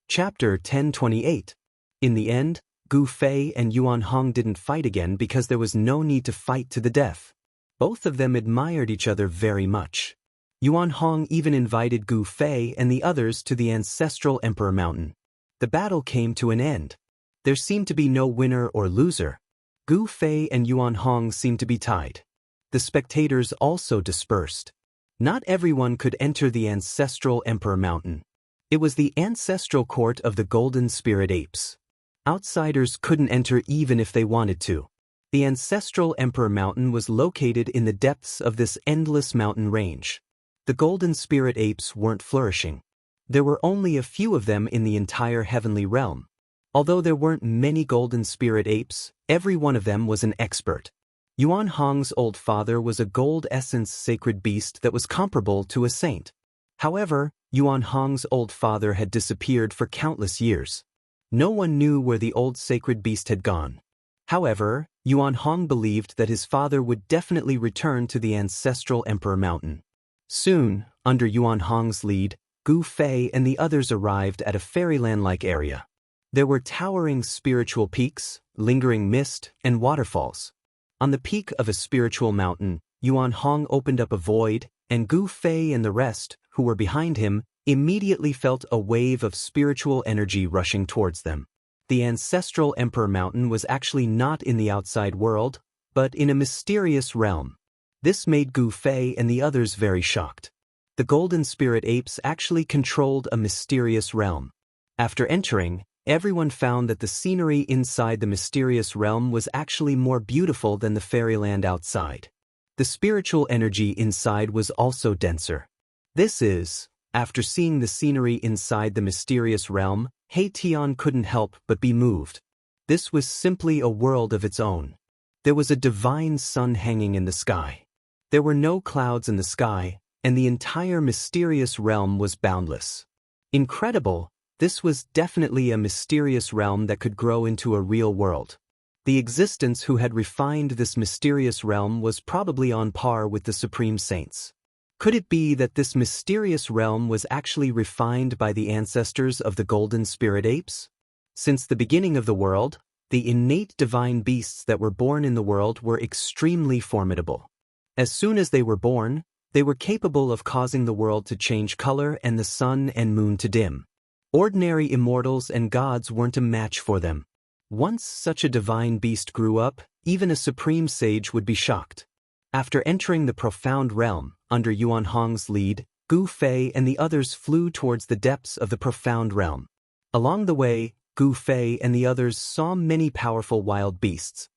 Chapter 1028. In the end, Gu Fei and Yuan Hong didn't fight again because there was no need to fight to the death. Both of them admired each other very much. Yuan Hong even invited Gu Fei and the others to the ancestral Emperor Mountain. The battle came to an end. There seemed to be no winner or loser. Gu Fei and Yuan Hong seemed to be tied. The spectators also dispersed. Not everyone could enter the ancestral Emperor Mountain. It was the ancestral court of the Golden Spirit Apes. Outsiders couldn't enter even if they wanted to. The ancestral Emperor Mountain was located in the depths of this endless mountain range. The Golden Spirit Apes weren't flourishing. There were only a few of them in the entire heavenly realm. Although there weren't many Golden Spirit Apes, every one of them was an expert. Yuan Hong's old father was a gold essence sacred beast that was comparable to a saint. However, Yuan Hong's old father had disappeared for countless years. No one knew where the old sacred beast had gone. However, Yuan Hong believed that his father would definitely return to the ancestral Emperor Mountain. Soon, under Yuan Hong's lead, Gu Fei and the others arrived at a fairyland-like area. There were towering spiritual peaks, lingering mist, and waterfalls. On the peak of a spiritual mountain, Yuan Hong opened up a void, and Gu Fei and the rest, who were behind him, immediately felt a wave of spiritual energy rushing towards them. The ancestral Emperor Mountain was actually not in the outside world, but in a mysterious realm. This made Gu Fei and the others very shocked. The Golden Spirit Apes actually controlled a mysterious realm. After entering, everyone found that the scenery inside the mysterious realm was actually more beautiful than the fairyland outside. The spiritual energy inside was also denser. This is, after seeing the scenery inside the mysterious realm, He Tian couldn't help but be moved. This was simply a world of its own. There was a divine sun hanging in the sky. There were no clouds in the sky, and the entire mysterious realm was boundless. Incredible, this was definitely a mysterious realm that could grow into a real world. The existence who had refined this mysterious realm was probably on par with the Supreme Saints. Could it be that this mysterious realm was actually refined by the ancestors of the Golden Spirit Apes? Since the beginning of the world, the innate divine beasts that were born in the world were extremely formidable. As soon as they were born, they were capable of causing the world to change color and the sun and moon to dim. Ordinary immortals and gods weren't a match for them. Once such a divine beast grew up, even a supreme sage would be shocked. After entering the profound realm, under Yuan Hong's lead, Gu Fei and the others flew towards the depths of the profound realm. Along the way, Gu Fei and the others saw many powerful wild beasts.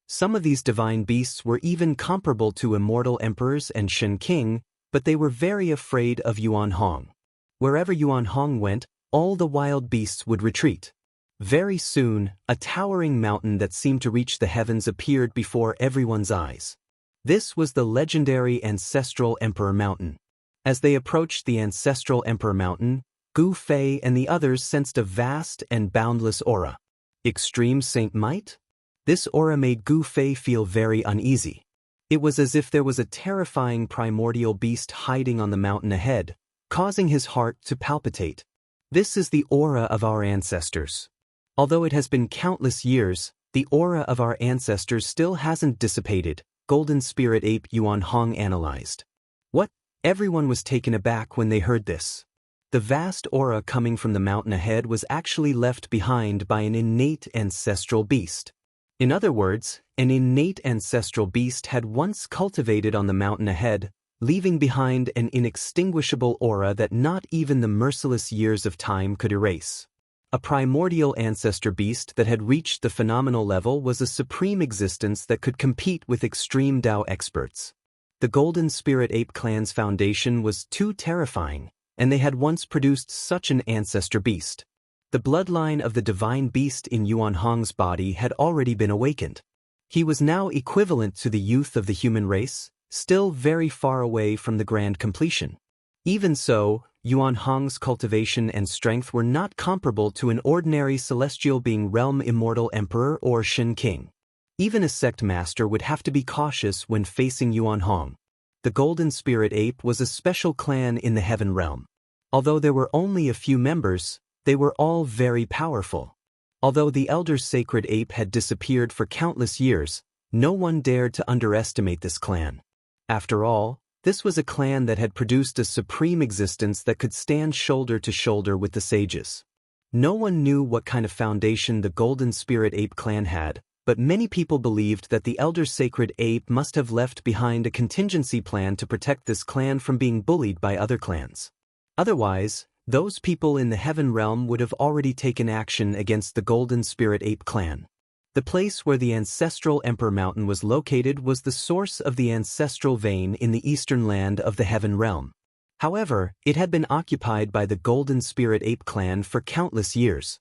Some of these divine beasts were even comparable to immortal emperors and Shen King, but they were very afraid of Yuan Hong. Wherever Yuan Hong went, all the wild beasts would retreat. Very soon, a towering mountain that seemed to reach the heavens appeared before everyone's eyes. This was the legendary ancestral Emperor Mountain. As they approached the ancestral Emperor Mountain, Gu Fei and the others sensed a vast and boundless aura. Extreme Saint Might? This aura made Gu Fei feel very uneasy. It was as if there was a terrifying primordial beast hiding on the mountain ahead, causing his heart to palpitate. This is the aura of our ancestors. Although it has been countless years, the aura of our ancestors still hasn't dissipated, Golden Spirit Ape Yuan Hong analyzed. What? Everyone was taken aback when they heard this. The vast aura coming from the mountain ahead was actually left behind by an innate ancestral beast. In other words, an innate ancestral beast had once cultivated on the mountain ahead, leaving behind an inextinguishable aura that not even the merciless years of time could erase. A primordial ancestor beast that had reached the phenomenal level was a supreme existence that could compete with extreme Dao experts. The Golden Spirit Ape Clan's foundation was too terrifying, and they had once produced such an ancestor beast. The bloodline of the divine beast in Yuan Hong's body had already been awakened. He was now equivalent to the youth of the human race, still very far away from the grand completion. Even so, Yuan Hong's cultivation and strength were not comparable to an ordinary celestial being realm immortal emperor or Shen King. Even a sect master would have to be cautious when facing Yuan Hong. The Golden Spirit Ape was a special clan in the heaven realm. Although there were only a few members, They were all very powerful. Although the elder sacred ape had disappeared for countless years, no one dared to underestimate this clan. After all, this was a clan that had produced a supreme existence that could stand shoulder to shoulder with the sages. No one knew what kind of foundation the Golden Spirit Ape clan had, but many people believed that the elder sacred ape must have left behind a contingency plan to protect this clan from being bullied by other clans. Otherwise, those people in the heaven realm would have already taken action against the Golden Spirit Ape clan. The place where the ancestral Emperor Mountain was located was the source of the ancestral vein in the eastern land of the heaven realm. However, it had been occupied by the Golden Spirit Ape clan for countless years.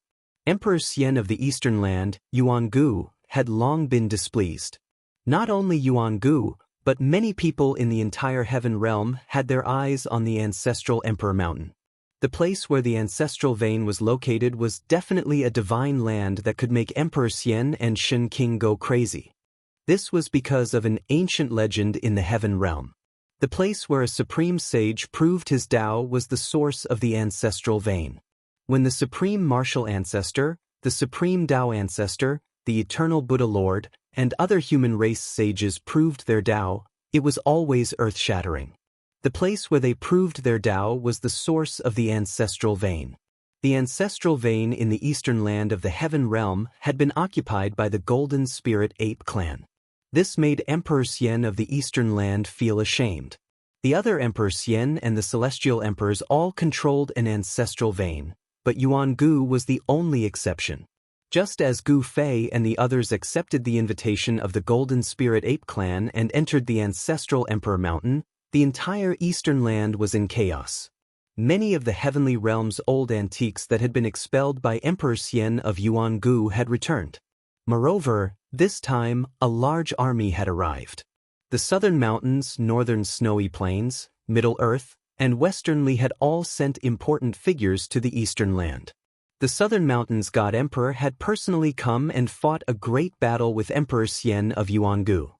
Emperor Xian of the eastern land, Yuan-gu, had long been displeased. Not only Yuan-gu, but many people in the entire heaven realm had their eyes on the ancestral Emperor Mountain. The place where the ancestral vein was located was definitely a divine land that could make Emperor Xian and Shen King go crazy. This was because of an ancient legend in the heaven realm. The place where a supreme sage proved his Tao was the source of the ancestral vein. When the supreme martial ancestor, the supreme Tao ancestor, the eternal Buddha Lord, and other human race sages proved their Tao, it was always earth-shattering. The place where they proved their Tao was the source of the ancestral vein. The ancestral vein in the eastern land of the heaven realm had been occupied by the Golden Spirit Ape clan. This made Emperor Xian of the eastern land feel ashamed. The other Emperor Xian and the celestial emperors all controlled an ancestral vein, but Yuan-gu was the only exception. Just as Gu Fei and the others accepted the invitation of the Golden Spirit Ape clan and entered the ancestral Emperor Mountain, the entire eastern land was in chaos. Many of the heavenly realm's old antiques that had been expelled by Emperor Xian of Yuan-gu had returned. Moreover, this time, a large army had arrived. The southern mountains, northern snowy plains, Middle Earth, and Western Li had all sent important figures to the eastern land. The southern mountains god emperor had personally come and fought a great battle with Emperor Xian of Yuan-gu.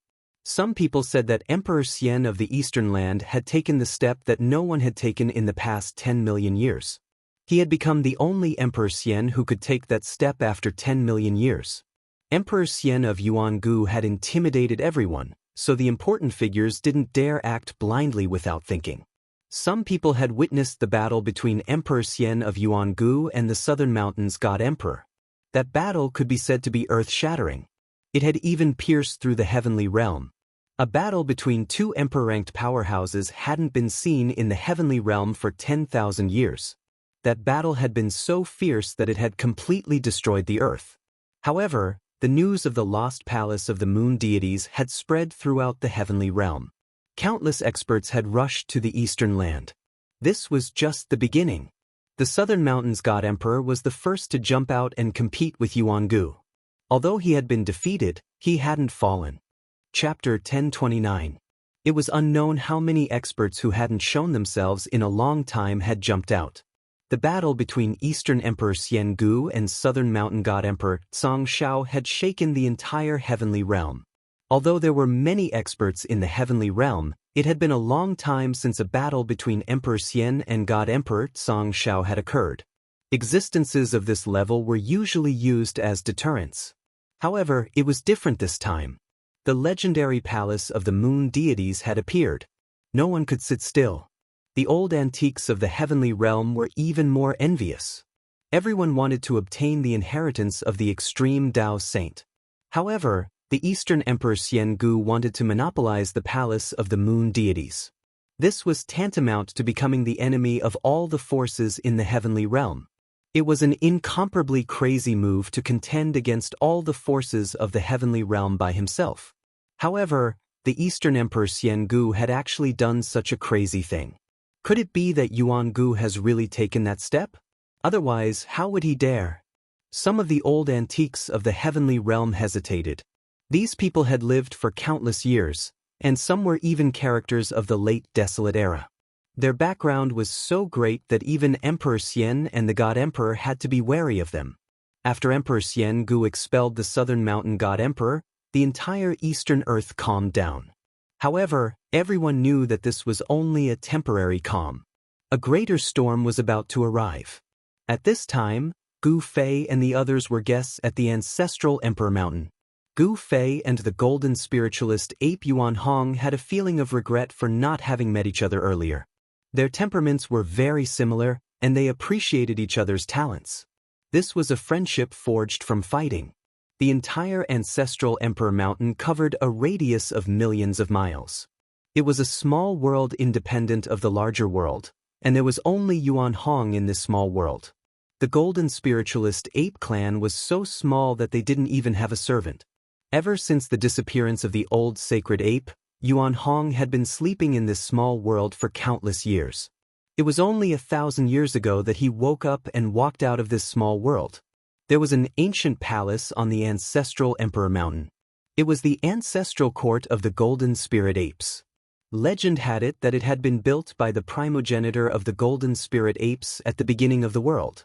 Some people said that Emperor Xian of the eastern land had taken the step that no one had taken in the past 10 million years. He had become the only Emperor Xian who could take that step after 10 million years. Emperor Xian of Yuan-gu had intimidated everyone, so the important figures didn't dare act blindly without thinking. Some people had witnessed the battle between Emperor Xian of Yuan-gu and the southern mountains god emperor. That battle could be said to be earth-shattering. It had even pierced through the heavenly realm. A battle between two emperor-ranked powerhouses hadn't been seen in the heavenly realm for 10,000 years. That battle had been so fierce that it had completely destroyed the earth. However, the news of the lost palace of the moon deities had spread throughout the heavenly realm. Countless experts had rushed to the eastern land. This was just the beginning. The southern mountains god emperor was the first to jump out and compete with Yuan-gu. Although he had been defeated, he hadn't fallen. Chapter 1029. It was unknown how many experts who hadn't shown themselves in a long time had jumped out. The battle between Eastern Emperor Xian-gu and Southern Mountain God Emperor Xianxia had shaken the entire heavenly realm. Although there were many experts in the heavenly realm, it had been a long time since a battle between Emperor Xian and God Emperor Xianxia had occurred. Existences of this level were usually used as deterrents. However, it was different this time. The legendary palace of the moon deities had appeared. No one could sit still. The old antiques of the heavenly realm were even more envious. Everyone wanted to obtain the inheritance of the extreme Tao saint. However, the Eastern Emperor Xian-gu wanted to monopolize the palace of the moon deities. This was tantamount to becoming the enemy of all the forces in the heavenly realm. It was an incomparably crazy move to contend against all the forces of the heavenly realm by himself. However, the Eastern Emperor Xian-gu had actually done such a crazy thing. Could it be that Yuan-gu has really taken that step? Otherwise, how would he dare? Some of the old antiques of the heavenly realm hesitated. These people had lived for countless years, and some were even characters of the late desolate era. Their background was so great that even Emperor Xian and the God Emperor had to be wary of them. After Emperor Xian-gu expelled the southern mountain God Emperor, the entire eastern earth calmed down. However, everyone knew that this was only a temporary calm. A greater storm was about to arrive. At this time, Gu Fei and the others were guests at the ancestral Emperor Mountain. Gu Fei and the golden spiritualist ape Yuan Hong had a feeling of regret for not having met each other earlier. Their temperaments were very similar, and they appreciated each other's talents. This was a friendship forged from fighting. The entire ancestral Emperor Mountain covered a radius of millions of miles. It was a small world independent of the larger world, and there was only Yuan Hong in this small world. The golden spiritualist ape clan was so small that they didn't even have a servant. Ever since the disappearance of the old sacred ape, Yuan Hong had been sleeping in this small world for countless years. It was only 1,000 years ago that he woke up and walked out of this small world. There was an ancient palace on the ancestral Emperor Mountain. It was the ancestral court of the golden spirit apes. Legend had it that it had been built by the primogenitor of the golden spirit apes at the beginning of the world.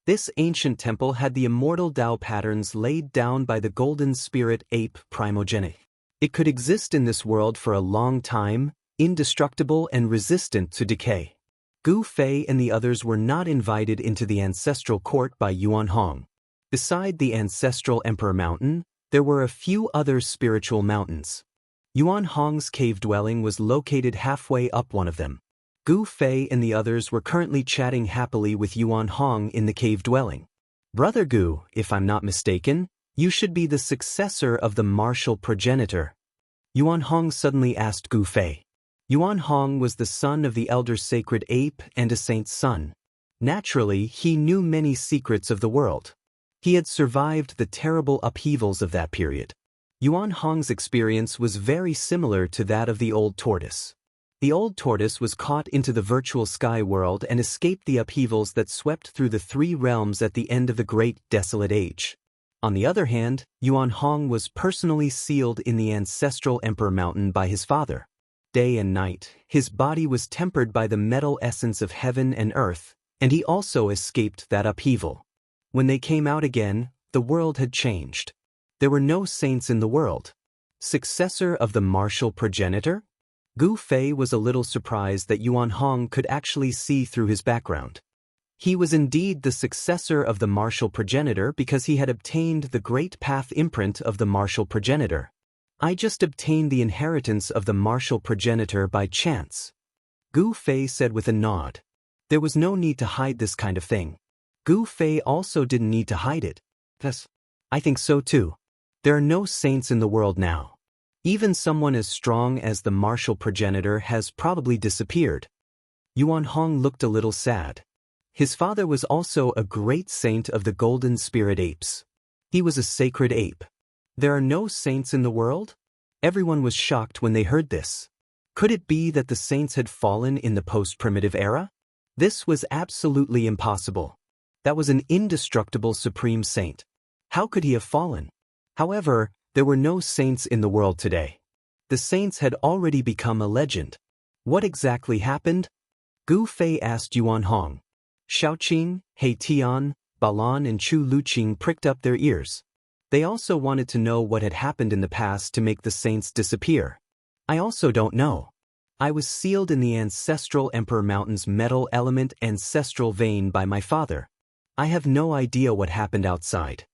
This ancient temple had the immortal Tao patterns laid down by the golden spirit ape primogenitor. It could exist in this world for a long time, indestructible and resistant to decay. Gu Fei and the others were not invited into the ancestral court by Yuan Hong. Beside the ancestral Emperor Mountain, there were a few other spiritual mountains. Yuan Hong's cave dwelling was located halfway up one of them. Gu Fei and the others were currently chatting happily with Yuan Hong in the cave dwelling. "Brother Gu, if I'm not mistaken, you should be the successor of the martial progenitor," Yuan Hong suddenly asked Gu Fei. Yuan Hong was the son of the elder sacred ape and a saint's son. Naturally, he knew many secrets of the world. He had survived the terrible upheavals of that period. Yuan Hong's experience was very similar to that of the old tortoise. The old tortoise was caught into the virtual sky world and escaped the upheavals that swept through the three realms at the end of the Great Desolate Age. On the other hand, Yuan Hong was personally sealed in the ancestral Emperor Mountain by his father. Day and night, his body was tempered by the metal essence of heaven and earth, and he also escaped that upheaval. When they came out again, the world had changed. There were no saints in the world. Successor of the martial progenitor? Gu Fei was a little surprised that Yuan Hong could actually see through his background. He was indeed the successor of the martial progenitor because he had obtained the great path imprint of the martial progenitor. "I just obtained the inheritance of the martial progenitor by chance," Gu Fei said with a nod. There was no need to hide this kind of thing. Gu Fei also didn't need to hide it. "Yes, I think so too. There are no saints in the world now. Even someone as strong as the martial progenitor has probably disappeared." Yuan Hong looked a little sad. His father was also a great saint of the golden spirit apes. He was a sacred ape. There are no saints in the world? Everyone was shocked when they heard this. Could it be that the saints had fallen in the post-primitive era? This was absolutely impossible. That was an indestructible supreme saint. How could he have fallen? However, there were no saints in the world today. The saints had already become a legend. What exactly happened? Gu Fei asked Yuan Hong. Xiaoqing, He Tian, Balan and Chu Luqing pricked up their ears. They also wanted to know what had happened in the past to make the saints disappear. "I also don't know. I was sealed in the ancestral Emperor Mountain's metal element ancestral vein by my father. I have no idea what happened outside."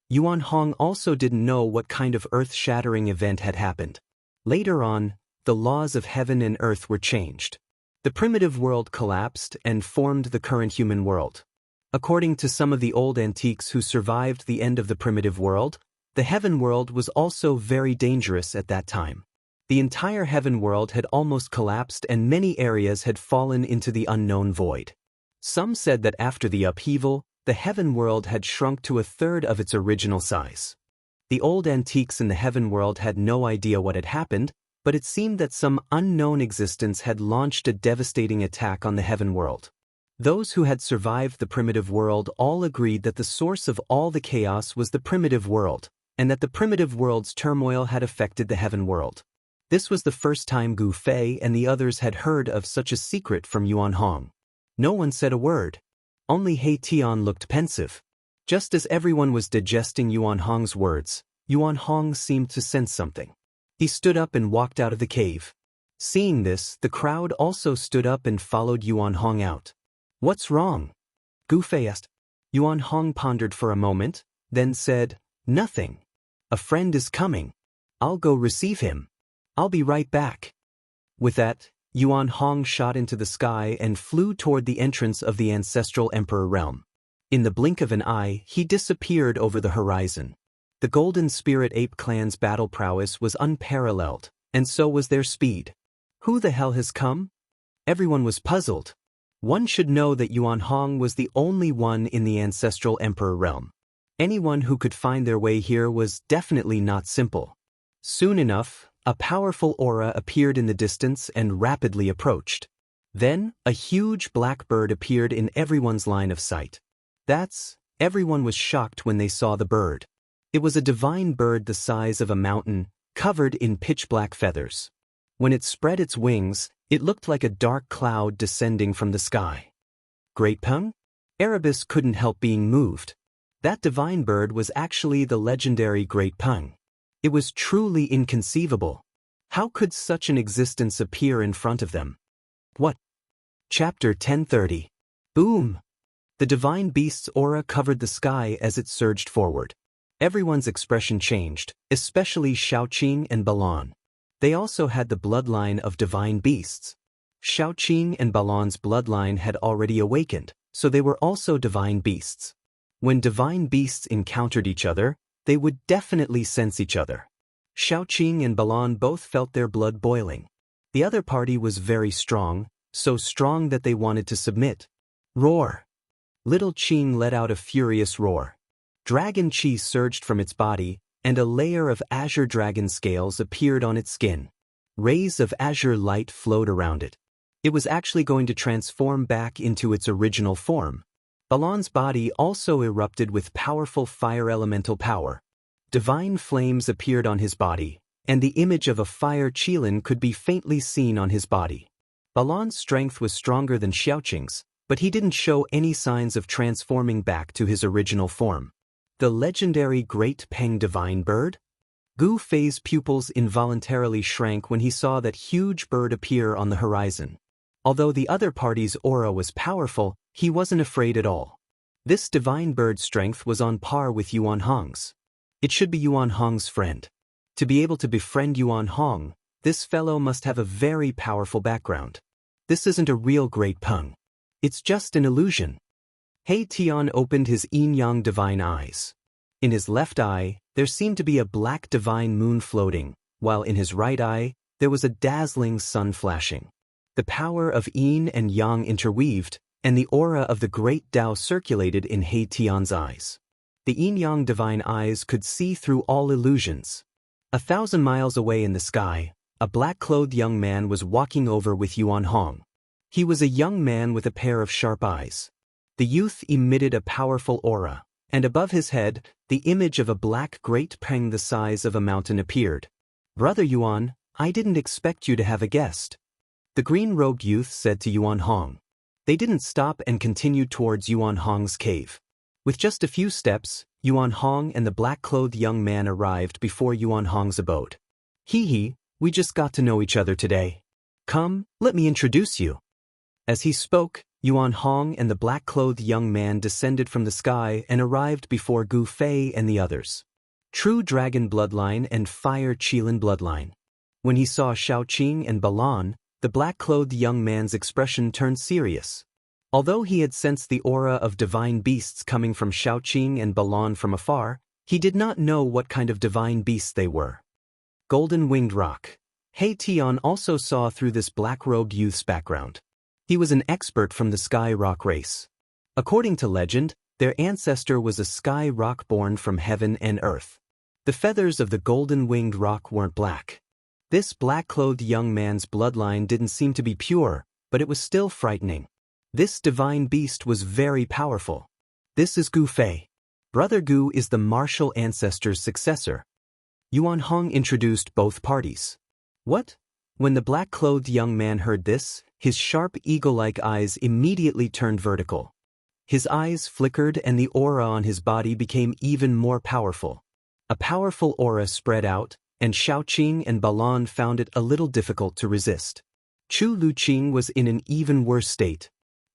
Yuan Hong also didn't know what kind of earth-shattering event had happened. Later on, the laws of heaven and earth were changed. The primitive world collapsed and formed the current human world. According to some of the old antiques who survived the end of the primitive world, the heaven world was also very dangerous at that time. The entire heaven world had almost collapsed and many areas had fallen into the unknown void. Some said that after the upheaval, the heaven world had shrunk to 1/3 of its original size. The old antiques in the heaven world had no idea what had happened, but it seemed that some unknown existence had launched a devastating attack on the heaven world. Those who had survived the primitive world all agreed that the source of all the chaos was the primitive world, and that the primitive world's turmoil had affected the heaven world. This was the first time Gu Fei and the others had heard of such a secret from Yuan Hong. No one said a word. Only He Tian looked pensive. Just as everyone was digesting Yuan Hong's words, Yuan Hong seemed to sense something. He stood up and walked out of the cave. Seeing this, the crowd also stood up and followed Yuan Hong out. "What's wrong?" Gu Fei asked. Yuan Hong pondered for a moment, then said, "Nothing. A friend is coming. I'll go receive him. I'll be right back." With that, Yuan Hong shot into the sky and flew toward the entrance of the ancestral emperor realm. In the blink of an eye, he disappeared over the horizon. The Golden Spirit Ape clan's battle prowess was unparalleled, and so was their speed. Who the hell has come? Everyone was puzzled. One should know that Yuan Hong was the only one in the ancestral emperor realm. Anyone who could find their way here was definitely not simple. Soon enough, a powerful aura appeared in the distance and rapidly approached. Then, a huge black bird appeared in everyone's line of sight. Everyone was shocked when they saw the bird. It was a divine bird the size of a mountain, covered in pitch-black feathers. When it spread its wings, it looked like a dark cloud descending from the sky. Great Peng? Erebus couldn't help being moved. That divine bird was actually the legendary Great Peng. It was truly inconceivable. How could such an existence appear in front of them? What? Chapter 1030. Boom! The divine beast's aura covered the sky as it surged forward. Everyone's expression changed, especially Xiaoqing and Balan. They also had the bloodline of divine beasts. Xiaoqing and Balan's bloodline had already awakened, so they were also divine beasts. When divine beasts encountered each other, they would definitely sense each other. Xiaoqing and Balan both felt their blood boiling. The other party was very strong, so strong that they wanted to submit. Roar! Little Qing let out a furious roar. Dragon chi surged from its body, and a layer of azure dragon scales appeared on its skin. Rays of azure light flowed around it. It was actually going to transform back into its original form. Balan's body also erupted with powerful fire elemental power. Divine flames appeared on his body, and the image of a fire qilin could be faintly seen on his body. Balan's strength was stronger than Xiaoqing's, but he didn't show any signs of transforming back to his original form. The legendary Great Peng divine bird? Gu Fei's pupils involuntarily shrank when he saw that huge bird appear on the horizon. Although the other party's aura was powerful, he wasn't afraid at all. This divine bird's strength was on par with Yuan Hong's. It should be Yuan Hong's friend. To be able to befriend Yuan Hong, this fellow must have a very powerful background. This isn't a real Great Peng. It's just an illusion. He Tian opened his yin-yang divine eyes. In his left eye, there seemed to be a black divine moon floating, while in his right eye, there was a dazzling sun flashing. The power of yin and yang interweaved, and the aura of the great Tao circulated in He Tian's eyes. The yin-yang divine eyes could see through all illusions. 1,000 miles away in the sky, a black-clothed young man was walking over with Yuan Hong. He was a young man with a pair of sharp eyes. The youth emitted a powerful aura, and above his head, the image of a black Great Peng the size of a mountain appeared. "Brother Yuan, I didn't expect you to have a guest," the green-robed youth said to Yuan Hong. They didn't stop and continued towards Yuan Hong's cave. With just a few steps, Yuan Hong and the black-clothed young man arrived before Yuan Hong's abode. "Hee, we just got to know each other today. Come, let me introduce you." As he spoke, Yuan Hong and the black-clothed young man descended from the sky and arrived before Gu Fei and the others. True dragon bloodline and fire qilin bloodline. When he saw Xiaoqing and Balan, the black-clothed young man's expression turned serious. Although he had sensed the aura of divine beasts coming from Xiaoqing and Balan from afar, he did not know what kind of divine beasts they were. Golden-winged rock. He Tian also saw through this black-robed youth's background. He was an expert from the Sky Rock race. According to legend, their ancestor was a sky rock born from heaven and earth. The feathers of the golden-winged rock weren't black. This black-clothed young man's bloodline didn't seem to be pure, but it was still frightening. This divine beast was very powerful. "This is Gu Fei. Brother Gu is the martial ancestor's successor." Yuan Hong introduced both parties. "What?" When the black-clothed young man heard this, his sharp eagle-like eyes immediately turned vertical. His eyes flickered and the aura on his body became even more powerful. A powerful aura spread out, and Xiaoqing and Balan found it a little difficult to resist. Chu Luqing was in an even worse state.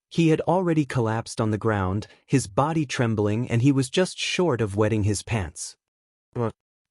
He had already collapsed on the ground, his body trembling, and he was just short of wetting his pants.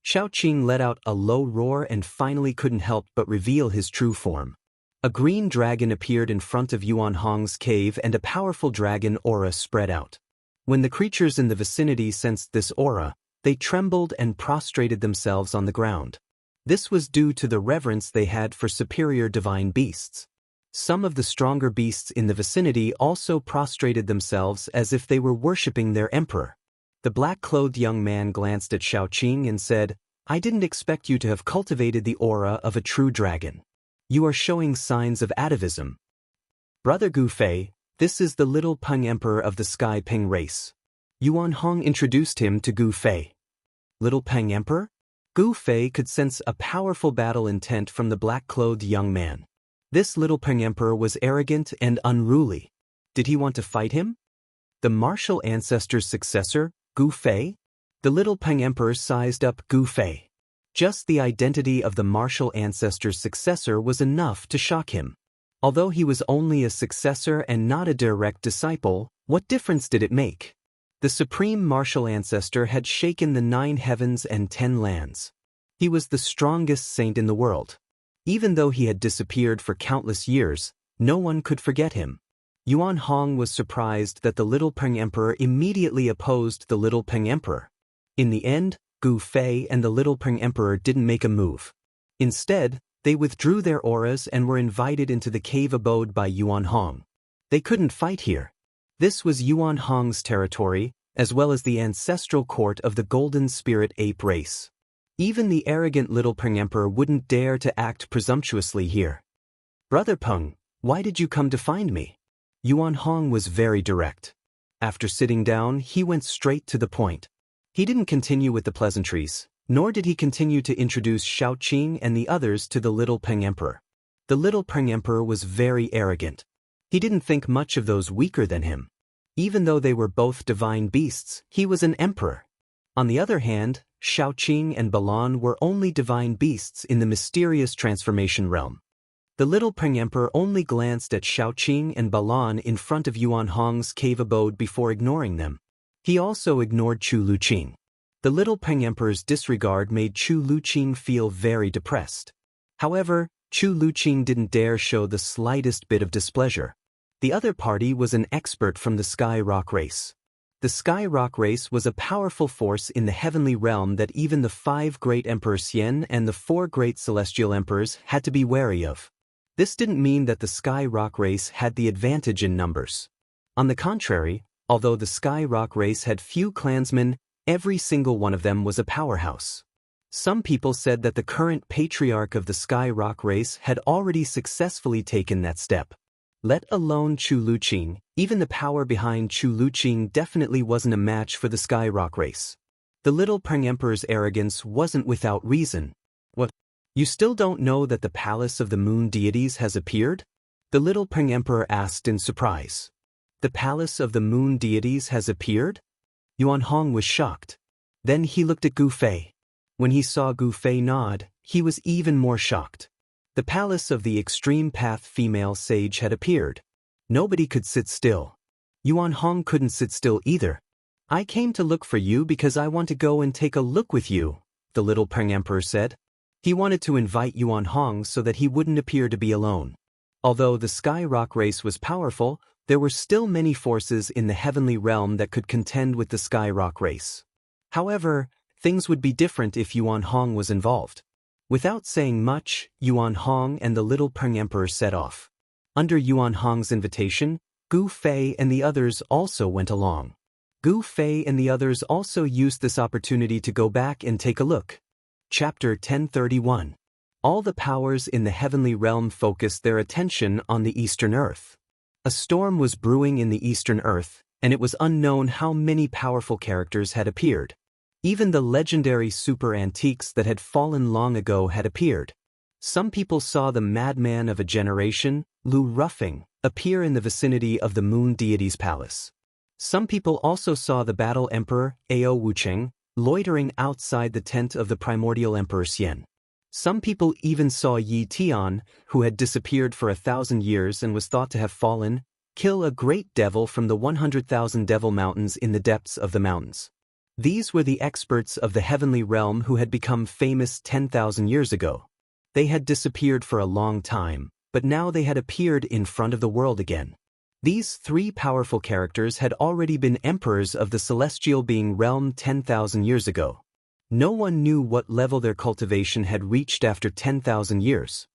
Xiaoqing let out a low roar and finally couldn't help but reveal his true form. A green dragon appeared in front of Yuan Hong's cave and a powerful dragon aura spread out. When the creatures in the vicinity sensed this aura, they trembled and prostrated themselves on the ground. This was due to the reverence they had for superior divine beasts. Some of the stronger beasts in the vicinity also prostrated themselves as if they were worshipping their emperor. The black-clothed young man glanced at Xiaoqing and said, "I didn't expect you to have cultivated the aura of a true dragon. You are showing signs of atavism. Brother Gu Fei, this is the little Peng Emperor of the Sky Peng race." Yuan Hong introduced him to Gu Fei. Little Peng Emperor? Gu Fei could sense a powerful battle intent from the black-clothed young man. This little Peng Emperor was arrogant and unruly. Did he want to fight him? The martial ancestor's successor, Gu Fei? The little Peng Emperor sized up Gu Fei. Just the identity of the martial ancestor's successor was enough to shock him. Although he was only a successor and not a direct disciple, what difference did it make? The supreme martial ancestor had shaken the 9 heavens and 10 lands. He was the strongest saint in the world. Even though he had disappeared for countless years, no one could forget him. Yuan Hong was surprised that the little Peng Emperor immediately opposed the little Peng Emperor. In the end, Gu Fei and the little Peng Emperor didn't make a move. Instead, they withdrew their auras and were invited into the cave abode by Yuan Hong. They couldn't fight here. This was Yuan Hong's territory, as well as the ancestral court of the Golden Spirit Ape race. Even the arrogant little Peng Emperor wouldn't dare to act presumptuously here. "Brother Peng, why did you come to find me?" Yuan Hong was very direct. After sitting down, he went straight to the point. He didn't continue with the pleasantries, nor did he continue to introduce Xiaoqing and the others to the little Peng Emperor. The little Peng Emperor was very arrogant. He didn't think much of those weaker than him. Even though they were both divine beasts, he was an emperor. On the other hand, Xiaoqing and Balan were only divine beasts in the mysterious transformation realm. The little Peng Emperor only glanced at Xiaoqing and Balan in front of Yuan Hong's cave abode before ignoring them. He also ignored Chu Luqing. The little Peng Emperor's disregard made Chu Luqing feel very depressed. However, Chu Luqing didn't dare show the slightest bit of displeasure. The other party was an expert from the Sky Rock race. The Sky Rock race was a powerful force in the heavenly realm that even the 5 great Emperor Xian and the 4 great celestial emperors had to be wary of. This didn't mean that the Sky Rock race had the advantage in numbers. On the contrary, although the Sky Rock race had few clansmen, every single one of them was a powerhouse. Some people said that the current patriarch of the Sky Rock race had already successfully taken that step. Let alone Chu Luqing, even the power behind Chu Luqing definitely wasn't a match for the Sky Rock race. The little Peng Emperor's arrogance wasn't without reason. "What? You still don't know that the palace of the moon deities has appeared?" The little Peng Emperor asked in surprise. "The palace of the moon deities has appeared?" Yuan Hong was shocked. Then he looked at Gu Fei. When he saw Gu Fei nod, he was even more shocked. The palace of the extreme path female sage had appeared. Nobody could sit still. Yuan Hong couldn't sit still either. "I came to look for you because I want to go and take a look with you," the little Peng Emperor said. He wanted to invite Yuan Hong so that he wouldn't appear to be alone. Although the Sky Rock race was powerful, there were still many forces in the heavenly realm that could contend with the Sky Rock race. However, things would be different if Yuan Hong was involved. Without saying much, Yuan Hong and the little Peng Emperor set off. Under Yuan Hong's invitation, Gu Fei and the others also went along. Gu Fei and the others also used this opportunity to go back and take a look. Chapter 1031. All the powers in the heavenly realm focused their attention on the Eastern Earth. A storm was brewing in the Eastern Earth, and it was unknown how many powerful characters had appeared. Even the legendary super antiques that had fallen long ago had appeared. Some people saw the madman of a generation, Lu Ruffing, appear in the vicinity of the moon deity's palace. Some people also saw the battle emperor, Ao Wucheng, loitering outside the tent of the primordial emperor Xian. Some people even saw Yi Tian, who had disappeared for 1,000 years and was thought to have fallen, kill a great devil from the 100,000 devil mountains in the depths of the mountains. These were the experts of the heavenly realm who had become famous 10,000 years ago. They had disappeared for a long time, but now they had appeared in front of the world again. These three powerful characters had already been emperors of the celestial being realm 10,000 years ago. No one knew what level their cultivation had reached after 10,000 years.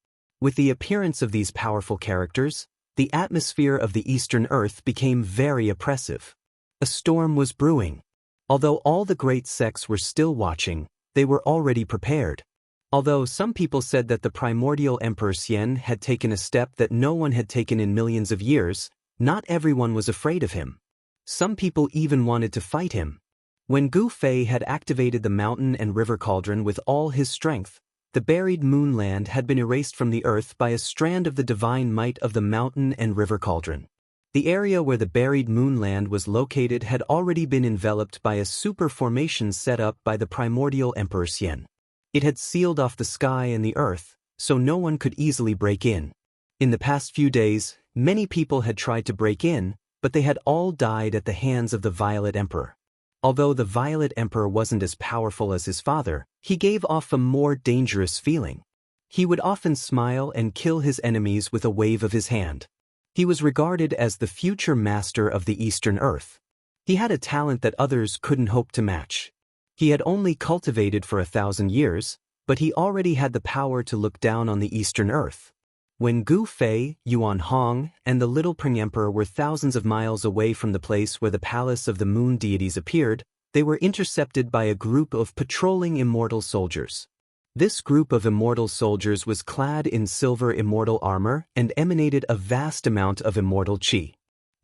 With the appearance of these powerful characters, the atmosphere of the Eastern Earth became very oppressive. A storm was brewing. Although all the great sects were still watching, they were already prepared. Although some people said that the primordial Emperor Xian had taken a step that no one had taken in millions of years, not everyone was afraid of him. Some people even wanted to fight him. When Gu Fei had activated the mountain and river cauldron with all his strength, the buried moonland had been erased from the earth by a strand of the divine might of the mountain and river cauldron. The area where the buried moonland was located had already been enveloped by a super formation set up by the primordial Emperor Xian. It had sealed off the sky and the earth, so no one could easily break in. In the past few days, many people had tried to break in, but they had all died at the hands of the Violet Emperor. Although the Violet Emperor wasn't as powerful as his father, he gave off a more dangerous feeling. He would often smile and kill his enemies with a wave of his hand. He was regarded as the future master of the Eastern Earth. He had a talent that others couldn't hope to match. He had only cultivated for 1,000 years, but he already had the power to look down on the Eastern Earth. When Gu Fei, Yuan Hong, and the Little Peng Emperor were thousands of miles away from the place where the palace of the moon deities appeared, they were intercepted by a group of patrolling immortal soldiers. This group of immortal soldiers was clad in silver immortal armor and emanated a vast amount of immortal qi.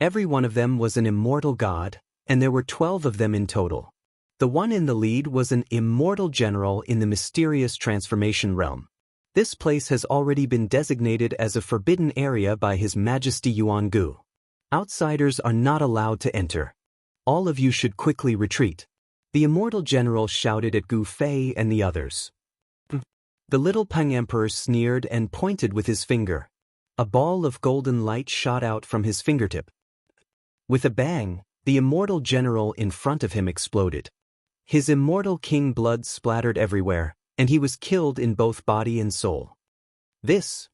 Every one of them was an immortal god, and there were 12 of them in total. The one in the lead was an immortal general in the mysterious transformation realm. This place has already been designated as a forbidden area by His Majesty Yuan Gu. Outsiders are not allowed to enter. All of you should quickly retreat. The immortal general shouted at Gu Fei and the others. The Little Peng Emperor sneered and pointed with his finger. A ball of golden light shot out from his fingertip. With a bang, the immortal general in front of him exploded. His immortal king blood splattered everywhere, and he was killed in both body and soul.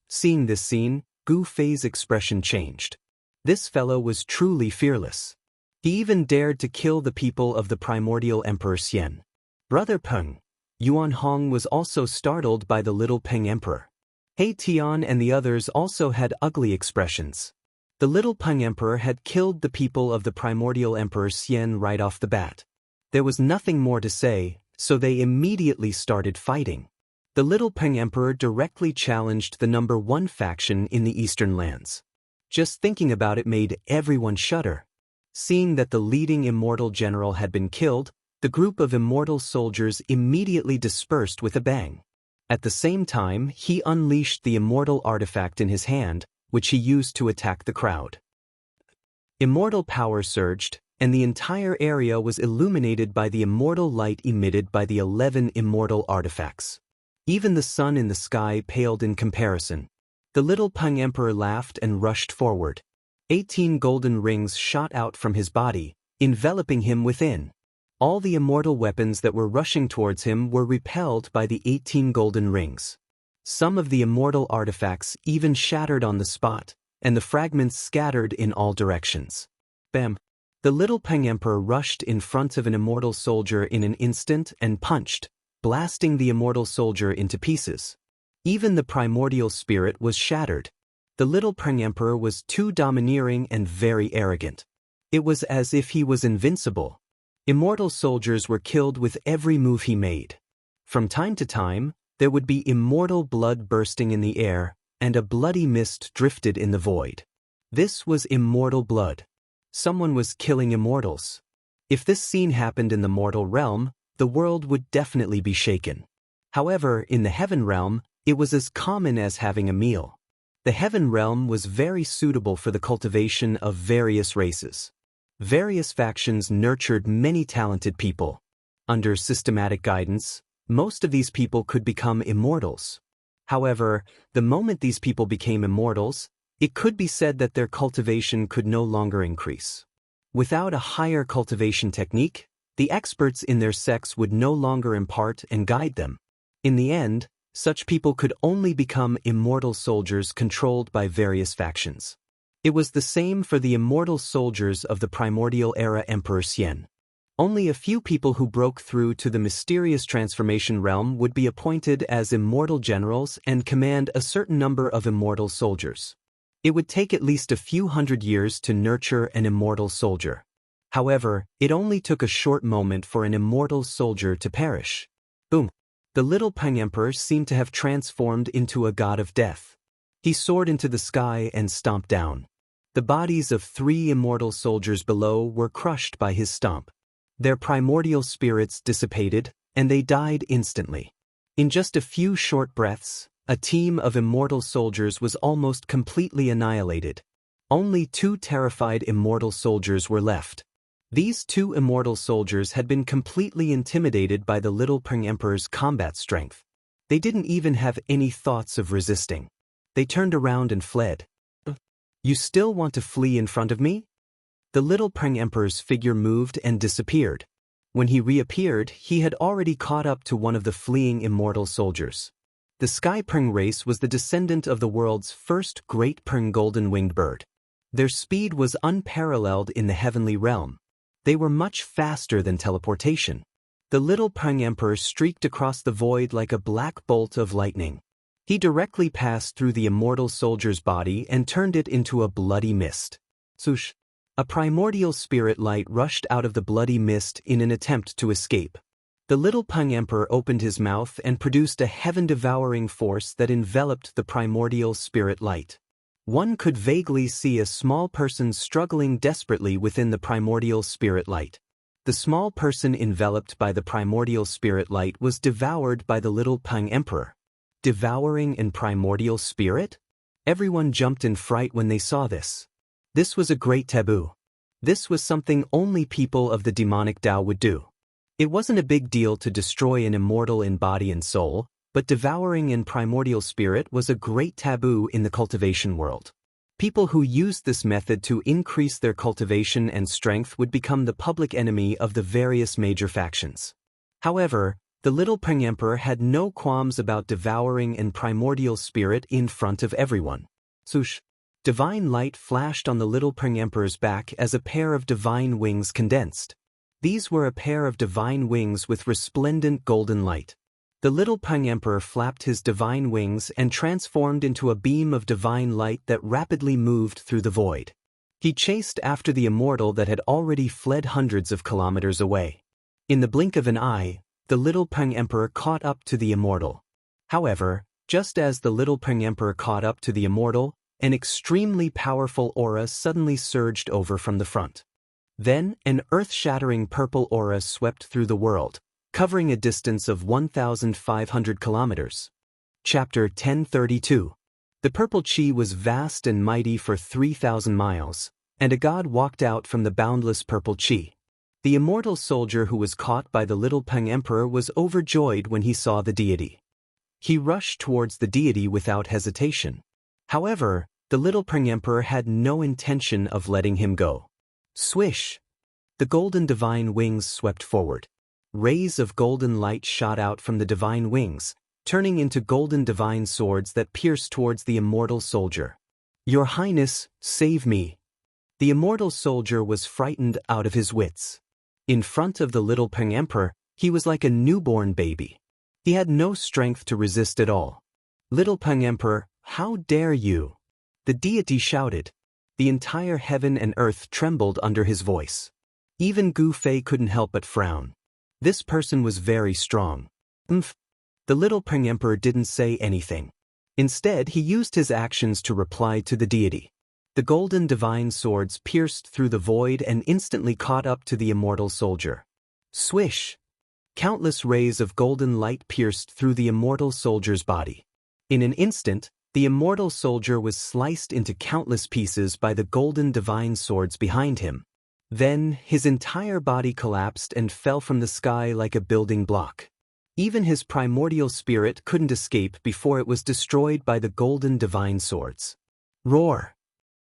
Seeing this scene, Gu Fei's expression changed. This fellow was truly fearless. He even dared to kill the people of the primordial Emperor Xian. Brother Peng, Yuan Hong was also startled by the Little Peng Emperor. He Tian and the others also had ugly expressions. The Little Peng Emperor had killed the people of the primordial Emperor Xian right off the bat. There was nothing more to say, so they immediately started fighting. The Little Peng Emperor directly challenged the number 1 faction in the Eastern lands. Just thinking about it made everyone shudder. Seeing that the leading immortal general had been killed, the group of immortal soldiers immediately dispersed with a bang. At the same time, he unleashed the immortal artifact in his hand, which he used to attack the crowd. Immortal power surged, and the entire area was illuminated by the immortal light emitted by the 11 immortal artifacts. Even the sun in the sky paled in comparison. The Little Peng Emperor laughed and rushed forward. 18 golden rings shot out from his body, enveloping him within. All the immortal weapons that were rushing towards him were repelled by the 18 golden rings. Some of the immortal artifacts even shattered on the spot, and the fragments scattered in all directions. Bam! The Little Peng Emperor rushed in front of an immortal soldier in an instant and punched, blasting the immortal soldier into pieces. Even the primordial spirit was shattered. The Little Peng Emperor was too domineering and very arrogant. It was as if he was invincible. Immortal soldiers were killed with every move he made. From time to time, there would be immortal blood bursting in the air, and a bloody mist drifted in the void. This was immortal blood. Someone was killing immortals. If this scene happened in the mortal realm, the world would definitely be shaken. However, in the heaven realm, it was as common as having a meal. The heaven realm was very suitable for the cultivation of various races. Various factions nurtured many talented people. Under systematic guidance, most of these people could become immortals. However, the moment these people became immortals, It could be said that their cultivation could no longer increase. Without a higher cultivation technique, the experts in their sects would no longer impart and guide them. In the end, such people could only become immortal soldiers controlled by various factions. It was the same for the immortal soldiers of the primordial era Emperor Xian. Only a few people who broke through to the mysterious transformation realm would be appointed as immortal generals and command a certain number of immortal soldiers. It would take at least a few hundred years to nurture an immortal soldier. However, it only took a short moment for an immortal soldier to perish. Boom! The little Peng Emperor seemed to have transformed into a god of death. He soared into the sky and stomped down. The bodies of 3 immortal soldiers below were crushed by his stomp. Their primordial spirits dissipated, and they died instantly. In just a few short breaths, a team of immortal soldiers was almost completely annihilated. Only 2 terrified immortal soldiers were left. These 2 immortal soldiers had been completely intimidated by the little Peng Emperor's combat strength. They didn't even have any thoughts of resisting. They turned around and fled. You still want to flee in front of me? The little Peng Emperor's figure moved and disappeared. When he reappeared, he had already caught up to one of the fleeing immortal soldiers. The Sky Peng race was the descendant of the world's first great Peng golden-winged bird. Their speed was unparalleled in the heavenly realm. They were much faster than teleportation. The little Peng Emperor streaked across the void like a black bolt of lightning. He directly passed through the immortal soldier's body and turned it into a bloody mist. Swoosh! A primordial spirit light rushed out of the bloody mist in an attempt to escape. The little Peng Emperor opened his mouth and produced a heaven-devouring force that enveloped the primordial spirit light. One could vaguely see a small person struggling desperately within the primordial spirit light. The small person enveloped by the primordial spirit light was devoured by the little Peng Emperor. Devouring in primordial spirit? Everyone jumped in fright when they saw this. This was a great taboo. This was something only people of the demonic Tao would do. It wasn't a big deal to destroy an immortal in body and soul, but devouring in primordial spirit was a great taboo in the cultivation world. People who used this method to increase their cultivation and strength would become the public enemy of the various major factions. However, the little Peng Emperor had no qualms about devouring in primordial spirit in front of everyone. Swoosh! Divine light flashed on the little Peng Emperor's back as a pair of divine wings condensed. These were a pair of divine wings with resplendent golden light. The little Peng Emperor flapped his divine wings and transformed into a beam of divine light that rapidly moved through the void. He chased after the immortal that had already fled hundreds of kilometers away. In the blink of an eye, the little Peng Emperor caught up to the immortal. However, just as the little Peng Emperor caught up to the immortal, an extremely powerful aura suddenly surged over from the front. Then, an earth-shattering purple aura swept through the world, covering a distance of 1,500 kilometers. Chapter 1032. The purple chi was vast and mighty for 3,000 miles, and a god walked out from the boundless purple chi. The immortal soldier who was caught by the little Peng Emperor was overjoyed when he saw the deity. He rushed towards the deity without hesitation. However, the little Peng Emperor had no intention of letting him go. Swish! The golden divine wings swept forward. Rays of golden light shot out from the divine wings, turning into golden divine swords that pierced towards the immortal soldier. Your Highness, save me! The immortal soldier was frightened out of his wits. In front of the little Peng Emperor, he was like a newborn baby. He had no strength to resist at all. Little Peng Emperor, how dare you! The deity shouted. The entire heaven and earth trembled under his voice. Even Gu Fei couldn't help but frown. This person was very strong. The little Peng Emperor didn't say anything. Instead, he used his actions to reply to the deity. The golden divine swords pierced through the void and instantly caught up to the immortal soldier. Swish! Countless rays of golden light pierced through the immortal soldier's body. In an instant, the immortal soldier was sliced into countless pieces by the golden divine swords behind him. Then, his entire body collapsed and fell from the sky like a building block. Even his primordial spirit couldn't escape before it was destroyed by the golden divine swords. Roar!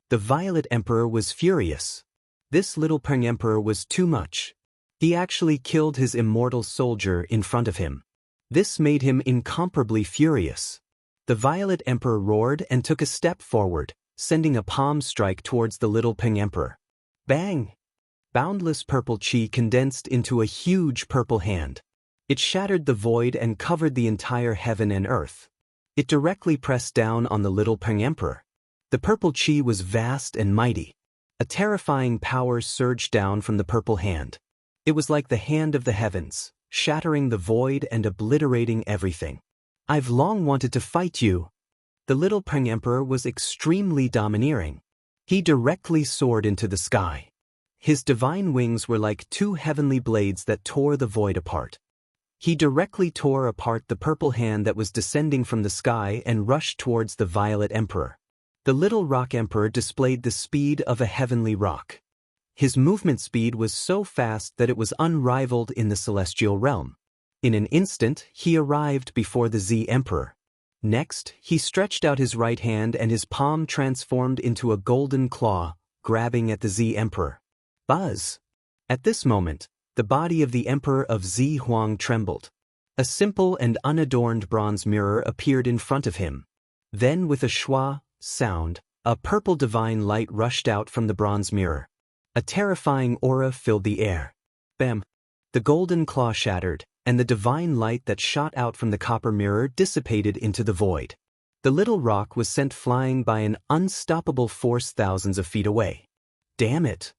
The Violet Emperor was furious. This little Peng Emperor was too much. He actually killed his immortal soldier in front of him. This made him incomparably furious. The Violet Emperor roared and took a step forward, sending a palm strike towards the little Peng Emperor. Bang! Boundless purple chi condensed into a huge purple hand. It shattered the void and covered the entire heaven and earth. It directly pressed down on the little Peng Emperor. The purple chi was vast and mighty. A terrifying power surged down from the purple hand. It was like the hand of the heavens, shattering the void and obliterating everything. I've long wanted to fight you. The little Peng Emperor was extremely domineering. He directly soared into the sky. His divine wings were like two heavenly blades that tore the void apart. He directly tore apart the purple hand that was descending from the sky and rushed towards the Violet Emperor. The little Rock Emperor displayed the speed of a heavenly rock. His movement speed was so fast that it was unrivaled in the celestial realm. In an instant, he arrived before the Z Emperor. Next, he stretched out his right hand and his palm transformed into a golden claw, grabbing at the Z Emperor. Buzz! At this moment, the body of the Emperor of Z Huang trembled. A simple and unadorned bronze mirror appeared in front of him. Then with a schwa sound, a purple divine light rushed out from the bronze mirror. A terrifying aura filled the air. Bam! The golden claw shattered, and the divine light that shot out from the copper mirror dissipated into the void. The little rock was sent flying by an unstoppable force thousands of feet away. Damn it!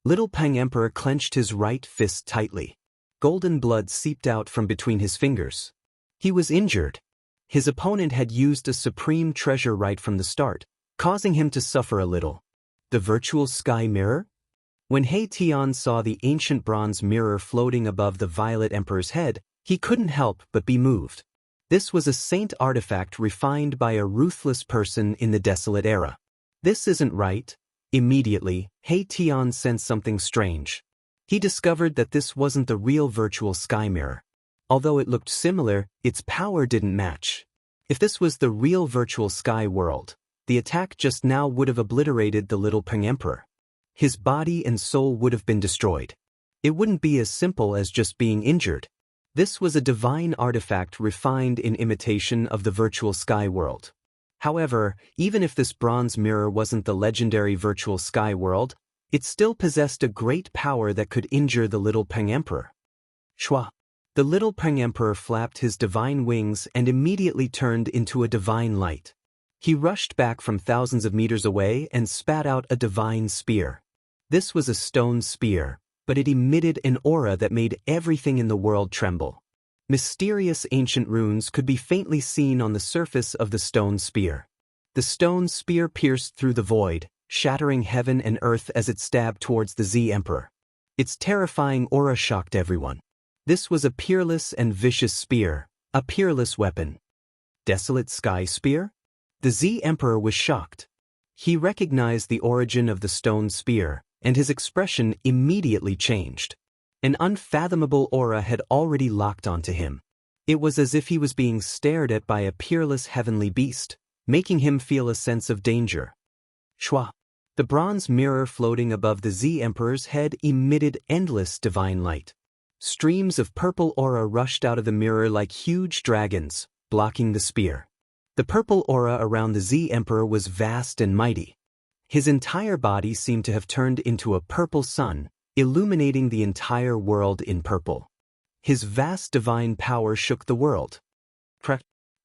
Little Peng Emperor clenched his right fist tightly. Golden blood seeped out from between his fingers. He was injured. His opponent had used a supreme treasure right from the start, causing him to suffer a little. The virtual sky mirror? When He Tian saw the ancient bronze mirror floating above the Violet Emperor's head, he couldn't help but be moved. This was a saint artifact refined by a ruthless person in the desolate era. This isn't right. Immediately, He Tian sensed something strange. He discovered that this wasn't the real virtual sky mirror. Although it looked similar, its power didn't match. If this was the real virtual sky world, the attack just now would have obliterated the little Peng Emperor. His body and soul would have been destroyed. It wouldn't be as simple as just being injured. This was a divine artifact refined in imitation of the virtual sky world. However, even if this bronze mirror wasn't the legendary virtual sky world, it still possessed a great power that could injure the little Peng Emperor. Shwa! The little Peng Emperor flapped his divine wings and immediately turned into a divine light. He rushed back from thousands of meters away and spat out a divine spear. This was a stone spear, but it emitted an aura that made everything in the world tremble. Mysterious ancient runes could be faintly seen on the surface of the stone spear. The stone spear pierced through the void, shattering heaven and earth as it stabbed towards the Z Emperor. Its terrifying aura shocked everyone. This was a peerless and vicious spear, a peerless weapon. Desolate sky spear? The Z Emperor was shocked. He recognized the origin of the stone spear, and his expression immediately changed. An unfathomable aura had already locked onto him. It was as if he was being stared at by a peerless heavenly beast, making him feel a sense of danger. Shwa! The bronze mirror floating above the Z Emperor's head emitted endless divine light. Streams of purple aura rushed out of the mirror like huge dragons, blocking the spear. The purple aura around the Z Emperor was vast and mighty. His entire body seemed to have turned into a purple sun, illuminating the entire world in purple. His vast divine power shook the world.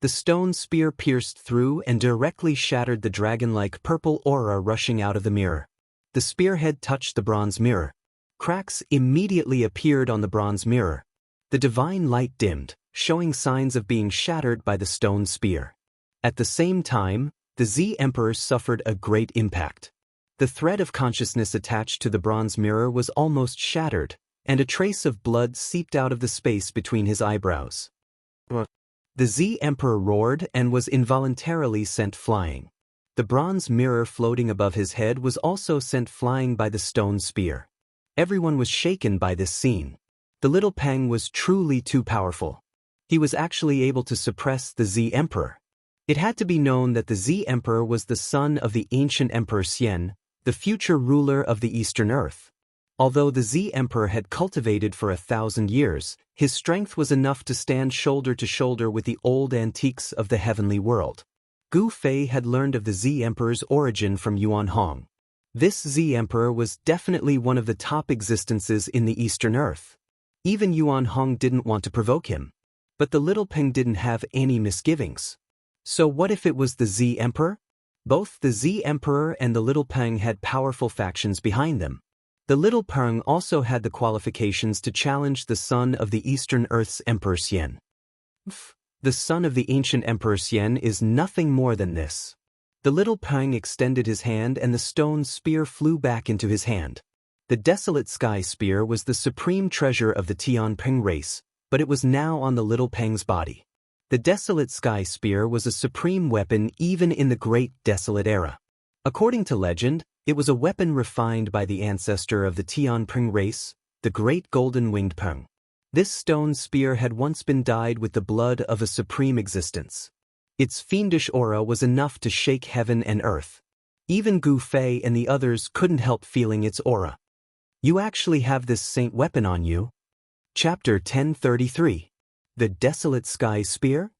The stone spear pierced through and directly shattered the dragon-like purple aura rushing out of the mirror. The spearhead touched the bronze mirror. Cracks immediately appeared on the bronze mirror. The divine light dimmed, showing signs of being shattered by the stone spear. At the same time, the Z Emperor suffered a great impact. The thread of consciousness attached to the bronze mirror was almost shattered, and a trace of blood seeped out of the space between his eyebrows. The Z Emperor roared and was involuntarily sent flying. The bronze mirror floating above his head was also sent flying by the stone spear. Everyone was shaken by this scene. The little Peng was truly too powerful. He was actually able to suppress the Z Emperor. It had to be known that the Z Emperor was the son of the ancient Emperor Xian, the future ruler of the Eastern Earth. Although the Z Emperor had cultivated for 1,000 years, his strength was enough to stand shoulder to shoulder with the old antiques of the heavenly world. Gu Fei had learned of the Z Emperor's origin from Yuan Hong. This Z Emperor was definitely one of the top existences in the Eastern Earth. Even Yuan Hong didn't want to provoke him. But the little Peng didn't have any misgivings. So what if it was the Z Emperor? Both the Z Emperor and the little Peng had powerful factions behind them. The little Peng also had the qualifications to challenge the son of the Eastern Earth's Emperor Xian. The son of the ancient Emperor Xian is nothing more than this. The little Peng extended his hand and the stone spear flew back into his hand. The desolate sky spear was the supreme treasure of the Tianping race, but it was now on the little Peng's body. The desolate sky spear was a supreme weapon even in the Great Desolate Era. According to legend, it was a weapon refined by the ancestor of the Tianping race, the Great Golden-Winged Peng. This stone spear had once been dyed with the blood of a supreme existence. Its fiendish aura was enough to shake heaven and earth. Even Gu Fei and the others couldn't help feeling its aura. You actually have this saint weapon on you? Chapter 1033. The Desolate Sky Spear?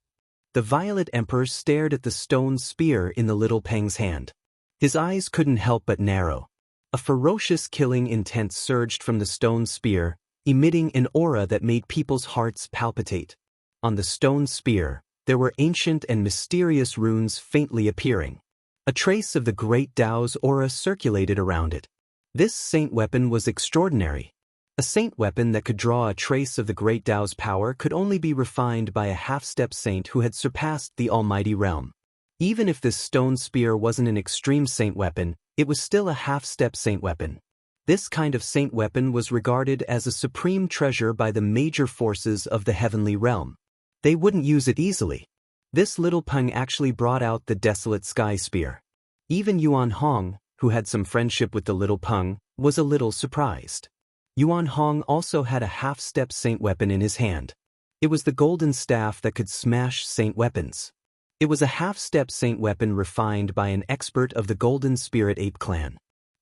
The Violet Emperor stared at the stone spear in the little Peng's hand. His eyes couldn't help but narrow. A ferocious killing intent surged from the stone spear, emitting an aura that made people's hearts palpitate. On the stone spear, there were ancient and mysterious runes faintly appearing. A trace of the Great Tao's aura circulated around it. This saint weapon was extraordinary. A saint weapon that could draw a trace of the Great Tao's power could only be refined by a half-step saint who had surpassed the almighty realm. Even if this stone spear wasn't an extreme saint weapon, it was still a half-step saint weapon. This kind of saint weapon was regarded as a supreme treasure by the major forces of the heavenly realm. They wouldn't use it easily. This little Peng actually brought out the desolate sky spear. Even Yuan Hong, who had some friendship with the little Peng, was a little surprised. Yuan Hong also had a half-step saint weapon in his hand. It was the golden staff that could smash saint weapons. It was a half-step saint weapon refined by an expert of the Golden Spirit Ape clan.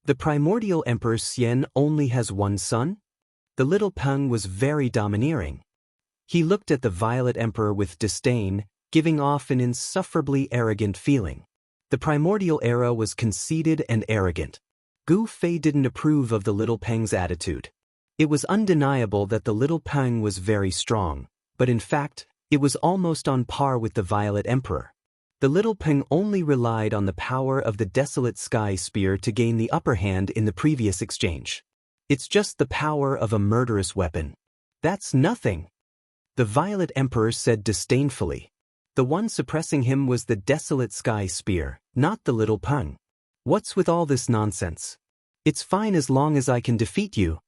The primordial Emperor Xian only has one son? The little Peng was very domineering. He looked at the Violet Emperor with disdain, giving off an insufferably arrogant feeling. The primordial era was conceited and arrogant. Gu Fei didn't approve of the little Peng's attitude. It was undeniable that the little Peng was very strong, but in fact, it was almost on par with the Violet Emperor. The little Peng only relied on the power of the desolate sky spear to gain the upper hand in the previous exchange. It's just the power of a murderous weapon. That's nothing. The Violet Emperor said disdainfully. The one suppressing him was the desolate sky spear, not the little Peng. What's with all this nonsense? It's fine as long as I can defeat you.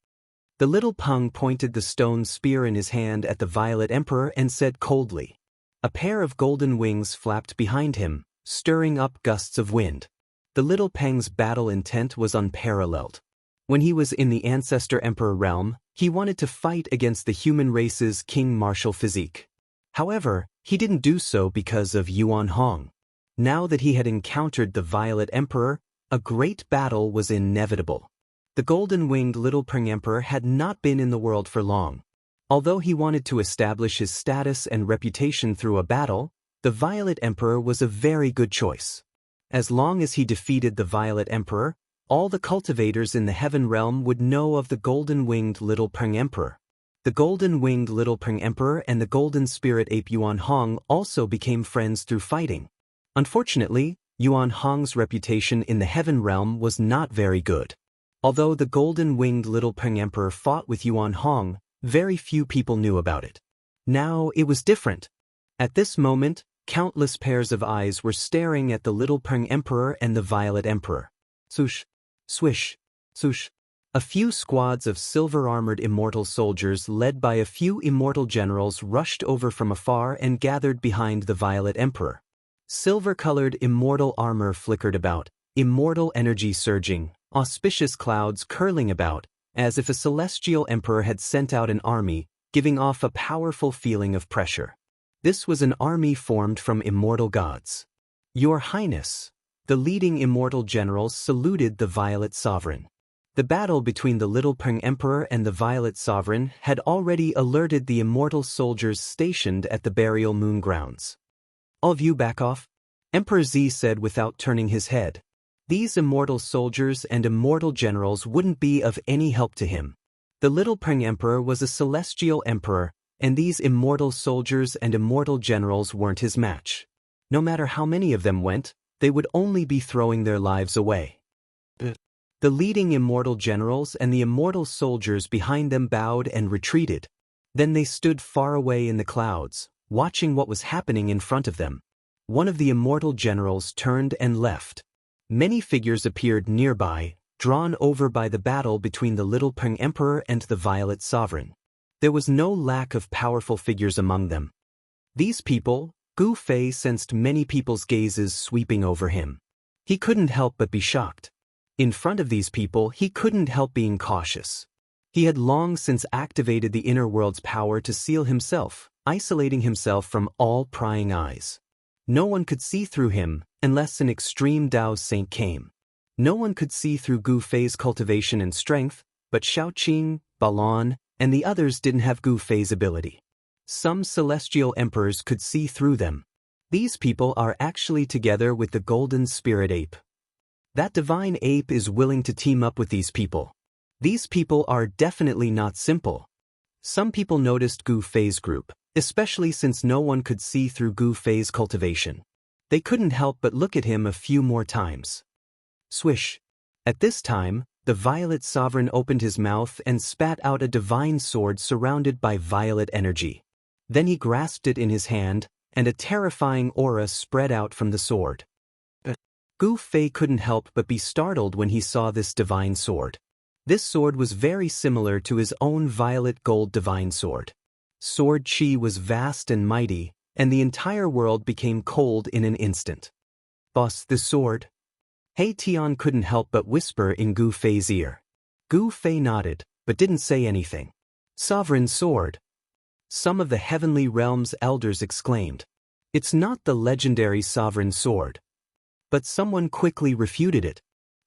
The little Peng pointed the stone spear in his hand at the Violet Emperor and said coldly. A pair of golden wings flapped behind him, stirring up gusts of wind. The little Peng's battle intent was unparalleled. When he was in the Ancestor Emperor realm, he wanted to fight against the human race's king martial physique. However, he didn't do so because of Yuan Hong. Now that he had encountered the Violet Emperor, a great battle was inevitable. The golden-winged little Peng Emperor had not been in the world for long. Although he wanted to establish his status and reputation through a battle, the Violet Emperor was a very good choice. As long as he defeated the Violet Emperor, all the cultivators in the Heaven Realm would know of the golden-winged little Peng Emperor. The golden-winged little Peng Emperor and the golden spirit ape Yuan Hong also became friends through fighting. Unfortunately, Yuan Hong's reputation in the Heaven Realm was not very good. Although the golden-winged little Peng Emperor fought with Yuan Hong, very few people knew about it. Now it was different. At this moment, countless pairs of eyes were staring at the little Peng Emperor and the Violet Emperor. Swoosh, swish, swoosh. A few squads of silver-armored immortal soldiers led by a few immortal generals rushed over from afar and gathered behind the Violet Emperor. Silver-colored immortal armor flickered about, immortal energy surging, auspicious clouds curling about, as if a celestial emperor had sent out an army, giving off a powerful feeling of pressure. This was an army formed from immortal gods. Your Highness, the leading immortal generals saluted the Violet Sovereign. The battle between the Little Peng Emperor and the Violet Sovereign had already alerted the immortal soldiers stationed at the burial moon grounds. All of you back off, Emperor Z said without turning his head. These immortal soldiers and immortal generals wouldn't be of any help to him. The Little Peng Emperor was a celestial emperor, and these immortal soldiers and immortal generals weren't his match. No matter how many of them went, they would only be throwing their lives away. The leading immortal generals and the immortal soldiers behind them bowed and retreated. Then they stood far away in the clouds, watching what was happening in front of them. One of the immortal generals turned and left. Many figures appeared nearby, drawn over by the battle between the Little Peng Emperor and the Violet Sovereign. There was no lack of powerful figures among them. These people, Gu Fei sensed many people's gazes sweeping over him. He couldn't help but be shocked. In front of these people, he couldn't help being cautious. He had long since activated the inner world's power to seal himself, isolating himself from all prying eyes. No one could see through him unless an extreme Dao saint came. No one could see through Gu Fei's cultivation and strength, but Xiaoqing, Balon, and the others didn't have Gu Fei's ability. Some celestial emperors could see through them. These people are actually together with the golden spirit ape. That divine ape is willing to team up with these people. These people are definitely not simple. Some people noticed Gu Fei's group, especially since no one could see through Gu Fei's cultivation. They couldn't help but look at him a few more times. Swish. At this time, the Violet Sovereign opened his mouth and spat out a divine sword surrounded by violet energy. Then he grasped it in his hand, and a terrifying aura spread out from the sword. Gu Fei couldn't help but be startled when he saw this divine sword. This sword was very similar to his own violet gold divine sword. Sword chi was vast and mighty, and the entire world became cold in an instant. Boss, the sword? He Tian couldn't help but whisper in Gu Fei's ear. Gu Fei nodded, but didn't say anything. Sovereign sword. Some of the Heavenly Realm's elders exclaimed. It's not the legendary sovereign sword. But someone quickly refuted it.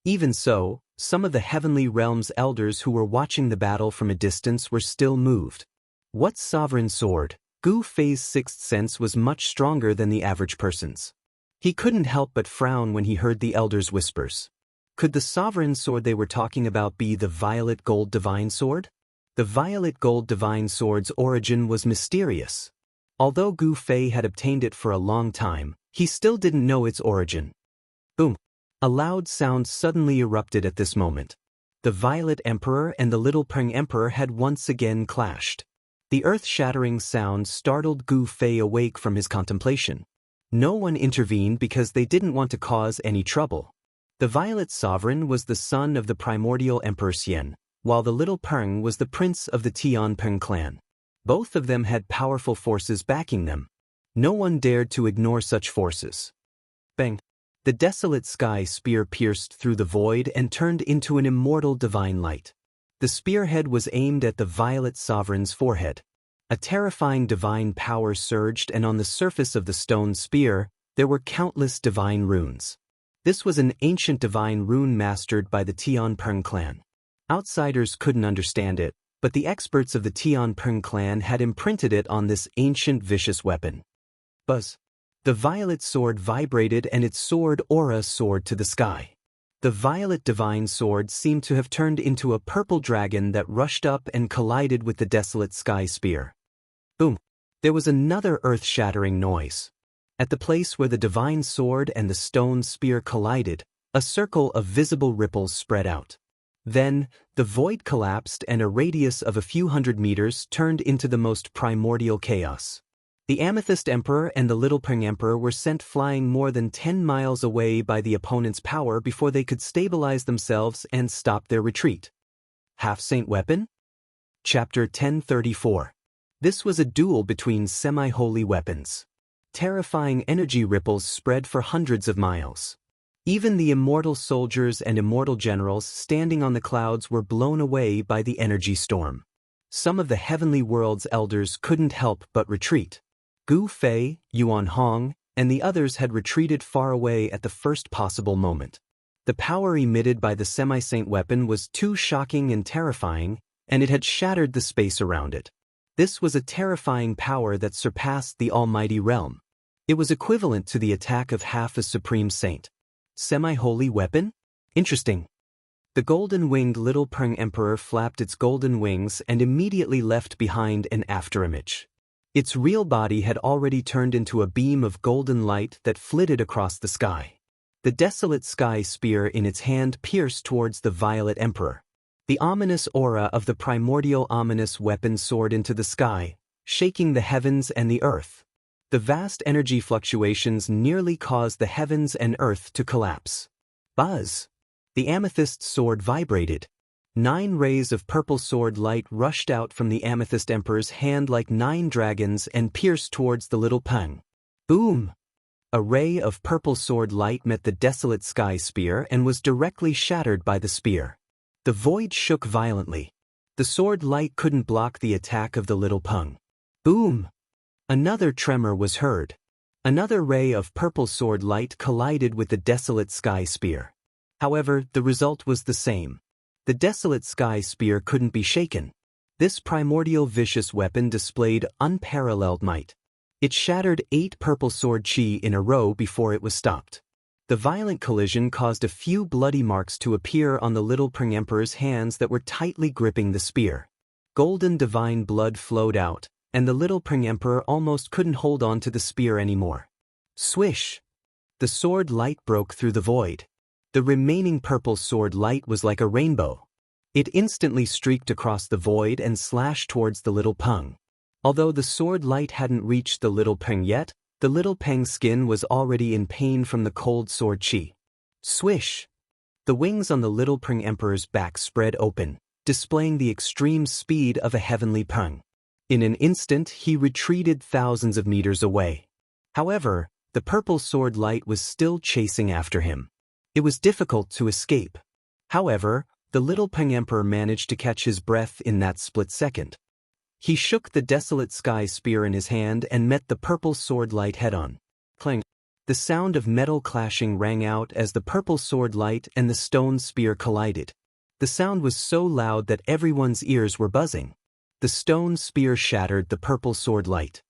Even so, some of the Heavenly Realm's elders who were watching the battle from a distance were still moved. What sovereign sword? Gu Fei's sixth sense was much stronger than the average person's. He couldn't help but frown when he heard the elders' whispers. Could the sovereign sword they were talking about be the violet gold divine sword? The violet gold divine sword's origin was mysterious. Although Gu Fei had obtained it for a long time, he still didn't know its origin. Boom! A loud sound suddenly erupted at this moment. The Violet Emperor and the Little Peng Emperor had once again clashed. The earth-shattering sound startled Gu Fei awake from his contemplation. No one intervened because they didn't want to cause any trouble. The Violet Sovereign was the son of the primordial Emperor Xian, while the Little Peng was the prince of the Tian Peng clan. Both of them had powerful forces backing them. No one dared to ignore such forces. Bang! The desolate sky spear pierced through the void and turned into an immortal divine light. The spearhead was aimed at the Violet Sovereign's forehead. A terrifying divine power surged, and on the surface of the stone spear, there were countless divine runes. This was an ancient divine rune mastered by the Tian Peng clan. Outsiders couldn't understand it, but the experts of the Tian Peng clan had imprinted it on this ancient vicious weapon. Buzz! The violet sword vibrated and its sword aura soared to the sky. The violet divine sword seemed to have turned into a purple dragon that rushed up and collided with the desolate sky spear. Boom! There was another earth-shattering noise. At the place where the divine sword and the stone spear collided, a circle of visible ripples spread out. Then, the void collapsed and a radius of a few hundred meters turned into the most primordial chaos. The Amethyst Emperor and the Little Peng Emperor were sent flying more than 10 miles away by the opponent's power before they could stabilize themselves and stop their retreat. Half-Saint Weapon? Chapter 1034. This was a duel between semi-holy weapons. Terrifying energy ripples spread for hundreds of miles. Even the immortal soldiers and immortal generals standing on the clouds were blown away by the energy storm. Some of the heavenly world's elders couldn't help but retreat. Gu Fei, Yuan Hong, and the others had retreated far away at the first possible moment. The power emitted by the semi-saint weapon was too shocking and terrifying, and it had shattered the space around it. This was a terrifying power that surpassed the almighty realm. It was equivalent to the attack of half a supreme saint. Semi-holy weapon? Interesting. The golden-winged little Peng Emperor flapped its golden wings and immediately left behind an afterimage. Its real body had already turned into a beam of golden light that flitted across the sky. The desolate sky spear in its hand pierced towards the violet emperor. The ominous aura of the primordial ominous weapon soared into the sky, shaking the heavens and the earth. The vast energy fluctuations nearly caused the heavens and earth to collapse. Buzz! The amethyst sword vibrated. 9 rays of purple sword light rushed out from the amethyst emperor's hand like 9 dragons and pierced towards the little Peng. Boom! A ray of purple sword light met the desolate sky spear and was directly shattered by the spear. The void shook violently. The sword light couldn't block the attack of the little Peng. Boom! Another tremor was heard. Another ray of purple sword light collided with the desolate sky spear. However, the result was the same. The desolate sky spear couldn't be shaken. This primordial vicious weapon displayed unparalleled might. It shattered 8 purple sword chi in a row before it was stopped. The violent collision caused a few bloody marks to appear on the little Peng Emperor's hands that were tightly gripping the spear. Golden divine blood flowed out, and the little Peng Emperor almost couldn't hold on to the spear anymore. Swish! The sword light broke through the void. The remaining purple sword light was like a rainbow. It instantly streaked across the void and slashed towards the little Peng. Although the sword light hadn't reached the little Peng yet, the little Peng's skin was already in pain from the cold sword chi. Swish! The wings on the little Peng Emperor's back spread open, displaying the extreme speed of a heavenly Peng. In an instant, he retreated thousands of meters away. However, the purple sword light was still chasing after him. It was difficult to escape. However, the little Peng Emperor managed to catch his breath in that split second. He shook the desolate sky spear in his hand and met the purple sword light head-on. Clang! The sound of metal clashing rang out as the purple sword light and the stone spear collided. The sound was so loud that everyone's ears were buzzing. The stone spear shattered the purple sword light.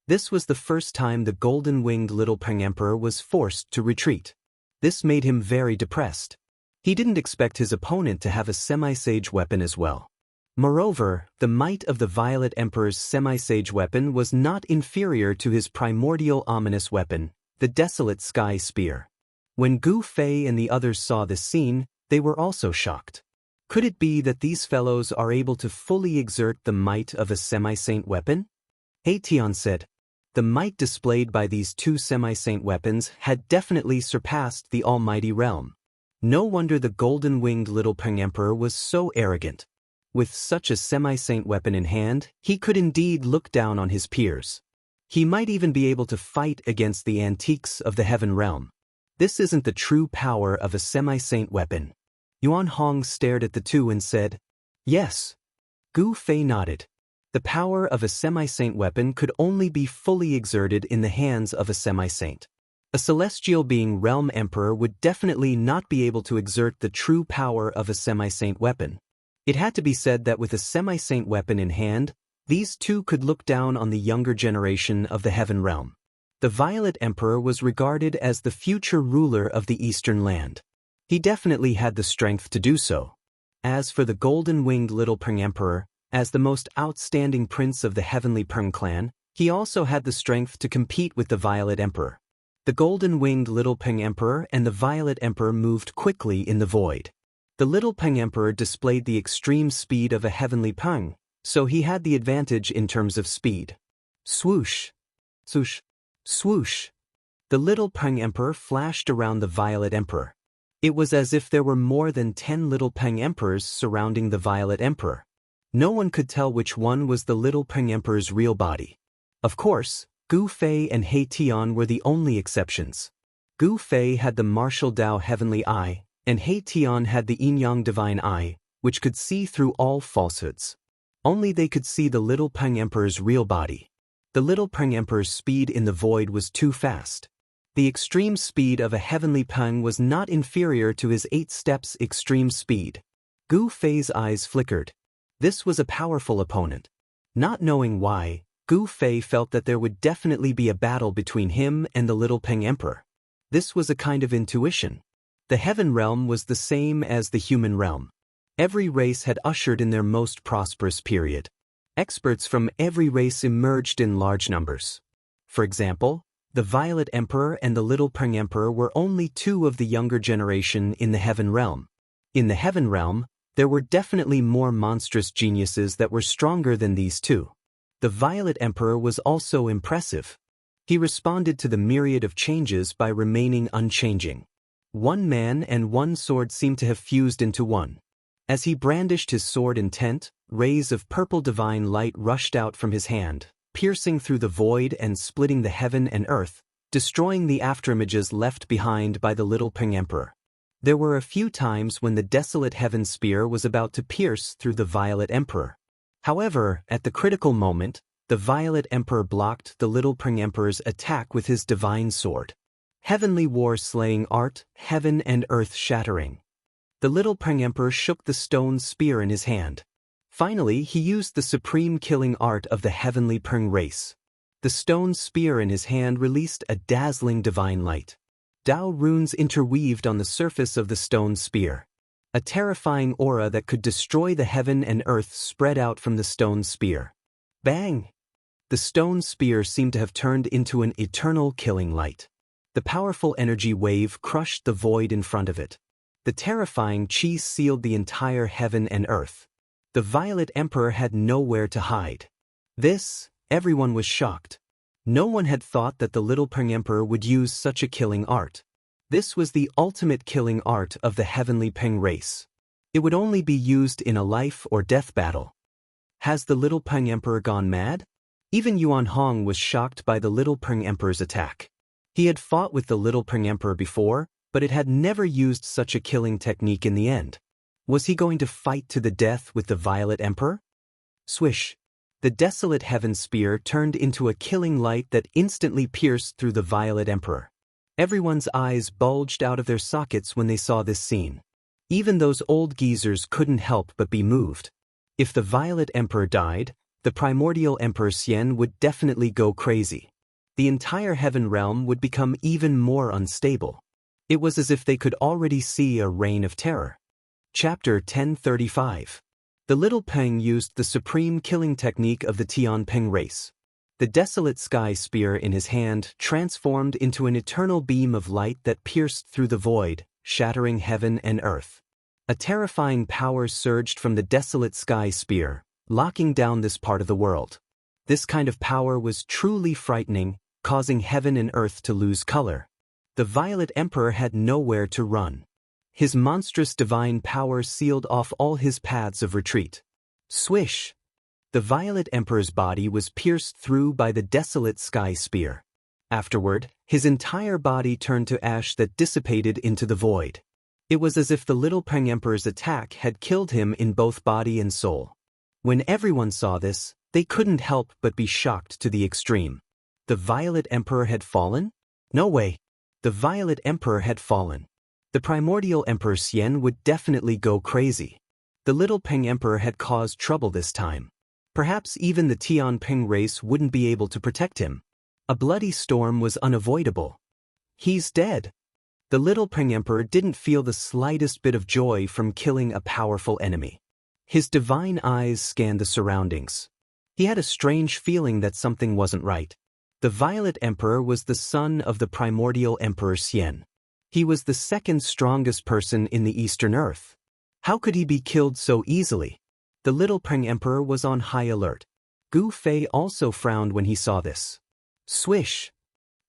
This was the first time the golden-winged little Peng Emperor was forced to retreat. This made him very depressed. He didn't expect his opponent to have a semi-sage weapon as well. Moreover, the might of the Violet Emperor's semi-sage weapon was not inferior to his primordial ominous weapon, the Desolate Sky Spear. When Gu Fei and the others saw this scene, they were also shocked. Could it be that these fellows are able to fully exert the might of a semi-saint weapon? He Tian said. The might displayed by these 2 semi-saint weapons had definitely surpassed the almighty realm. No wonder the golden-winged little Peng Emperor was so arrogant. With such a semi-saint weapon in hand, he could indeed look down on his peers. He might even be able to fight against the antiques of the heaven realm. This isn't the true power of a semi-saint weapon. Yuan Hong stared at the two and said, "Yes." Gu Fei nodded. The power of a semi-saint weapon could only be fully exerted in the hands of a semi-saint. A celestial being realm emperor would definitely not be able to exert the true power of a semi-saint weapon. It had to be said that with a semi-saint weapon in hand, these two could look down on the younger generation of the heaven realm. The Violet Emperor was regarded as the future ruler of the Eastern land. He definitely had the strength to do so. As for the golden-winged little Peng Emperor, as the most outstanding prince of the heavenly Peng clan, he also had the strength to compete with the Violet Emperor. The golden-winged little Peng Emperor and the Violet Emperor moved quickly in the void. The little Peng Emperor displayed the extreme speed of a heavenly Peng, so he had the advantage in terms of speed. Swoosh! Swoosh! Swoosh! The little Peng Emperor flashed around the Violet Emperor. It was as if there were more than 10 little Peng Emperors surrounding the Violet Emperor. No one could tell which one was the little Peng Emperor's real body. Of course, Gu Fei and He Tian were the only exceptions. Gu Fei had the martial Dao heavenly eye, and He Tian had the yin-yang divine eye, which could see through all falsehoods. Only they could see the little Peng Emperor's real body. The little Peng Emperor's speed in the void was too fast. The extreme speed of a heavenly peng was not inferior to his 8 steps extreme speed. Gu Fei's eyes flickered. This was a powerful opponent. Not knowing why, Gu Fei felt that there would definitely be a battle between him and the little Peng Emperor. This was a kind of intuition. The heaven realm was the same as the human realm. Every race had ushered in their most prosperous period. Experts from every race emerged in large numbers. For example, the Violet Emperor and the Little Peng Emperor were only 2 of the younger generation in the heaven realm. In the heaven realm, there were definitely more monstrous geniuses that were stronger than these 2. The Violet Emperor was also impressive. He responded to the myriad of changes by remaining unchanging. One man and one sword seemed to have fused into one. As he brandished his sword intent, rays of purple divine light rushed out from his hand, piercing through the void and splitting the heaven and earth, destroying the afterimages left behind by the little Peng Emperor. There were a few times when the desolate heaven spear was about to pierce through the Violet Emperor. However, at the critical moment, the Violet Emperor blocked the little Peng Emperor's attack with his divine sword. Heavenly war slaying art, heaven and earth shattering. The little Peng Emperor shook the stone spear in his hand. Finally, he used the supreme killing art of the heavenly Peng race. The stone spear in his hand released a dazzling divine light. Dao runes interweaved on the surface of the stone spear. A terrifying aura that could destroy the heaven and earth spread out from the stone spear. Bang! The stone spear seemed to have turned into an eternal killing light. The powerful energy wave crushed the void in front of it. The terrifying chi sealed the entire heaven and earth. The Violet Emperor had nowhere to hide. Everyone was shocked. No one had thought that the little Peng Emperor would use such a killing art. This was the ultimate killing art of the heavenly Peng race. It would only be used in a life or death battle. Has the little Peng Emperor gone mad? Even Yuan Hong was shocked by the little Peng Emperor's attack. He had fought with the little Peng Emperor before, but it had never used such a killing technique in the end. Was he going to fight to the death with the Violet Emperor? Swish! The desolate heaven spear turned into a killing light that instantly pierced through the Violet Emperor. Everyone's eyes bulged out of their sockets when they saw this scene. Even those old geezers couldn't help but be moved. If the Violet Emperor died, the primordial Emperor Xian would definitely go crazy. The entire heaven realm would become even more unstable. It was as if they could already see a reign of terror. Chapter 1035. The little Peng used the supreme killing technique of the Tian Peng race. The desolate sky spear in his hand transformed into an eternal beam of light that pierced through the void, shattering heaven and earth. A terrifying power surged from the desolate sky spear, locking down this part of the world. This kind of power was truly frightening, causing heaven and earth to lose color. The Violet Emperor had nowhere to run. His monstrous divine power sealed off all his paths of retreat. Swish! The Violet Emperor's body was pierced through by the desolate sky spear. Afterward, his entire body turned to ash that dissipated into the void. It was as if the little Peng Emperor's attack had killed him in both body and soul. When everyone saw this, they couldn't help but be shocked to the extreme. The Violet Emperor had fallen? No way! The Violet Emperor had fallen. The primordial Emperor Xian would definitely go crazy. The little Peng Emperor had caused trouble this time. Perhaps even the Tian Peng race wouldn't be able to protect him. A bloody storm was unavoidable. He's dead. The little Peng Emperor didn't feel the slightest bit of joy from killing a powerful enemy. His divine eyes scanned the surroundings. He had a strange feeling that something wasn't right. The Violet Emperor was the son of the primordial Emperor Xian. He was the second strongest person in the Eastern Earth. How could he be killed so easily? The little Peng Emperor was on high alert. Gu Fei also frowned when he saw this. Swish!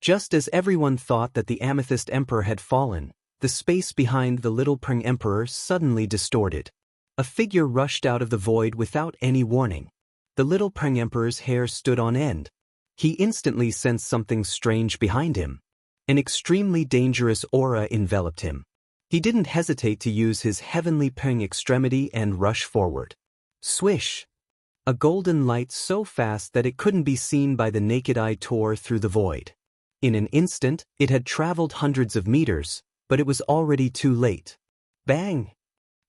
Just as everyone thought that the Amethyst Emperor had fallen, the space behind the little Peng Emperor suddenly distorted. A figure rushed out of the void without any warning. The little Peng Emperor's hair stood on end. He instantly sensed something strange behind him. An extremely dangerous aura enveloped him. He didn't hesitate to use his heavenly Peng extremity and rush forward. Swish! A golden light so fast that it couldn't be seen by the naked eye tore through the void. In an instant, it had traveled hundreds of meters, but it was already too late. Bang!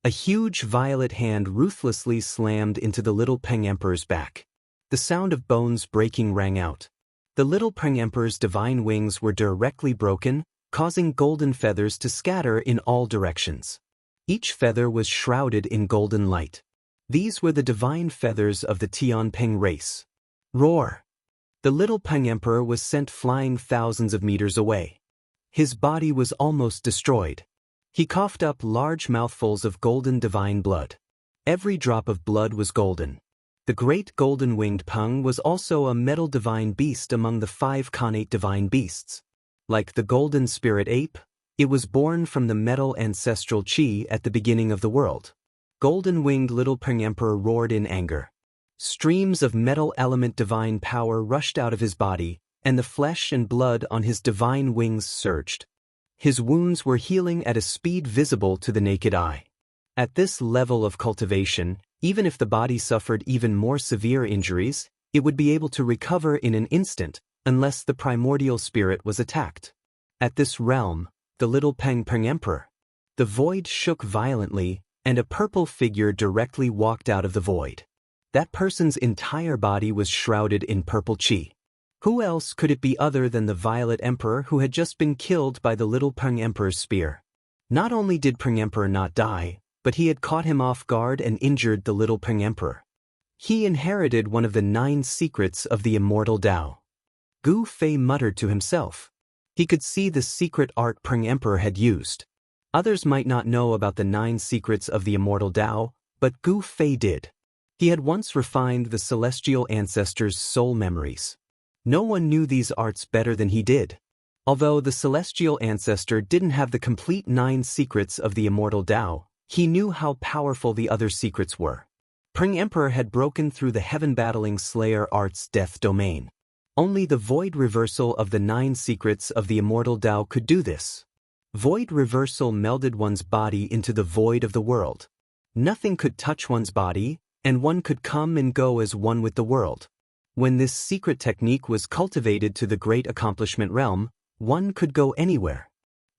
A huge violet hand ruthlessly slammed into the little Peng Emperor's back. The sound of bones breaking rang out. The little Peng Emperor's divine wings were directly broken, causing golden feathers to scatter in all directions. Each feather was shrouded in golden light. These were the divine feathers of the Tianping race. Roar! The little Peng Emperor was sent flying thousands of meters away. His body was almost destroyed. He coughed up large mouthfuls of golden divine blood. Every drop of blood was golden. The great golden-winged Peng was also a metal divine beast among the 5 connate divine beasts. Like the golden spirit ape, it was born from the metal ancestral qi at the beginning of the world. Golden-winged little Peng Emperor roared in anger. Streams of metal element divine power rushed out of his body, and the flesh and blood on his divine wings surged. His wounds were healing at a speed visible to the naked eye. At this level of cultivation, even if the body suffered even more severe injuries, it would be able to recover in an instant, unless the primordial spirit was attacked. At this realm, the little Peng Emperor. The void shook violently, and a purple figure directly walked out of the void. That person's entire body was shrouded in purple qi. Who else could it be other than the Violet Emperor who had just been killed by the little Peng Emperor's spear? Not only did Peng Emperor not die, but he had caught him off guard and injured the little Peng Emperor. He inherited one of the 9 secrets of the immortal Tao. Gu Fei muttered to himself. He could see the secret art Peng Emperor had used. Others might not know about the 9 secrets of the immortal Tao, but Gu Fei did. He had once refined the celestial ancestors' soul memories. No one knew these arts better than he did. Although the celestial ancestor didn't have the complete 9 secrets of the immortal Tao, he knew how powerful the other secrets were. Peng Emperor had broken through the heaven-battling Slayer art's death domain. Only the void reversal of the 9 secrets of the immortal Tao could do this. Void reversal melded one's body into the void of the world. Nothing could touch one's body, and one could come and go as one with the world. When this secret technique was cultivated to the great accomplishment realm, one could go anywhere.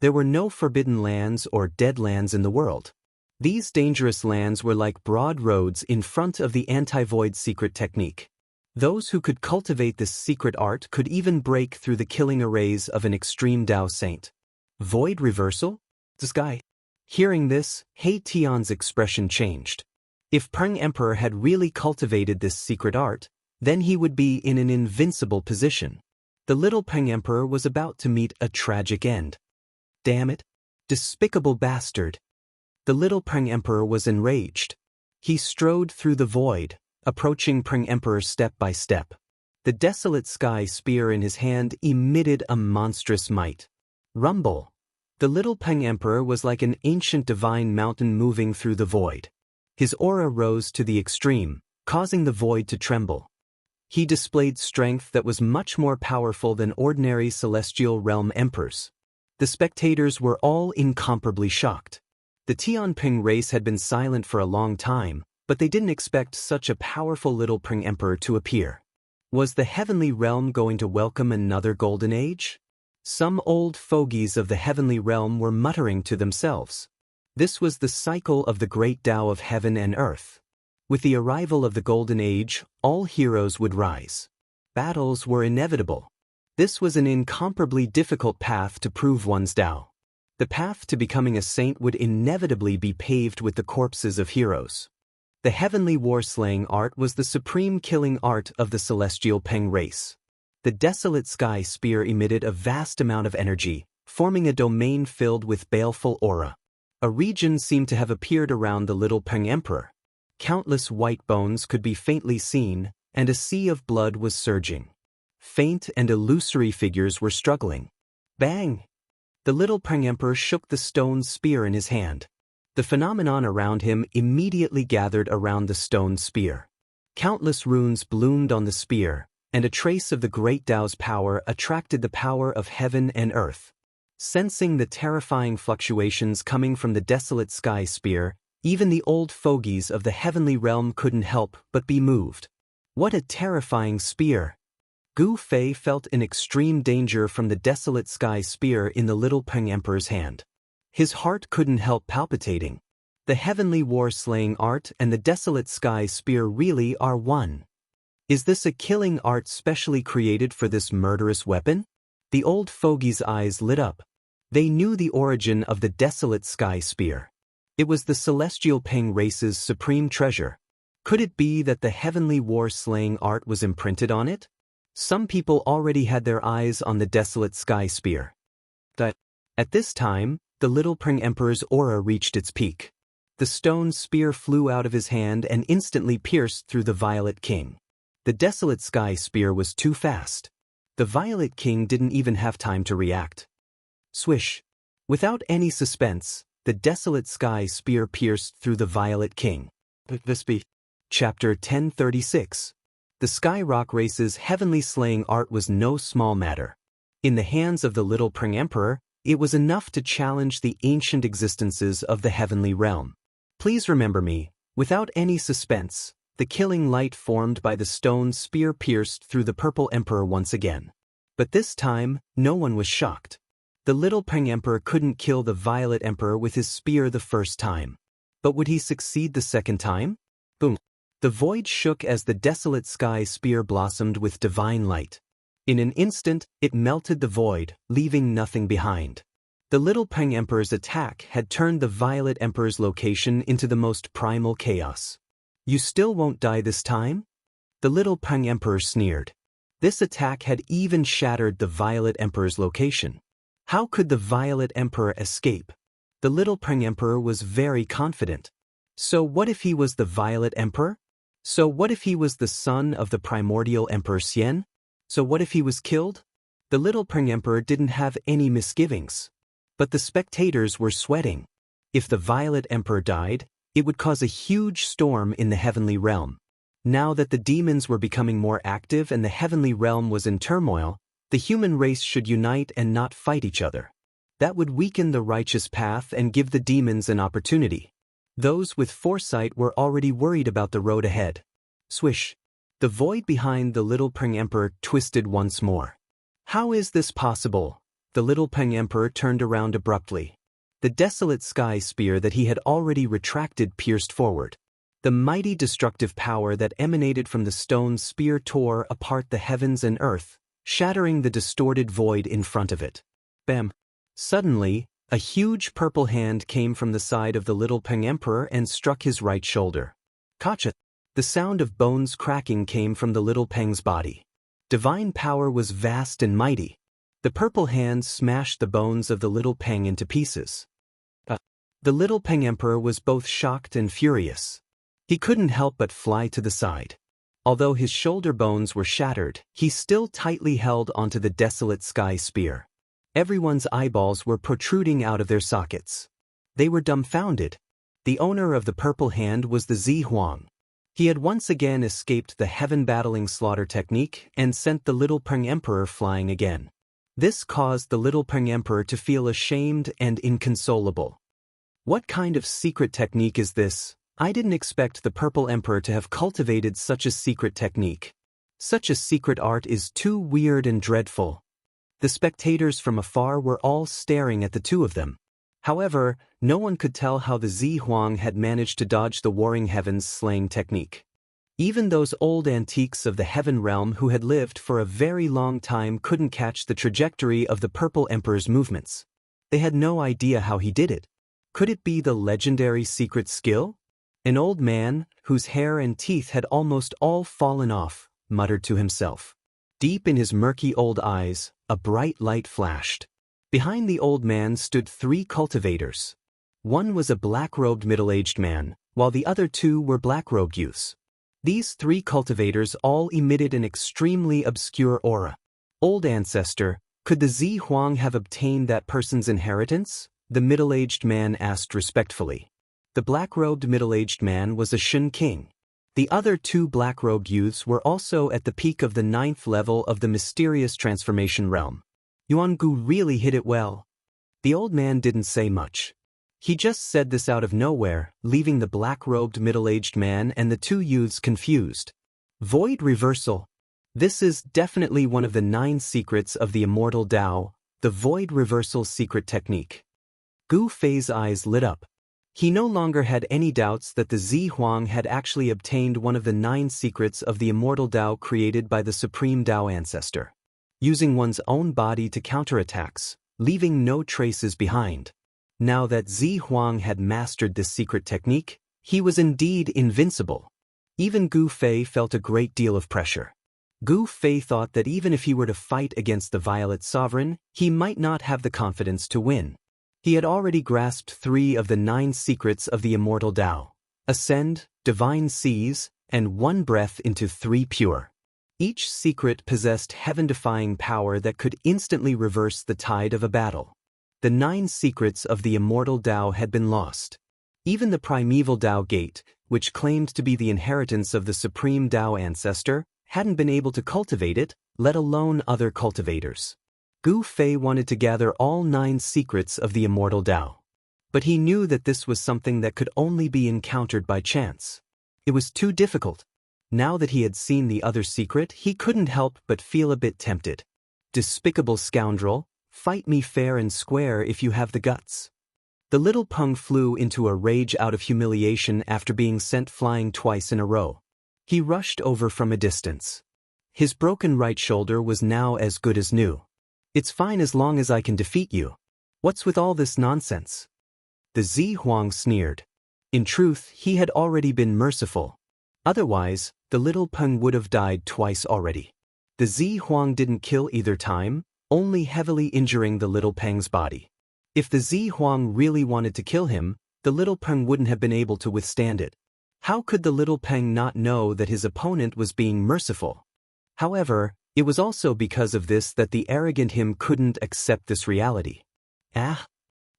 There were no forbidden lands or dead lands in the world. These dangerous lands were like broad roads in front of the anti-void secret technique. Those who could cultivate this secret art could even break through the killing arrays of an extreme Tao saint. Void reversal? This guy. Hearing this, He Tian's expression changed. If Peng Emperor had really cultivated this secret art, then he would be in an invincible position. The little Peng Emperor was about to meet a tragic end. Damn it! Despicable bastard! The little Peng Emperor was enraged. He strode through the void, approaching Peng Emperor step by step. The desolate sky spear in his hand emitted a monstrous might. Rumble! The little Peng Emperor was like an ancient divine mountain moving through the void. His aura rose to the extreme, causing the void to tremble. He displayed strength that was much more powerful than ordinary celestial realm emperors. The spectators were all incomparably shocked. The Tianping race had been silent for a long time, but they didn't expect such a powerful little Peng Emperor to appear. Was the heavenly realm going to welcome another golden age? Some old fogies of the heavenly realm were muttering to themselves. This was the cycle of the great Tao of heaven and earth. With the arrival of the golden age, all heroes would rise. Battles were inevitable. This was an incomparably difficult path to prove one's Tao. The path to becoming a saint would inevitably be paved with the corpses of heroes. The heavenly war-slaying art was the supreme killing art of the celestial Peng race. The desolate sky spear emitted a vast amount of energy, forming a domain filled with baleful aura. A region seemed to have appeared around the little Peng Emperor. Countless white bones could be faintly seen, and a sea of blood was surging. Faint and illusory figures were struggling. Bang! The little Peng Emperor shook the stone spear in his hand. The phenomenon around him immediately gathered around the stone spear. Countless runes bloomed on the spear, and a trace of the great Tao's power attracted the power of heaven and earth. Sensing the terrifying fluctuations coming from the desolate sky spear, even the old fogies of the heavenly realm couldn't help but be moved. What a terrifying spear! Gu Fei felt in extreme danger from the desolate sky spear in the little Peng Emperor's hand. His heart couldn't help palpitating. The heavenly war-slaying art and the desolate sky spear really are one. Is this a killing art specially created for this murderous weapon? The old fogey's eyes lit up. They knew the origin of the desolate sky spear. It was the celestial Peng race's supreme treasure. Could it be that the heavenly war-slaying art was imprinted on it? Some people already had their eyes on the desolate sky spear. At this time, the little Peng Emperor's aura reached its peak. The stone spear flew out of his hand and instantly pierced through the Violet King. The desolate sky spear was too fast. The Violet King didn't even have time to react. Swish! Without any suspense, the desolate sky spear pierced through the Violet King. Chapter 1036. The Sky Rock Race's heavenly slaying art was no small matter. In the hands of the little Peng Emperor, it was enough to challenge the ancient existences of the heavenly realm. Please remember me, without any suspense, the killing light formed by the stone spear pierced through the purple emperor once again. But this time, no one was shocked. The little Peng Emperor couldn't kill the Violet Emperor with his spear the first time. But would he succeed the second time? Boom! The void shook as the desolate sky spear blossomed with divine light. In an instant, it melted the void, leaving nothing behind. The little Peng Emperor's attack had turned the Violet Emperor's location into the most primal chaos. You still won't die this time? The little Peng Emperor sneered. This attack had even shattered the Violet Emperor's location. How could the Violet Emperor escape? The little Peng Emperor was very confident. So what if he was the Violet Emperor? So what if he was the son of the primordial Emperor Xian? So what if he was killed? The little Peng Emperor didn't have any misgivings. But the spectators were sweating. If the Violet Emperor died, it would cause a huge storm in the heavenly realm. Now that the demons were becoming more active and the heavenly realm was in turmoil, the human race should unite and not fight each other. That would weaken the righteous path and give the demons an opportunity. Those with foresight were already worried about the road ahead. Swish! The void behind the little Peng Emperor twisted once more. How is this possible? The little Peng Emperor turned around abruptly. The desolate sky spear that he had already retracted pierced forward. The mighty destructive power that emanated from the stone spear tore apart the heavens and earth, shattering the distorted void in front of it. Bam! Suddenly, a huge purple hand came from the side of the little Peng Emperor and struck his right shoulder. Kacha! The sound of bones cracking came from the little Peng's body. Divine power was vast and mighty. The purple hand smashed the bones of the little Peng into pieces. The little Peng Emperor was both shocked and furious. He couldn't help but fly to the side. Although his shoulder bones were shattered, he still tightly held onto the desolate sky spear. Everyone's eyeballs were protruding out of their sockets. They were dumbfounded. The owner of the purple hand was the Zi Huang. He had once again escaped the heaven-battling slaughter technique and sent the little Peng Emperor flying again. This caused the little Peng Emperor to feel ashamed and inconsolable. What kind of secret technique is this? I didn't expect the Purple Emperor to have cultivated such a secret technique. Such a secret art is too weird and dreadful. The spectators from afar were all staring at the two of them. However, no one could tell how the Zi Huang had managed to dodge the Warring Heavens slaying technique. Even those old antiques of the Heaven Realm who had lived for a very long time couldn't catch the trajectory of the Purple Emperor's movements. They had no idea how he did it. Could it be the legendary secret skill? An old man, whose hair and teeth had almost all fallen off, muttered to himself. Deep in his murky old eyes, a bright light flashed. Behind the old man stood 3 cultivators. One was a black-robed middle-aged man, while the other 2 were black-robed youths. These 3 cultivators all emitted an extremely obscure aura. Old ancestor, could the Zi Huang have obtained that person's inheritance? The middle-aged man asked respectfully. The black-robed middle-aged man was a Shun king. The other 2 black-robed youths were also at the peak of the 9th level of the mysterious transformation realm. Yuan Gu really hit it well. The old man didn't say much. He just said this out of nowhere, leaving the black-robed middle-aged man and the 2 youths confused. Void reversal. This is definitely one of the 9 secrets of the immortal Tao, the void reversal secret technique. Gu Fei's eyes lit up. He no longer had any doubts that the Zi Huang had actually obtained one of the 9 secrets of the immortal Tao created by the supreme Tao ancestor. Using one's own body to counterattacks, leaving no traces behind. Now that Zi Huang had mastered this secret technique, he was indeed invincible. Even Gu Fei felt a great deal of pressure. Gu Fei thought that even if he were to fight against the Violet Sovereign, he might not have the confidence to win. He had already grasped 3 of the 9 secrets of the immortal Tao: Ascend, Divine Seize, and One Breath into 3 Pure. Each secret possessed heaven-defying power that could instantly reverse the tide of a battle. The 9 secrets of the immortal Tao had been lost. Even the primeval Tao Gate, which claimed to be the inheritance of the supreme Tao ancestor, hadn't been able to cultivate it, let alone other cultivators. Gu Fei wanted to gather all 9 secrets of the immortal Tao. But he knew that this was something that could only be encountered by chance. It was too difficult. Now that he had seen the other secret, he couldn't help but feel a bit tempted. Despicable scoundrel, fight me fair and square if you have the guts. The little Peng flew into a rage out of humiliation after being sent flying twice in a row. He rushed over from a distance. His broken right shoulder was now as good as new. It's fine as long as I can defeat you. What's with all this nonsense? The Zi Huang sneered. In truth, he had already been merciful. Otherwise, the little Peng would have died twice already. The Zi Huang didn't kill either time, only heavily injuring the little Peng's body. If the Zi Huang really wanted to kill him, the little Peng wouldn't have been able to withstand it. How could the little Peng not know that his opponent was being merciful? However, it was also because of this that the arrogant him couldn't accept this reality. Ah!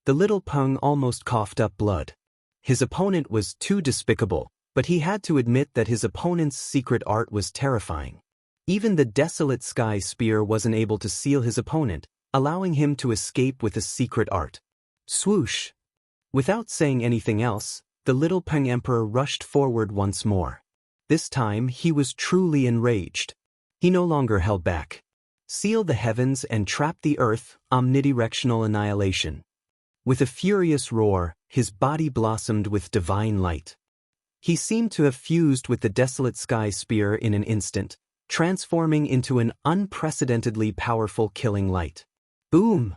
The little Peng almost coughed up blood. His opponent was too despicable, but he had to admit that his opponent's secret art was terrifying. Even the desolate sky spear wasn't able to seal his opponent, allowing him to escape with a secret art. Swoosh! Without saying anything else, the little Peng Emperor rushed forward once more. This time he was truly enraged. He no longer held back. Seal the heavens and trap the earth, omnidirectional annihilation. With a furious roar, his body blossomed with divine light. He seemed to have fused with the desolate sky spear in an instant, transforming into an unprecedentedly powerful killing light. Boom!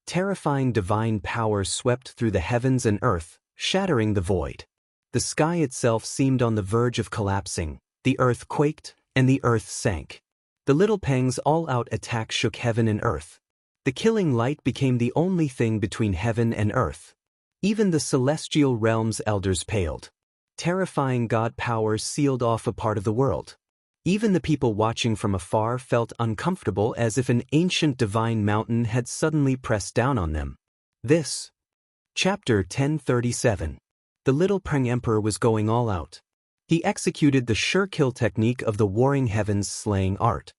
Terrifying divine power swept through the heavens and earth, shattering the void. The sky itself seemed on the verge of collapsing, the earth quaked, and the earth sank. The little Peng's all-out attack shook heaven and earth. The killing light became the only thing between heaven and earth. Even the celestial realm's elders paled. Terrifying god power sealed off a part of the world. Even the people watching from afar felt uncomfortable, as if an ancient divine mountain had suddenly pressed down on them. This. Chapter 1037. The little Peng Emperor was going all out. He executed the sure kill technique of the warring heavens slaying art.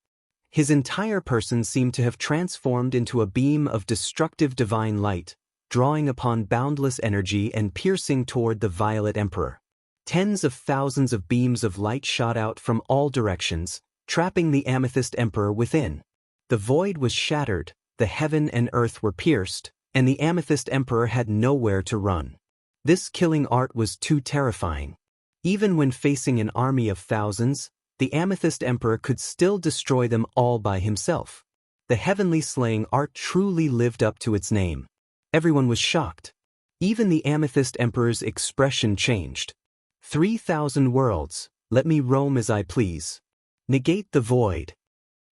His entire person seemed to have transformed into a beam of destructive divine light, drawing upon boundless energy and piercing toward the Violet Emperor. Tens of thousands of beams of light shot out from all directions, trapping the Amethyst Emperor within. The void was shattered, the heaven and earth were pierced, and the Amethyst Emperor had nowhere to run. This killing art was too terrifying. Even when facing an army of thousands, the Amethyst Emperor could still destroy them all by himself. The heavenly slaying art truly lived up to its name. Everyone was shocked. Even the Amethyst Emperor's expression changed. 3,000 worlds, let me roam as I please. Negate the void.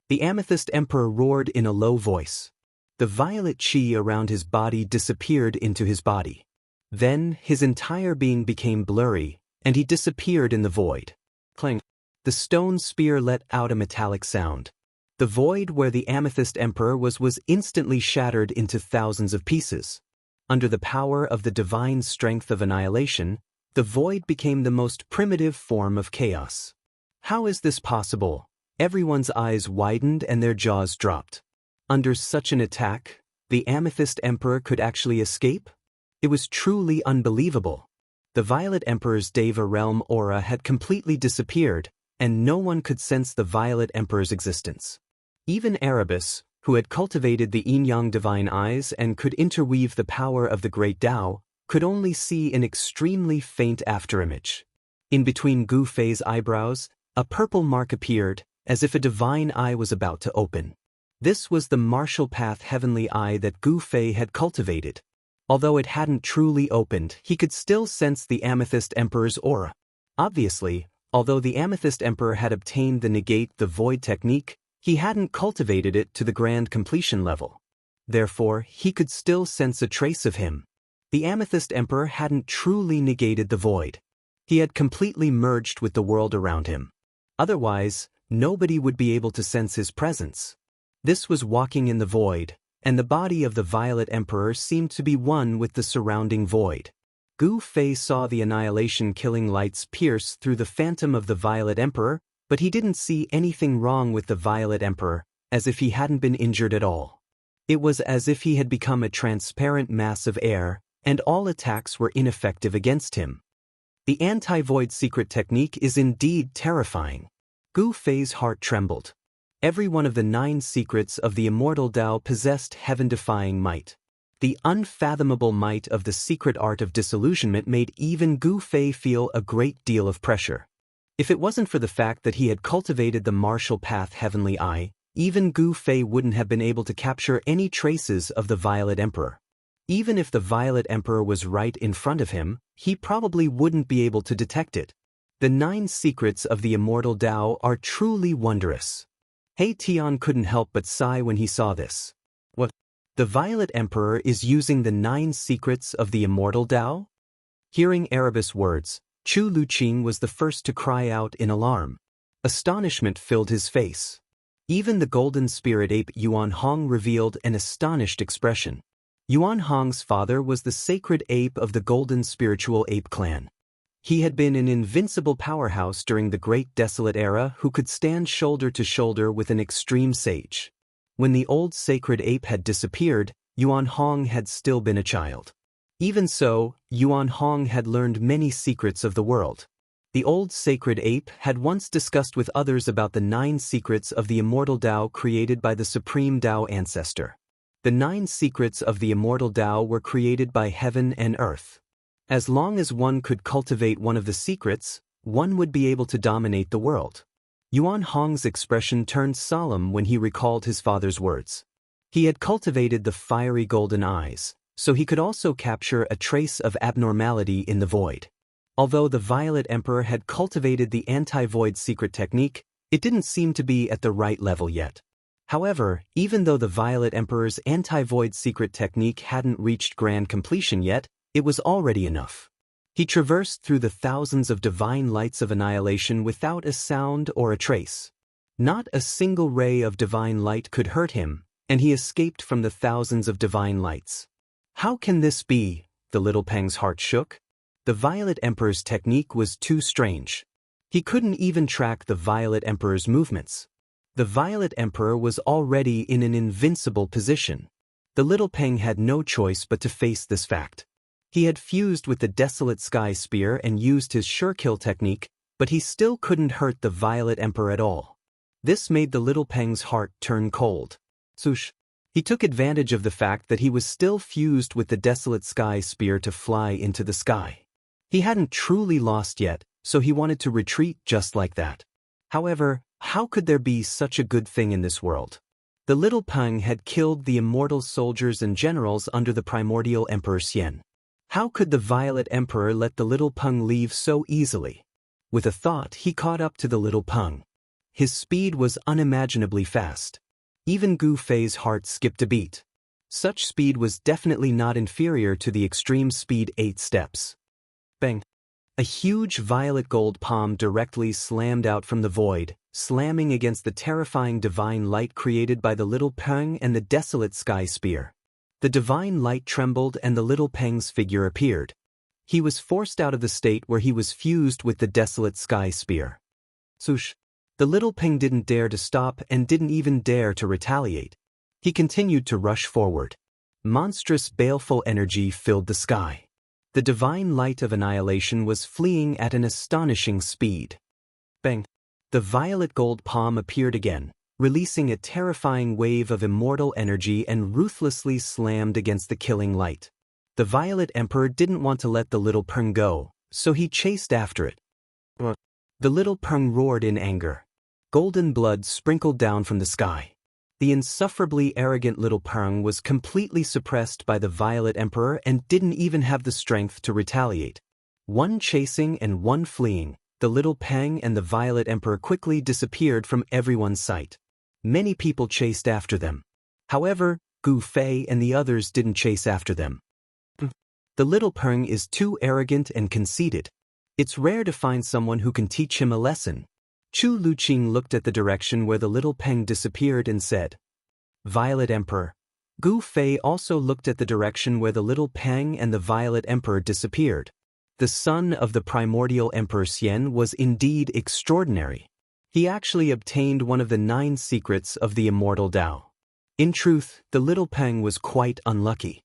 The Amethyst Emperor roared in a low voice. The violet chi around his body disappeared into his body. Then, his entire being became blurry, and he disappeared in the void. Clang. The stone spear let out a metallic sound. The void where the Amethyst Emperor was instantly shattered into thousands of pieces. Under the power of the divine strength of annihilation, the void became the most primitive form of chaos. How is this possible? Everyone's eyes widened and their jaws dropped. Under such an attack, the Amethyst Emperor could actually escape? It was truly unbelievable. The Violet Emperor's Deva realm aura had completely disappeared, and no one could sense the Violet Emperor's existence. Even Erebus, who had cultivated the yin-yang divine eyes and could interweave the power of the great Tao, could only see an extremely faint afterimage. In between Gu Fei's eyebrows, a purple mark appeared, as if a divine eye was about to open. This was the martial path heavenly eye that Gu Fei had cultivated. Although it hadn't truly opened, he could still sense the Amethyst Emperor's aura. Obviously, although the Amethyst Emperor had obtained the negate the void technique, he hadn't cultivated it to the grand completion level. Therefore, he could still sense a trace of him. The Amethyst Emperor hadn't truly negated the void. He had completely merged with the world around him. Otherwise, nobody would be able to sense his presence. This was walking in the void, and the body of the Violet Emperor seemed to be one with the surrounding void. Gu Fei saw the annihilation-killing lights pierce through the phantom of the Violet Emperor, but he didn't see anything wrong with the Violet Emperor, as if he hadn't been injured at all. It was as if he had become a transparent mass of air, and all attacks were ineffective against him. The anti-void secret technique is indeed terrifying. Gu Fei's heart trembled. Every one of the 9 secrets of the immortal Tao possessed heaven-defying might. The unfathomable might of the secret art of disillusionment made even Gu Fei feel a great deal of pressure. If it wasn't for the fact that he had cultivated the martial path heavenly eye, even Gu Fei wouldn't have been able to capture any traces of the Violet Emperor. Even if the Violet Emperor was right in front of him, he probably wouldn't be able to detect it. The 9 secrets of the immortal Tao are truly wondrous. He Tian couldn't help but sigh when he saw this. What? The Violet Emperor is using the 9 secrets of the immortal Tao? Hearing Erebus' words, Chu Luqing was the first to cry out in alarm. Astonishment filled his face. Even the golden spirit ape Yuan Hong revealed an astonished expression. Yuan Hong's father was the sacred ape of the golden spiritual ape clan. He had been an invincible powerhouse during the Great Desolate Era who could stand shoulder to shoulder with an extreme sage. When the old sacred ape had disappeared, Yuan Hong had still been a child. Even so, Yuan Hong had learned many secrets of the world. The old sacred ape had once discussed with others about the 9 secrets of the immortal Tao created by the supreme Tao ancestor. The 9 secrets of the immortal Tao were created by heaven and earth. As long as one could cultivate one of the secrets, one would be able to dominate the world. Yuan Hong's expression turned solemn when he recalled his father's words. He had cultivated the fiery golden eyes, so he could also capture a trace of abnormality in the void. Although the Violet Emperor had cultivated the anti-void secret technique, it didn't seem to be at the right level yet. However, even though the Violet Emperor's anti-void secret technique hadn't reached grand completion yet, it was already enough. He traversed through the thousands of divine lights of annihilation without a sound or a trace. Not a single ray of divine light could hurt him, and he escaped from the thousands of divine lights. How can this be? The little Peng's heart shook. The Violet Emperor's technique was too strange. He couldn't even track the Violet Emperor's movements. The Violet Emperor was already in an invincible position. The little Peng had no choice but to face this fact. He had fused with the Desolate Sky Spear and used his sure-kill technique, but he still couldn't hurt the Violet Emperor at all. This made the little Peng's heart turn cold. Swoosh. He took advantage of the fact that he was still fused with the Desolate Sky Spear to fly into the sky. He hadn't truly lost yet, so he wanted to retreat just like that. However, how could there be such a good thing in this world? The little Peng had killed the immortal soldiers and generals under the primordial Emperor Xian. How could the Violet Emperor let the little Peng leave so easily? With a thought, he caught up to the little Peng. His speed was unimaginably fast. Even Gu Fei's heart skipped a beat. Such speed was definitely not inferior to the extreme speed 8 steps. Bang! A huge violet gold palm directly slammed out from the void, slamming against the terrifying divine light created by the little Peng and the Desolate Sky Spear. The divine light trembled and the little Peng's figure appeared. He was forced out of the state where he was fused with the Desolate Sky Spear. Swoosh! The little Peng didn't dare to stop and didn't even dare to retaliate. He continued to rush forward. Monstrous baleful energy filled the sky. The divine light of annihilation was fleeing at an astonishing speed. Bang! the violet gold palm appeared again, releasing a terrifying wave of immortal energy and ruthlessly slammed against the killing light. The Violet Emperor didn't want to let the little Peng go, so he chased after it. The little Peng roared in anger. Golden blood sprinkled down from the sky. The insufferably arrogant little Peng was completely suppressed by the Violet Emperor and didn't even have the strength to retaliate. One chasing and one fleeing, the little Peng and the Violet Emperor quickly disappeared from everyone's sight. Many people chased after them. However, Gu Fei and the others didn't chase after them. The little Peng is too arrogant and conceited. It's rare to find someone who can teach him a lesson. Chu Luqing looked at the direction where the little Peng disappeared and said, Violet Emperor. Gu Fei also looked at the direction where the little Peng and the Violet Emperor disappeared. The son of the primordial Emperor Xian was indeed extraordinary. He actually obtained one of the 9 secrets of the immortal Tao. In truth, the little Peng was quite unlucky.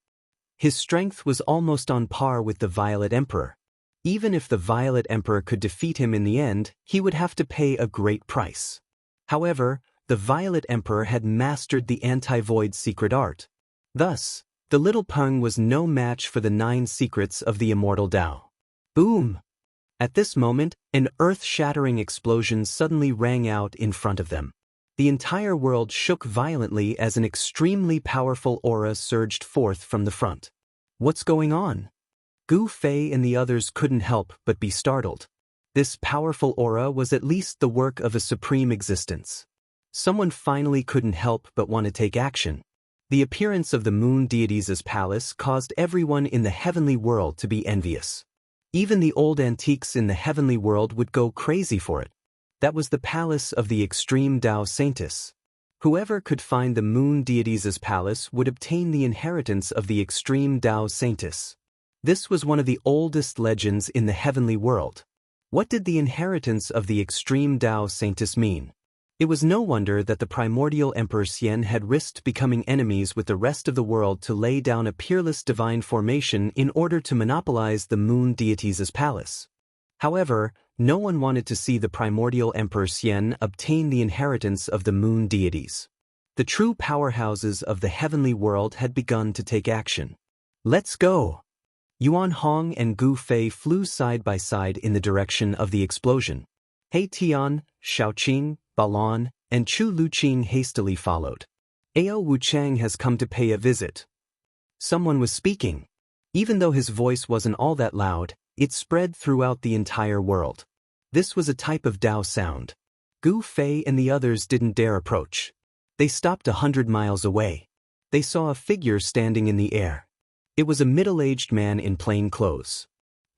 His strength was almost on par with the Violet Emperor. Even if the Violet Emperor could defeat him in the end, he would have to pay a great price. However, the Violet Emperor had mastered the anti-void secret art. Thus, the little Peng was no match for the 9 secrets of the immortal Tao. Boom! At this moment, an earth-shattering explosion suddenly rang out in front of them. The entire world shook violently as an extremely powerful aura surged forth from the front. What's going on? Gu Fei and the others couldn't help but be startled. This powerful aura was at least the work of a supreme existence. Someone finally couldn't help but want to take action. The appearance of the moon deities' palace caused everyone in the heavenly world to be envious. Even the old antiques in the heavenly world would go crazy for it. That was the palace of the extreme Tao Saintess. Whoever could find the moon deities' palace would obtain the inheritance of the extreme Tao Saintess. This was one of the oldest legends in the heavenly world. What did the inheritance of the extreme Tao Saintess mean? It was no wonder that the primordial Emperor Xian had risked becoming enemies with the rest of the world to lay down a peerless divine formation in order to monopolize the moon deities' palace. However, no one wanted to see the primordial Emperor Xian obtain the inheritance of the moon deities. The true powerhouses of the heavenly world had begun to take action. Let's go! Yuan Hong and Gu Fei flew side by side in the direction of the explosion. He Tian, Shaoqing, Balon, and Chu Luqing hastily followed. Ao Wuchang has come to pay a visit. Someone was speaking. Even though his voice wasn't all that loud, it spread throughout the entire world. This was a type of Tao sound. Gu Fei and the others didn't dare approach. They stopped 100 miles away. They saw a figure standing in the air. It was a middle-aged man in plain clothes.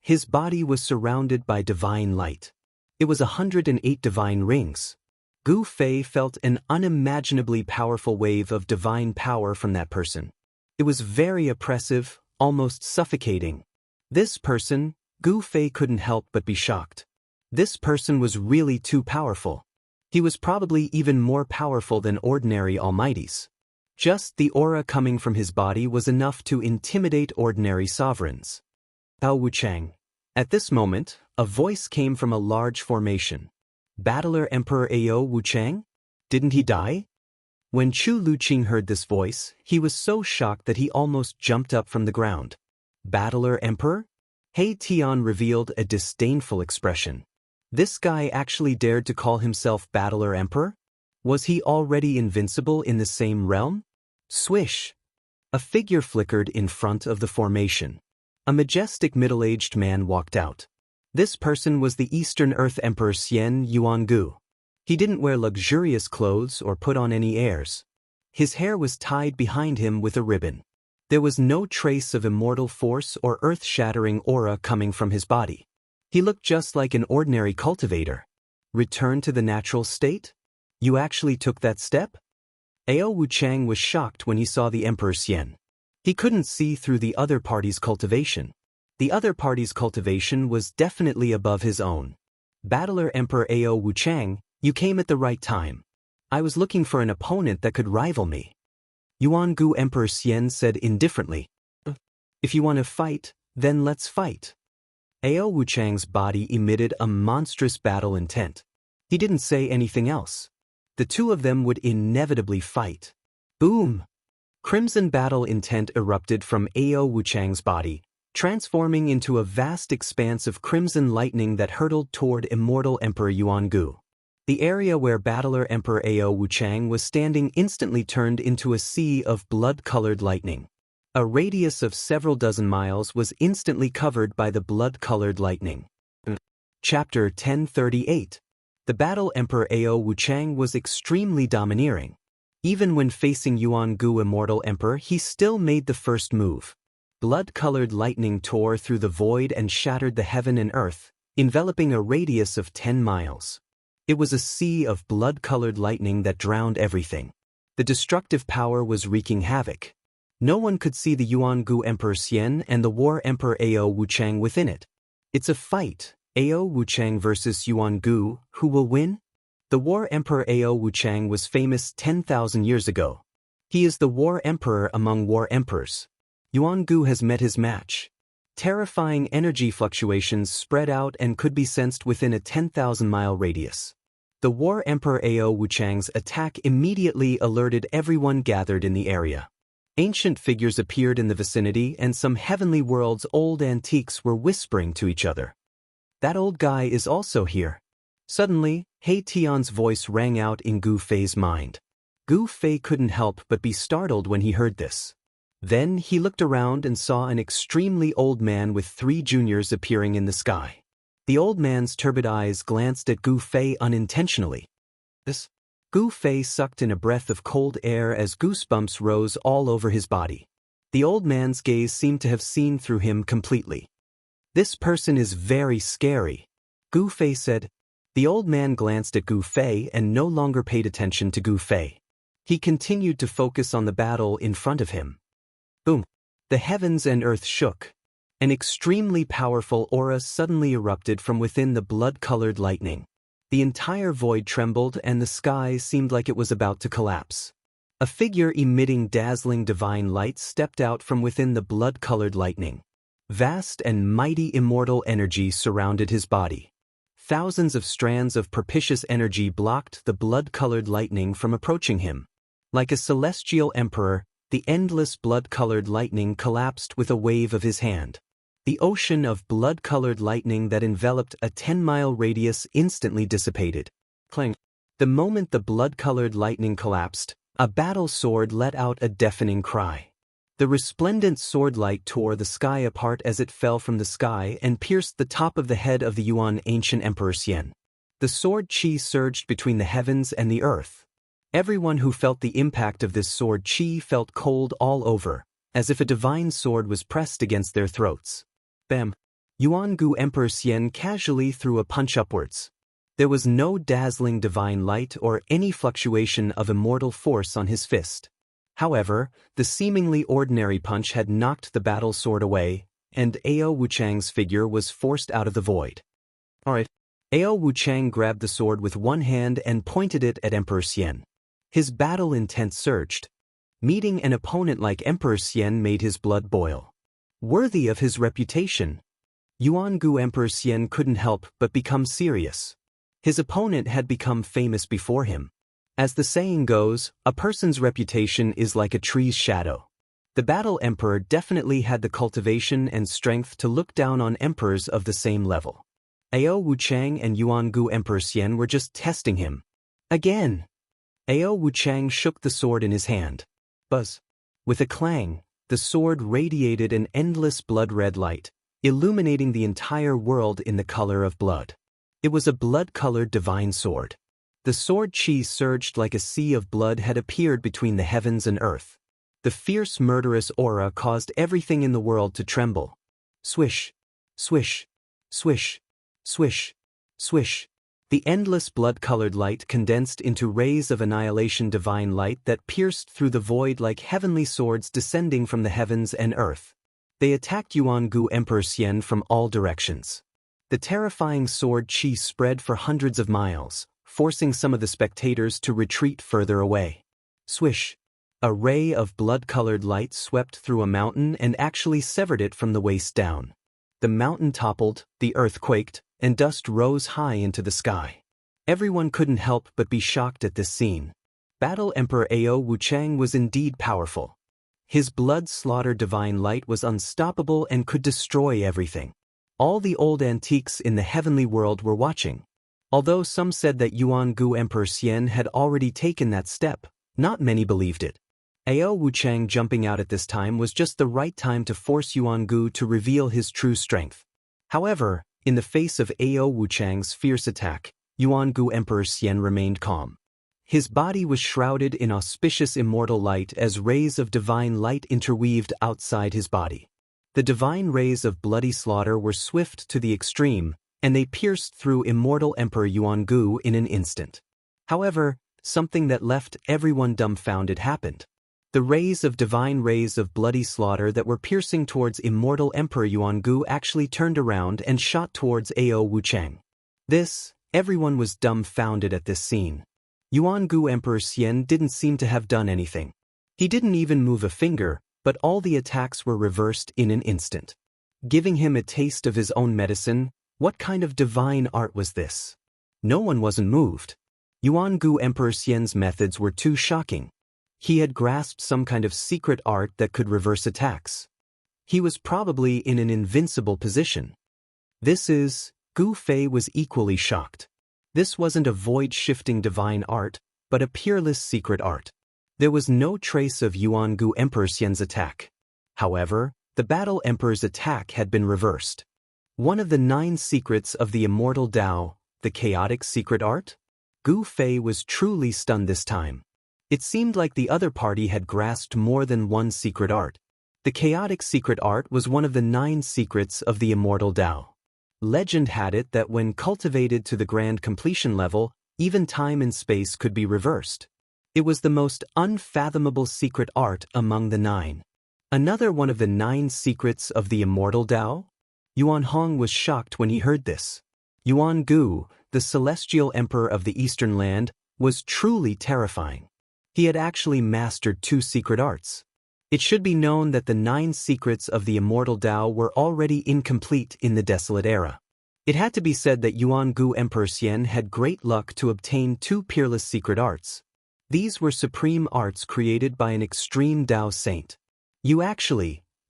His body was surrounded by divine light. It was 108 divine rings. Gu Fei felt an unimaginably powerful wave of divine power from that person. It was very oppressive, almost suffocating. This person, Gu Fei couldn't help but be shocked. This person was really too powerful. He was probably even more powerful than ordinary almighties. Just the aura coming from his body was enough to intimidate ordinary sovereigns. Ao Wuchang. At this moment, a voice came from a large formation. Battler Emperor Ao Wuchang? Didn't he die? When Chu Luqing heard this voice, he was so shocked that he almost jumped up from the ground. Battler Emperor? He Tian revealed a disdainful expression. This guy actually dared to call himself Battler Emperor? Was he already invincible in the same realm? Swish! A figure flickered in front of the formation. A majestic middle-aged man walked out. This person was the Eastern Earth Emperor Xian Yuangu. He didn't wear luxurious clothes or put on any airs. His hair was tied behind him with a ribbon. There was no trace of immortal force or earth-shattering aura coming from his body. He looked just like an ordinary cultivator. Return to the natural state? You actually took that step? Ao Wuchang was shocked when he saw the Emperor Xian. He couldn't see through the other party's cultivation. The other party's cultivation was definitely above his own. Battler Emperor Ao Wuchang, you came at the right time. I was looking for an opponent that could rival me. Yuangu Emperor Xian said indifferently. If you want to fight, then let's fight. Ao Wuchang's body emitted a monstrous battle intent. He didn't say anything else. The two of them would inevitably fight. Boom! Crimson battle intent erupted from Ao Wuchang's body, transforming into a vast expanse of crimson lightning that hurtled toward immortal Emperor Yuangu. The area where battler Emperor Ao Wuchang was standing instantly turned into a sea of blood-colored lightning. A radius of several dozen miles was instantly covered by the blood-colored lightning. Chapter 1038. The battle Emperor Ao Wuchang was extremely domineering. Even when facing Yuangu Immortal Emperor, he still made the first move. Blood-colored lightning tore through the void and shattered the heaven and earth, enveloping a radius of 10 miles. It was a sea of blood-colored lightning that drowned everything. The destructive power was wreaking havoc. No one could see the Yuangu Emperor Xian and the War Emperor Ao Wuchang within it. It's a fight, Ao Wuchang versus Yuangu, who will win? The War Emperor Ao Wuchang was famous 10,000 years ago. He is the War Emperor among War Emperors. Yuangu has met his match. Terrifying energy fluctuations spread out and could be sensed within a 10,000-mile radius. The War Emperor Ao Wuchang's attack immediately alerted everyone gathered in the area. Ancient figures appeared in the vicinity and some heavenly world's old antiques were whispering to each other. That old guy is also here. Suddenly, He Tian's voice rang out in Gu Fei's mind. Gu Fei couldn't help but be startled when he heard this. Then he looked around and saw an extremely old man with 3 juniors appearing in the sky. The old man's turbid eyes glanced at Gu Fei unintentionally. Gu Fei sucked in a breath of cold air as goosebumps rose all over his body. The old man's gaze seemed to have seen through him completely. This person is very scary, Gu Fei said. The old man glanced at Gu Fei and no longer paid attention to Gu Fei. He continued to focus on the battle in front of him. Boom! The heavens and earth shook. An extremely powerful aura suddenly erupted from within the blood-colored lightning. The entire void trembled and the sky seemed like it was about to collapse. A figure emitting dazzling divine light stepped out from within the blood-colored lightning. Vast and mighty immortal energy surrounded his body. Thousands of strands of propitious energy blocked the blood-colored lightning from approaching him. Like a celestial emperor, the endless blood-colored lightning collapsed with a wave of his hand. The ocean of blood-colored lightning that enveloped a 10-mile radius instantly dissipated. Clang! The moment the blood-colored lightning collapsed, a battle sword let out a deafening cry. The resplendent sword light tore the sky apart as it fell from the sky and pierced the top of the head of the Yuan ancient Emperor Xian. The sword chi surged between the heavens and the earth. Everyone who felt the impact of this sword chi felt cold all over, as if a divine sword was pressed against their throats. Bam! Yuangu Emperor Xian casually threw a punch upwards. There was no dazzling divine light or any fluctuation of immortal force on his fist. However, the seemingly ordinary punch had knocked the battle sword away, and Ao Wuchang's figure was forced out of the void. Alright. Ao Wuchang grabbed the sword with one hand and pointed it at Emperor Xian. His battle intent surged. Meeting an opponent like Emperor Xian made his blood boil. Worthy of his reputation, Yuangu Emperor Xian couldn't help but become serious. His opponent had become famous before him. As the saying goes, a person's reputation is like a tree's shadow. The battle emperor definitely had the cultivation and strength to look down on emperors of the same level. Ao Wuchang and Yuangu Emperor Xian were just testing him. Again! Ao Wuchang shook the sword in his hand. Buzz! With a clang, the sword radiated an endless blood-red light, illuminating the entire world in the color of blood. It was a blood-colored divine sword. The sword chi surged like a sea of blood had appeared between the heavens and earth. The fierce murderous aura caused everything in the world to tremble. Swish! Swish! Swish! Swish! Swish! The endless blood-colored light condensed into rays of annihilation divine light that pierced through the void like heavenly swords descending from the heavens and earth. They attacked Yuangu Emperor Xian from all directions. The terrifying sword chi spread for hundreds of miles, forcing some of the spectators to retreat further away. Swish! A ray of blood-colored light swept through a mountain and actually severed it from the waist down. The mountain toppled, the earth quaked, and dust rose high into the sky. Everyone couldn't help but be shocked at this scene. Battle Emperor Ao Wuchang was indeed powerful. His blood-slaughtered divine light was unstoppable and could destroy everything. All the old antiques in the heavenly world were watching. Although some said that Yuan-gu Emperor Xian had already taken that step, not many believed it. Ao Wuchang jumping out at this time was just the right time to force Yuan-gu to reveal his true strength. However, in the face of Ao Wuchang's fierce attack, Yuan-gu Emperor Xian remained calm. His body was shrouded in auspicious immortal light as rays of divine light interweaved outside his body. The divine rays of bloody slaughter were swift to the extreme, and they pierced through immortal Emperor Yuan-gu in an instant. However, something that left everyone dumbfounded happened. The rays of bloody slaughter that were piercing towards immortal Emperor Yuan-gu actually turned around and shot towards Ao Wuchang. Everyone was dumbfounded at this scene. Yuan-gu Emperor Xian didn't seem to have done anything. He didn't even move a finger, but all the attacks were reversed in an instant. Giving him a taste of his own medicine, what kind of divine art was this? No one wasn't moved. Yuan-gu Emperor Xian's methods were too shocking. He had grasped some kind of secret art that could reverse attacks. He was probably in an invincible position. Gu Fei was equally shocked. This wasn't a void-shifting divine art, but a peerless secret art. There was no trace of Yuan-gu Emperor Xian's attack. However, the Battle Emperor's attack had been reversed. One of the 9 secrets of the immortal Tao, the chaotic secret art? Gu Fei was truly stunned this time. It seemed like the other party had grasped more than one secret art. The chaotic secret art was one of the 9 secrets of the immortal Tao. Legend had it that when cultivated to the grand completion level, even time and space could be reversed. It was the most unfathomable secret art among the 9. Another one of the 9 secrets of the immortal Tao? Yuan Hong was shocked when he heard this. Yuan-gu, the celestial emperor of the eastern land, was truly terrifying. He had actually mastered 2 secret arts. It should be known that the 9 secrets of the immortal Tao were already incomplete in the desolate era. It had to be said that Yuan-gu Emperor Xian had great luck to obtain 2 peerless secret arts. These were supreme arts created by an extreme Tao saint.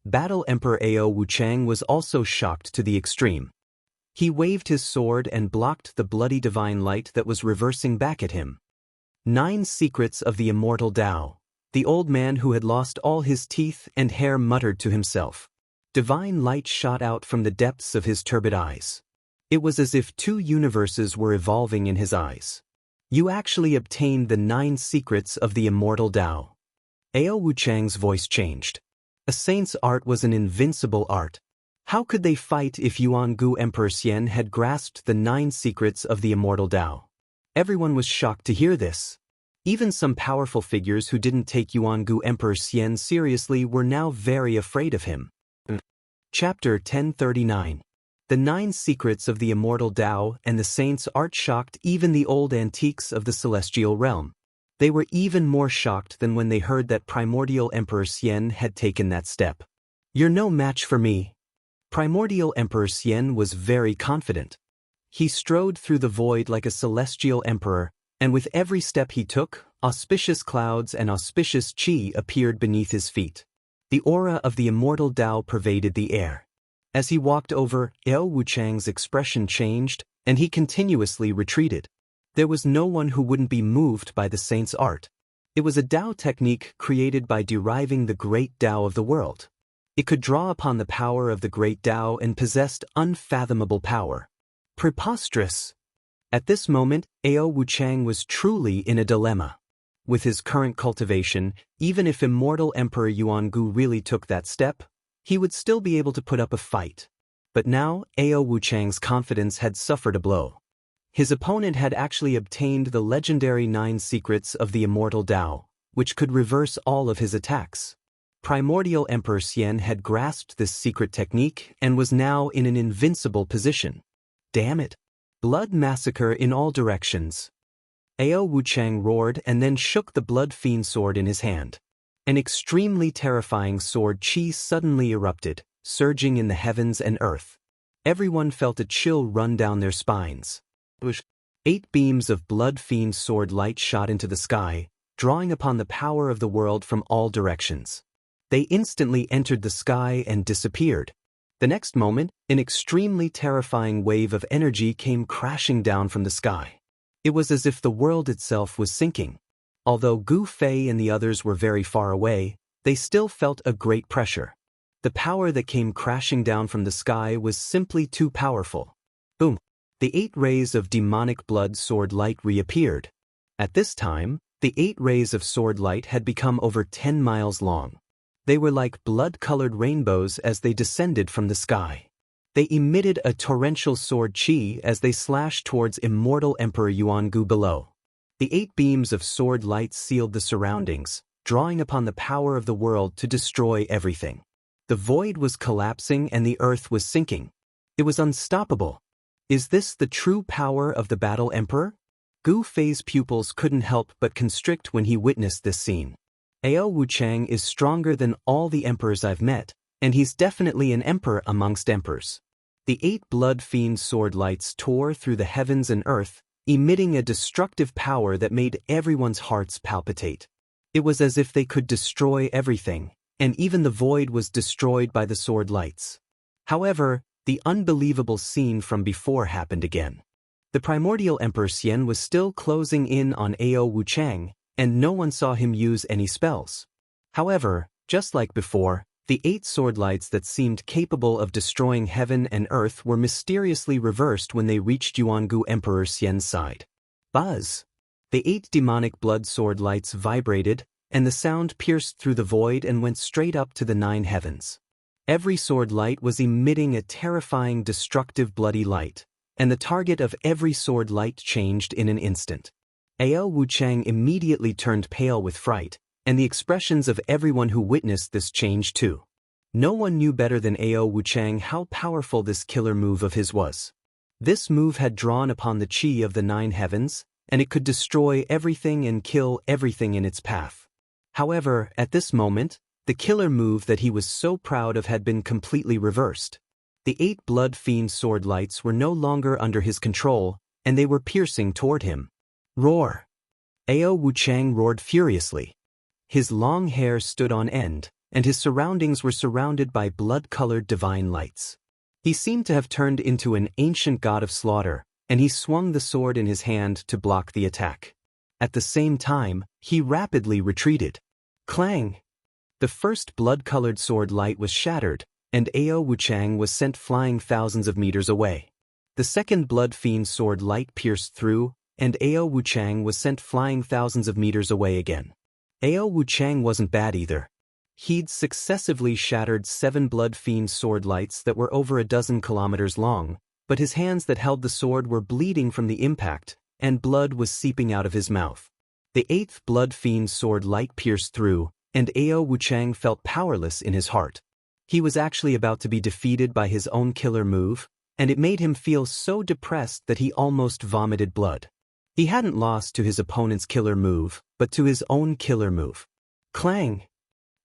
Battle Emperor Ao Wuchang was also shocked to the extreme. He waved his sword and blocked the bloody divine light that was reversing back at him. 9 secrets of the immortal Tao. The old man who had lost all his teeth and hair muttered to himself. Divine light shot out from the depths of his turbid eyes. It was as if 2 universes were evolving in his eyes. You actually obtained the 9 secrets of the immortal Tao. Ao Wuchang's voice changed. A saint's art was an invincible art. How could they fight if Yuan-gu Emperor Xian had grasped the 9 secrets of the immortal Tao? Everyone was shocked to hear this. Even some powerful figures who didn't take Yuan-gu Emperor Xian seriously were now very afraid of him. Chapter 1039. The 9 secrets of the immortal Tao and the saint's art shocked even the old antiques of the celestial realm. They were even more shocked than when they heard that primordial Emperor Xian had taken that step. You're no match for me. Primordial Emperor Xian was very confident. He strode through the void like a celestial emperor, and with every step he took, auspicious clouds and auspicious qi appeared beneath his feet. The aura of the immortal Tao pervaded the air. As he walked over, Ao Wuchang's expression changed, and he continuously retreated. There was no one who wouldn't be moved by the saint's art. It was a Tao technique created by deriving the great Tao of the world. It could draw upon the power of the great Tao and possessed unfathomable power. Preposterous! At this moment, Ao Wuchang was truly in a dilemma. With his current cultivation, even if immortal Emperor Yuan-gu really took that step, he would still be able to put up a fight. But now, Ao Wuchang's confidence had suffered a blow. His opponent had actually obtained the legendary 9 secrets of the immortal Tao, which could reverse all of his attacks. Primordial Emperor Xian had grasped this secret technique and was now in an invincible position. Damn it! Blood massacre in all directions. Ao Wuchang roared and then shook the blood fiend sword in his hand. An extremely terrifying sword qi suddenly erupted, surging in the heavens and earth. Everyone felt a chill run down their spines. 8 beams of blood fiend sword light shot into the sky, drawing upon the power of the world from all directions. They instantly entered the sky and disappeared. The next moment, an extremely terrifying wave of energy came crashing down from the sky. It was as if the world itself was sinking. Although Gu Fei and the others were very far away, they still felt a great pressure. The power that came crashing down from the sky was simply too powerful. Boom! The 8 rays of demonic blood sword light reappeared. At this time, the 8 rays of sword light had become over 10 miles long. They were like blood-colored rainbows as they descended from the sky. They emitted a torrential sword chi as they slashed towards immortal Emperor Yuangu below. The 8 beams of sword light sealed the surroundings, drawing upon the power of the world to destroy everything. The void was collapsing and the earth was sinking. It was unstoppable. Is this the true power of the Battle Emperor? Gu Fei's pupils couldn't help but constrict when he witnessed this scene. Ao Wuchang is stronger than all the emperors I've met, and he's definitely an emperor amongst emperors. The 8 blood fiend sword lights tore through the heavens and earth, emitting a destructive power that made everyone's hearts palpitate. It was as if they could destroy everything, and even the void was destroyed by the sword lights. However, the unbelievable scene from before happened again. The primordial Emperor Xian was still closing in on Ao Wuchang, and no one saw him use any spells. However, just like before, the 8 sword lights that seemed capable of destroying heaven and earth were mysteriously reversed when they reached Yuangu Emperor Xian's side. Buzz! The 8 demonic blood sword lights vibrated, and the sound pierced through the void and went straight up to the 9 heavens. Every sword light was emitting a terrifying, destructive, bloody light, and the target of every sword light changed in an instant. Ao Wuchang immediately turned pale with fright, and the expressions of everyone who witnessed this changed too. No one knew better than Ao Wuchang how powerful this killer move of his was. This move had drawn upon the chi of the 9 heavens, and it could destroy everything and kill everything in its path. However, at this moment, the killer move that he was so proud of had been completely reversed. The 8 blood fiend sword lights were no longer under his control, and they were piercing toward him. Roar! Ao Wuchang roared furiously. His long hair stood on end, and his surroundings were surrounded by blood-colored divine lights. He seemed to have turned into an ancient god of slaughter, and he swung the sword in his hand to block the attack. At the same time, he rapidly retreated. Clang! The first blood-colored sword light was shattered, and Ao Wuchang was sent flying thousands of meters away. The second blood fiend sword light pierced through, and Ao Wuchang was sent flying thousands of meters away again. Ao Wuchang wasn't bad either. He'd successively shattered 7 blood fiend sword lights that were over a dozen kilometers long, but his hands that held the sword were bleeding from the impact, and blood was seeping out of his mouth. The 8th blood fiend sword light pierced through, and Ao Wuchang felt powerless in his heart. He was actually about to be defeated by his own killer move, and it made him feel so depressed that he almost vomited blood. He hadn't lost to his opponent's killer move, but to his own killer move. Clang!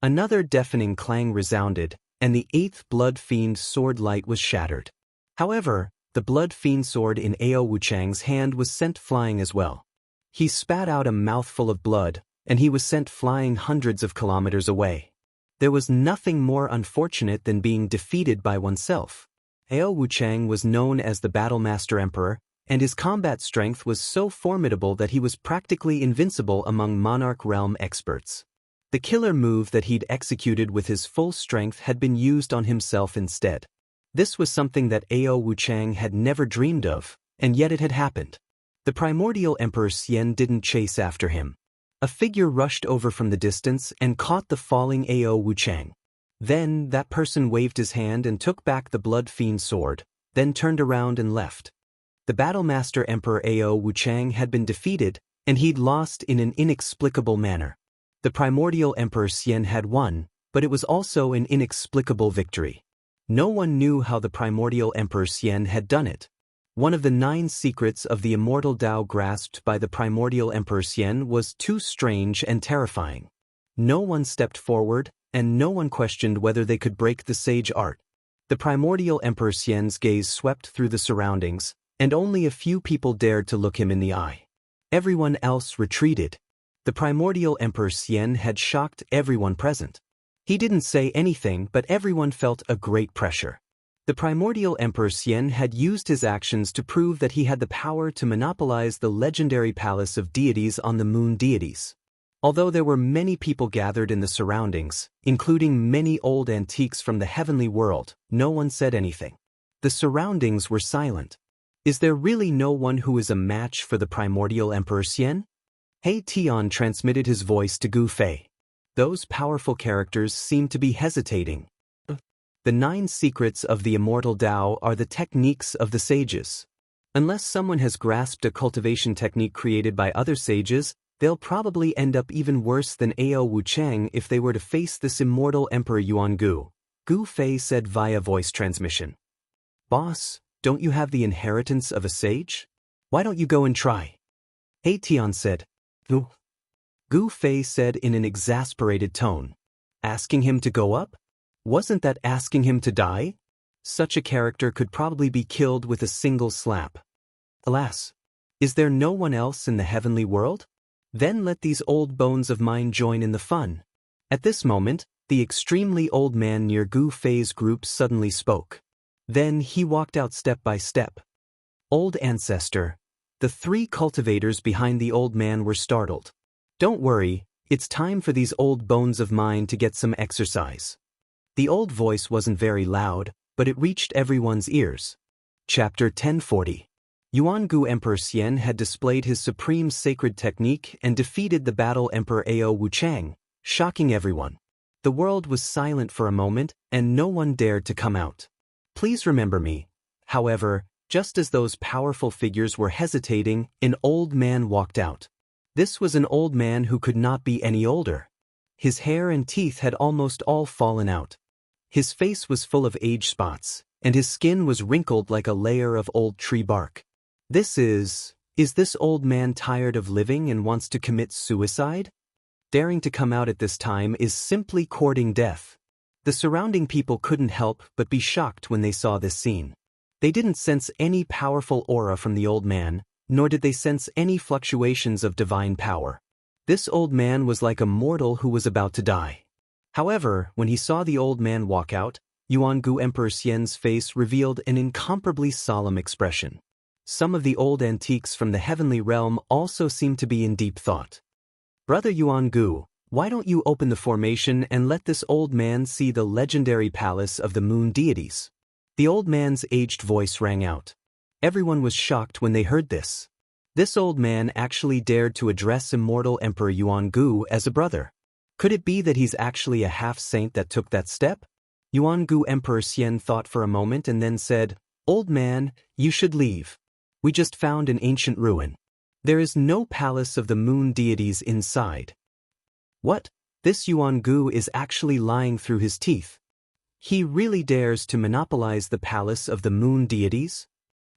Another deafening clang resounded, and the 8th blood fiend sword light was shattered. However, the blood fiend sword in Ao Wuchang's hand was sent flying as well. He spat out a mouthful of blood, and he was sent flying hundreds of kilometers away. There was nothing more unfortunate than being defeated by oneself. Ao Wuchang was known as the Battlemaster Emperor, and his combat strength was so formidable that he was practically invincible among Monarch Realm experts. The killer move that he'd executed with his full strength had been used on himself instead. This was something that Ao Wuchang had never dreamed of, and yet it had happened. The primordial Emperor Xian didn't chase after him. A figure rushed over from the distance and caught the falling Ao Wuchang. Then, that person waved his hand and took back the blood fiend sword, then turned around and left. The Battlemaster Emperor Ao Wuchang had been defeated, and he'd lost in an inexplicable manner. The primordial Emperor Xian had won, but it was also an inexplicable victory. No one knew how the primordial Emperor Xian had done it. One of the 9 secrets of the immortal Tao grasped by the primordial Emperor Xian was too strange and terrifying. No one stepped forward, and no one questioned whether they could break the sage art. The primordial Emperor Xian's gaze swept through the surroundings, and only a few people dared to look him in the eye. Everyone else retreated. The primordial Emperor Xian had shocked everyone present. He didn't say anything, but everyone felt a great pressure. The primordial Emperor Xian had used his actions to prove that he had the power to monopolize the legendary palace of deities on the moon deities. Although there were many people gathered in the surroundings, including many old antiques from the heavenly world, no one said anything. The surroundings were silent. Is there really no one who is a match for the primordial Emperor Xian? He Tian transmitted his voice to Gu Fei. Those powerful characters seemed to be hesitating. The 9 secrets of the immortal Tao are the techniques of the sages. Unless someone has grasped a cultivation technique created by other sages, they'll probably end up even worse than Ao Wuchang if they were to face this immortal Emperor Yuan Gu. Gu Fei said via voice transmission. Boss, don't you have the inheritance of a sage? Why don't you go and try? He Tian said. Gu Fei said in an exasperated tone. Asking him to go up? Wasn't that asking him to die? Such a character could probably be killed with a single slap. Alas, is there no one else in the heavenly world? Then let these old bones of mine join in the fun. At this moment, the extremely old man near Gu Fei's group suddenly spoke. Then he walked out step by step. Old ancestor. The 3 cultivators behind the old man were startled. Don't worry, it's time for these old bones of mine to get some exercise. The old voice wasn't very loud, but it reached everyone's ears. Chapter 1040. Yuan Gu Emperor Xian had displayed his supreme sacred technique and defeated the battle Emperor Ao Wuchang, shocking everyone. The world was silent for a moment, and no one dared to come out. Please remember me. However, just as those powerful figures were hesitating, an old man walked out. This was an old man who could not be any older. His hair and teeth had almost all fallen out. His face was full of age spots, and his skin was wrinkled like a layer of old tree bark. Is this old man tired of living and wants to commit suicide? Daring to come out at this time is simply courting death. The surrounding people couldn't help but be shocked when they saw this scene. They didn't sense any powerful aura from the old man, nor did they sense any fluctuations of divine power. This old man was like a mortal who was about to die. However, when he saw the old man walk out, Yuan Gu Emperor Xian's face revealed an incomparably solemn expression. Some of the old antiques from the heavenly realm also seemed to be in deep thought. Brother Yuan Gu, why don't you open the formation and let this old man see the legendary palace of the moon deities? The old man's aged voice rang out. Everyone was shocked when they heard this. This old man actually dared to address immortal Emperor Yuan Gu as a brother. Could it be that he's actually a half-saint that took that step? Yuan Gu Emperor Xian thought for a moment and then said, Old man, you should leave. We just found an ancient ruin. There is no palace of the moon deities inside. What? This Yuan Gu is actually lying through his teeth. He really dares to monopolize the palace of the moon deities?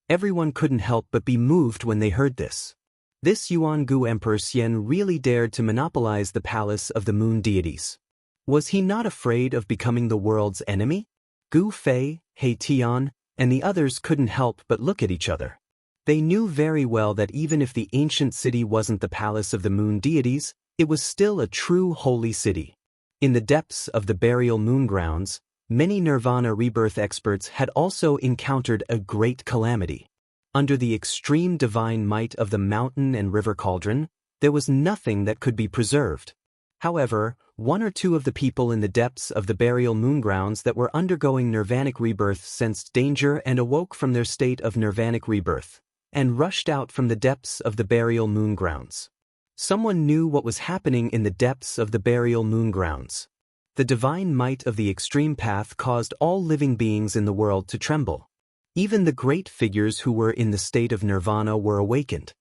Everyone couldn't help but be moved when they heard this. This Yuan Gu Emperor Xian really dared to monopolize the palace of the moon deities. Was he not afraid of becoming the world's enemy? Gu Fei, He Tian, and the others couldn't help but look at each other. They knew very well that even if the ancient city wasn't the palace of the moon deities, it was still a true holy city. In the depths of the burial moon grounds, many nirvana rebirth experts had also encountered a great calamity. Under the extreme divine might of the mountain and river cauldron, there was nothing that could be preserved. However, 1 or 2 of the people in the depths of the burial moon grounds that were undergoing nirvanic rebirth sensed danger and awoke from their state of nirvanic rebirth, and rushed out from the depths of the burial moon grounds. Someone knew what was happening in the depths of the burial moon grounds. The divine might of the extreme path caused all living beings in the world to tremble. Even the great figures who were in the state of nirvana were awakened.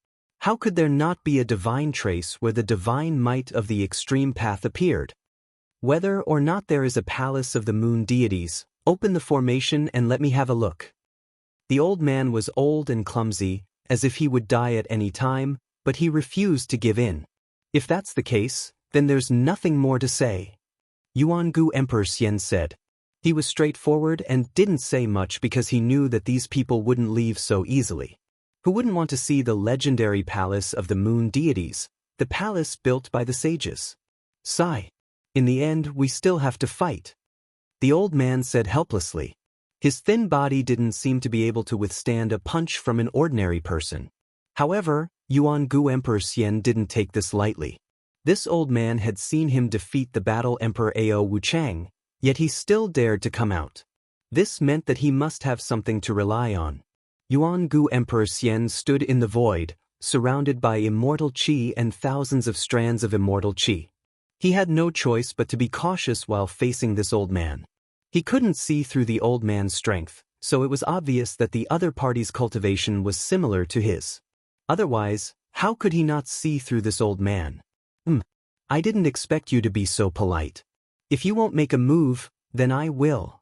How could there not be a divine trace where the divine might of the extreme path appeared? Whether or not there is a palace of the moon deities, open the formation and let me have a look. The old man was old and clumsy, as if he would die at any time, but he refused to give in. If that's the case, then there's nothing more to say. Yuan Gu Emperor Xian said. He was straightforward and didn't say much because he knew that these people wouldn't leave so easily. Who wouldn't want to see the legendary palace of the moon deities, the palace built by the sages? Sigh. In the end, we still have to fight, the old man said helplessly. His thin body didn't seem to be able to withstand a punch from an ordinary person. However, Yuan-gu Emperor Xian didn't take this lightly. This old man had seen him defeat the battle Emperor Ao Wuchang, yet he still dared to come out. This meant that he must have something to rely on. Yuan-gu Emperor Xian stood in the void, surrounded by immortal qi and thousands of strands of immortal qi. He had no choice but to be cautious while facing this old man. He couldn't see through the old man's strength, so it was obvious that the other party's cultivation was similar to his. Otherwise, how could he not see through this old man? I didn't expect you to be so polite. If you won't make a move, then I will.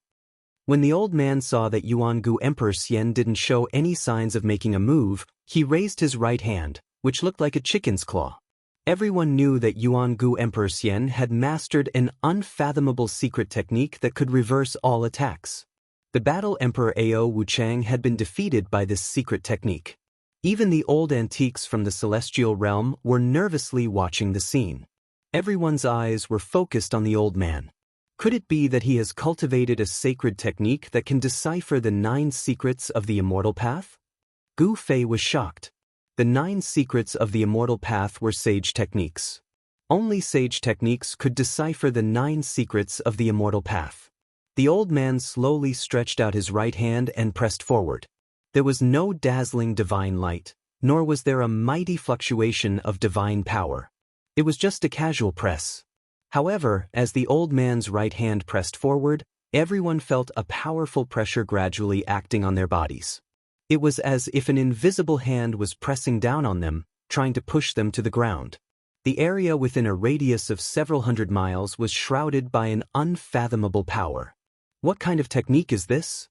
When the old man saw that Yuan-gu Emperor Xian didn't show any signs of making a move, he raised his right hand, which looked like a chicken's claw. Everyone knew that Yuan-gu Emperor Xian had mastered an unfathomable secret technique that could reverse all attacks. The battle Emperor Ao Wuchang had been defeated by this secret technique. Even the old antiques from the celestial realm were nervously watching the scene. Everyone's eyes were focused on the old man. Could it be that he has cultivated a sacred technique that can decipher the 9 secrets of the immortal path? Gu Fei was shocked. The 9 secrets of the immortal path were sage techniques. Only sage techniques could decipher the 9 secrets of the immortal path. The old man slowly stretched out his right hand and pressed forward. There was no dazzling divine light, nor was there a mighty fluctuation of divine power. It was just a casual press. However, as the old man's right hand pressed forward, everyone felt a powerful pressure gradually acting on their bodies. It was as if an invisible hand was pressing down on them, trying to push them to the ground. The area within a radius of several hundred miles was shrouded by an unfathomable power. What kind of technique is this?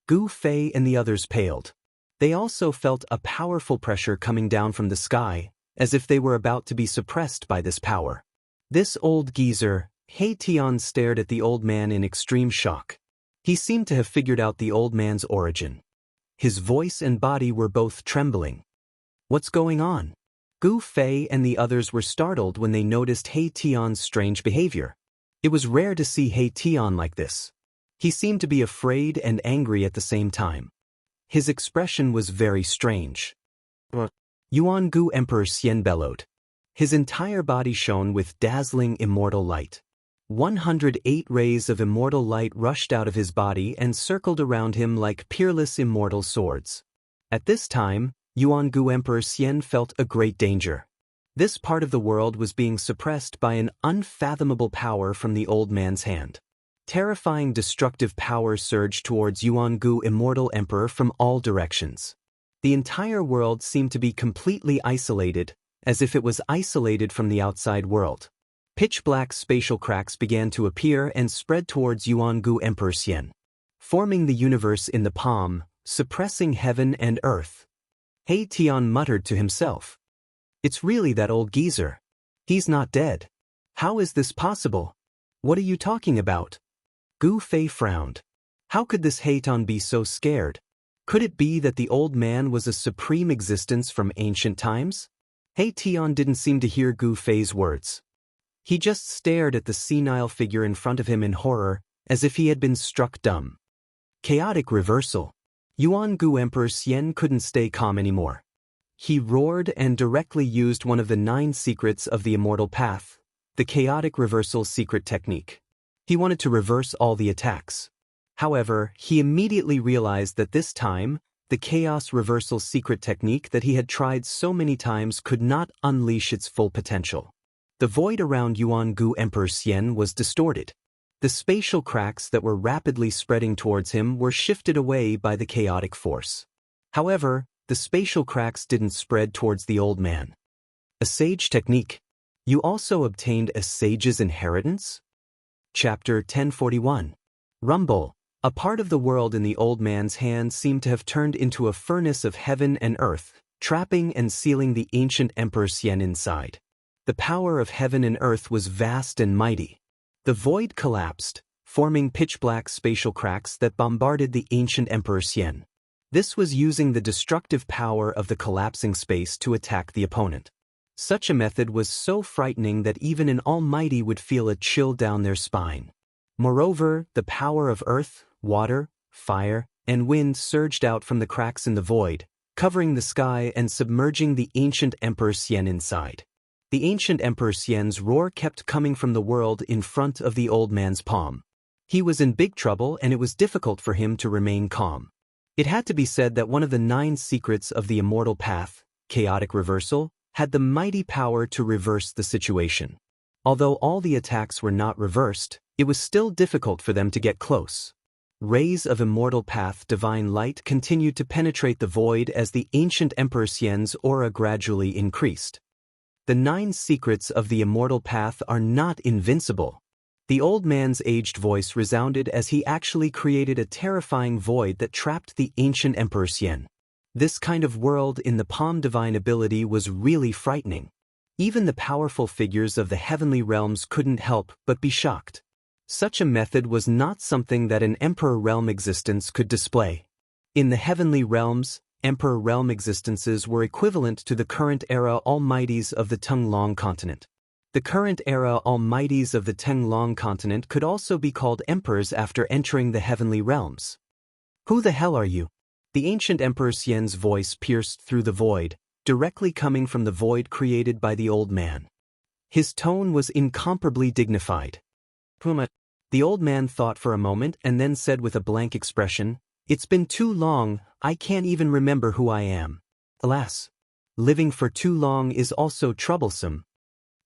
Gu Fei and the others paled. They also felt a powerful pressure coming down from the sky, as if they were about to be suppressed by this power. This old geezer, He Tian, stared at the old man in extreme shock. He seemed to have figured out the old man's origin. His voice and body were both trembling. What's going on? Gu Fei and the others were startled when they noticed He Tian's strange behavior. It was rare to see He Tian like this. He seemed to be afraid and angry at the same time. His expression was very strange. Yuan-gu Emperor Xian bellowed. His entire body shone with dazzling immortal light. 108 rays of immortal light rushed out of his body and circled around him like peerless immortal swords. At this time, Yuan-gu Emperor Xian felt a great danger. This part of the world was being suppressed by an unfathomable power from the old man's hand. Terrifying destructive power surged towards Yuan-gu Immortal Emperor from all directions. The entire world seemed to be completely isolated, as if it was isolated from the outside world. Pitch-black spatial cracks began to appear and spread towards Yuan-gu Emperor Xian, forming the universe in the palm, suppressing heaven and earth. He Tian muttered to himself. It's really that old geezer. He's not dead. How is this possible? What are you talking about? Gu Fei frowned. How could this He Tian be so scared? Could it be that the old man was a supreme existence from ancient times? He Tian didn't seem to hear Gu Fei's words. He just stared at the senile figure in front of him in horror, as if he had been struck dumb. Chaotic reversal. Yuan-gu Emperor Xian couldn't stay calm anymore. He roared and directly used one of the 9 secrets of the immortal path, the chaotic reversal secret technique. He wanted to reverse all the attacks. However, he immediately realized that this time, the chaos reversal secret technique that he had tried so many times could not unleash its full potential. The void around Yuan-gu Emperor Xian was distorted. The spatial cracks that were rapidly spreading towards him were shifted away by the chaotic force. However, the spatial cracks didn't spread towards the old man. A sage technique. You also obtained a sage's inheritance? Chapter 1041. Rumble. A part of the world in the old man's hand seemed to have turned into a furnace of heaven and earth, trapping and sealing the ancient Emperor Xian inside. The power of heaven and earth was vast and mighty. The void collapsed, forming pitch-black spatial cracks that bombarded the ancient Emperor Xian. This was using the destructive power of the collapsing space to attack the opponent. Such a method was so frightening that even an almighty would feel a chill down their spine. Moreover, the power of earth, water, fire, and wind surged out from the cracks in the void, covering the sky and submerging the ancient Emperor Xian inside. The ancient Emperor Xian's roar kept coming from the world in front of the old man's palm. He was in big trouble and it was difficult for him to remain calm. It had to be said that one of the 9 secrets of the immortal path, chaotic reversal, had the mighty power to reverse the situation. Although all the attacks were not reversed, it was still difficult for them to get close. Rays of immortal path divine light continued to penetrate the void as the ancient Emperor Xian's aura gradually increased. The 9 secrets of the immortal path are not invincible. The old man's aged voice resounded as he actually created a terrifying void that trapped the ancient Emperor Xian. This kind of world in the palm divine ability was really frightening. Even the powerful figures of the heavenly realms couldn't help but be shocked. Such a method was not something that an Emperor realm existence could display. In the heavenly realms, Emperor realm existences were equivalent to the current era almighties of the Tenglong continent. The current era almighties of the Tenglong continent could also be called emperors after entering the heavenly realms. Who the hell are you? The ancient Emperor Xian's voice pierced through the void, directly coming from the void created by the old man. His tone was incomparably dignified. Puma. The old man thought for a moment and then said with a blank expression, "It's been too long, I can't even remember who I am." Alas, living for too long is also troublesome.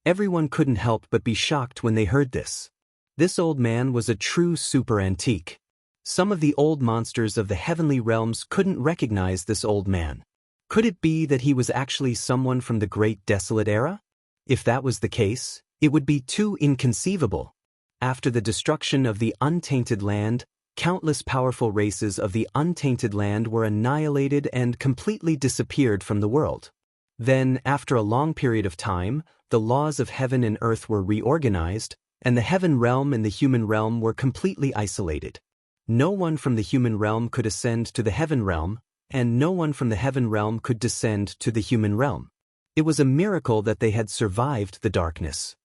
Everyone couldn't help but be shocked when they heard this. This old man was a true super antique. Some of the old monsters of the heavenly realms couldn't recognize this old man. Could it be that he was actually someone from the Great Desolate Era? If that was the case, it would be too inconceivable. After the destruction of the untainted land, countless powerful races of the untainted land were annihilated and completely disappeared from the world. Then, after a long period of time, the laws of heaven and earth were reorganized, and the heaven realm and the human realm were completely isolated. No one from the human realm could ascend to the heaven realm, and no one from the heaven realm could descend to the human realm. It was a miracle that they had survived the darkness.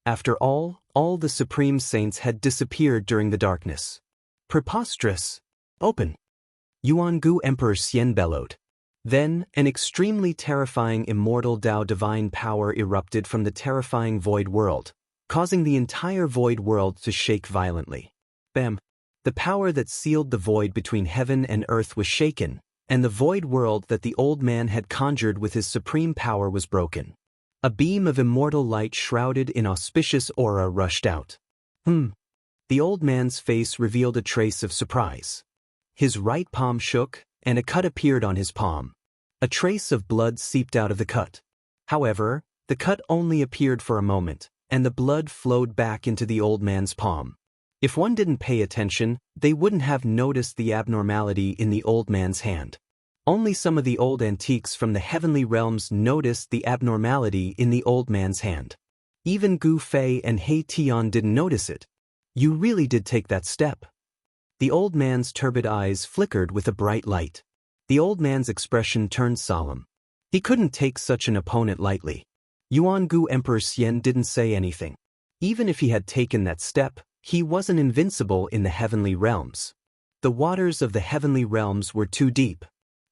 After all the supreme saints had disappeared during the darkness. Preposterous! Open! Yuangu Emperor Xian bellowed. Then, an extremely terrifying immortal Dao divine power erupted from the terrifying void world, causing the entire void world to shake violently. Bam! The power that sealed the void between heaven and earth was shaken, and the void world that the old man had conjured with his supreme power was broken. A beam of immortal light shrouded in auspicious aura rushed out. The old man's face revealed a trace of surprise. His right palm shook, and a cut appeared on his palm. A trace of blood seeped out of the cut. However, the cut only appeared for a moment, and the blood flowed back into the old man's palm. If one didn't pay attention, they wouldn't have noticed the abnormality in the old man's hand. Only some of the old antiques from the heavenly realms noticed the abnormality in the old man's hand. Even Gu Fei and He Tian didn't notice it. You really did take that step. The old man's turbid eyes flickered with a bright light. The old man's expression turned solemn. He couldn't take such an opponent lightly. Yuangu Emperor Xian didn't say anything. Even if he had taken that step, he wasn't invincible in the heavenly realms. The waters of the heavenly realms were too deep.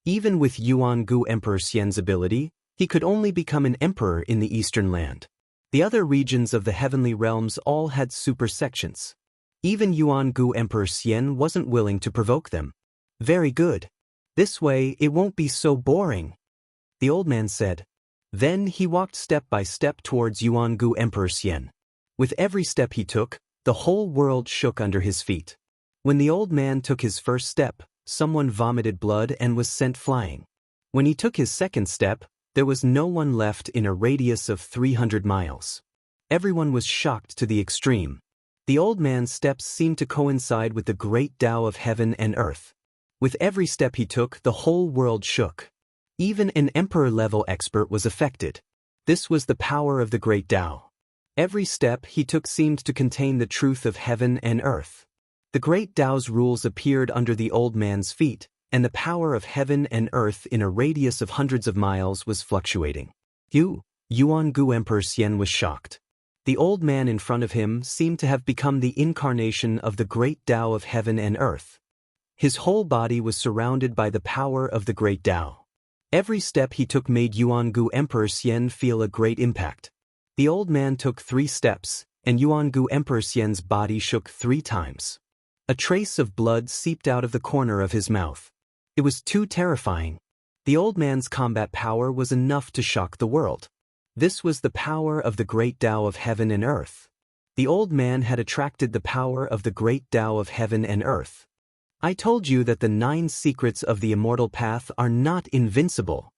Even with Yuangu Emperor Xian's ability, he could only become an emperor in the eastern land. The other regions of the heavenly realms all had super sections. Even Yuangu Emperor Xian wasn't willing to provoke them. Very good. This way it won't be so boring, the old man said. Then he walked step by step towards Yuangu Emperor Xian. With every step he took, the whole world shook under his feet. When the old man took his first step, someone vomited blood and was sent flying. When he took his second step, there was no one left in a radius of 300 miles. Everyone was shocked to the extreme. The old man's steps seemed to coincide with the great Tao of heaven and earth. With every step he took, the whole world shook. Even an emperor-level expert was affected. This was the power of the great Tao. Every step he took seemed to contain the truth of heaven and earth. The great Tao's rules appeared under the old man's feet, and the power of heaven and earth in a radius of hundreds of miles was fluctuating. Yuan-gu Emperor Xian was shocked. The old man in front of him seemed to have become the incarnation of the great Tao of heaven and earth. His whole body was surrounded by the power of the great Tao. Every step he took made Yuan-gu Emperor Xian feel a great impact. The old man took 3 steps, and Yuan-gu Emperor Xian's body shook 3 times. A trace of blood seeped out of the corner of his mouth. It was too terrifying. The old man's combat power was enough to shock the world. This was the power of the great Tao of heaven and earth. The old man had attracted the power of the great Tao of heaven and earth. I told you that the 9 secrets of the immortal path are not invincible,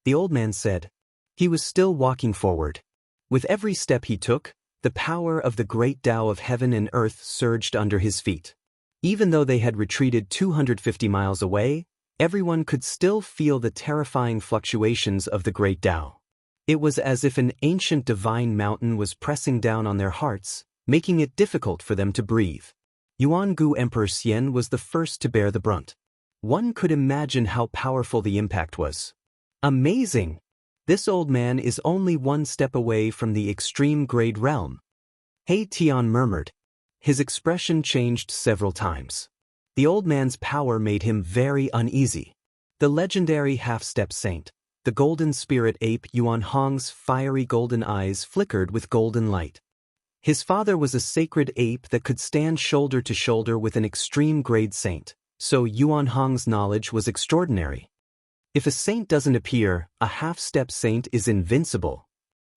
the old man said. He was still walking forward. With every step he took, the power of the great Tao of heaven and earth surged under his feet. Even though they had retreated 250 miles away, everyone could still feel the terrifying fluctuations of the great Tao. It was as if an ancient divine mountain was pressing down on their hearts, making it difficult for them to breathe. Yuan-gu Emperor Xian was the first to bear the brunt. One could imagine how powerful the impact was. Amazing! This old man is only 1 step away from the extreme grade realm. He Tian murmured. His expression changed several times. The old man's power made him very uneasy. The legendary half-step saint, the golden spirit ape Yuan Hong's fiery golden eyes flickered with golden light. His father was a sacred ape that could stand shoulder to shoulder with an extreme grade saint, so Yuan Hong's knowledge was extraordinary. If a saint doesn't appear, a half-step saint is invincible.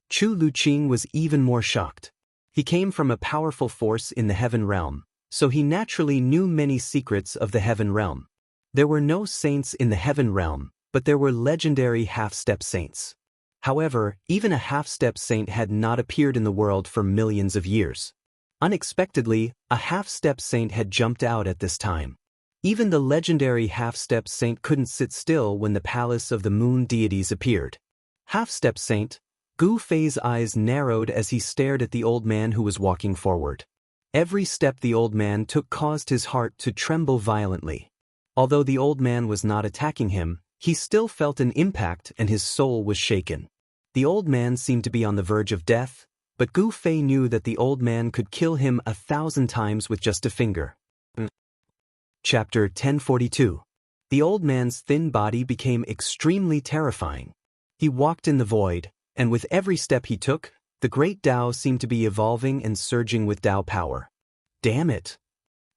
Chu Luqing was even more shocked. He came from a powerful force in the heaven realm, so he naturally knew many secrets of the heaven realm. There were no saints in the heaven realm, but there were legendary half-step saints. However, even a half-step saint had not appeared in the world for millions of years. Unexpectedly, a half-step saint had jumped out at this time. Even the legendary half-step saint couldn't sit still when the palace of the moon deities appeared. Half-step saint, Gu Fei's eyes narrowed as he stared at the old man who was walking forward. Every step the old man took caused his heart to tremble violently. Although the old man was not attacking him, he still felt an impact and his soul was shaken. The old man seemed to be on the verge of death, but Gu Fei knew that the old man could kill him 1,000 times with just a finger. Chapter 1042. The old man's thin body became extremely terrifying. He walked in the void, and with every step he took, the great Tao seemed to be evolving and surging with Tao power. Damn it!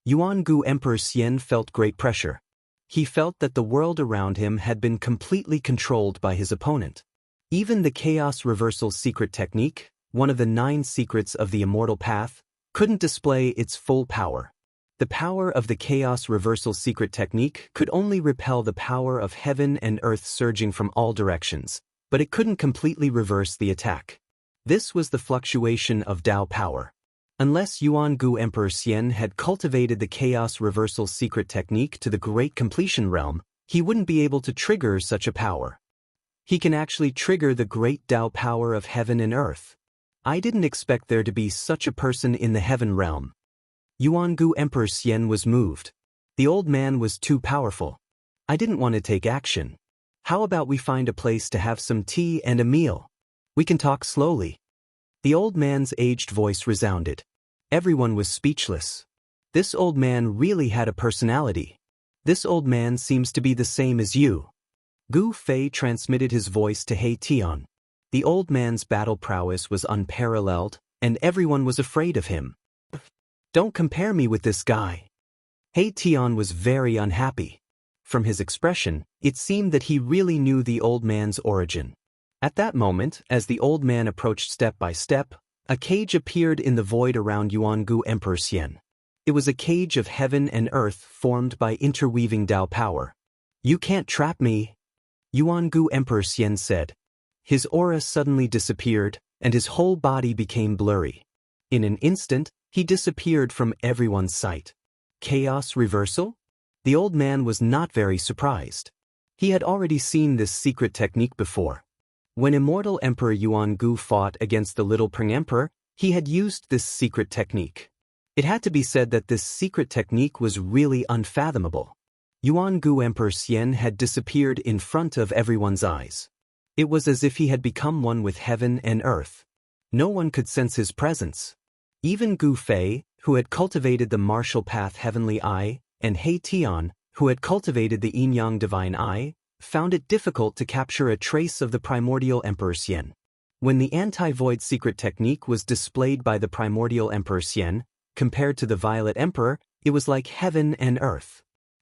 Yuan-gu Emperor Xian felt great pressure. He felt that the world around him had been completely controlled by his opponent. Even the Chaos Reversal Secret Technique, one of the 9 secrets of the Immortal Path, couldn't display its full power. The power of the Chaos Reversal Secret Technique could only repel the power of heaven and earth surging from all directions, but it couldn't completely reverse the attack. This was the fluctuation of Tao power. Unless Yuan-gu Emperor Xian had cultivated the Chaos Reversal Secret Technique to the Great Completion realm, he wouldn't be able to trigger such a power. He can actually trigger the great Tao power of heaven and earth. I didn't expect there to be such a person in the heaven realm. Yuan-gu Emperor Xian was moved. The old man was too powerful. I didn't want to take action. How about we find a place to have some tea and a meal? We can talk slowly. The old man's aged voice resounded. Everyone was speechless. This old man really had a personality. This old man seems to be the same as you. Gu Fei transmitted his voice to He Tian. The old man's battle prowess was unparalleled, and everyone was afraid of him. Don't compare me with this guy. He Tian was very unhappy. From his expression, it seemed that he really knew the old man's origin. At that moment, as the old man approached step by step, a cage appeared in the void around Yuan-gu Emperor Xian. It was a cage of heaven and earth formed by interweaving Tao power. You can't trap me, Yuan-gu Emperor Xian said. His aura suddenly disappeared, and his whole body became blurry. In an instant, he disappeared from everyone's sight. Chaos reversal? The old man was not very surprised. He had already seen this secret technique before. When Immortal Emperor Yuan-gu fought against the Little Pring Emperor, he had used this secret technique. It had to be said that this secret technique was really unfathomable. Yuan Gu Emperor Xian had disappeared in front of everyone's eyes. It was as if he had become one with heaven and earth. No one could sense his presence. Even Gu Fei, who had cultivated the martial path Heavenly Eye, and He Tian, who had cultivated the Yin-Yang Divine Eye, found it difficult to capture a trace of the primordial Emperor Xian. When the anti-void secret technique was displayed by the primordial Emperor Xian, compared to the Violet Emperor, it was like heaven and earth.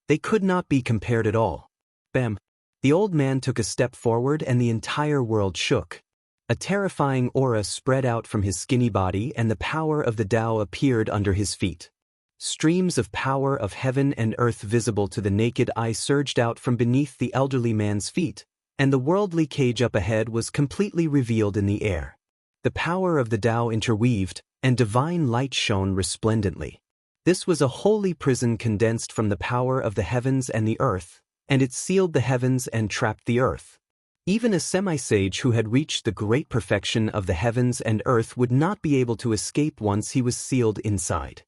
They could not be compared at all. Bam! The old man took a step forward and the entire world shook. A terrifying aura spread out from his skinny body and the power of the Tao appeared under his feet. Streams of power of heaven and earth visible to the naked eye surged out from beneath the elderly man's feet, and the worldly cage up ahead was completely revealed in the air. The power of the Tao interweaved, and divine light shone resplendently. This was a holy prison condensed from the power of the heavens and the earth, and it sealed the heavens and trapped the earth. Even a semi-sage who had reached the great perfection of the heavens and earth would not be able to escape once he was sealed inside.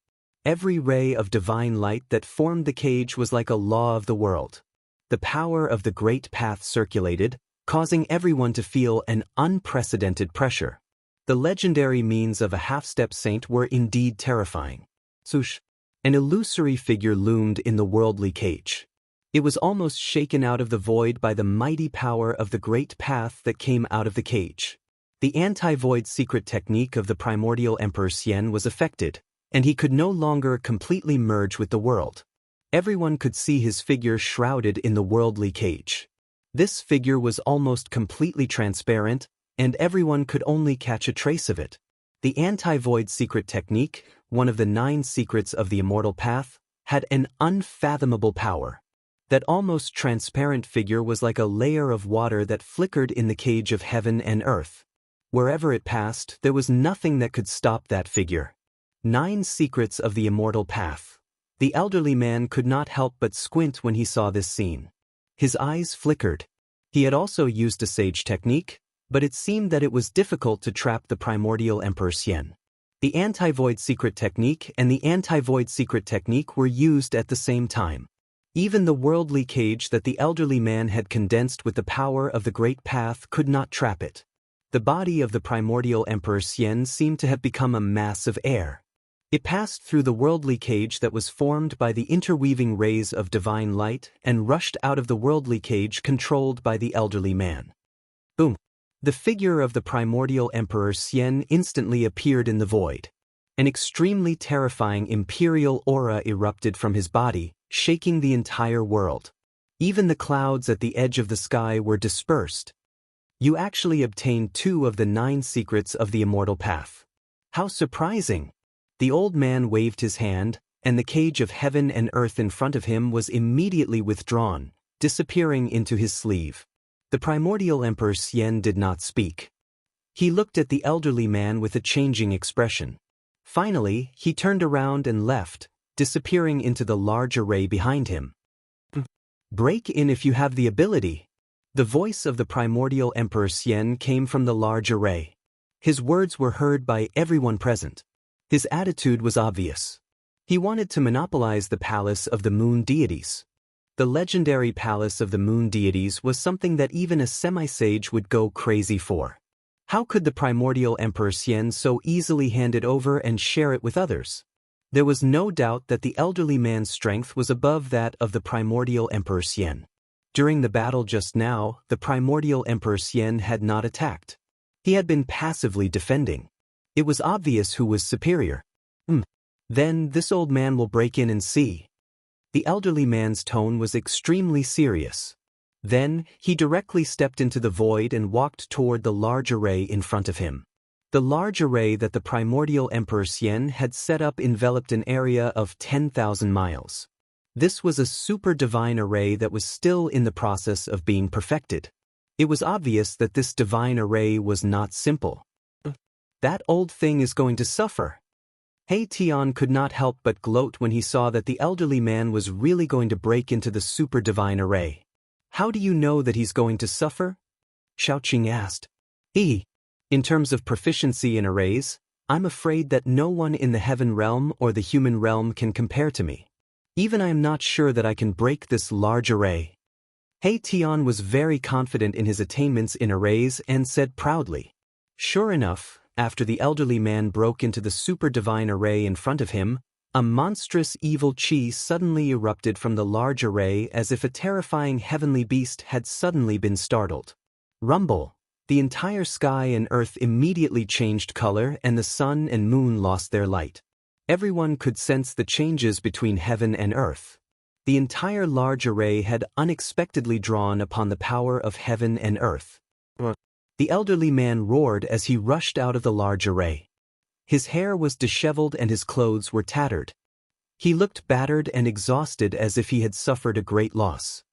Every ray of divine light that formed the cage was like a law of the world. The power of the great path circulated, causing everyone to feel an unprecedented pressure. The legendary means of a half-step saint were indeed terrifying. Swoosh! An illusory figure loomed in the worldly cage. It was almost shaken out of the void by the mighty power of the great path that came out of the cage. The anti-void secret technique of the primordial Emperor Xian was affected, and he could no longer completely merge with the world. Everyone could see his figure shrouded in the worldly cage. This figure was almost completely transparent, and everyone could only catch a trace of it. The anti-void secret technique, one of the 9 secrets of the immortal path, had an unfathomable power. That almost transparent figure was like a layer of water that flickered in the cage of heaven and earth. Wherever it passed, there was nothing that could stop that figure. 9 secrets of the immortal path. The elderly man could not help but squint when he saw this scene. His eyes flickered. He had also used a sage technique, but it seemed that it was difficult to trap the primordial Emperor Xian. The anti-void secret technique and the anti-void secret technique were used at the same time. Even the worldly cage that the elderly man had condensed with the power of the great path could not trap it. The body of the primordial Emperor Xian seemed to have become a mass of air. It passed through the worldly cage that was formed by the interweaving rays of divine light and rushed out of the worldly cage controlled by the elderly man. Boom! The figure of the primordial Emperor Xian instantly appeared in the void. An extremely terrifying imperial aura erupted from his body, shaking the entire world. Even the clouds at the edge of the sky were dispersed. You actually obtained 2 of the 9 secrets of the immortal path. How surprising! The old man waved his hand, and the cage of heaven and earth in front of him was immediately withdrawn, disappearing into his sleeve. The primordial Emperor Xian did not speak. He looked at the elderly man with a changing expression. Finally, he turned around and left, disappearing into the large array behind him. Break in if you have the ability. The voice of the primordial Emperor Xian came from the large array. His words were heard by everyone present. His attitude was obvious. He wanted to monopolize the palace of the moon deities. The legendary palace of the moon deities was something that even a semi-sage would go crazy for. How could the primordial Emperor Xian so easily hand it over and share it with others? There was no doubt that the elderly man's strength was above that of the primordial Emperor Xian. During the battle just now, the primordial Emperor Xian had not attacked. He had been passively defending. It was obvious who was superior. Then this old man will break in and see. The elderly man's tone was extremely serious. Then, he directly stepped into the void and walked toward the large array in front of him. The large array that the primordial Emperor Xian had set up enveloped an area of 10,000 miles. This was a super divine array that was still in the process of being perfected. It was obvious that this divine array was not simple. That old thing is going to suffer. He Tian could not help but gloat when he saw that the elderly man was really going to break into the super divine array. How do you know that he's going to suffer? Xiaoqing asked. In terms of proficiency in arrays, I'm afraid that no one in the heaven realm or the human realm can compare to me. Even I am not sure that I can break this large array. He Tian was very confident in his attainments in arrays and said proudly. Sure enough, after the elderly man broke into the super divine array in front of him, a monstrous evil chi suddenly erupted from the large array as if a terrifying heavenly beast had suddenly been startled. Rumble! The entire sky and earth immediately changed color and the sun and moon lost their light. Everyone could sense the changes between heaven and earth. The entire large array had unexpectedly drawn upon the power of heaven and earth. The elderly man roared as he rushed out of the large array. His hair was disheveled and his clothes were tattered. He looked battered and exhausted as if he had suffered a great loss.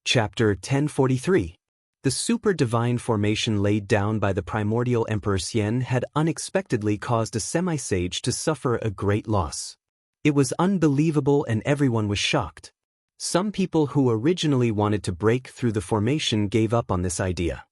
Chapter 1043. The super divine formation laid down by the primordial Emperor Xian had unexpectedly caused a semi-sage to suffer a great loss. It was unbelievable and everyone was shocked. Some people who originally wanted to break through the formation gave up on this idea.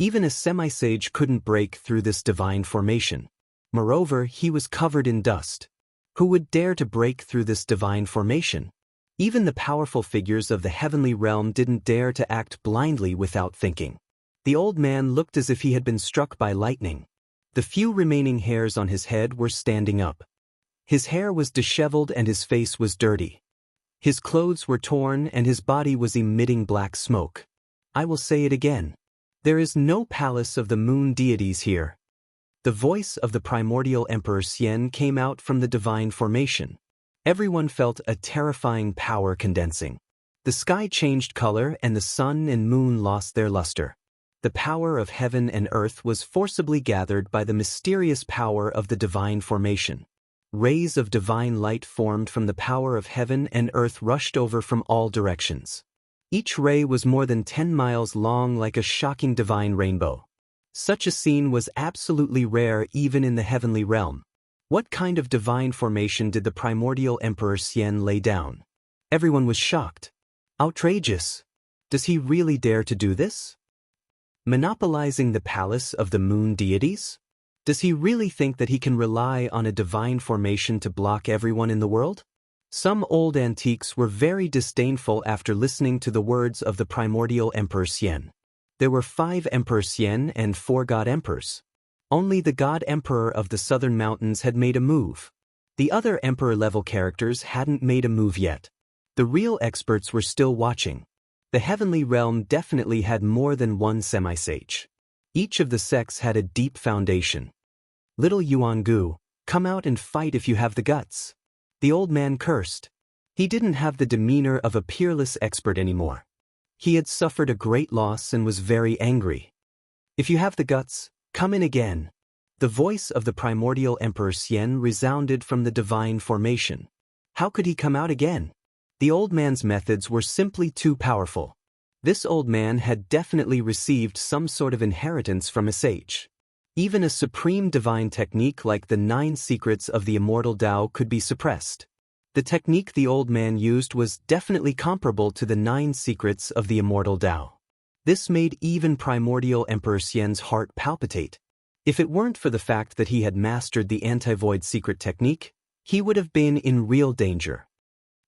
Even a semi-sage couldn't break through this divine formation. Moreover, he was covered in dust. Who would dare to break through this divine formation? Even the powerful figures of the heavenly realm didn't dare to act blindly without thinking. The old man looked as if he had been struck by lightning. The few remaining hairs on his head were standing up. His hair was disheveled and his face was dirty. His clothes were torn and his body was emitting black smoke. I will say it again. There is no palace of the moon deities here. The voice of the primordial Emperor Xian came out from the divine formation. Everyone felt a terrifying power condensing. The sky changed color and the sun and moon lost their luster. The power of heaven and earth was forcibly gathered by the mysterious power of the divine formation. Rays of divine light formed from the power of heaven and earth rushed over from all directions. Each ray was more than 10 miles long like a shocking divine rainbow. Such a scene was absolutely rare even in the heavenly realm. What kind of divine formation did the primordial Emperor Xian lay down? Everyone was shocked. Outrageous! Does he really dare to do this? Monopolizing the palace of the moon deities? Does he really think that he can rely on a divine formation to block everyone in the world? Some old antiques were very disdainful after listening to the words of the primordial Emperor Xian. There were 5 Emperor Xian and 4 God Emperors. Only the God Emperor of the Southern Mountains had made a move. The other Emperor-level characters hadn't made a move yet. The real experts were still watching. The heavenly realm definitely had more than one semi-sage. Each of the sects had a deep foundation. Little Yuangu, come out and fight if you have the guts. The old man cursed. He didn't have the demeanor of a peerless expert anymore. He had suffered a great loss and was very angry. If you have the guts, come in again. The voice of the primordial Emperor Xian resounded from the divine formation. How could he come out again? The old man's methods were simply too powerful. This old man had definitely received some sort of inheritance from a sage. Even a supreme divine technique like the 9 secrets of the immortal Tao could be suppressed. The technique the old man used was definitely comparable to the 9 secrets of the immortal Tao. This made even primordial Emperor Xian's heart palpitate. If it weren't for the fact that he had mastered the anti-void secret technique, he would have been in real danger.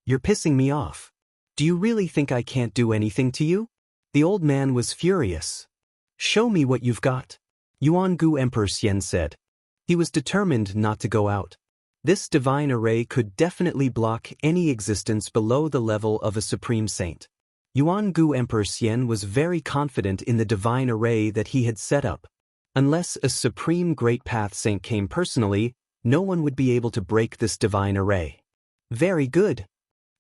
You're pissing me off. Do you really think I can't do anything to you? The old man was furious. Show me what you've got. Yuangu Emperor Xian said. He was determined not to go out. This divine array could definitely block any existence below the level of a supreme saint. Yuangu Emperor Xian was very confident in the divine array that he had set up. Unless a supreme great path saint came personally, no one would be able to break this divine array. Very good.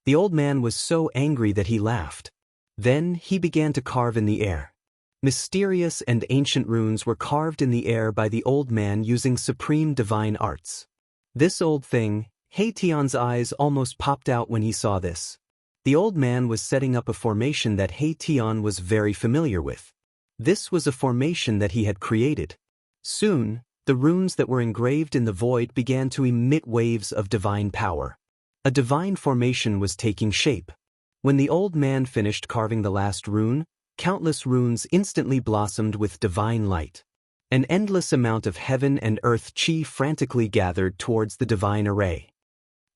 The old man was so angry that he laughed. Then he began to carve in the air. Mysterious and ancient runes were carved in the air by the old man using supreme divine arts. This old thing, He Tian's eyes almost popped out when he saw this. The old man was setting up a formation that He Tian was very familiar with. This was a formation that he had created. Soon, the runes that were engraved in the void began to emit waves of divine power. A divine formation was taking shape. When the old man finished carving the last rune, countless runes instantly blossomed with divine light. An endless amount of heaven and earth chi frantically gathered towards the divine array.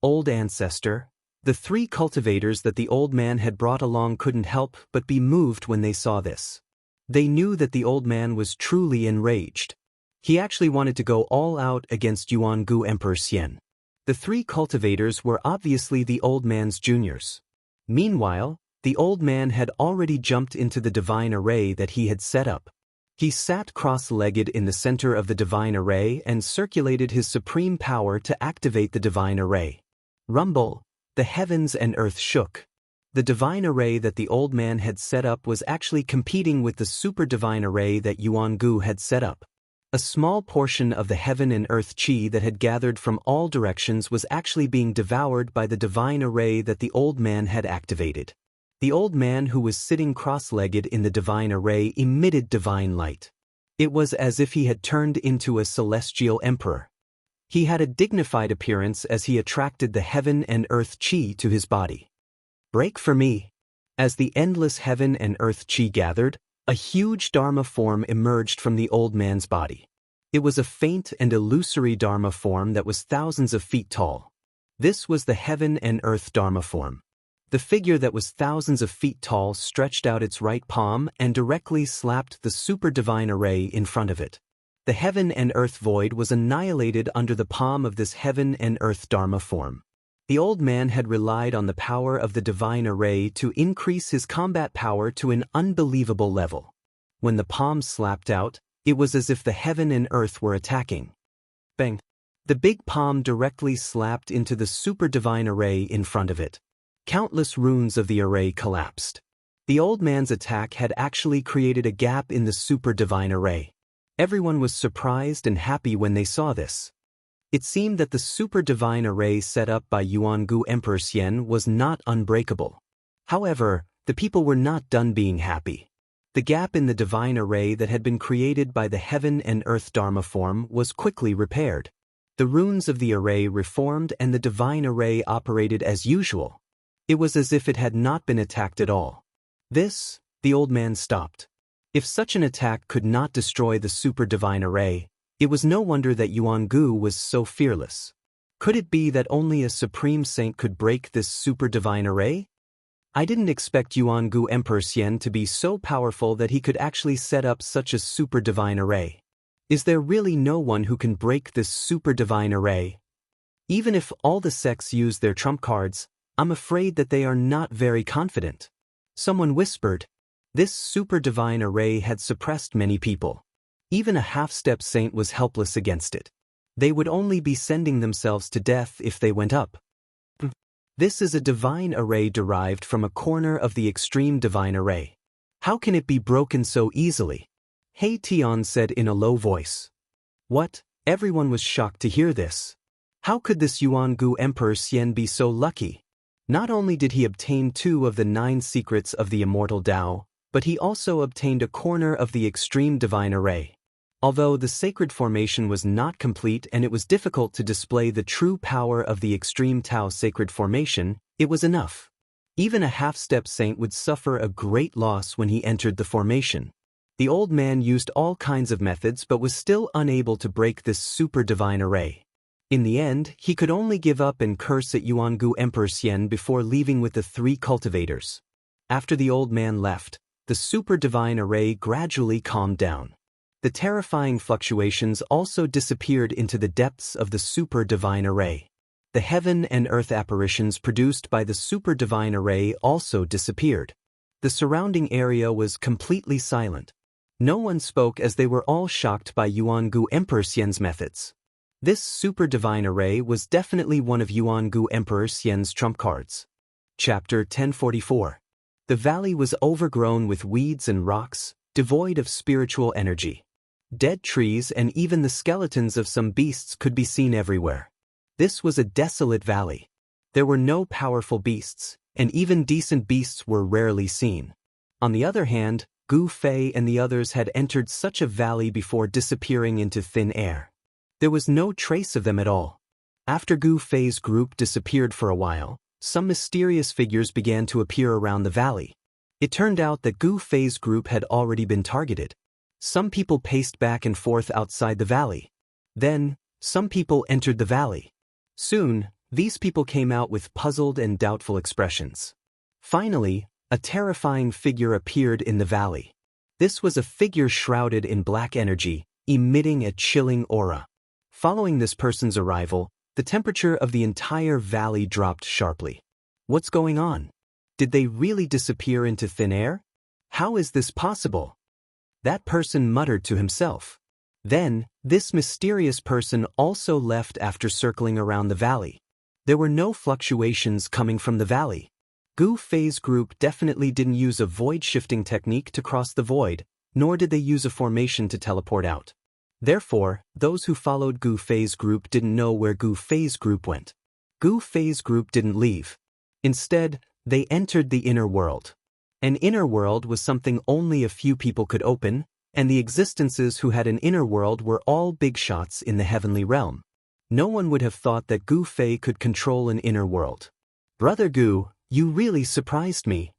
Old ancestor, The 3 cultivators that the old man had brought along couldn't help but be moved when they saw this. They knew that the old man was truly enraged. He actually wanted to go all out against Yuan-gu Emperor Xian. The 3 cultivators were obviously the old man's juniors. Meanwhile, the old man had already jumped into the divine array that he had set up. He sat cross-legged in the center of the divine array and circulated his supreme power to activate the divine array. Rumble, the heavens and earth shook. The divine array that the old man had set up was actually competing with the super divine array that Yuan-gu had set up. A small portion of the heaven and earth chi that had gathered from all directions was actually being devoured by the divine array that the old man had activated. The old man who was sitting cross-legged in the divine array emitted divine light. It was as if he had turned into a celestial emperor. He had a dignified appearance as he attracted the heaven and earth chi to his body. Break for me. As the endless heaven and earth chi gathered, a huge Dharma form emerged from the old man's body. It was a faint and illusory Dharma form that was thousands of feet tall. This was the heaven and earth Dharma form. The figure that was thousands of feet tall stretched out its right palm and directly slapped the super divine array in front of it. The heaven and earth void was annihilated under the palm of this heaven and earth Dharma form. The old man had relied on the power of the divine array to increase his combat power to an unbelievable level. When the palm slapped out, it was as if the heaven and earth were attacking. Bang! The big palm directly slapped into the super divine array in front of it. Countless runes of the array collapsed. The old man's attack had actually created a gap in the super divine array. Everyone was surprised and happy when they saw this. It seemed that the super divine array set up by Yuan-gu Emperor Xian was not unbreakable. However, the people were not done being happy. The gap in the divine array that had been created by the heaven and earth Dharma form was quickly repaired. The runes of the array reformed and the divine array operated as usual. It was as if it had not been attacked at all. This, the old man stopped. If such an attack could not destroy the super divine array, it was no wonder that Yuan-gu was so fearless. Could it be that only a supreme saint could break this super divine array? I didn't expect Yuan-gu Emperor Xian to be so powerful that he could actually set up such a super divine array. Is there really no one who can break this super divine array? Even if all the sects use their trump cards, I'm afraid that they are not very confident. Someone whispered. This super divine array had suppressed many people. Even a half-step saint was helpless against it. They would only be sending themselves to death if they went up. This is a divine array derived from a corner of the extreme divine array. How can it be broken so easily? Hei Tian said in a low voice. What? Everyone was shocked to hear this. How could this Yuan-gu Emperor Xian be so lucky? Not only did he obtain 2 of the 9 secrets of the immortal Tao, but he also obtained a corner of the extreme divine array. Although the sacred formation was not complete and it was difficult to display the true power of the extreme Tao sacred formation, it was enough. Even a half-step saint would suffer a great loss when he entered the formation. The old man used all kinds of methods but was still unable to break this super divine array. In the end, he could only give up and curse at Yuan-gu Emperor Xian before leaving with the 3 cultivators. After the old man left, the super divine array gradually calmed down. The terrifying fluctuations also disappeared into the depths of the super divine array. The heaven and earth apparitions produced by the super divine array also disappeared. The surrounding area was completely silent. No one spoke as they were all shocked by Yuan-gu Emperor Xian's methods. This super divine array was definitely one of Yuan-gu Emperor Xian's trump cards. Chapter 1044. The valley was overgrown with weeds and rocks, devoid of spiritual energy. Dead trees and even the skeletons of some beasts could be seen everywhere. This was a desolate valley. There were no powerful beasts, and even decent beasts were rarely seen. On the other hand, Gu Fei and the others had entered such a valley before disappearing into thin air. There was no trace of them at all. After Gu Fei's group disappeared for a while, some mysterious figures began to appear around the valley. It turned out that Gu Fei's group had already been targeted. Some people paced back and forth outside the valley. Then, some people entered the valley. Soon, These people came out with puzzled and doubtful expressions. Finally, a terrifying figure appeared in the valley. This was a figure shrouded in black energy, emitting a chilling aura. Following this person's arrival, the temperature of the entire valley dropped sharply. What's going on? Did they really disappear into thin air? How is this possible? That person muttered to himself. Then, this mysterious person also left after circling around the valley. There were no fluctuations coming from the valley. Gu Fei's group definitely didn't use a void-shifting technique to cross the void, nor did they use a formation to teleport out. Therefore, those who followed Gu Fei's group didn't know where Gu Fei's group went. Gu Fei's group didn't leave. Instead, they entered the inner world. An inner world was something only a few people could open, and the existences who had an inner world were all big shots in the heavenly realm. No one would have thought that Gu Fei could control an inner world. Brother Gu, you really surprised me.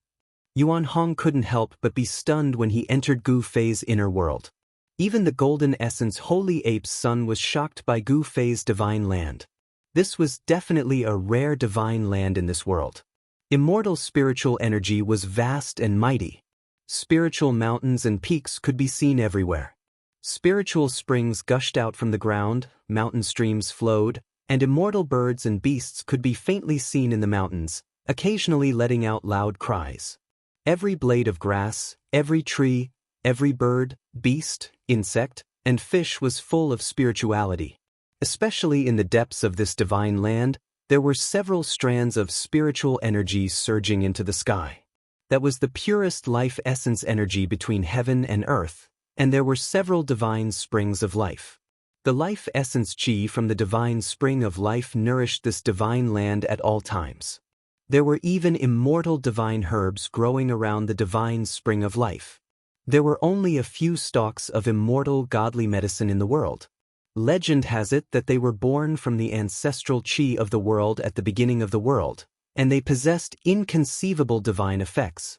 Yuan Hong couldn't help but be stunned when he entered Gu Fei's inner world. Even the Golden Essence Holy Ape's son was shocked by Gu Fei's divine land. This was definitely a rare divine land in this world. Immortal spiritual energy was vast and mighty. Spiritual mountains and peaks could be seen everywhere. Spiritual springs gushed out from the ground, mountain streams flowed, and immortal birds and beasts could be faintly seen in the mountains, occasionally letting out loud cries. Every blade of grass, every tree, every bird, beast, insect, and fish was full of spirituality. Especially in the depths of this divine land, there were several strands of spiritual energy surging into the sky. That was the purest life essence energy between heaven and earth, and there were several divine springs of life. The life essence chi from the divine spring of life nourished this divine land at all times. There were even immortal divine herbs growing around the divine spring of life. There were only a few stalks of immortal godly medicine in the world. Legend has it that they were born from the ancestral chi of the world at the beginning of the world, and they possessed inconceivable divine effects.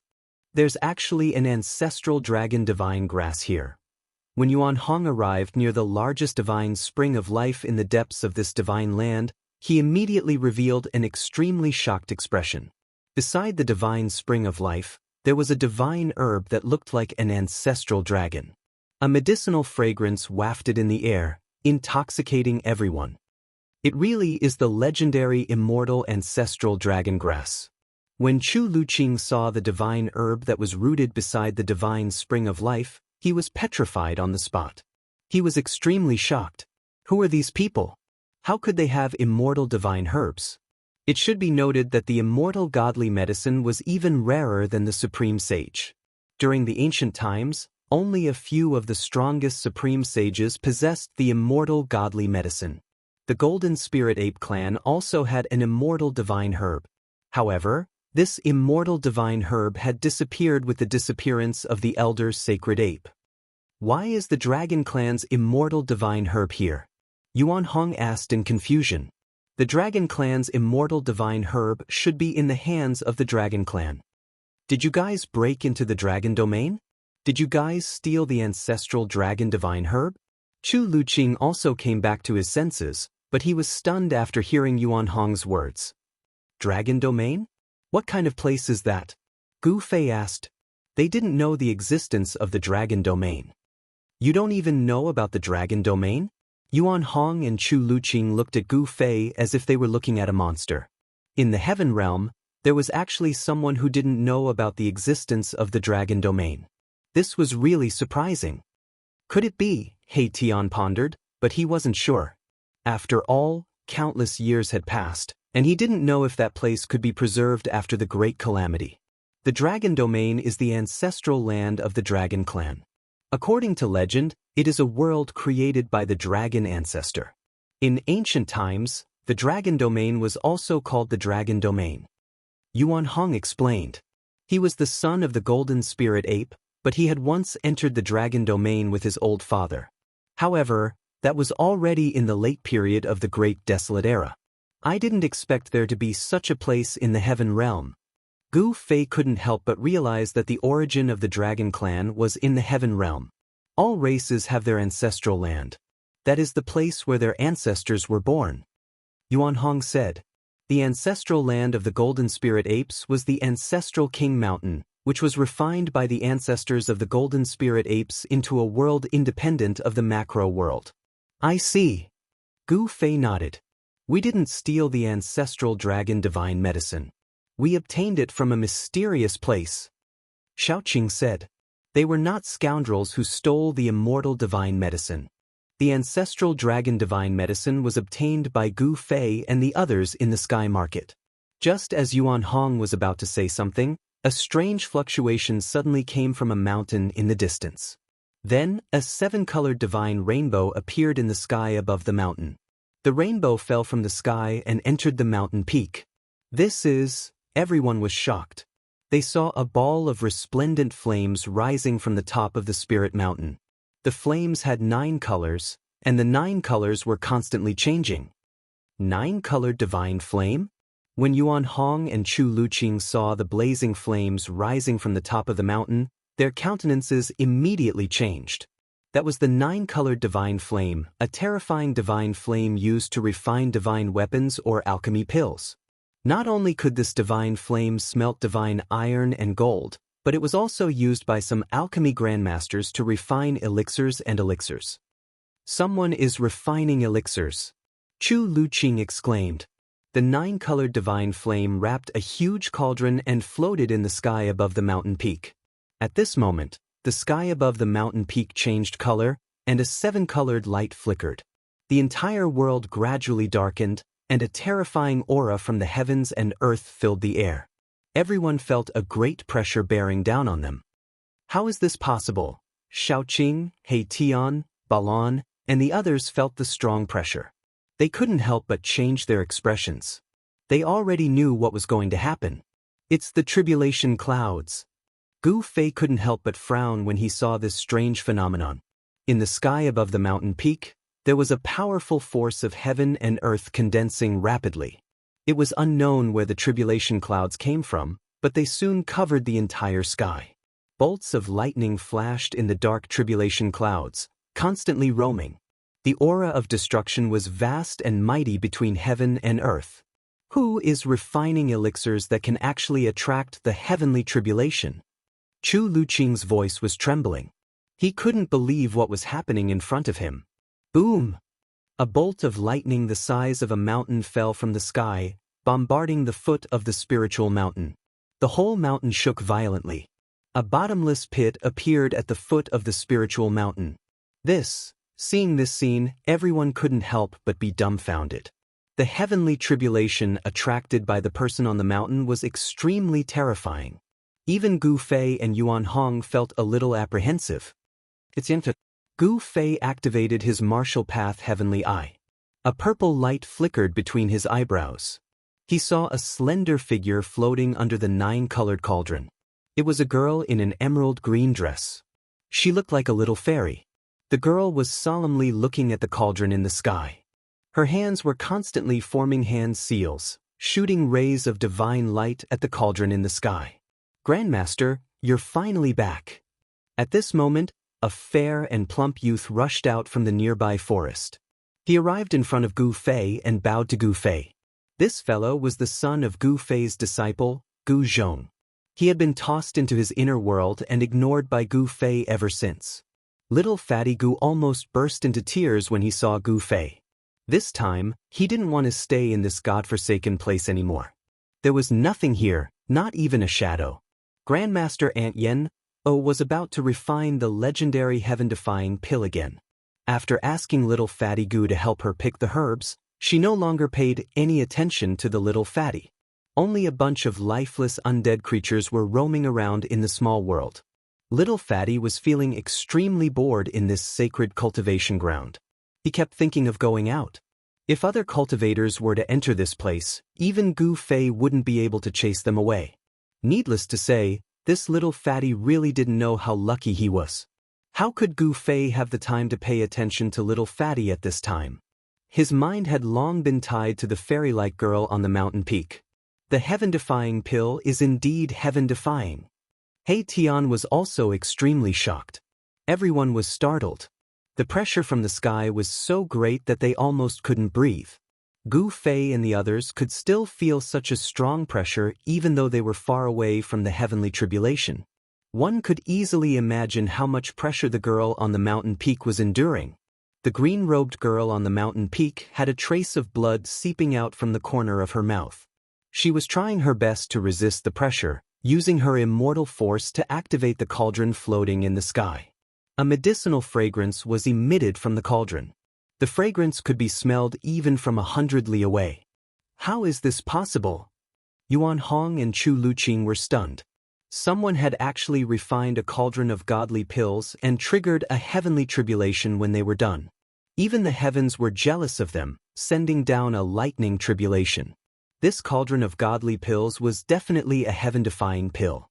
There's actually an ancestral dragon divine grass here. When Yuan Hong arrived near the largest divine spring of life in the depths of this divine land, he immediately revealed an extremely shocked expression. Beside the divine spring of life, there was a divine herb that looked like an ancestral dragon. A medicinal fragrance wafted in the air, intoxicating everyone. It really is the legendary immortal ancestral dragon grass. When Chu Luqing saw the divine herb that was rooted beside the divine spring of life, he was petrified on the spot. He was extremely shocked. Who are these people? How could they have immortal divine herbs? It should be noted that the immortal godly medicine was even rarer than the supreme sage. During the ancient times, only a few of the strongest supreme sages possessed the immortal godly medicine. The Golden Spirit Ape clan also had an immortal divine herb. However, this immortal divine herb had disappeared with the disappearance of the elder sacred ape. Why is the Dragon clan's immortal divine herb here? Yuan Hong asked in confusion. The Dragon clan's immortal divine herb should be in the hands of the Dragon clan. Did you guys break into the Dragon domain? Did you guys steal the ancestral Dragon divine herb? Chu Luqing also came back to his senses, but he was stunned after hearing Yuan Hong's words. Dragon domain? What kind of place is that? Gu Fei asked. They didn't know the existence of the Dragon domain. You don't even know about the Dragon domain? Yuan Hong and Chu Luqing looked at Gu Fei as if they were looking at a monster. In the heaven realm, there was actually someone who didn't know about the existence of the Dragon domain. This was really surprising. Could it be? He Tian pondered, but he wasn't sure. After all, countless years had passed, and he didn't know if that place could be preserved after the great calamity. The Dragon domain is the ancestral land of the Dragon clan. According to legend, it is a world created by the dragon ancestor. In ancient times, the Dragon domain was also called the Dragon domain. Yuan Hong explained. He was the son of the Golden Spirit Ape, but he had once entered the Dragon domain with his old father. However, that was already in the late period of the Great Desolate Era. I didn't expect there to be such a place in the heaven realm. Gu Fei couldn't help but realize that the origin of the Dragon clan was in the heaven realm. All races have their ancestral land. That is the place where their ancestors were born. Yuan Hong said. The ancestral land of the Golden Spirit Apes was the ancestral King Mountain, which was refined by the ancestors of the Golden Spirit Apes into a world independent of the macro world. I see. Gu Fei nodded. We didn't steal the ancestral dragon divine medicine. We obtained it from a mysterious place. Xiaoqing said. They were not scoundrels who stole the immortal divine medicine. The ancestral dragon divine medicine was obtained by Gu Fei and the others in the sky market. Just as Yuan Hong was about to say something, a strange fluctuation suddenly came from a mountain in the distance. Then, a 7-colored divine rainbow appeared in the sky above the mountain. The rainbow fell from the sky and entered the mountain peak. Everyone was shocked. They saw a ball of resplendent flames rising from the top of the Spirit Mountain. The flames had 9 colors, and the 9 colors were constantly changing. 9-colored divine flame? When Yuan Hong and Chu Luqing saw the blazing flames rising from the top of the mountain, their countenances immediately changed. That was the 9-colored divine flame, a terrifying divine flame used to refine divine weapons or alchemy pills. Not only could this divine flame smelt divine iron and gold, but it was also used by some alchemy grandmasters to refine elixirs and elixirs. Someone is refining elixirs. Chu Luqing exclaimed. The 9-colored divine flame wrapped a huge cauldron and floated in the sky above the mountain peak. At this moment, the sky above the mountain peak changed color, and a 7-colored light flickered. The entire world gradually darkened, and a terrifying aura from the heavens and earth filled the air. Everyone felt a great pressure bearing down on them. How is this possible? Xiaoqing, He Tian, Balon, and the others felt the strong pressure. They couldn't help but change their expressions. They already knew what was going to happen. It's the tribulation clouds. Gu Fei couldn't help but frown when he saw this strange phenomenon. In the sky above the mountain peak, there was a powerful force of heaven and earth condensing rapidly. It was unknown where the tribulation clouds came from, but they soon covered the entire sky. Bolts of lightning flashed in the dark tribulation clouds, constantly roaming. The aura of destruction was vast and mighty between heaven and earth. Who is refining elixirs that can actually attract the heavenly tribulation? Chu Luqing's voice was trembling. He couldn't believe what was happening in front of him. Boom! A bolt of lightning the size of a mountain fell from the sky, bombarding the foot of the spiritual mountain. The whole mountain shook violently. A bottomless pit appeared at the foot of the spiritual mountain. Seeing this scene, everyone couldn't help but be dumbfounded. The heavenly tribulation attracted by the person on the mountain was extremely terrifying. Even Gu Fei and Yuan Hong felt a little apprehensive. Gu Fei activated his martial path heavenly eye. A purple light flickered between his eyebrows. He saw a slender figure floating under the 9-colored cauldron. It was a girl in an emerald green dress. She looked like a little fairy. The girl was solemnly looking at the cauldron in the sky. Her hands were constantly forming hand seals, shooting rays of divine light at the cauldron in the sky. Grandmaster, you're finally back. At this moment, a fair and plump youth rushed out from the nearby forest. He arrived in front of Gu Fei and bowed to Gu Fei. This fellow was the son of Gu Fei's disciple, Gu Zhong. He had been tossed into his inner world and ignored by Gu Fei ever since. Little Fatty Gu almost burst into tears when he saw Gu Fei. This time, he didn't want to stay in this godforsaken place anymore. There was nothing here, not even a shadow. Grandmaster Ant Yen was about to refine the legendary heaven-defying pill again. After asking little Fatty Gu to help her pick the herbs, she no longer paid any attention to the little fatty. Only a bunch of lifeless undead creatures were roaming around in the small world. Little Fatty was feeling extremely bored in this sacred cultivation ground. He kept thinking of going out. If other cultivators were to enter this place, even Gu Fei wouldn't be able to chase them away. Needless to say, this little fatty really didn't know how lucky he was. How could Gu Fei have the time to pay attention to little fatty at this time? His mind had long been tied to the fairy-like girl on the mountain peak. The heaven-defying pill is indeed heaven-defying. He Tian was also extremely shocked. Everyone was startled. The pressure from the sky was so great that they almost couldn't breathe. Gu Fei and the others could still feel such a strong pressure even though they were far away from the heavenly tribulation. One could easily imagine how much pressure the girl on the mountain peak was enduring. The green-robed girl on the mountain peak had a trace of blood seeping out from the corner of her mouth. She was trying her best to resist the pressure, using her immortal force to activate the cauldron floating in the sky. A medicinal fragrance was emitted from the cauldron. The fragrance could be smelled even from 100 li away. How is this possible? Yuan Hong and Chu Luqing were stunned. Someone had actually refined a cauldron of godly pills and triggered a heavenly tribulation when they were done. Even the heavens were jealous of them, sending down a lightning tribulation. This cauldron of godly pills was definitely a heaven-defying pill.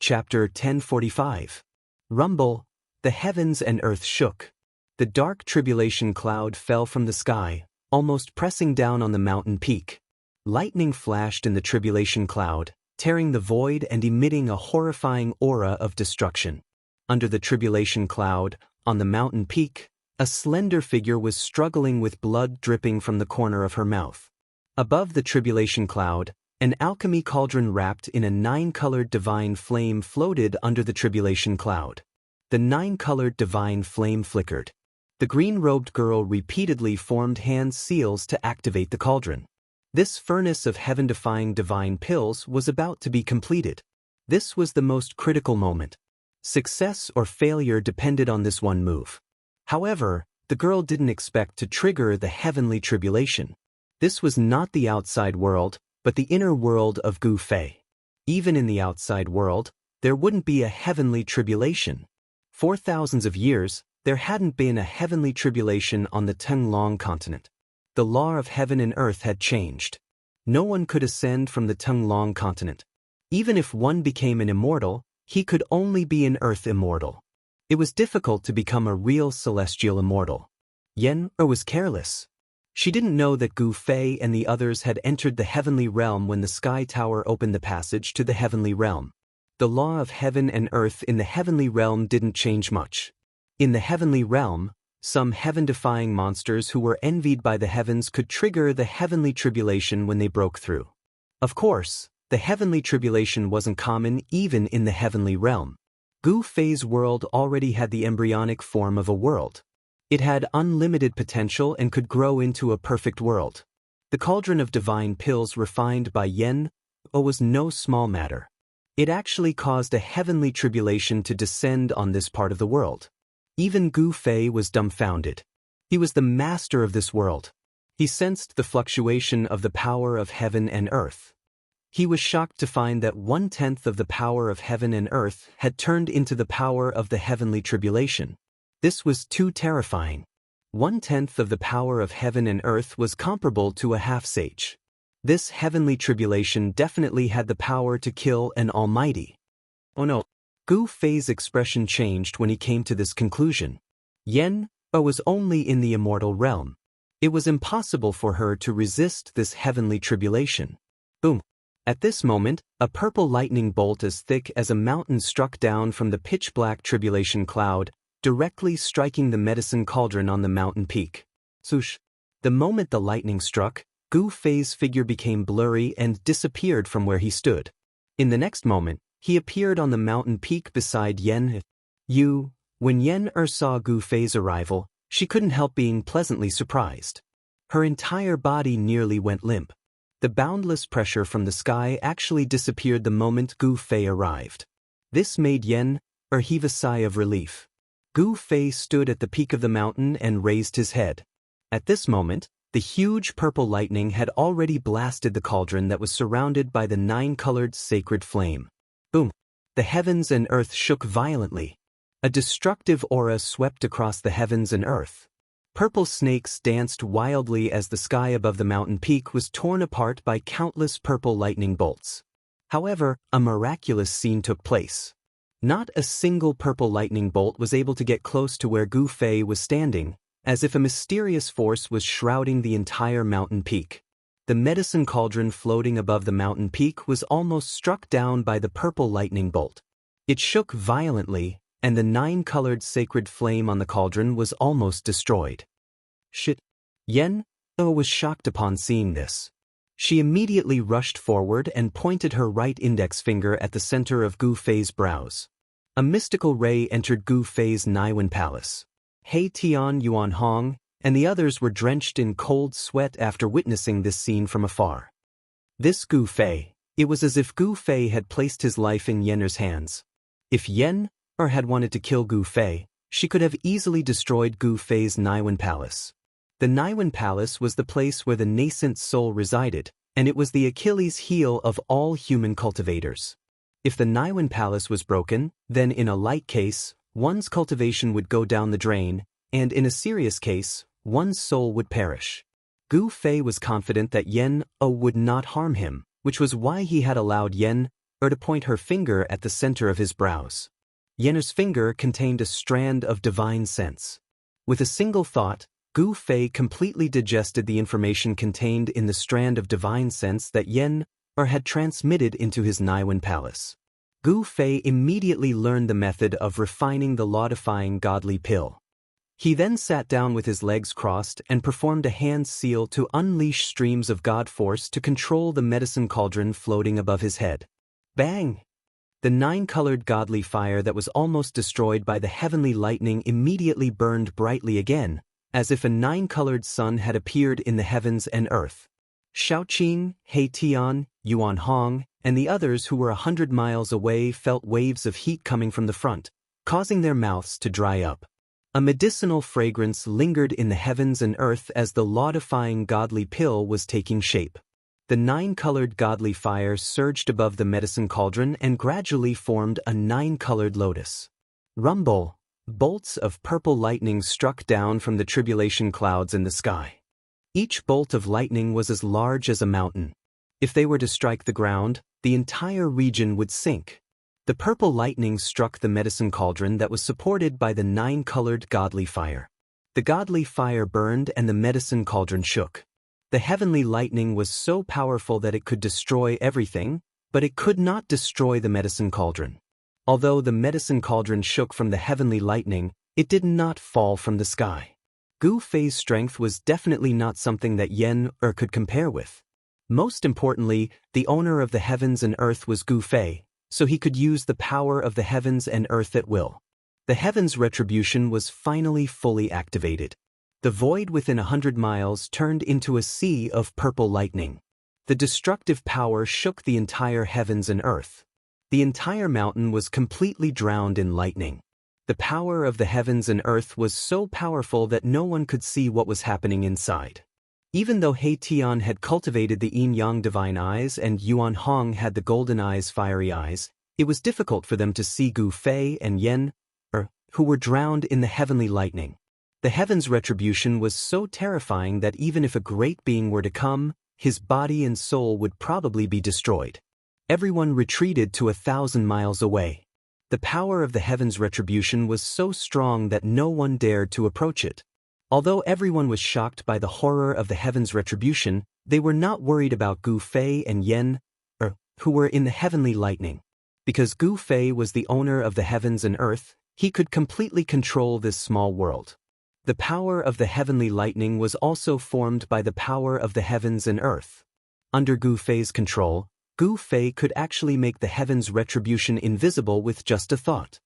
Chapter 1045. Rumble. The heavens and earth shook. The dark tribulation cloud fell from the sky, almost pressing down on the mountain peak. Lightning flashed in the tribulation cloud, tearing the void and emitting a horrifying aura of destruction. Under the tribulation cloud, on the mountain peak, a slender figure was struggling with blood dripping from the corner of her mouth. Above the tribulation cloud, an alchemy cauldron wrapped in a 9-colored divine flame floated under the tribulation cloud. The 9-colored divine flame flickered. The green-robed girl repeatedly formed hand seals to activate the cauldron. This furnace of heaven-defying divine pills was about to be completed. This was the most critical moment. Success or failure depended on this one move. However, the girl didn't expect to trigger the heavenly tribulation. This was not the outside world, but the inner world of Gu Fei. Even in the outside world, there wouldn't be a heavenly tribulation. For thousands of years, there hadn't been a heavenly tribulation on the Tenglong continent. The law of heaven and earth had changed. No one could ascend from the Tenglong continent. Even if one became an immortal, he could only be an earth immortal. It was difficult to become a real celestial immortal. Yen was careless. She didn't know that Gu Fei and the others had entered the heavenly realm when the sky tower opened the passage to the heavenly realm. The law of heaven and earth in the heavenly realm didn't change much. In the heavenly realm, some heaven-defying monsters who were envied by the heavens could trigger the heavenly tribulation when they broke through. Of course, the heavenly tribulation wasn't common even in the heavenly realm. Gu Fei's world already had the embryonic form of a world. It had unlimited potential and could grow into a perfect world. The cauldron of divine pills refined by Yen was no small matter. It actually caused a heavenly tribulation to descend on this part of the world. Even Gu Fei was dumbfounded. He was the master of this world. He sensed the fluctuation of the power of heaven and earth. He was shocked to find that 1/10 of the power of heaven and earth had turned into the power of the heavenly tribulation. This was too terrifying. 1/10 of the power of heaven and earth was comparable to a half-sage. This heavenly tribulation definitely had the power to kill an almighty. Oh no. Gu Fei's expression changed when he came to this conclusion. Yen was only in the immortal realm. It was impossible for her to resist this heavenly tribulation. Boom. At this moment, a purple lightning bolt as thick as a mountain struck down from the pitch-black tribulation cloud, directly striking the medicine cauldron on the mountain peak. Swoosh. The moment the lightning struck, Gu Fei's figure became blurry and disappeared from where he stood. In the next moment, he appeared on the mountain peak beside Yen. When Yen saw Gu Fei's arrival, she couldn't help being pleasantly surprised. Her entire body nearly went limp. The boundless pressure from the sky actually disappeared the moment Gu Fei arrived. This made Yen heave a sigh of relief. Gu Fei stood at the peak of the mountain and raised his head. At this moment, the huge purple lightning had already blasted the cauldron that was surrounded by the 9-colored sacred flame. Boom! The heavens and earth shook violently. A destructive aura swept across the heavens and earth. Purple snakes danced wildly as the sky above the mountain peak was torn apart by countless purple lightning bolts. However, a miraculous scene took place. Not a single purple lightning bolt was able to get close to where Gu Fei was standing, as if a mysterious force was shrouding the entire mountain peak. The medicine cauldron floating above the mountain peak was almost struck down by the purple lightning bolt. It shook violently, and the 9-colored sacred flame on the cauldron was almost destroyed. Shit! Yen was shocked upon seeing this. She immediately rushed forward and pointed her right index finger at the center of Gu Fei's brows. A mystical ray entered Gu Fei's Niwen palace. He Tian, Yuan Hong, and the others were drenched in cold sweat after witnessing this scene from afar. This Gu Fei, it was as if Gu Fei had placed his life in Yen's hands. If Yen had wanted to kill Gu Fei, she could have easily destroyed Gu Fei's Niwen palace. The Niwen palace was the place where the nascent soul resided, and it was the Achilles heel of all human cultivators. If the Niwen palace was broken, then in a light case, one's cultivation would go down the drain, and in a serious case, one's soul would perish. Gu Fei was confident that Yen would not harm him, which was why he had allowed Yen to point her finger at the center of his brows. Yen's finger contained a strand of divine sense. With a single thought, Gu Fei completely digested the information contained in the strand of divine sense that Yen had transmitted into his Niwen palace. Gu Fei immediately learned the method of refining the law-defying godly pill. He then sat down with his legs crossed and performed a hand seal to unleash streams of God force to control the medicine cauldron floating above his head. Bang! The 9-colored godly fire that was almost destroyed by the heavenly lightning immediately burned brightly again, as if a 9-colored sun had appeared in the heavens and earth. Xiaoqing, He Tian, Yuan Hong, and the others who were 100 miles away felt waves of heat coming from the front, causing their mouths to dry up. A medicinal fragrance lingered in the heavens and earth as the law-defying godly pill was taking shape. The 9-colored godly fire surged above the medicine cauldron and gradually formed a 9-colored lotus. Rumble! Bolts of purple lightning struck down from the tribulation clouds in the sky. Each bolt of lightning was as large as a mountain. If they were to strike the ground, the entire region would sink. The purple lightning struck the medicine cauldron that was supported by the 9-colored godly fire. The godly fire burned and the medicine cauldron shook. The heavenly lightning was so powerful that it could destroy everything, but it could not destroy the medicine cauldron. Although the medicine cauldron shook from the heavenly lightning, it did not fall from the sky. Gu Fei's strength was definitely not something that Yen could compare with. Most importantly, the owner of the heavens and earth was Gu Fei, so he could use the power of the heavens and earth at will. The heavens' retribution was finally fully activated. The void within 100 miles turned into a sea of purple lightning. The destructive power shook the entire heavens and earth. The entire mountain was completely drowned in lightning. The power of the heavens and earth was so powerful that no one could see what was happening inside. Even though He Tian had cultivated the yin-yang divine eyes and Yuan Hong had the golden eyes fiery eyes, it was difficult for them to see Gu Fei and Yen, who were drowned in the heavenly lightning. The heavens' retribution was so terrifying that even if a great being were to come, his body and soul would probably be destroyed. Everyone retreated to 1,000 miles away. The power of the heavens' retribution was so strong that no one dared to approach it. Although everyone was shocked by the horror of the heavens' retribution, they were not worried about Gu Fei and Yen, who were in the heavenly lightning. Because Gu Fei was the owner of the heavens and earth, he could completely control this small world. The power of the heavenly lightning was also formed by the power of the heavens and earth. Under Gu Fei's control, Gu Fei could actually make the heavens' retribution invisible with just a thought.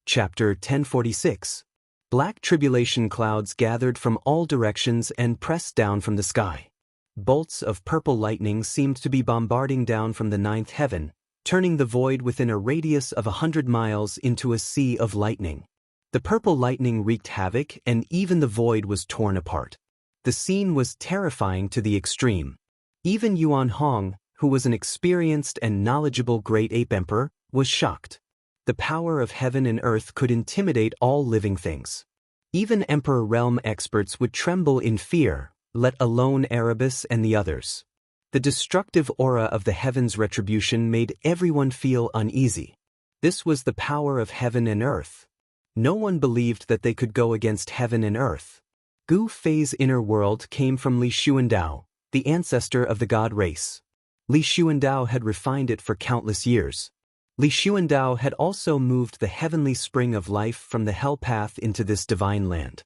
Chapter 1046. Black tribulation clouds gathered from all directions and pressed down from the sky. Bolts of purple lightning seemed to be bombarding down from the 9th heaven, turning the void within a radius of 100 miles into a sea of lightning. The purple lightning wreaked havoc and even the void was torn apart. The scene was terrifying to the extreme. Even Yuan Hong, who was an experienced and knowledgeable great ape emperor, was shocked. The power of heaven and earth could intimidate all living things. Even Emperor Realm experts would tremble in fear, let alone Erebus and the others. The destructive aura of the heavens' retribution made everyone feel uneasy. This was the power of heaven and earth. No one believed that they could go against heaven and earth. Gu Fei's inner world came from Li Xuandao, the ancestor of the god race. Li Xuandao had refined it for countless years. Li Xuandao had also moved the heavenly spring of life from the hell path into this divine land.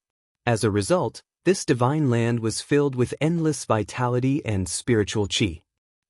As a result, This divine land was filled with endless vitality and spiritual qi.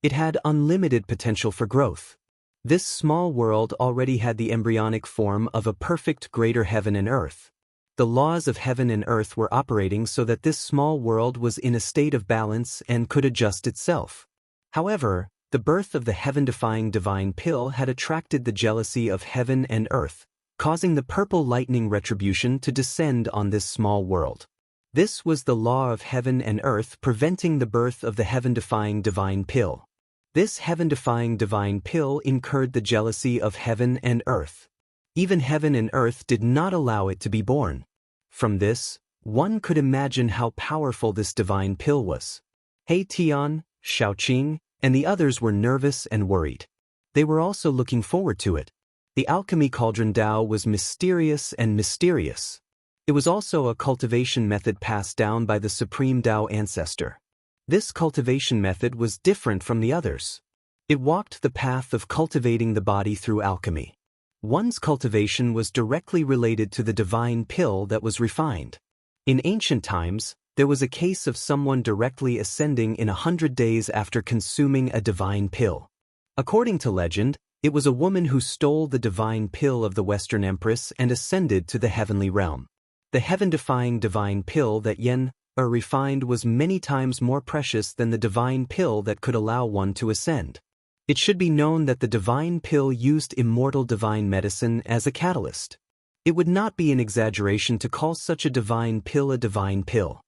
It had unlimited potential for growth. This small world already had the embryonic form of a perfect greater heaven and earth. The laws of heaven and earth were operating so that this small world was in a state of balance and could adjust itself. However, the birth of the heaven-defying divine pill had attracted the jealousy of heaven and earth, causing the purple lightning retribution to descend on this small world. This was the law of heaven and earth preventing the birth of the heaven-defying divine pill. This heaven-defying divine pill incurred the jealousy of heaven and earth. Even heaven and earth did not allow it to be born. From this, one could imagine how powerful this divine pill was. He Tian, Shaoqing, and the others were nervous and worried. They were also looking forward to it. The alchemy cauldron Dao was mysterious and mysterious. It was also a cultivation method passed down by the supreme Dao ancestor. This cultivation method was different from the others. It walked the path of cultivating the body through alchemy. One's cultivation was directly related to the divine pill that was refined. In ancient times, there was a case of someone directly ascending in 100 days after consuming a divine pill. According to legend, it was a woman who stole the divine pill of the Western Empress and ascended to the heavenly realm. The heaven-defying divine pill that refined was many times more precious than the divine pill that could allow one to ascend. It should be known that the divine pill used immortal divine medicine as a catalyst. It would not be an exaggeration to call such a divine pill a divine pill.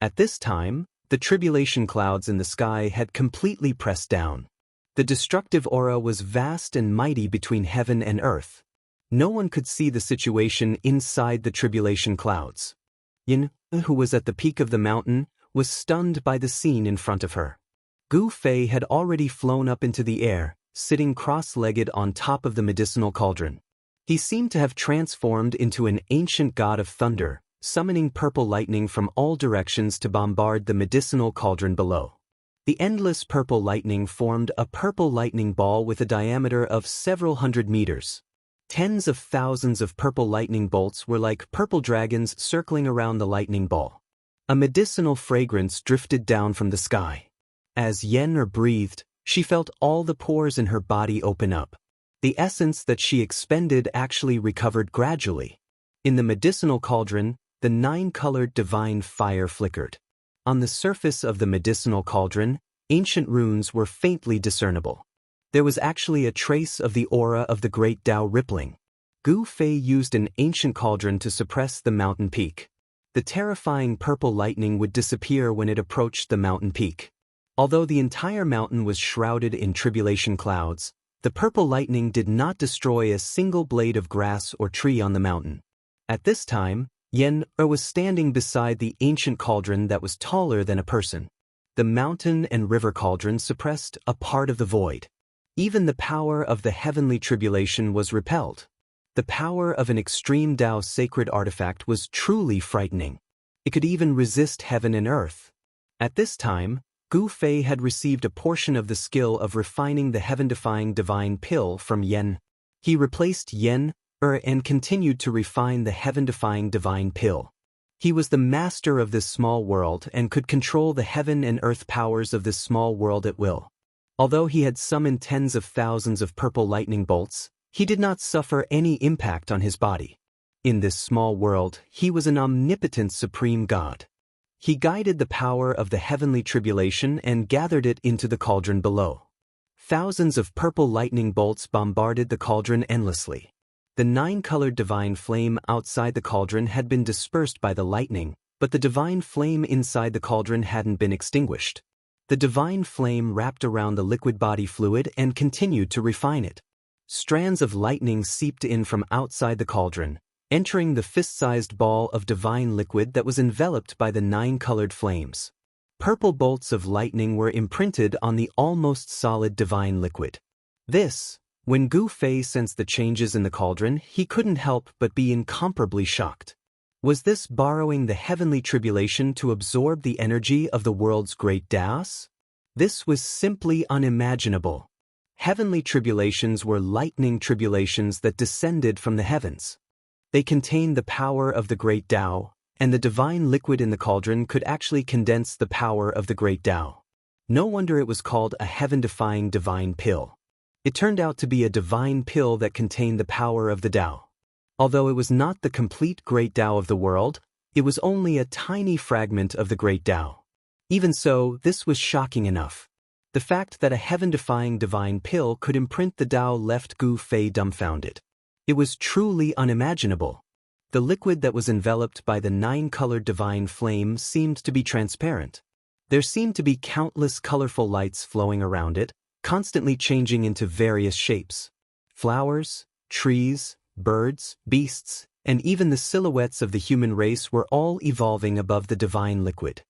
At this time, the tribulation clouds in the sky had completely pressed down. The destructive aura was vast and mighty between heaven and earth. No one could see the situation inside the tribulation clouds. Yin, who was at the peak of the mountain, was stunned by the scene in front of her. Gu Fei had already flown up into the air, sitting cross-legged on top of the medicinal cauldron. He seemed to have transformed into an ancient god of thunder, summoning purple lightning from all directions to bombard the medicinal cauldron below. The endless purple lightning formed a purple lightning ball with a diameter of several hundred meters. Tens of thousands of purple lightning bolts were like purple dragons circling around the lightning ball. A medicinal fragrance drifted down from the sky. As Yen breathed, she felt all the pores in her body open up. The essence that she expended actually recovered gradually. In the medicinal cauldron, the 9-colored divine fire flickered. On the surface of the medicinal cauldron, ancient runes were faintly discernible. There was actually a trace of the aura of the great Tao rippling. Gu Fei used an ancient cauldron to suppress the mountain peak. The terrifying purple lightning would disappear when it approached the mountain peak. Although the entire mountain was shrouded in tribulation clouds, the purple lightning did not destroy a single blade of grass or tree on the mountain. At this time, Yen was standing beside the ancient cauldron that was taller than a person. The mountain and river cauldron suppressed a part of the void. Even the power of the heavenly tribulation was repelled. The power of an extreme Tao sacred artifact was truly frightening. It could even resist heaven and earth. At this time, Gu Fei had received a portion of the skill of refining the heaven-defying divine pill from Yen. He replaced Yen and continued to refine the heaven-defying divine pill. He was the master of this small world and could control the heaven and earth powers of this small world at will. Although he had summoned tens of thousands of purple lightning bolts, he did not suffer any impact on his body. In this small world, he was an omnipotent supreme god. He guided the power of the heavenly tribulation and gathered it into the cauldron below. Thousands of purple lightning bolts bombarded the cauldron endlessly. The 9-colored divine flame outside the cauldron had been dispersed by the lightning, but the divine flame inside the cauldron hadn't been extinguished. The divine flame wrapped around the liquid body fluid and continued to refine it. Strands of lightning seeped in from outside the cauldron, entering the fist-sized ball of divine liquid that was enveloped by the 9-colored flames. Purple bolts of lightning were imprinted on the almost solid divine liquid. When Gu Fei sensed the changes in the cauldron, he couldn't help but be incomparably shocked. Was this borrowing the heavenly tribulation to absorb the energy of the world's great Daos? This was simply unimaginable. Heavenly tribulations were lightning tribulations that descended from the heavens. They contained the power of the great Tao, and the divine liquid in the cauldron could actually condense the power of the great Tao. No wonder it was called a heaven-defying divine pill. It turned out to be a divine pill that contained the power of the Tao. Although it was not the complete great Tao of the world, it was only a tiny fragment of the great Tao. Even so, this was shocking enough. The fact that a heaven-defying divine pill could imprint the Tao left Gu Fei dumbfounded. It was truly unimaginable. The liquid that was enveloped by the 9-colored divine flame seemed to be transparent. There seemed to be countless colorful lights flowing around it, constantly changing into various shapes. Flowers, trees, birds, beasts, and even the silhouettes of the human race were all evolving above the divine liquid.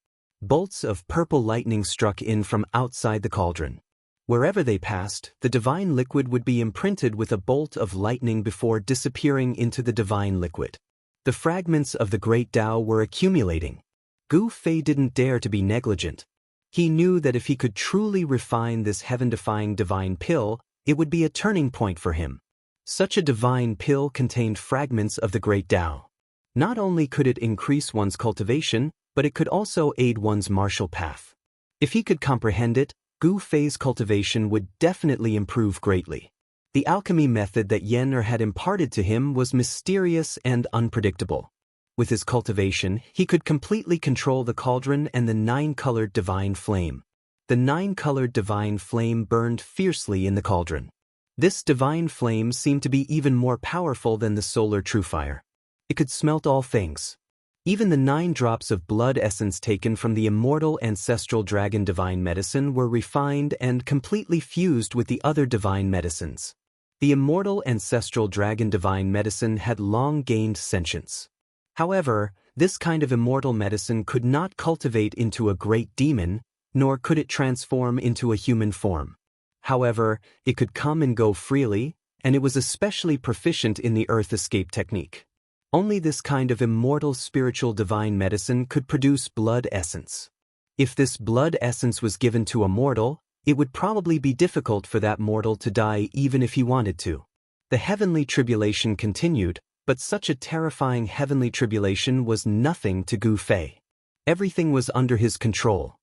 Bolts of purple lightning struck in from outside the cauldron. Wherever they passed, the divine liquid would be imprinted with a bolt of lightning before disappearing into the divine liquid. The fragments of the great Tao were accumulating. Gu Fei didn't dare to be negligent. He knew that if he could truly refine this heaven-defying divine pill, it would be a turning point for him. Such a divine pill contained fragments of the great Tao. Not only could it increase one's cultivation, but it could also aid one's martial path. If he could comprehend it, Gu Fei's cultivation would definitely improve greatly. The alchemy method that Yen had imparted to him was mysterious and unpredictable. With his cultivation, he could completely control the cauldron and the 9-colored divine flame. The 9-colored divine flame burned fiercely in the cauldron. This divine flame seemed to be even more powerful than the solar true fire. It could smelt all things. Even the 9 drops of blood essence taken from the immortal ancestral dragon divine medicine were refined and completely fused with the other divine medicines. The immortal ancestral dragon divine medicine had long gained sentience. However, this kind of immortal medicine could not cultivate into a great demon, nor could it transform into a human form. However, it could come and go freely, and it was especially proficient in the earth escape technique. Only this kind of immortal spiritual divine medicine could produce blood essence. If this blood essence was given to a mortal, it would probably be difficult for that mortal to die even if he wanted to. The heavenly tribulation continued, but such a terrifying heavenly tribulation was nothing to Gu Fei. Everything was under his control.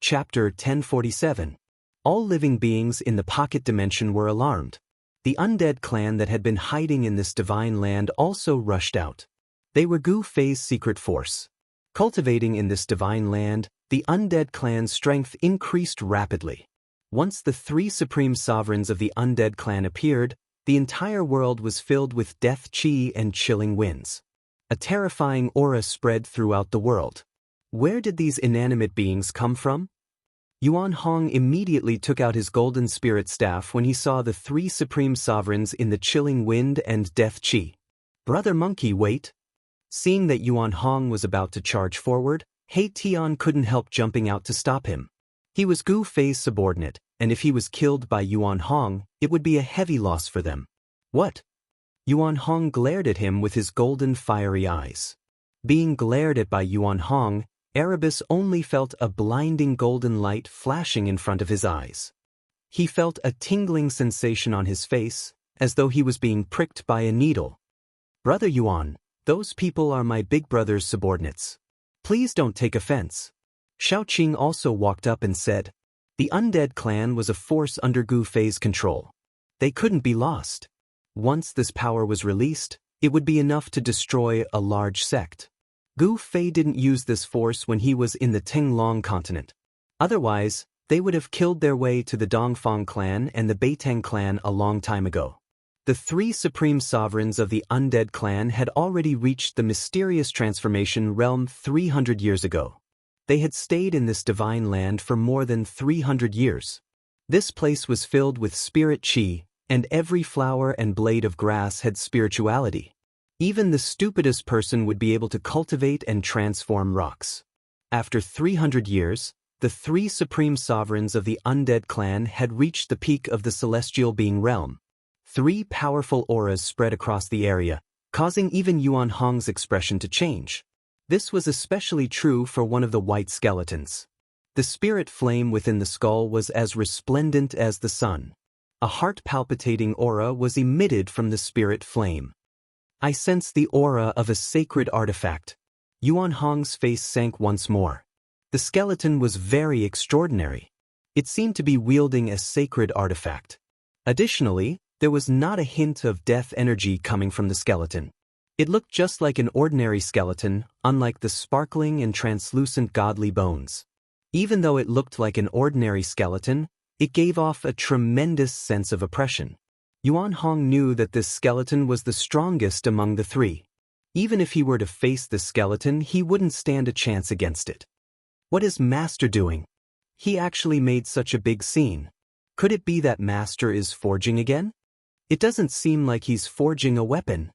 Chapter 1047. All living beings in the pocket dimension were alarmed. The undead clan that had been hiding in this divine land also rushed out. They were Gu Fei's secret force. Cultivating in this divine land, the undead clan's strength increased rapidly. Once the 3 supreme sovereigns of the undead clan appeared, the entire world was filled with death chi and chilling winds. A terrifying aura spread throughout the world. Where did these inanimate beings come from? Yuan Hong immediately took out his golden spirit staff when he saw the 3 supreme sovereigns in the chilling wind and death chi. Brother Monkey, wait! Seeing that Yuan Hong was about to charge forward, He Tian couldn't help jumping out to stop him. He was Gu Fei's subordinate, and if he was killed by Yuan Hong, it would be a heavy loss for them. What? Yuan Hong glared at him with his golden fiery eyes. Being glared at by Yuan Hong, Erebus only felt a blinding golden light flashing in front of his eyes. He felt a tingling sensation on his face, as though he was being pricked by a needle. Brother Yuan, those people are my big brother's subordinates. Please don't take offense. Xiaoqing also walked up and said, the undead clan was a force under Gu Fei's control. They couldn't be lost. Once this power was released, it would be enough to destroy a large sect. Gu Fei didn't use this force when he was in the Tinglong continent. Otherwise, they would have killed their way to the Dongfang clan and the Beitang clan a long time ago. The 3 supreme sovereigns of the undead clan had already reached the mysterious transformation realm 300 years ago. They had stayed in this divine land for more than 300 years. This place was filled with spirit chi, and every flower and blade of grass had spirituality. Even the stupidest person would be able to cultivate and transform rocks. After 300 years, the 3 supreme sovereigns of the undead clan had reached the peak of the celestial being realm. 3 powerful auras spread across the area, causing even Yuan Hong's expression to change. This was especially true for one of the white skeletons. The spirit flame within the skull was as resplendent as the sun. A heart-palpitating aura was emitted from the spirit flame. I sense the aura of a sacred artifact. Yuan Hong's face sank once more. The skeleton was very extraordinary. It seemed to be wielding a sacred artifact. Additionally, there was not a hint of death energy coming from the skeleton. It looked just like an ordinary skeleton, unlike the sparkling and translucent godly bones. Even though it looked like an ordinary skeleton, it gave off a tremendous sense of oppression. Yuan Hong knew that this skeleton was the strongest among the three. Even if he were to face the skeleton, he wouldn't stand a chance against it. What is Master doing? He actually made such a big scene. Could it be that Master is forging again? It doesn't seem like he's forging a weapon.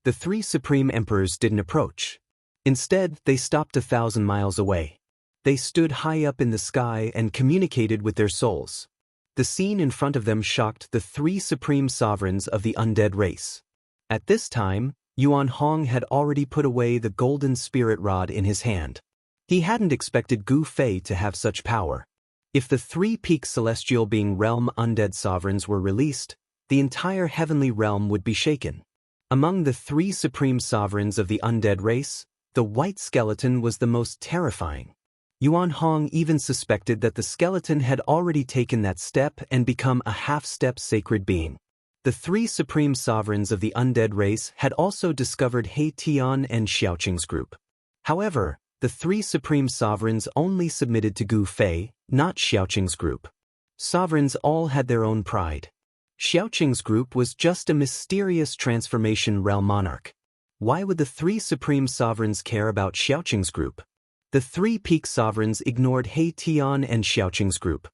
The three Supreme Emperors didn't approach. Instead, they stopped 1,000 miles away. They stood high up in the sky and communicated with their souls. The scene in front of them shocked the three supreme sovereigns of the undead race. At this time, Yuan Hong had already put away the golden spirit rod in his hand. He hadn't expected Gu Fei to have such power. If the three-peak celestial being realm undead sovereigns were released, the entire heavenly realm would be shaken. Among the three supreme sovereigns of the undead race, the white skeleton was the most terrifying. Yuan Hong even suspected that the skeleton had already taken that step and become a half-step sacred being. The three supreme sovereigns of the undead race had also discovered He Tian and Xiaoqing's group. However, the three supreme sovereigns only submitted to Gu Fei, not Xiaoqing's group. Sovereigns all had their own pride. Xiaoqing's group was just a mysterious transformation realm monarch. Why would the three supreme sovereigns care about Xiaoqing's group? The three peak sovereigns ignored He Tian and Xiaoqing's group.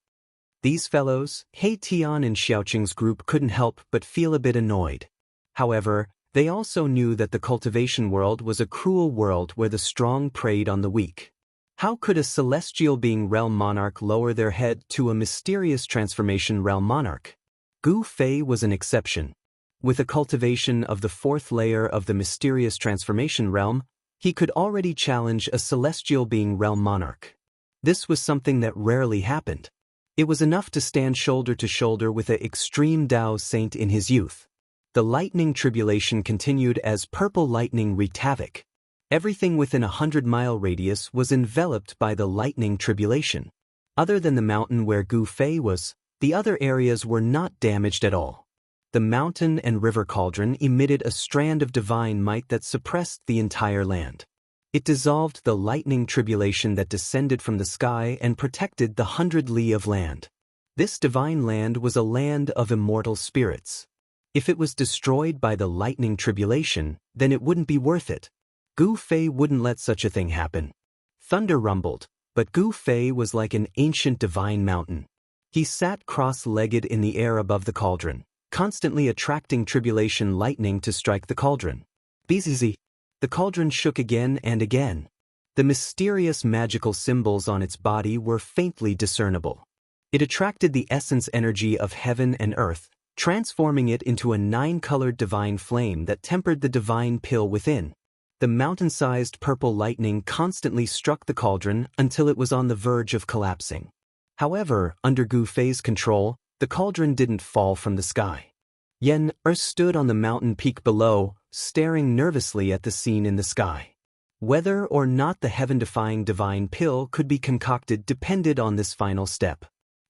These fellows, He Tian and Xiaoqing's group, couldn't help but feel a bit annoyed. However, they also knew that the cultivation world was a cruel world where the strong preyed on the weak. How could a celestial being realm monarch lower their head to a mysterious transformation realm monarch? Gu Fei was an exception. With a cultivation of the fourth layer of the mysterious transformation realm, he could already challenge a celestial being realm monarch. This was something that rarely happened. It was enough to stand shoulder to shoulder with an extreme Dao saint in his youth. The lightning tribulation continued as purple lightning wreaked havoc. Everything within a 100-mile radius was enveloped by the lightning tribulation. Other than the mountain where Gu Fei was, the other areas were not damaged at all. The mountain and river cauldron emitted a strand of divine might that suppressed the entire land. It dissolved the lightning tribulation that descended from the sky and protected the 100 li of land. This divine land was a land of immortal spirits. If it was destroyed by the lightning tribulation, then it wouldn't be worth it. Gu Fei wouldn't let such a thing happen. Thunder rumbled, but Gu Fei was like an ancient divine mountain. He sat cross-legged in the air above the cauldron, constantly attracting tribulation lightning to strike the cauldron. Bzzz. The cauldron shook again and again. The mysterious magical symbols on its body were faintly discernible. It attracted the essence energy of heaven and earth, transforming it into a 9-colored divine flame that tempered the divine pill within. The mountain-sized purple lightning constantly struck the cauldron until it was on the verge of collapsing. However, under Gu Fei's control, the cauldron didn't fall from the sky. Yen stood on the mountain peak below, staring nervously at the scene in the sky. Whether or not the heaven-defying divine pill could be concocted depended on this final step.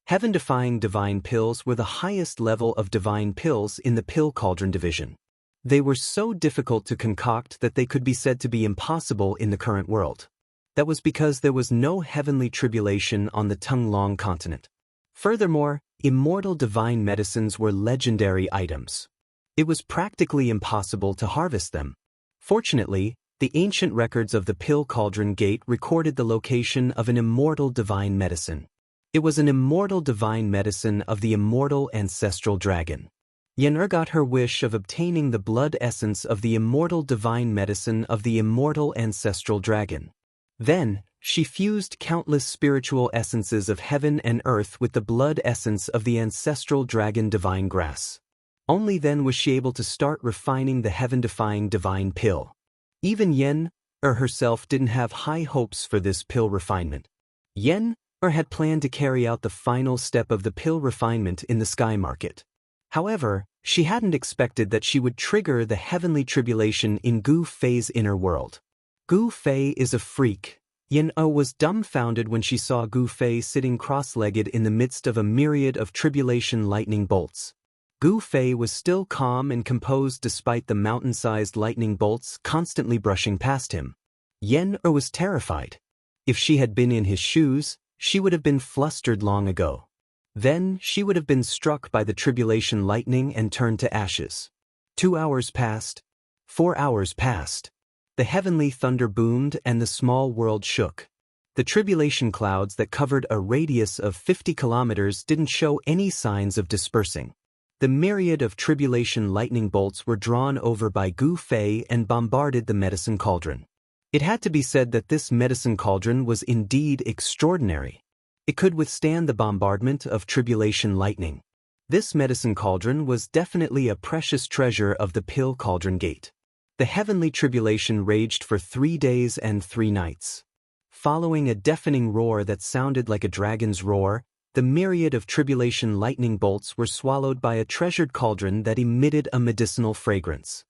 Heaven-defying divine pills were the highest level of divine pills in the pill cauldron division. They were so difficult to concoct that they could be said to be impossible in the current world. That was because there was no heavenly tribulation on the Tunglong continent. Furthermore, immortal divine medicines were legendary items. It was practically impossible to harvest them. Fortunately, the ancient records of the Pill Cauldron Gate recorded the location of an immortal divine medicine. It was an immortal divine medicine of the immortal ancestral dragon. Yen got her wish of obtaining the blood essence of the immortal divine medicine of the immortal ancestral dragon. Then, she fused countless spiritual essences of heaven and earth with the blood essence of the ancestral dragon divine grass. Only then was she able to start refining the heaven-defying divine pill. Even Yen herself didn't have high hopes for this pill refinement. Yen had planned to carry out the final step of the pill refinement in the sky market. However, she hadn't expected that she would trigger the heavenly tribulation in Gu Fei's inner world. Gu Fei is a freak. Yen-er was dumbfounded when she saw Gu Fei sitting cross-legged in the midst of a myriad of tribulation lightning bolts. Gu Fei was still calm and composed despite the mountain-sized lightning bolts constantly brushing past him. Yen-er was terrified. If she had been in his shoes, she would have been flustered long ago. Then she would have been struck by the tribulation lightning and turned to ashes. 2 hours passed. 4 hours passed. The heavenly thunder boomed and the small world shook. The tribulation clouds that covered a radius of 50 kilometers didn't show any signs of dispersing. The myriad of tribulation lightning bolts were drawn over by Gu Fei and bombarded the medicine cauldron. It had to be said that this medicine cauldron was indeed extraordinary. It could withstand the bombardment of tribulation lightning. This medicine cauldron was definitely a precious treasure of the Pill Cauldron Gate. The heavenly tribulation raged for 3 days and 3 nights. Following a deafening roar that sounded like a dragon's roar, the myriad of tribulation lightning bolts were swallowed by a treasured cauldron that emitted a medicinal fragrance.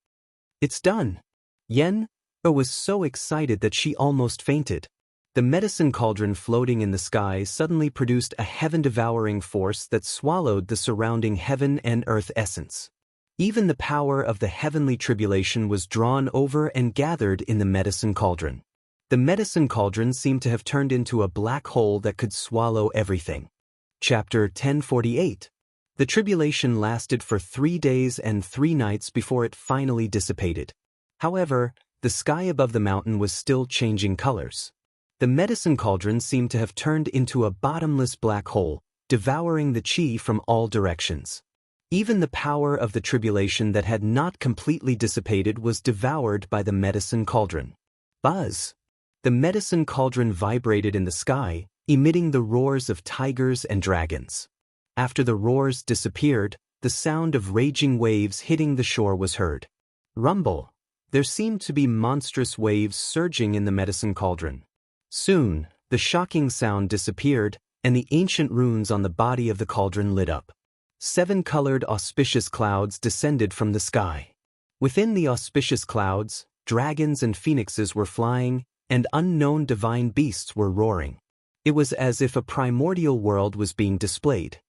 It's done! Yen-er was so excited that she almost fainted. The medicine cauldron floating in the sky suddenly produced a heaven-devouring force that swallowed the surrounding heaven and earth essence. Even the power of the heavenly tribulation was drawn over and gathered in the medicine cauldron. The medicine cauldron seemed to have turned into a black hole that could swallow everything. Chapter 1048. The tribulation lasted for 3 days and 3 nights before it finally dissipated. However, the sky above the mountain was still changing colors. The medicine cauldron seemed to have turned into a bottomless black hole, devouring the qi from all directions. Even the power of the tribulation that had not completely dissipated was devoured by the medicine cauldron. Buzz! The medicine cauldron vibrated in the sky, emitting the roars of tigers and dragons. After the roars disappeared, the sound of raging waves hitting the shore was heard. Rumble! There seemed to be monstrous waves surging in the medicine cauldron. Soon, the shocking sound disappeared, and the ancient runes on the body of the cauldron lit up. 7-colored auspicious clouds descended from the sky. Within the auspicious clouds, dragons and phoenixes were flying, and unknown divine beasts were roaring. It was as if a primordial world was being displayed.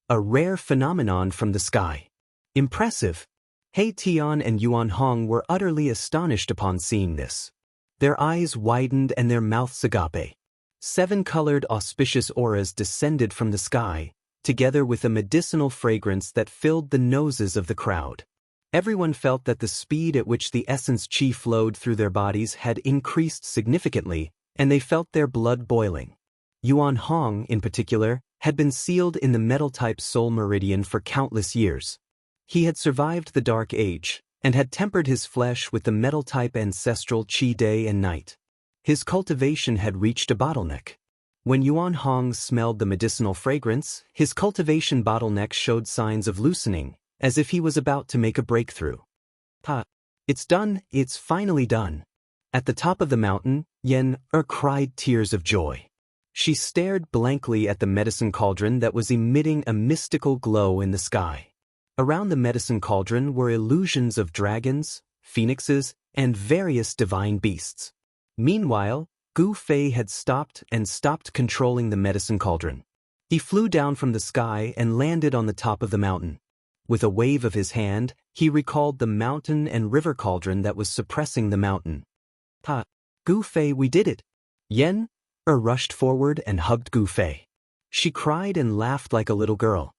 A rare phenomenon from the sky. Impressive! He Tian and Yuan Hong were utterly astonished upon seeing this. Their eyes widened and their mouths agape. 7-colored auspicious auras descended from the sky, together with a medicinal fragrance that filled the noses of the crowd. Everyone felt that the speed at which the essence qi flowed through their bodies had increased significantly, and they felt their blood boiling. Yuan Hong, in particular, had been sealed in the metal-type soul meridian for countless years. He had survived the Dark Age, and had tempered his flesh with the metal-type ancestral qi day and night. His cultivation had reached a bottleneck. When Yuan Hong smelled the medicinal fragrance, his cultivation bottleneck showed signs of loosening, as if he was about to make a breakthrough. It's done, it's finally done. At the top of the mountain, Yen-er cried tears of joy. She stared blankly at the medicine cauldron that was emitting a mystical glow in the sky. Around the medicine cauldron were illusions of dragons, phoenixes, and various divine beasts. Meanwhile, Gu Fei had stopped controlling the medicine cauldron. He flew down from the sky and landed on the top of the mountain. With a wave of his hand, he recalled the mountain and river cauldron that was suppressing the mountain. Gu Fei, we did it! Yen-er rushed forward and hugged Gu Fei. She cried and laughed like a little girl.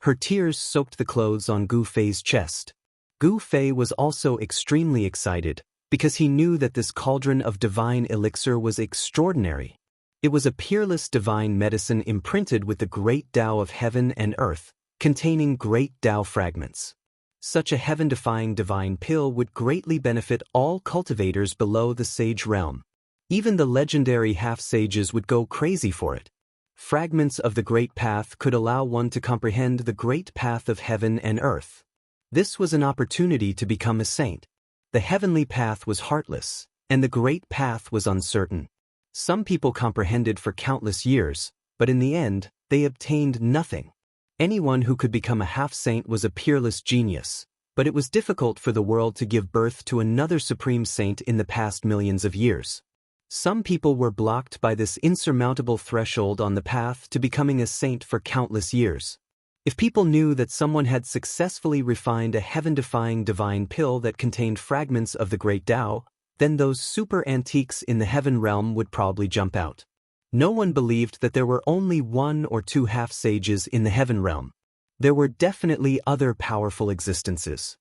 Her tears soaked the clothes on Gu Fei's chest. Gu Fei was also extremely excited, because he knew that this cauldron of divine elixir was extraordinary. It was a peerless divine medicine imprinted with the great Tao of heaven and earth, containing great Tao fragments. Such a heaven-defying divine pill would greatly benefit all cultivators below the sage realm. Even the legendary half-sages would go crazy for it. Fragments of the Great Path could allow one to comprehend the Great Path of heaven and earth. This was an opportunity to become a saint. The heavenly path was heartless, and the Great Path was uncertain. Some people comprehended for countless years, but in the end, they obtained nothing. Anyone who could become a half-saint was a peerless genius, but it was difficult for the world to give birth to another supreme saint in the past millions of years. Some people were blocked by this insurmountable threshold on the path to becoming a saint for countless years. If people knew that someone had successfully refined a heaven-defying divine pill that contained fragments of the great Tao, then those super antiques in the heaven realm would probably jump out. No one believed that there were only 1 or 2 half-sages in the heaven realm. There were definitely other powerful existences.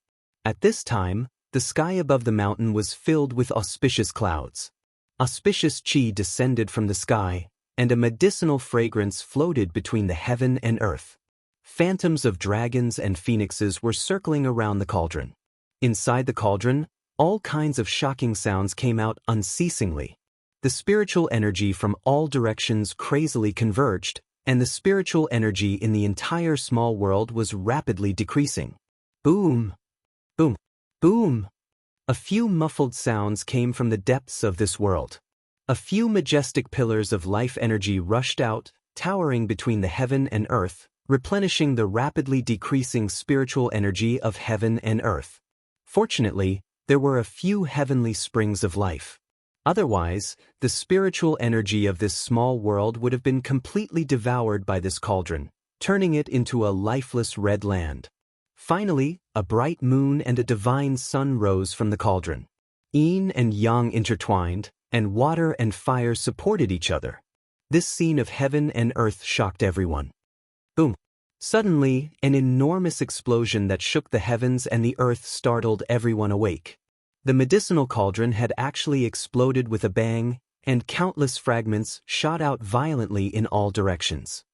At this time, the sky above the mountain was filled with auspicious clouds. Auspicious qi descended from the sky, and a medicinal fragrance floated between the heaven and earth. Phantoms of dragons and phoenixes were circling around the cauldron. Inside the cauldron, all kinds of shocking sounds came out unceasingly. The spiritual energy from all directions crazily converged, and the spiritual energy in the entire small world was rapidly decreasing. Boom! Boom! Boom! A few muffled sounds came from the depths of this world. A few majestic pillars of life energy rushed out, towering between the heaven and earth, replenishing the rapidly decreasing spiritual energy of heaven and earth. Fortunately, there were a few heavenly springs of life. Otherwise, the spiritual energy of this small world would have been completely devoured by this cauldron, turning it into a lifeless red land. Finally, a bright moon and a divine sun rose from the cauldron. Yin and yang intertwined, and water and fire supported each other. This scene of heaven and earth shocked everyone. Boom! Suddenly, an enormous explosion that shook the heavens and the earth startled everyone awake. The medicinal cauldron had actually exploded with a bang, and countless fragments shot out violently in all directions.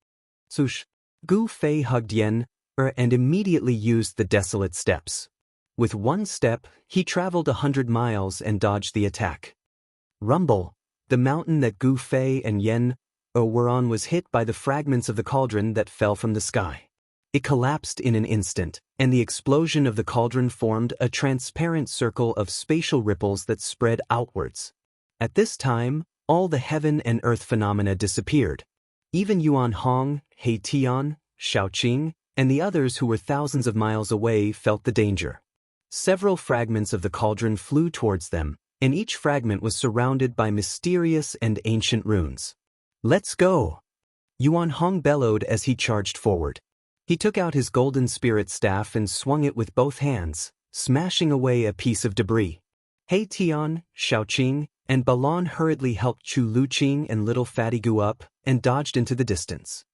Swoosh! Gu Fei hugged Yen and immediately used the desolate steps. With one step, he traveled 100 miles and dodged the attack. Rumble! The mountain that Gu Fei and Yen were on was hit by the fragments of the cauldron that fell from the sky. It collapsed in an instant, and the explosion of the cauldron formed a transparent circle of spatial ripples that spread outwards. At this time, all the heaven and earth phenomena disappeared. Even Yuan Hong, He Tian, Shaoqing, and the others who were thousands of miles away felt the danger. Several fragments of the cauldron flew towards them, and each fragment was surrounded by mysterious and ancient runes. "Let's go!" Yuan Hong bellowed as he charged forward. He took out his golden spirit staff and swung it with both hands, smashing away a piece of debris. He Tian, Shaoqing, and Balon hurriedly helped Chu Luqing and little Fatty Gu up and dodged into the distance.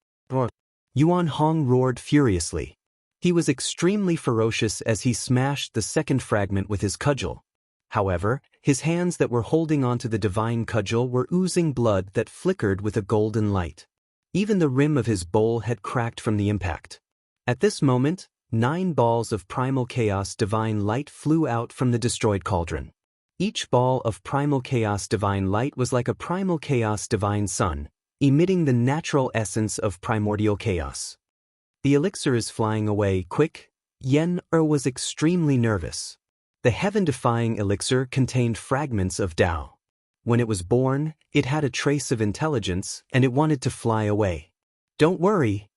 Yuan Hong roared furiously. He was extremely ferocious as he smashed the second fragment with his cudgel. However, his hands that were holding onto the divine cudgel were oozing blood that flickered with a golden light. Even the rim of his bowl had cracked from the impact. At this moment, 9 balls of primal chaos divine light flew out from the destroyed cauldron. Each ball of primal chaos divine light was like a primal chaos divine sun, emitting the natural essence of primordial chaos. "The elixir is flying away, quick!" Yen was extremely nervous. The heaven-defying elixir contained fragments of Tao. When it was born, it had a trace of intelligence, and it wanted to fly away. "Don't worry."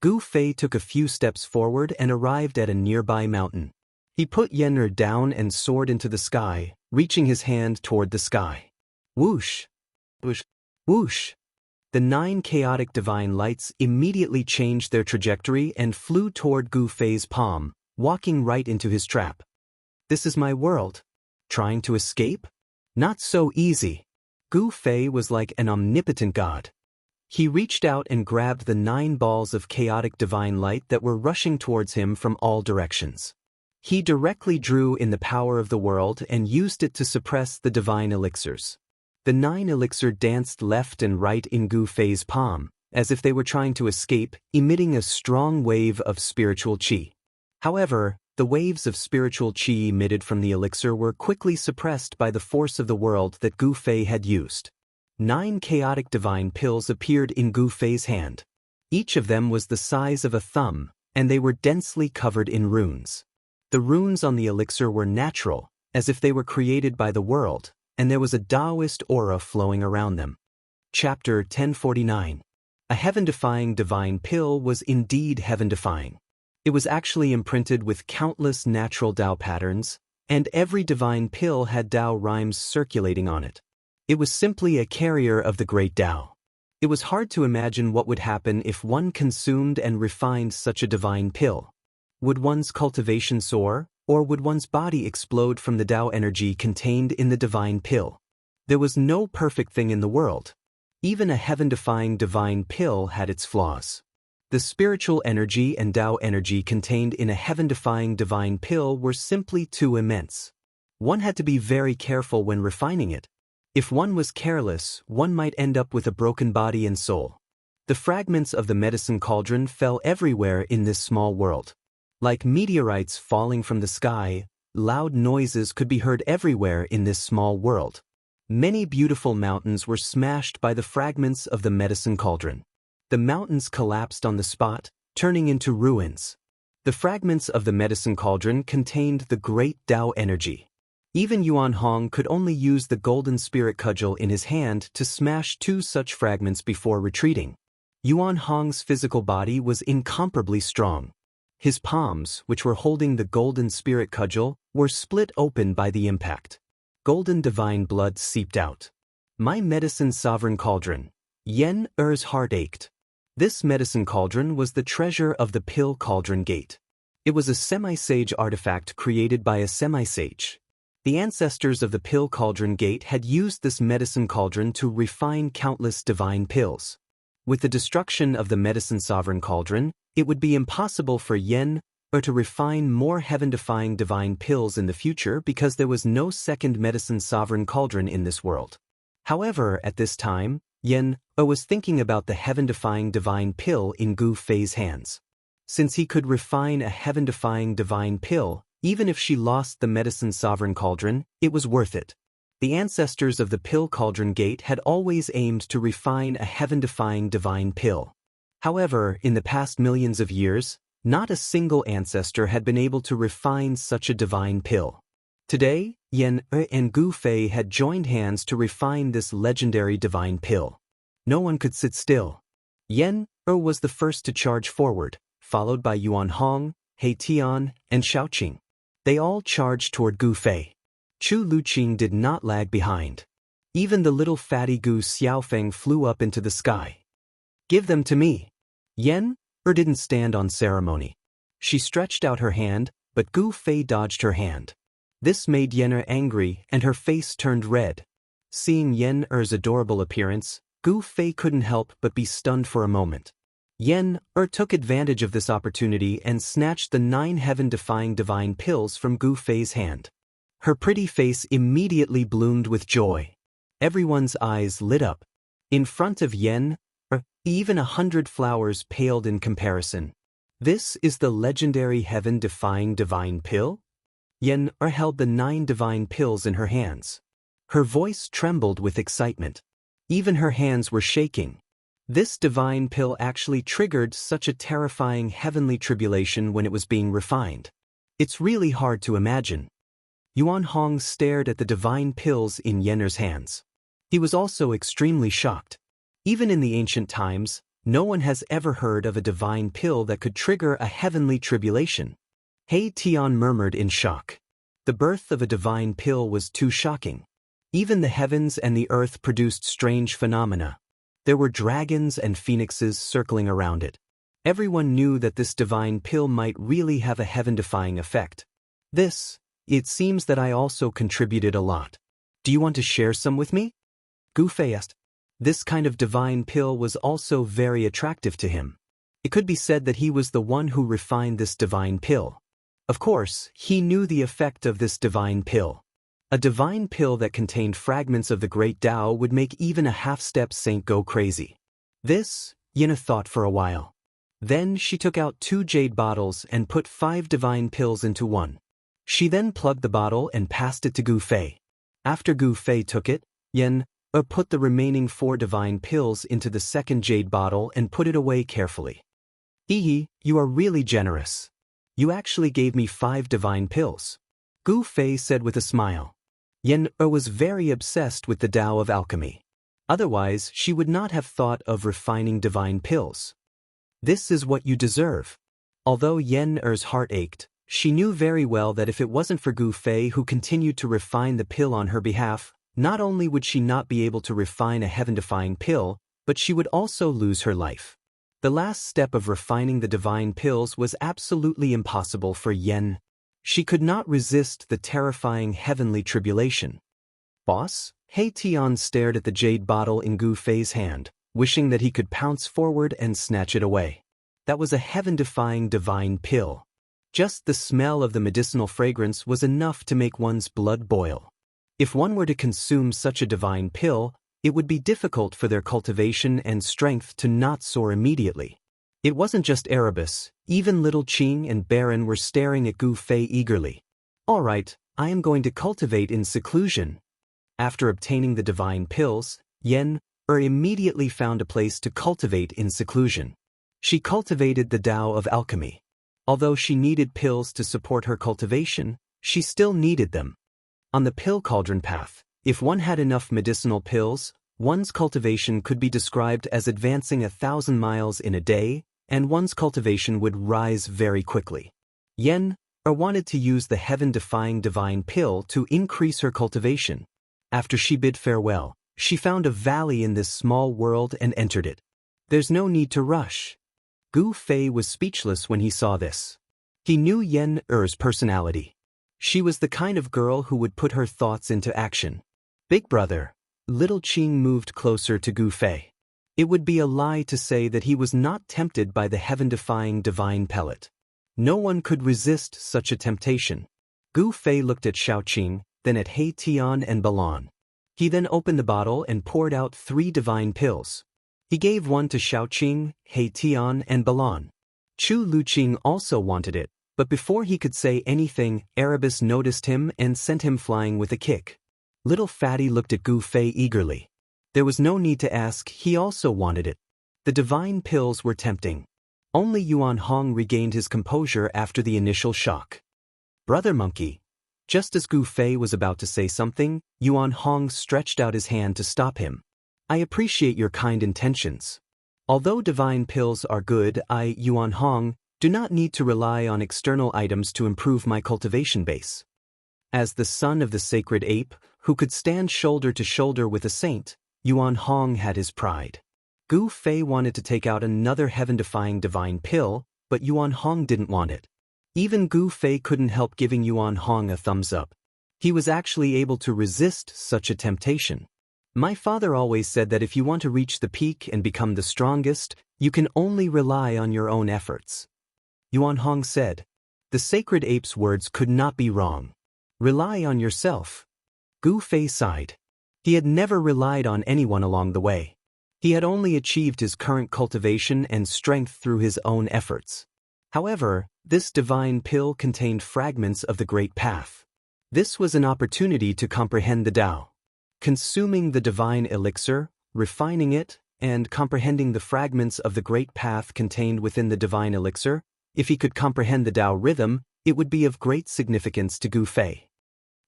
Gu Fei took a few steps forward and arrived at a nearby mountain. He put Yen'er down and soared into the sky, reaching his hand toward the sky. Whoosh! Whoosh! Whoosh! The 9 chaotic divine lights immediately changed their trajectory and flew toward Gu Fei's palm, walking right into his trap. "This is my world. Trying to escape? Not so easy." Gu Fei was like an omnipotent god. He reached out and grabbed the 9 balls of chaotic divine light that were rushing towards him from all directions. He directly drew in the power of the world and used it to suppress the divine elixirs. The 9 elixir danced left and right in Gu Fei's palm, as if they were trying to escape, emitting a strong wave of spiritual qi. However, the waves of spiritual qi emitted from the elixir were quickly suppressed by the force of the world that Gu Fei had used. 9 chaotic divine pills appeared in Gu Fei's hand. Each of them was the size of a thumb, and they were densely covered in runes. The runes on the elixir were natural, as if they were created by the world, and there was a Taoist aura flowing around them. Chapter 1049. A heaven-defying divine pill was indeed heaven-defying. It was actually imprinted with countless natural Tao patterns, and every divine pill had Tao rhymes circulating on it. It was simply a carrier of the great Tao. It was hard to imagine what would happen if one consumed and refined such a divine pill. Would one's cultivation soar, or would one's body explode from the Tao energy contained in the divine pill? There was no perfect thing in the world. Even a heaven-defying divine pill had its flaws. The spiritual energy and Tao energy contained in a heaven-defying divine pill were simply too immense. One had to be very careful when refining it. If one was careless, one might end up with a broken body and soul. The fragments of the medicine cauldron fell everywhere in this small world. Like meteorites falling from the sky, loud noises could be heard everywhere in this small world. Many beautiful mountains were smashed by the fragments of the medicine cauldron. The mountains collapsed on the spot, turning into ruins. The fragments of the medicine cauldron contained the great Tao energy. Even Yuan Hong could only use the golden spirit cudgel in his hand to smash 2 such fragments before retreating. Yuan Hong's physical body was incomparably strong. His palms, which were holding the golden spirit cudgel, were split open by the impact. Golden divine blood seeped out. My medicine sovereign cauldron. Yen Er's heart ached. This medicine cauldron was the treasure of the Pill Cauldron Gate. It was a semi-sage artifact created by a semi-sage. The ancestors of the Pill Cauldron Gate had used this medicine cauldron to refine countless divine pills. With the destruction of the medicine sovereign cauldron, it would be impossible for Yen Er to refine more heaven-defying divine pills in the future because there was no second medicine sovereign cauldron in this world. However, at this time, Yen Er was thinking about the heaven-defying divine pill in Gu Fei's hands. Since he could refine a heaven-defying divine pill, even if she lost the medicine sovereign cauldron, it was worth it. The ancestors of the Pill Cauldron Gate had always aimed to refine a heaven-defying divine pill. However, in the past millions of years, not a single ancestor had been able to refine such a divine pill. Today, Yen Er and Gu Fei had joined hands to refine this legendary divine pill. No one could sit still. Yen Er was the first to charge forward, followed by Yuan Hong, He Tian, and Xiaoqing. They all charged toward Gu Fei. Chu Luqing did not lag behind. Even the little fatty goose Xiaofeng flew up into the sky. "Give them to me." Yen Er didn't stand on ceremony. She stretched out her hand, but Gu Fei dodged her hand. This made Yen Er angry, and her face turned red. Seeing Yen Er's adorable appearance, Gu Fei couldn't help but be stunned for a moment. Yen Er took advantage of this opportunity and snatched the 9 heaven-defying divine pills from Gu Fei's hand. Her pretty face immediately bloomed with joy. Everyone's eyes lit up. In front of Yen Er, even 100 flowers paled in comparison. This is the legendary heaven-defying divine pill? Yen Er held the 9 divine pills in her hands. Her voice trembled with excitement. Even her hands were shaking. This divine pill actually triggered such a terrifying heavenly tribulation when it was being refined. It's really hard to imagine. Yuan Hong stared at the divine pills in Yen Er's hands. He was also extremely shocked. Even in the ancient times, no one has ever heard of a divine pill that could trigger a heavenly tribulation. He Tian murmured in shock. The birth of a divine pill was too shocking. Even the heavens and the earth produced strange phenomena. There were dragons and phoenixes circling around it. Everyone knew that this divine pill might really have a heaven-defying effect. It seems that I also contributed a lot. Do you want to share some with me? Gu Fei asked. This kind of divine pill was also very attractive to him. It could be said that he was the one who refined this divine pill. Of course, he knew the effect of this divine pill. A divine pill that contained fragments of the great Tao would make even a half-step saint go crazy. Yen thought for a while. Then she took out 2 jade bottles and put 5 divine pills into one. She then plugged the bottle and passed it to Gu Fei. After Gu Fei took it, Yen put the remaining 4 divine pills into the second jade bottle and put it away carefully. "Hehe, you are really generous. You actually gave me 5 divine pills," Gu Fei said with a smile. Yen was very obsessed with the Tao of alchemy. Otherwise, she would not have thought of refining divine pills. "This is what you deserve." Although Yen Er's heart ached, she knew very well that if it wasn't for Gu Fei who continued to refine the pill on her behalf, not only would she not be able to refine a heaven-defying pill, but she would also lose her life. The last step of refining the divine pills was absolutely impossible for Yen. She could not resist the terrifying heavenly tribulation. Boss? He Tian stared at the jade bottle in Gu Fei's hand, wishing that he could pounce forward and snatch it away. That was a heaven-defying divine pill. Just the smell of the medicinal fragrance was enough to make one's blood boil. If one were to consume such a divine pill, it would be difficult for their cultivation and strength to not soar immediately. It wasn't just Erebus, even little Qing and Baron were staring at Gu Fei eagerly. All right, I am going to cultivate in seclusion. After obtaining the divine pills, Yen Er immediately found a place to cultivate in seclusion. She cultivated the Tao of alchemy. Although she needed pills to support her cultivation, she still needed them. On the pill cauldron path, if one had enough medicinal pills, one's cultivation could be described as advancing 1,000 miles in a day, and one's cultivation would rise very quickly. Yen Er wanted to use the heaven-defying divine pill to increase her cultivation. After she bid farewell, she found a valley in this small world and entered it. There's no need to rush. Gu Fei was speechless when he saw this. He knew Yen Er's personality. She was the kind of girl who would put her thoughts into action. Big brother, little Qing moved closer to Gu Fei. It would be a lie to say that he was not tempted by the heaven-defying divine pellet. No one could resist such a temptation. Gu Fei looked at Xiaoqing, then at He Tian and Balan. He then opened the bottle and poured out 3 divine pills. He gave one to Xiaoqing, He Tian and Balan. Chu Luqing also wanted it, but before he could say anything, Erebus noticed him and sent him flying with a kick. Little Fatty looked at Gu Fei eagerly. There was no need to ask, he also wanted it. The divine pills were tempting. Only Yuan Hong regained his composure after the initial shock. Brother Monkey. Just as Gu Fei was about to say something, Yuan Hong stretched out his hand to stop him. I appreciate your kind intentions. Although divine pills are good, I, Yuan Hong, do not need to rely on external items to improve my cultivation base. As the son of the sacred ape, who could stand shoulder to shoulder with a saint, Yuan Hong had his pride. Gu Fei wanted to take out another heaven-defying divine pill, but Yuan Hong didn't want it. Even Gu Fei couldn't help giving Yuan Hong a thumbs up. He was actually able to resist such a temptation. My father always said that if you want to reach the peak and become the strongest, you can only rely on your own efforts. Yuan Hong said. The sacred ape's words could not be wrong. Rely on yourself. Gu Fei sighed. He had never relied on anyone along the way. He had only achieved his current cultivation and strength through his own efforts. However, this divine pill contained fragments of the Great Path. This was an opportunity to comprehend the Tao. Consuming the divine elixir, refining it, and comprehending the fragments of the Great Path contained within the divine elixir, if he could comprehend the Tao rhythm, it would be of great significance to Gu Fei.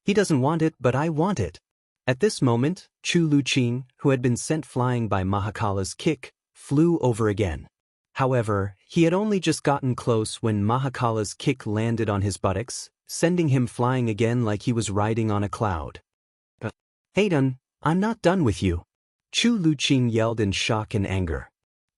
He doesn't want it, but I want it. At this moment, Chu Luqing, who had been sent flying by Mahakala's kick, flew over again. However, he had only just gotten close when Mahakala's kick landed on his buttocks, sending him flying again like he was riding on a cloud. Hayden, I'm not done with you. Chu Luqing yelled in shock and anger.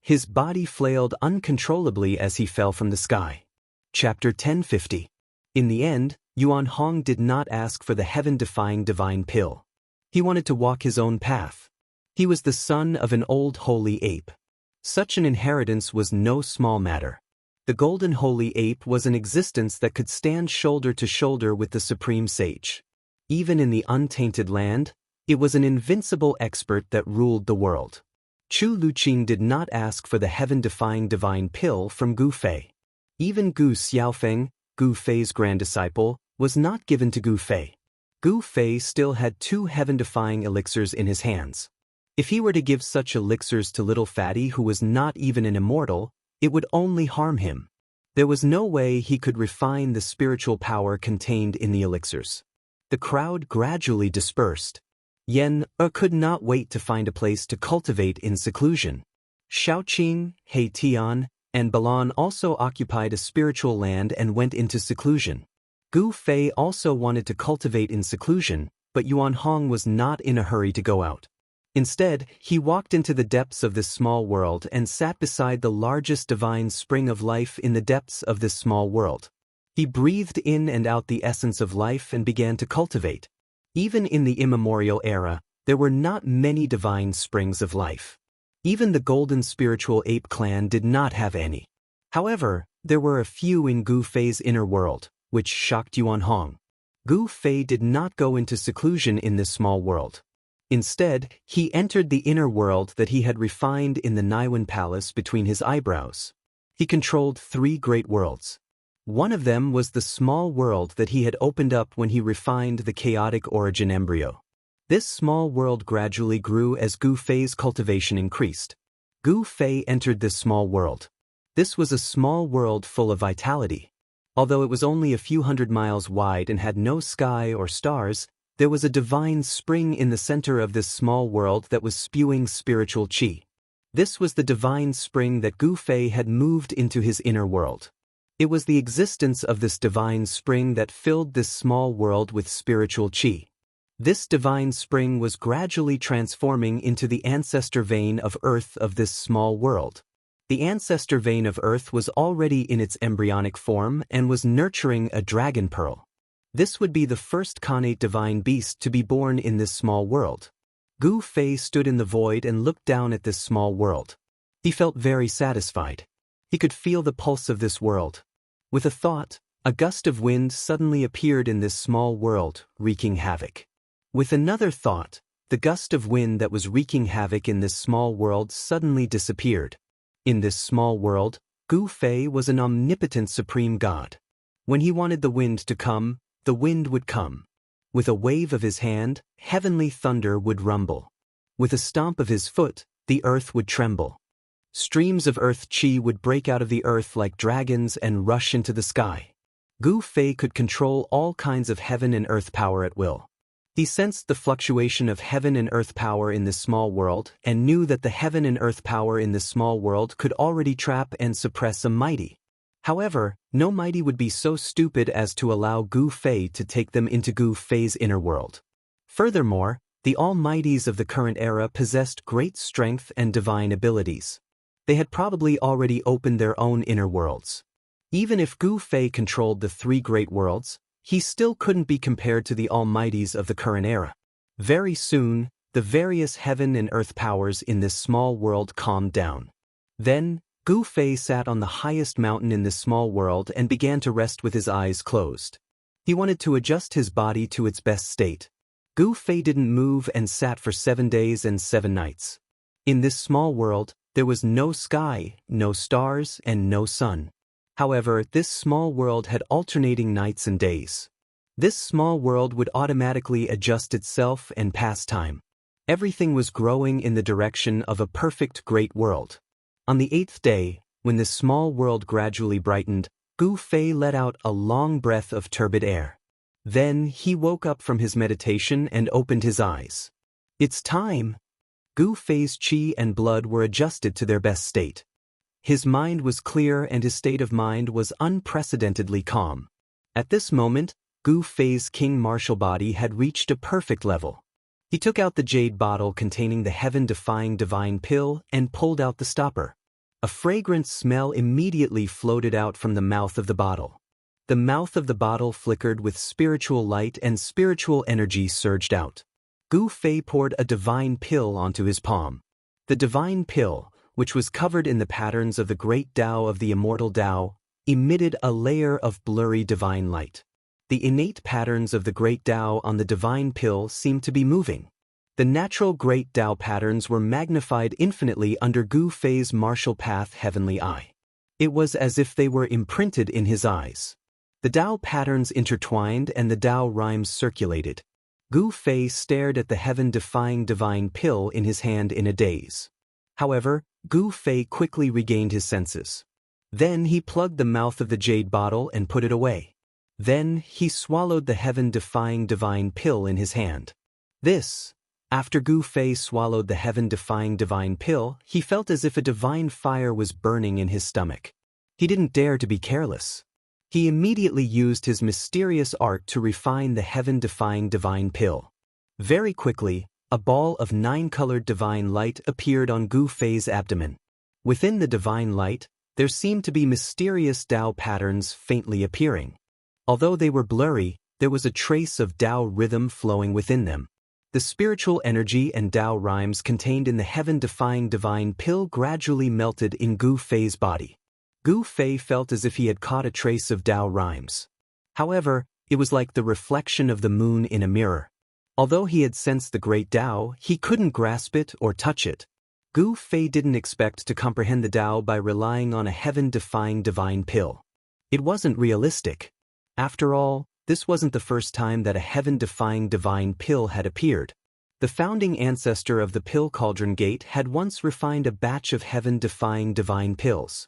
His body flailed uncontrollably as he fell from the sky. Chapter 1050. In the end, Yuan Hong did not ask for the heaven-defying divine pill. He wanted to walk his own path. He was the son of an old holy ape. Such an inheritance was no small matter. The golden holy ape was an existence that could stand shoulder to shoulder with the supreme sage. Even in the untainted land, it was an invincible expert that ruled the world. Chu Luqing did not ask for the heaven-defying divine pill from Gu Fei. Even Gu Xiaofeng, Gu Fei's grand disciple, was not given to Gu Fei. Gu Fei still had 2 heaven-defying elixirs in his hands. If he were to give such elixirs to little Fatty who was not even an immortal, it would only harm him. There was no way he could refine the spiritual power contained in the elixirs. The crowd gradually dispersed. Yen could not wait to find a place to cultivate in seclusion. Xiaoqing, He Tian, and Balan also occupied a spiritual land and went into seclusion. Gu Fei also wanted to cultivate in seclusion, but Yuan Hong was not in a hurry to go out. Instead, he walked into the depths of this small world and sat beside the largest divine spring of life in the depths of this small world. He breathed in and out the essence of life and began to cultivate. Even in the immemorial era, there were not many divine springs of life. Even the golden spiritual ape clan did not have any. However, there were a few in Gu Fei's inner world, which shocked Yuan Hong. Gu Fei did not go into seclusion in this small world. Instead, he entered the inner world that he had refined in the Naiwan Palace between his eyebrows. He controlled 3 great worlds. One of them was the small world that he had opened up when he refined the chaotic origin embryo. This small world gradually grew as Gu Fei's cultivation increased. Gu Fei entered this small world. This was a small world full of vitality. Although it was only a few hundred miles wide and had no sky or stars, there was a divine spring in the center of this small world that was spewing spiritual qi. This was the divine spring that Gu Fei had moved into his inner world. It was the existence of this divine spring that filled this small world with spiritual qi. This divine spring was gradually transforming into the ancestor vein of earth of this small world. The ancestor vein of earth was already in its embryonic form and was nurturing a dragon pearl. This would be the first connate divine beast to be born in this small world. Gu Fei stood in the void and looked down at this small world. He felt very satisfied. He could feel the pulse of this world. With a thought, a gust of wind suddenly appeared in this small world, wreaking havoc. With another thought, the gust of wind that was wreaking havoc in this small world suddenly disappeared. In this small world, Gu Fei was an omnipotent supreme god. When he wanted the wind to come, the wind would come. With a wave of his hand, heavenly thunder would rumble. With a stomp of his foot, the earth would tremble. Streams of earth qi would break out of the earth like dragons and rush into the sky. Gu Fei could control all kinds of heaven and earth power at will. He sensed the fluctuation of heaven and earth power in this small world and knew that the heaven and earth power in this small world could already trap and suppress a mighty. However, no mighty would be so stupid as to allow Gu Fei to take them into Gu Fei's inner world. Furthermore, the almighties of the current era possessed great strength and divine abilities. They had probably already opened their own inner worlds. Even if Gu Fei controlled the 3 great worlds, he still couldn't be compared to the almighties of the current era. Very soon, the various heaven and earth powers in this small world calmed down. Then, Gu Fei sat on the highest mountain in this small world and began to rest with his eyes closed. He wanted to adjust his body to its best state. Gu Fei didn't move and sat for 7 days and 7 nights. In this small world, there was no sky, no stars, and no sun. However, this small world had alternating nights and days. This small world would automatically adjust itself and pass time. Everything was growing in the direction of a perfect great world. On the 8th day, when this small world gradually brightened, Gu Fei let out a long breath of turbid air. Then he woke up from his meditation and opened his eyes. It's time! Gu Fei's qi and blood were adjusted to their best state. His mind was clear and his state of mind was unprecedentedly calm. At this moment, Gu Fei's king martial body had reached a perfect level. He took out the jade bottle containing the heaven-defying divine pill and pulled out the stopper. A fragrant smell immediately floated out from the mouth of the bottle. The mouth of the bottle flickered with spiritual light and spiritual energy surged out. Gu Fei poured a divine pill onto his palm. The divine pill, which was covered in the patterns of the great Tao of the immortal Tao, emitted a layer of blurry divine light. The innate patterns of the great Tao on the divine pill seemed to be moving. The natural great Tao patterns were magnified infinitely under Gu Fei's martial path heavenly eye. It was as if they were imprinted in his eyes. The Tao patterns intertwined and the Tao rhymes circulated. Gu Fei stared at the heaven-defying divine pill in his hand in a daze. However, Gu Fei quickly regained his senses. Then he plugged the mouth of the jade bottle and put it away. Then he swallowed the heaven-defying divine pill in his hand. This, After Gu Fei swallowed the heaven-defying divine pill, he felt as if a divine fire was burning in his stomach. He didn't dare to be careless. He immediately used his mysterious art to refine the heaven-defying divine pill. Very quickly, a ball of 9-colored divine light appeared on Gu Fei's abdomen. Within the divine light, there seemed to be mysterious Dao patterns faintly appearing. Although they were blurry, there was a trace of Dao rhythm flowing within them. The spiritual energy and Dao rhymes contained in the heaven-defying divine pill gradually melted in Gu Fei's body. Gu Fei felt as if he had caught a trace of Dao rhymes. However, it was like the reflection of the moon in a mirror. Although he had sensed the great Dao, he couldn't grasp it or touch it. Gu Fei didn't expect to comprehend the Dao by relying on a heaven-defying divine pill. It wasn't realistic. After all, this wasn't the first time that a heaven-defying divine pill had appeared. The founding ancestor of the Pill Cauldron Gate had once refined a batch of heaven-defying divine pills.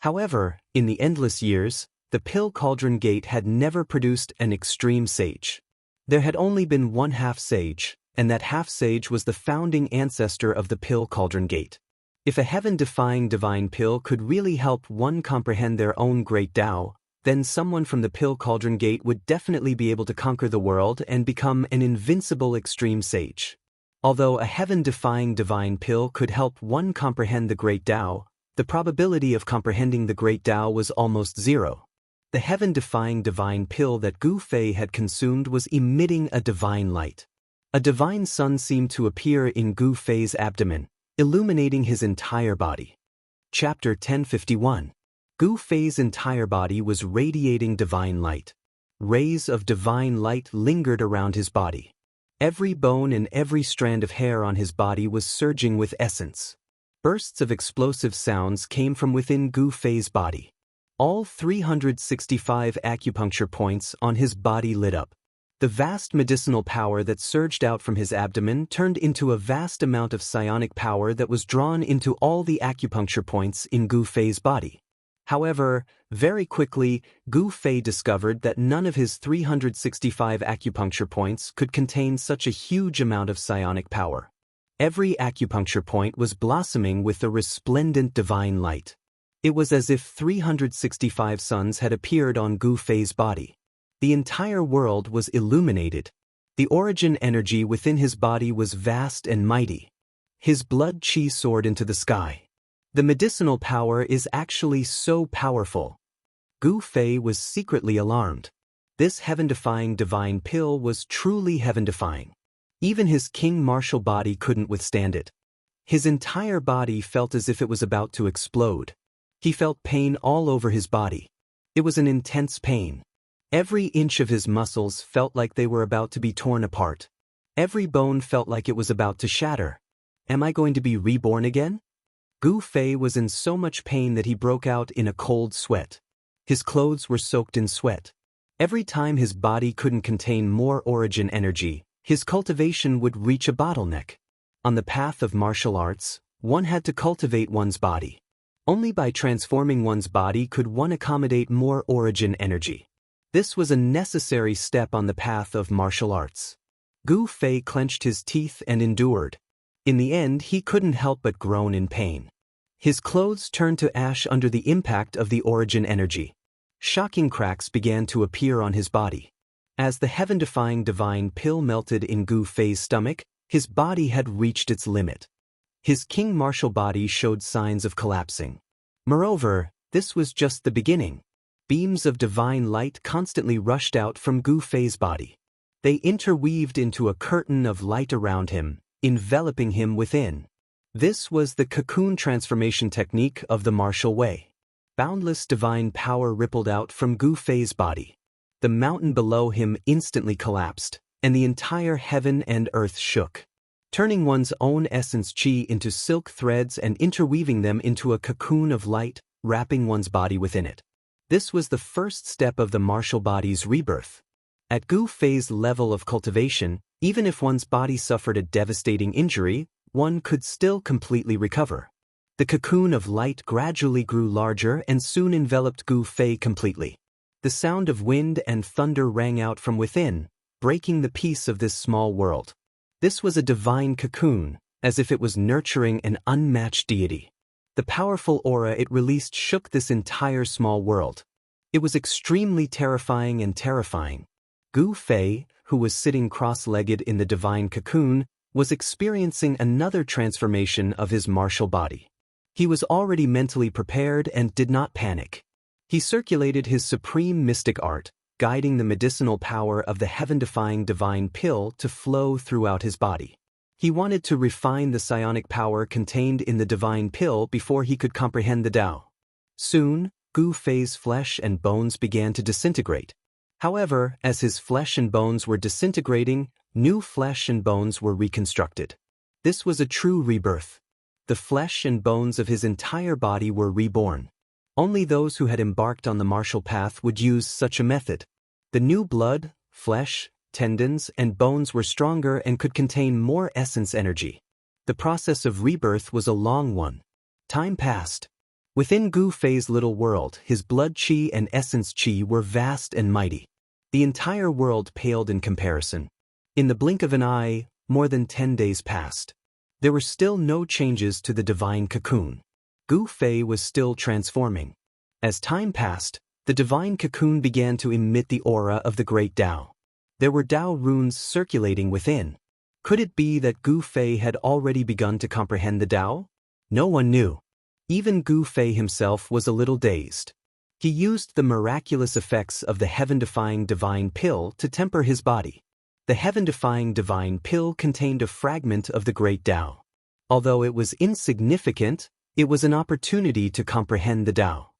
However, in the endless years, the Pill Cauldron Gate had never produced an extreme sage. There had only been one half-sage, and that half-sage was the founding ancestor of the Pill Cauldron Gate. If a heaven-defying divine pill could really help one comprehend their own great Dao, then someone from the Pill Cauldron Gate would definitely be able to conquer the world and become an invincible extreme sage. Although a heaven-defying divine pill could help one comprehend the great Dao, the probability of comprehending the great Dao was almost zero. The heaven-defying divine pill that Gu Fei had consumed was emitting a divine light. A divine sun seemed to appear in Gu Fei's abdomen, illuminating his entire body. Chapter 1051. Gu Fei's entire body was radiating divine light. Rays of divine light lingered around his body. Every bone and every strand of hair on his body was surging with essence. Bursts of explosive sounds came from within Gu Fei's body. All 365 acupuncture points on his body lit up. The vast medicinal power that surged out from his abdomen turned into a vast amount of psionic power that was drawn into all the acupuncture points in Gu Fei's body. However, very quickly, Gu Fei discovered that none of his 365 acupuncture points could contain such a huge amount of psionic power. Every acupuncture point was blossoming with a resplendent divine light. It was as if 365 suns had appeared on Gu Fei's body. The entire world was illuminated. The origin energy within his body was vast and mighty. His blood qi soared into the sky. The medicinal power is actually so powerful. Gu Fei was secretly alarmed. This heaven-defying divine pill was truly heaven-defying. Even his king martial body couldn't withstand it. His entire body felt as if it was about to explode. He felt pain all over his body. It was an intense pain. Every inch of his muscles felt like they were about to be torn apart. Every bone felt like it was about to shatter. Am I going to be reborn again? Gu Fei was in so much pain that he broke out in a cold sweat. His clothes were soaked in sweat. Every time his body couldn't contain more origin energy, his cultivation would reach a bottleneck. On the path of martial arts, one had to cultivate one's body. Only by transforming one's body could one accommodate more origin energy. This was a necessary step on the path of martial arts. Gu Fei clenched his teeth and endured. In the end, he couldn't help but groan in pain. His clothes turned to ash under the impact of the origin energy. Shocking cracks began to appear on his body. As the heaven-defying divine pill melted in Gu Fei's stomach, his body had reached its limit. His king martial body showed signs of collapsing. Moreover, this was just the beginning. Beams of divine light constantly rushed out from Gu Fei's body. They interweaved into a curtain of light around him, enveloping him within. This was the cocoon transformation technique of the martial way. Boundless divine power rippled out from Gu Fei's body. The mountain below him instantly collapsed, and the entire heaven and earth shook. Turning one's own essence qi into silk threads and interweaving them into a cocoon of light, wrapping one's body within it. This was the first step of the martial body's rebirth. At Gu Fei's level of cultivation, even if one's body suffered a devastating injury, one could still completely recover. The cocoon of light gradually grew larger and soon enveloped Gu Fei completely. The sound of wind and thunder rang out from within, breaking the peace of this small world. This was a divine cocoon, as if it was nurturing an unmatched deity. The powerful aura it released shook this entire small world. It was extremely terrifying and terrifying. Gu Fei, who was sitting cross-legged in the divine cocoon, was experiencing another transformation of his martial body. He was already mentally prepared and did not panic. He circulated his supreme mystic art, guiding the medicinal power of the heaven-defying divine pill to flow throughout his body. He wanted to refine the psionic power contained in the divine pill before he could comprehend the Tao. Soon, Gu Fei's flesh and bones began to disintegrate. However, as his flesh and bones were disintegrating, new flesh and bones were reconstructed. This was a true rebirth. The flesh and bones of his entire body were reborn. Only those who had embarked on the martial path would use such a method. The new blood, flesh, tendons, and bones were stronger and could contain more essence energy. The process of rebirth was a long one. Time passed. Within Gu Fei's little world, his blood qi and essence qi were vast and mighty. The entire world paled in comparison. In the blink of an eye, more than 10 days passed. There were still no changes to the divine cocoon. Gu Fei was still transforming. As time passed, the divine cocoon began to emit the aura of the great Tao. There were Tao runes circulating within. Could it be that Gu Fei had already begun to comprehend the Tao? No one knew. Even Gu Fei himself was a little dazed. He used the miraculous effects of the heaven-defying divine pill to temper his body. The heaven-defying divine pill contained a fragment of the great Tao. Although it was insignificant, it was an opportunity to comprehend the Tao.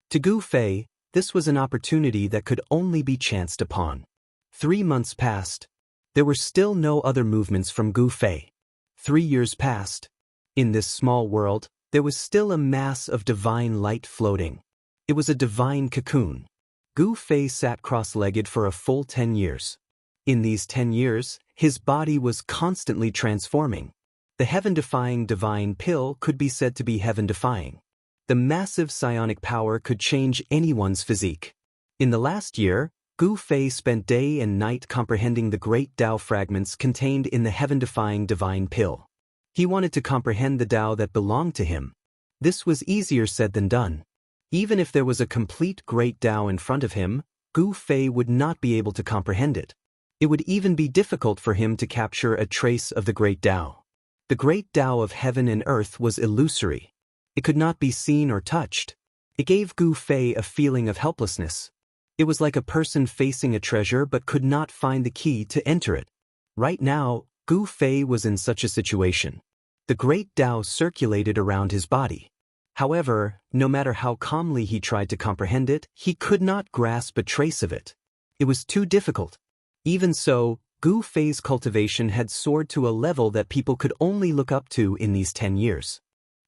To Gu Fei, this was an opportunity that could only be chanced upon. 3 months passed. There were still no other movements from Gu Fei. 3 years passed. In this small world, there was still a mass of divine light floating. It was a divine cocoon. Gu Fei sat cross-legged for a full 10 years. In these 10 years, his body was constantly transforming. The heaven-defying divine pill could be said to be heaven-defying. The massive psionic power could change anyone's physique. In the last year, Gu Fei spent day and night comprehending the great Tao fragments contained in the heaven-defying divine pill. He wanted to comprehend the Tao that belonged to him. This was easier said than done. Even if there was a complete great Tao in front of him, Gu Fei would not be able to comprehend it. It would even be difficult for him to capture a trace of the great Tao. The great Tao of heaven and earth was illusory. It could not be seen or touched. It gave Gu Fei a feeling of helplessness. It was like a person facing a treasure but could not find the key to enter it. Right now, Gu Fei was in such a situation. The great Tao circulated around his body. However, no matter how calmly he tried to comprehend it, he could not grasp a trace of it. It was too difficult. Even so, Gu Fei's cultivation had soared to a level that people could only look up to in these 10 years.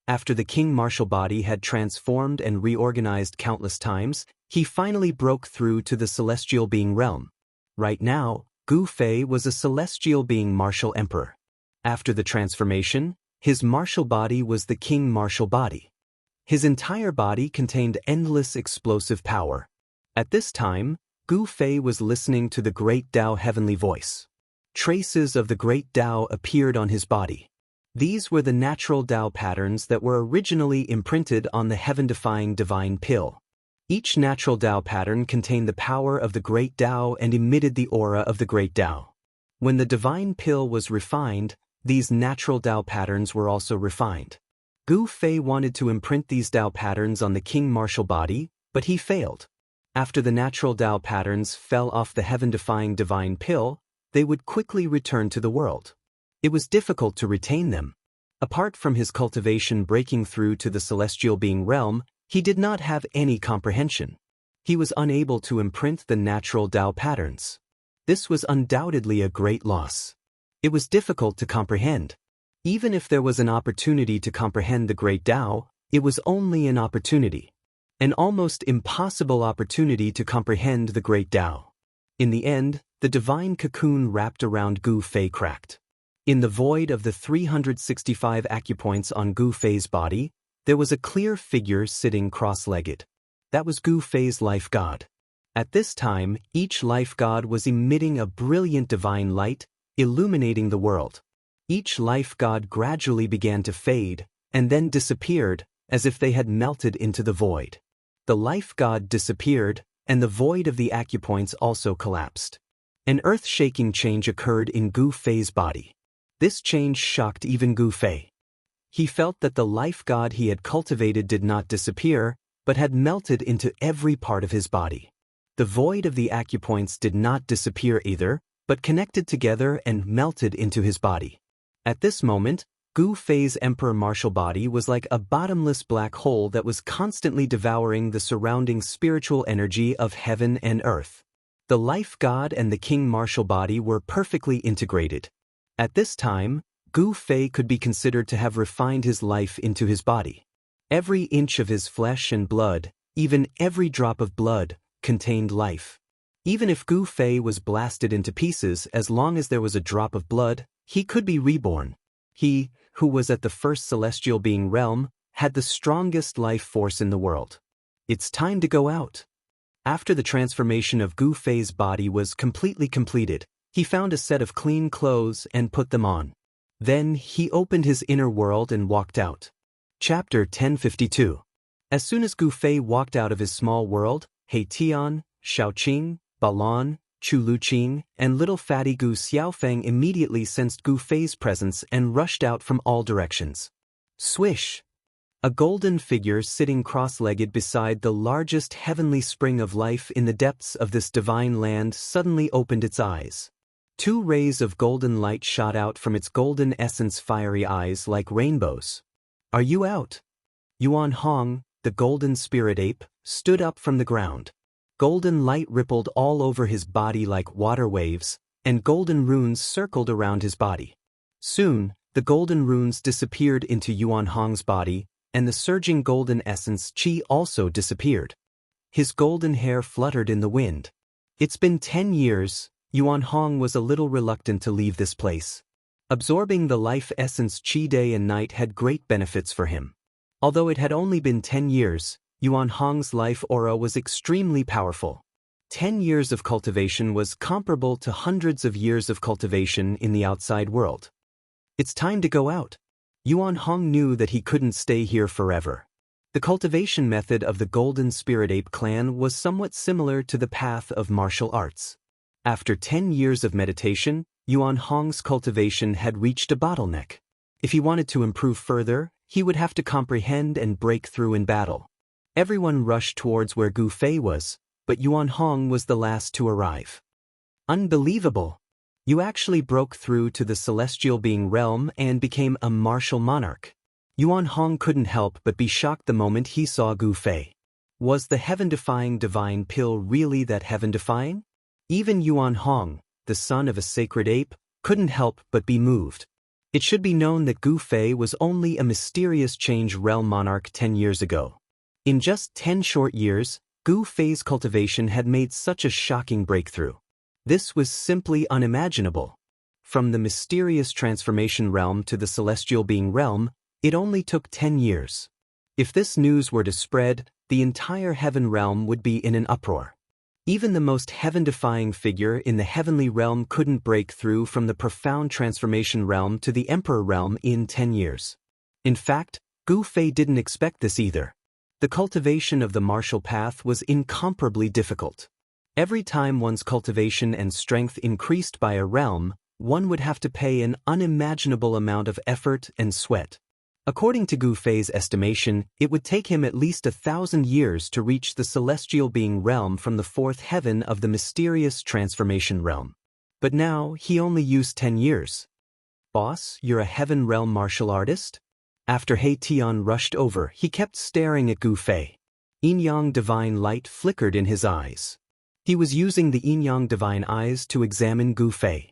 After the king martial body had transformed and reorganized countless times, he finally broke through to the celestial being realm. Right now, Gu Fei was a celestial being martial emperor. After the transformation, his martial body was the king martial body. His entire body contained endless explosive power. At this time, Gu Fei was listening to the great Tao heavenly voice. Traces of the great Tao appeared on his body. These were the natural Tao patterns that were originally imprinted on the heaven-defying divine pill. Each natural Tao pattern contained the power of the great Tao and emitted the aura of the great Tao. When the divine pill was refined, these natural Tao patterns were also refined. Gu Fei wanted to imprint these Tao patterns on the king martial body, but he failed. After the natural Tao patterns fell off the heaven-defying divine pill, they would quickly return to the world. It was difficult to retain them. Apart from his cultivation breaking through to the celestial being realm, he did not have any comprehension. He was unable to imprint the natural Tao patterns. This was undoubtedly a great loss. It was difficult to comprehend. Even if there was an opportunity to comprehend the great Tao, it was only an opportunity. An almost impossible opportunity to comprehend the great Tao. In the end, the divine cocoon wrapped around Gu Fei cracked. In the void of the 365 acupoints on Gu Fei's body, there was a clear figure sitting cross-legged. That was Gu Fei's life god. At this time, each life god was emitting a brilliant divine light, illuminating the world. Each life god gradually began to fade, and then disappeared, as if they had melted into the void. The life god disappeared, and the void of the acupoints also collapsed. An earth-shaking change occurred in Gu Fei's body. This change shocked even Gu Fei. He felt that the life god he had cultivated did not disappear, but had melted into every part of his body. The void of the acupoints did not disappear either, but connected together and melted into his body. At this moment, Gu Fei's emperor martial body was like a bottomless black hole that was constantly devouring the surrounding spiritual energy of heaven and earth. The life god and the king martial body were perfectly integrated. At this time, Gu Fei could be considered to have refined his life into his body. Every inch of his flesh and blood, even every drop of blood, contained life. Even if Gu Fei was blasted into pieces, as long as there was a drop of blood, he could be reborn. He, who was at the first celestial being realm, had the strongest life force in the world. It's time to go out. After the transformation of Gu Fei's body was completely completed, he found a set of clean clothes and put them on. Then he opened his inner world and walked out. Chapter 1052. As soon as Gu Fei walked out of his small world, He Tian, Shaoqing, Balan, Chu Luqing, and little fatty Gu Xiaofeng immediately sensed Gu Fei's presence and rushed out from all directions. Swish! A golden figure sitting cross-legged beside the largest heavenly spring of life in the depths of this divine land suddenly opened its eyes. 2 rays of golden light shot out from its golden essence fiery eyes like rainbows. Are you out? Yuan Hong, the golden spirit ape, stood up from the ground. Golden light rippled all over his body like water waves, and golden runes circled around his body. Soon, the golden runes disappeared into Yuan Hong's body, and the surging golden essence qi also disappeared. His golden hair fluttered in the wind. It's been 10 years, Yuan Hong was a little reluctant to leave this place. Absorbing the life essence qi day and night had great benefits for him. Although it had only been 10 years, Yuan Hong's life aura was extremely powerful. 10 years of cultivation was comparable to hundreds of years of cultivation in the outside world. It's time to go out. Yuan Hong knew that he couldn't stay here forever. The cultivation method of the Golden Spirit Ape clan was somewhat similar to the path of martial arts. After 10 years of meditation, Yuan Hong's cultivation had reached a bottleneck. If he wanted to improve further, he would have to comprehend and break through in battle. Everyone rushed towards where Gu Fei was, but Yuan Hong was the last to arrive. Unbelievable! You actually broke through to the celestial being realm and became a martial monarch. Yuan Hong couldn't help but be shocked the moment he saw Gu Fei. Was the heaven-defying divine pill really that heaven-defying? Even Yuan Hong, the son of a sacred ape, couldn't help but be moved. It should be known that Gu Fei was only a mysterious change realm monarch 10 years ago. In just 10 short years, Gu Fei's cultivation had made such a shocking breakthrough. This was simply unimaginable. From the mysterious transformation realm to the celestial being realm, it only took 10 years. If this news were to spread, the entire heaven realm would be in an uproar. Even the most heaven-defying figure in the heavenly realm couldn't break through from the profound transformation realm to the emperor realm in 10 years. In fact, Gu Fei didn't expect this either. The cultivation of the martial path was incomparably difficult. Every time one's cultivation and strength increased by a realm, one would have to pay an unimaginable amount of effort and sweat. According to Gu Fei's estimation, it would take him at least 1,000 years to reach the celestial being realm from the 4th heaven of the mysterious transformation realm. But now, he only used 10 years. Boss, you're a heaven realm martial artist? After He Tian rushed over, he kept staring at Gu Fei. Yin-yang divine light flickered in his eyes. He was using the yin-yang divine eyes to examine Gu Fei.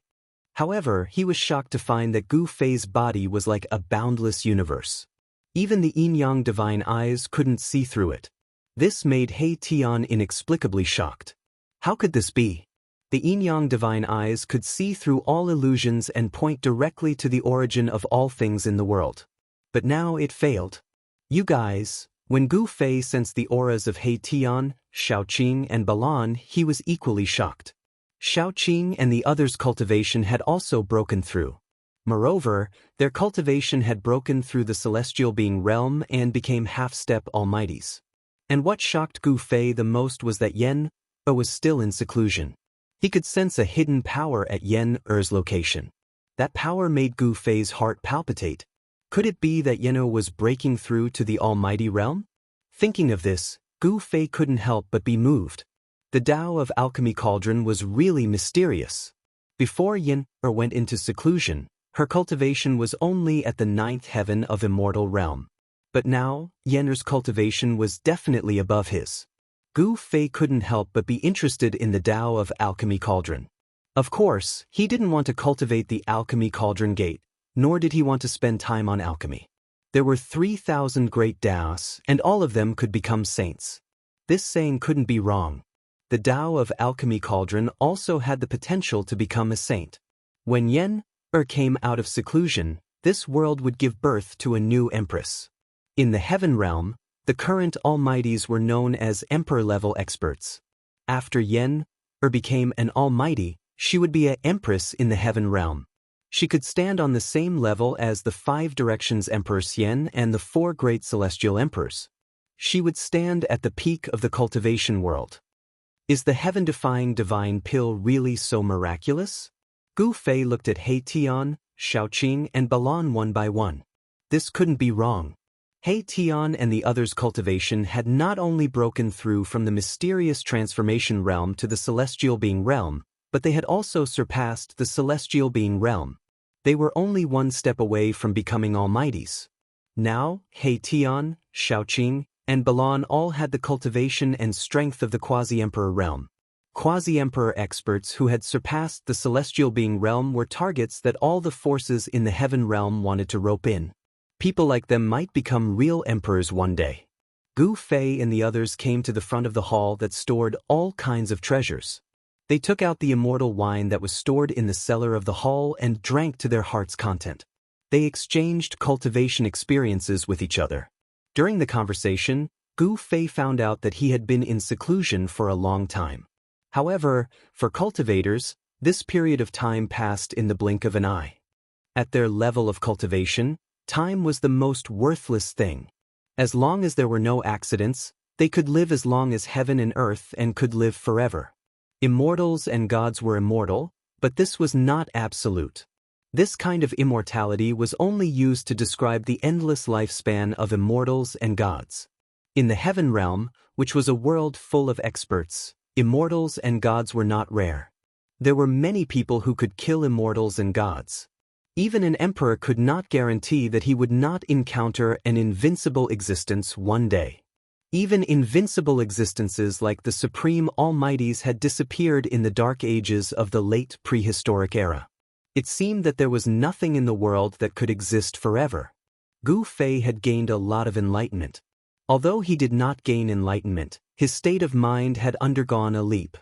However, he was shocked to find that Gu Fei's body was like a boundless universe. Even the yin-yang divine eyes couldn't see through it. This made He Tian inexplicably shocked. How could this be? The yin-yang divine eyes could see through all illusions and point directly to the origin of all things in the world. But now it failed. You guys, when Gu Fei sensed the auras of He Tian, Shaoqing, and Balan, he was equally shocked. Shaoqing and the others' cultivation had also broken through. Moreover, their cultivation had broken through the celestial being realm and became half-step almighties. And what shocked Gu Fei the most was that Yen was still in seclusion. He could sense a hidden power at Yen Er's location. That power made Gu Fei's heart palpitate. Could it be that Yen was breaking through to the almighty realm? Thinking of this, Gu Fei couldn't help but be moved. The Tao of Alchemy Cauldron was really mysterious. Before Yen went into seclusion, her cultivation was only at the 9th heaven of immortal realm. But now, Yen's cultivation was definitely above his. Gu Fei couldn't help but be interested in the Tao of Alchemy Cauldron. Of course, he didn't want to cultivate the Alchemy Cauldron Gate, nor did he want to spend time on alchemy. There were 3,000 great Taos, and all of them could become saints. This saying couldn't be wrong. The Tao of Alchemy Cauldron also had the potential to become a saint. When Yen came out of seclusion, this world would give birth to a new empress. In the heaven realm, the current almighties were known as emperor-level experts. After Yen became an almighty, she would be an empress in the heaven realm. She could stand on the same level as the 5 directions Emperor Xian and the 4 great celestial emperors. She would stand at the peak of the cultivation world. Is the heaven-defying divine pill really so miraculous? Gu Fei looked at He Tian, Xiaoqing, and Balan one by one. This couldn't be wrong. He Tian and the others' cultivation had not only broken through from the mysterious transformation realm to the celestial being realm, but they had also surpassed the celestial being realm. They were only one step away from becoming almighties. Now, He Tian, Xiaoqing, and Balan all had the cultivation and strength of the quasi-emperor realm. Quasi-emperor experts who had surpassed the celestial being realm were targets that all the forces in the heaven realm wanted to rope in. People like them might become real emperors one day. Gu Fei and the others came to the front of the hall that stored all kinds of treasures. They took out the immortal wine that was stored in the cellar of the hall and drank to their heart's content. They exchanged cultivation experiences with each other. During the conversation, Gu Fei found out that he had been in seclusion for a long time. However, for cultivators, this period of time passed in the blink of an eye. At their level of cultivation, time was the most worthless thing. As long as there were no accidents, they could live as long as heaven and earth and could live forever. Immortals and gods were immortal, but this was not absolute. This kind of immortality was only used to describe the endless lifespan of immortals and gods. In the heaven realm, which was a world full of experts, immortals and gods were not rare. There were many people who could kill immortals and gods. Even an emperor could not guarantee that he would not encounter an invincible existence one day. Even invincible existences like the supreme almighties had disappeared in the dark ages of the late prehistoric era. It seemed that there was nothing in the world that could exist forever. Gu Fei had gained a lot of enlightenment. Although he did not gain enlightenment, his state of mind had undergone a leap.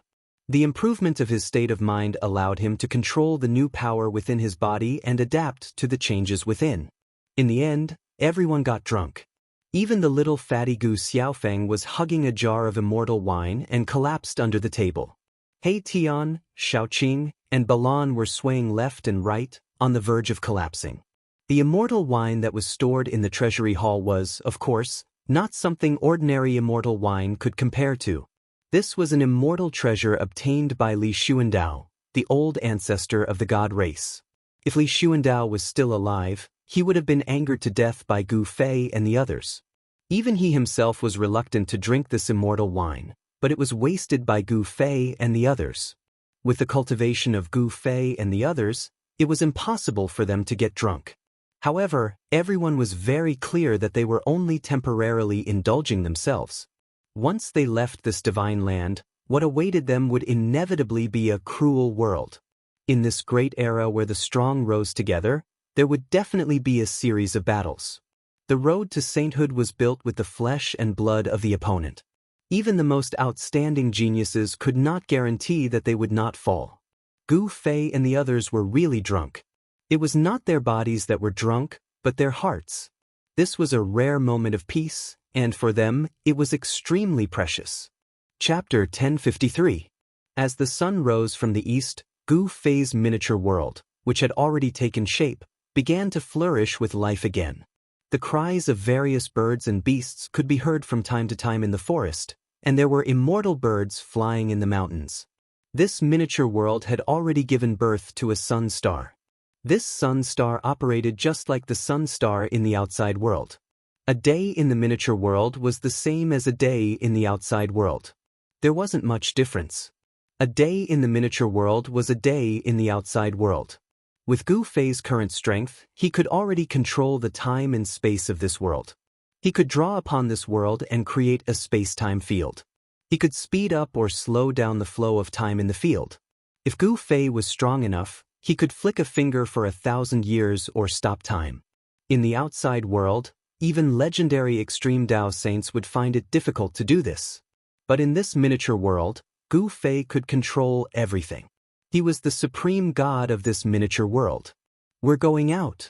The improvement of his state of mind allowed him to control the new power within his body and adapt to the changes within. In the end, everyone got drunk. Even the little fatty Gu Xiaofeng was hugging a jar of immortal wine and collapsed under the table. He Tian, Xiaoqing, and Balan were swaying left and right, on the verge of collapsing. The immortal wine that was stored in the treasury hall was, of course, not something ordinary immortal wine could compare to. This was an immortal treasure obtained by Li Xuandao, the old ancestor of the god race. If Li Xuandao was still alive, he would have been angered to death by Gu Fei and the others. Even he himself was reluctant to drink this immortal wine, but it was wasted by Gu Fei and the others. With the cultivation of Gu Fei and the others, it was impossible for them to get drunk. However, everyone was very clear that they were only temporarily indulging themselves. Once they left this divine land, what awaited them would inevitably be a cruel world. In this great era where the strong rose together, there would definitely be a series of battles. The road to sainthood was built with the flesh and blood of the opponent. Even the most outstanding geniuses could not guarantee that they would not fall. Gu Fei and the others were really drunk. It was not their bodies that were drunk, but their hearts. This was a rare moment of peace, and for them, it was extremely precious. Chapter 1053. As the sun rose from the east, Gu Fei's miniature world, which had already taken shape, began to flourish with life again. The cries of various birds and beasts could be heard from time to time in the forest, and there were immortal birds flying in the mountains. This miniature world had already given birth to a sun star. This sun star operated just like the sun star in the outside world. A day in the miniature world was the same as a day in the outside world. There wasn't much difference. A day in the miniature world was a day in the outside world. With Gu Fei's current strength, he could already control the time and space of this world. He could draw upon this world and create a space-time field. He could speed up or slow down the flow of time in the field. If Gu Fei was strong enough, he could flick a finger for 1,000 years or stop time. In the outside world, even legendary extreme Dao saints would find it difficult to do this. But in this miniature world, Gu Fei could control everything. He was the supreme god of this miniature world. We're going out.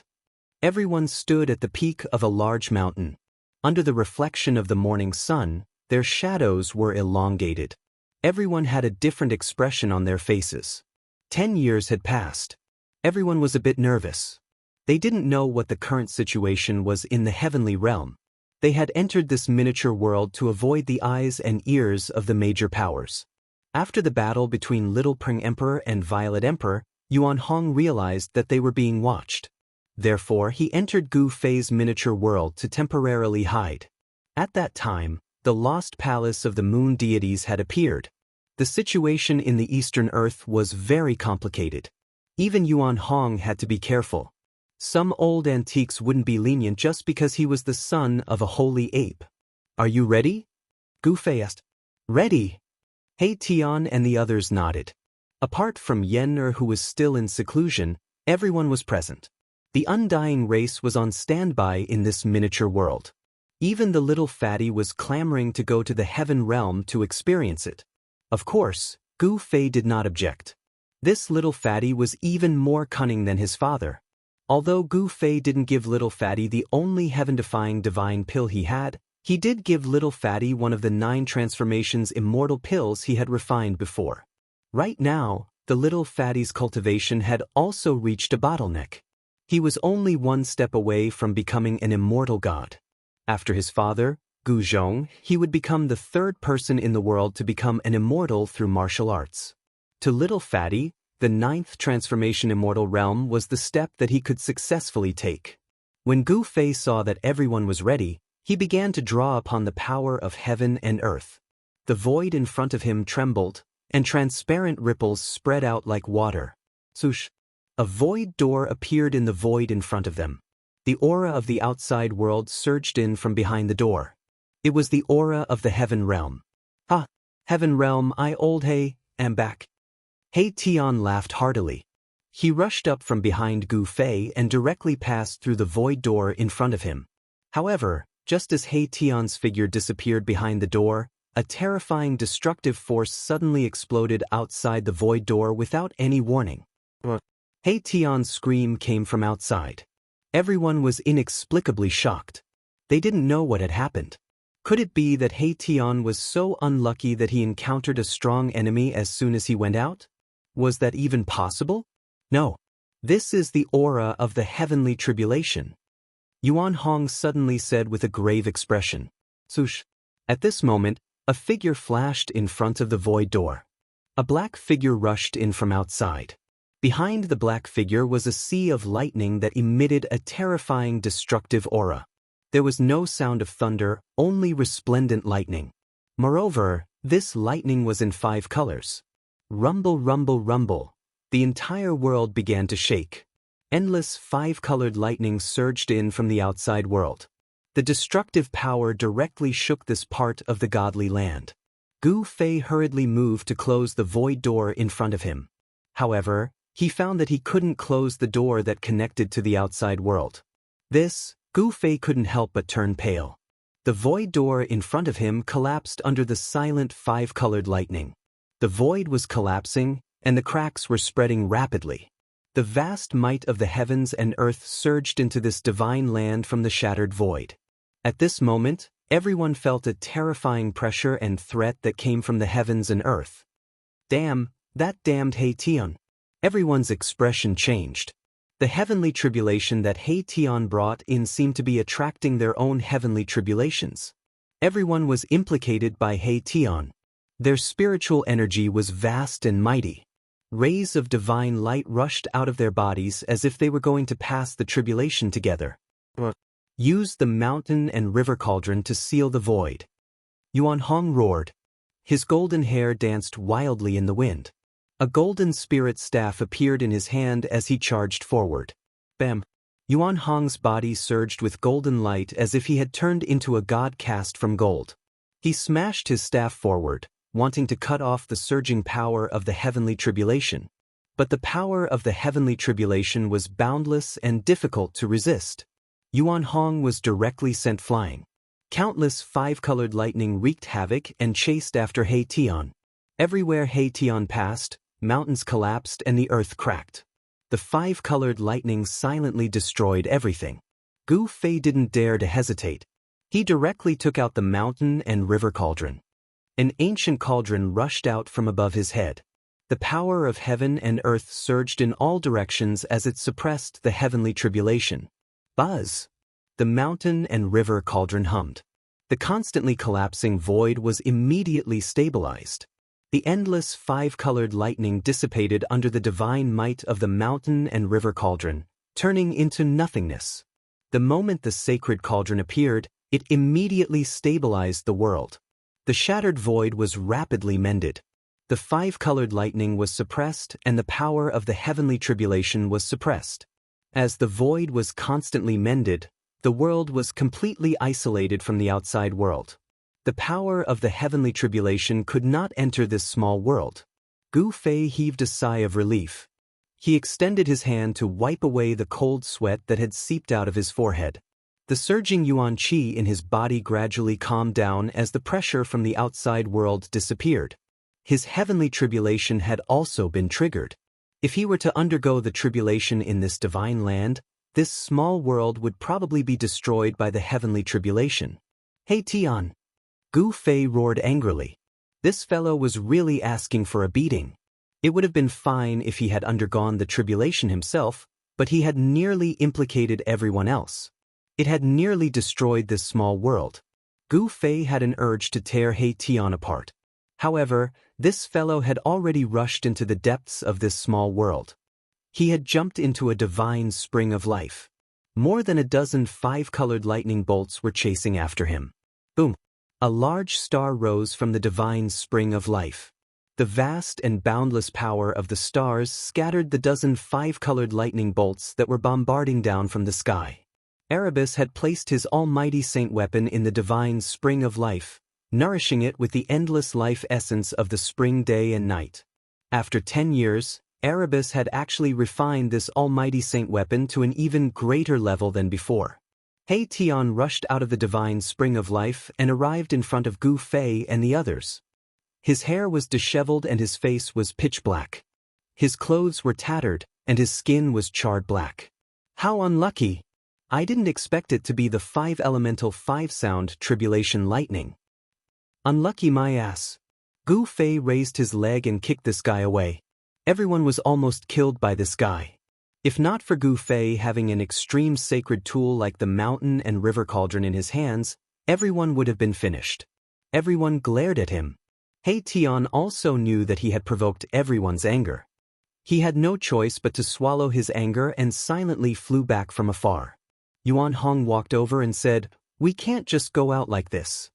Everyone stood at the peak of a large mountain. Under the reflection of the morning sun, their shadows were elongated. Everyone had a different expression on their faces. 10 years had passed. Everyone was a bit nervous. They didn't know what the current situation was in the heavenly realm. They had entered this miniature world to avoid the eyes and ears of the major powers. After the battle between Little Pring Emperor and Violet Emperor, Yuan Hong realized that they were being watched. Therefore, he entered Gu Fei's miniature world to temporarily hide. At that time, the lost palace of the moon deities had appeared. The situation in the Eastern Earth was very complicated. Even Yuan Hong had to be careful. Some old antiques wouldn't be lenient just because he was the son of a holy ape. Are you ready? Gu Fei asked. Ready. He Tian and the others nodded. Apart from Yen-Er, who was still in seclusion, everyone was present. The Undying race was on standby in this miniature world. Even the little fatty was clamoring to go to the heaven realm to experience it. Of course, Gu Fei did not object. This little fatty was even more cunning than his father. Although Gu Fei didn't give little fatty the only heaven-defying divine pill he had, he did give little fatty one of the 9 transformations immortal pills he had refined before. Right now, the little fatty's cultivation had also reached a bottleneck. He was only one step away from becoming an immortal god. After his father, Gu Zhong, he would become the 3rd person in the world to become an immortal through martial arts. To little fatty, the 9th transformation immortal realm was the step that he could successfully take. When Gu Fei saw that everyone was ready, he began to draw upon the power of heaven and earth. The void in front of him trembled, and transparent ripples spread out like water. Swoosh! A void door appeared in the void in front of them. The aura of the outside world surged in from behind the door. It was the aura of the heaven realm. Ah, heaven realm, I old He, am back. He Tian laughed heartily. He rushed up from behind Gu Fei and directly passed through the void door in front of him. However, just as He Tian's figure disappeared behind the door, a terrifying destructive force suddenly exploded outside the void door without any warning. He Tian's scream came from outside. Everyone was inexplicably shocked. They didn't know what had happened. Could it be that He Tian was so unlucky that he encountered a strong enemy as soon as he went out? Was that even possible? No. This is the aura of the heavenly tribulation. Yuan Hong suddenly said with a grave expression. Swoosh! At this moment, a figure flashed in front of the void door. A black figure rushed in from outside. Behind the black figure was a sea of lightning that emitted a terrifying destructive aura. There was no sound of thunder, only resplendent lightning. Moreover, this lightning was in 5 colors. Rumble, rumble, rumble. The entire world began to shake. Endless 5-colored lightning surged in from the outside world. The destructive power directly shook this part of the godly land. Gu Fei hurriedly moved to close the void door in front of him. However, he found that he couldn't close the door that connected to the outside world. Gu Fei couldn't help but turn pale. The void door in front of him collapsed under the silent 5-colored lightning. The void was collapsing, and the cracks were spreading rapidly. The vast might of the heavens and earth surged into this divine land from the shattered void. At this moment, everyone felt a terrifying pressure and threat that came from the heavens and earth. Damn, that damned He Tian. Everyone's expression changed. The heavenly tribulation that He Tian brought in seemed to be attracting their own heavenly tribulations. Everyone was implicated by He Tian. Their spiritual energy was vast and mighty. Rays of divine light rushed out of their bodies as if they were going to pass the tribulation together. Use the mountain and river cauldron to seal the void. Yuan Hong roared. His golden hair danced wildly in the wind. A golden spirit staff appeared in his hand as he charged forward. Bam! Yuan Hong's body surged with golden light as if he had turned into a god cast from gold. He smashed his staff forward, wanting to cut off the surging power of the heavenly tribulation. But the power of the heavenly tribulation was boundless and difficult to resist. Yuan Hong was directly sent flying. Countless five-colored lightning wreaked havoc and chased after He Tian. Everywhere He Tian passed, mountains collapsed and the earth cracked. The five-colored lightning silently destroyed everything. Gu Fei didn't dare to hesitate. He directly took out the mountain and river cauldron. An ancient cauldron rushed out from above his head. The power of heaven and earth surged in all directions as it suppressed the heavenly tribulation. Buzz! The mountain and river cauldron hummed. The constantly collapsing void was immediately stabilized. The endless five-colored lightning dissipated under the divine might of the mountain and river cauldron, turning into nothingness. The moment the sacred cauldron appeared, it immediately stabilized the world. The shattered void was rapidly mended. The five-colored lightning was suppressed and the power of the heavenly tribulation was suppressed. As the void was constantly mended, the world was completely isolated from the outside world. The power of the heavenly tribulation could not enter this small world. Gu Fei heaved a sigh of relief. He extended his hand to wipe away the cold sweat that had seeped out of his forehead. The surging yuan qi in his body gradually calmed down as the pressure from the outside world disappeared. His heavenly tribulation had also been triggered. If he were to undergo the tribulation in this divine land, this small world would probably be destroyed by the heavenly tribulation. He Tian! Gu Fei roared angrily. This fellow was really asking for a beating. It would have been fine if he had undergone the tribulation himself, but he had nearly implicated everyone else. It had nearly destroyed this small world. Gu Fei had an urge to tear He Tian apart. However, this fellow had already rushed into the depths of this small world. He had jumped into a divine spring of life. More than a dozen five-colored lightning bolts were chasing after him. Boom! A large star rose from the divine spring of life. The vast and boundless power of the stars scattered the dozen five-colored lightning bolts that were bombarding down from the sky. Erebus had placed his almighty saint weapon in the divine spring of life, nourishing it with the endless life essence of the spring day and night. After 10 years, Erebus had actually refined this almighty saint weapon to an even greater level than before. He Tian rushed out of the divine spring of life and arrived in front of Gu Fei and the others. His hair was disheveled and his face was pitch black. His clothes were tattered and his skin was charred black. How unlucky! I didn't expect it to be the five-elemental five-sound tribulation lightning. Unlucky my ass. Gu Fei raised his leg and kicked this guy away. Everyone was almost killed by this guy. If not for Gu Fei having an extreme sacred tool like the mountain and river cauldron in his hands, everyone would have been finished. Everyone glared at him. He Tian also knew that he had provoked everyone's anger. He had no choice but to swallow his anger and silently flew back from afar. Yuan Hong walked over and said, "We can't just go out like this."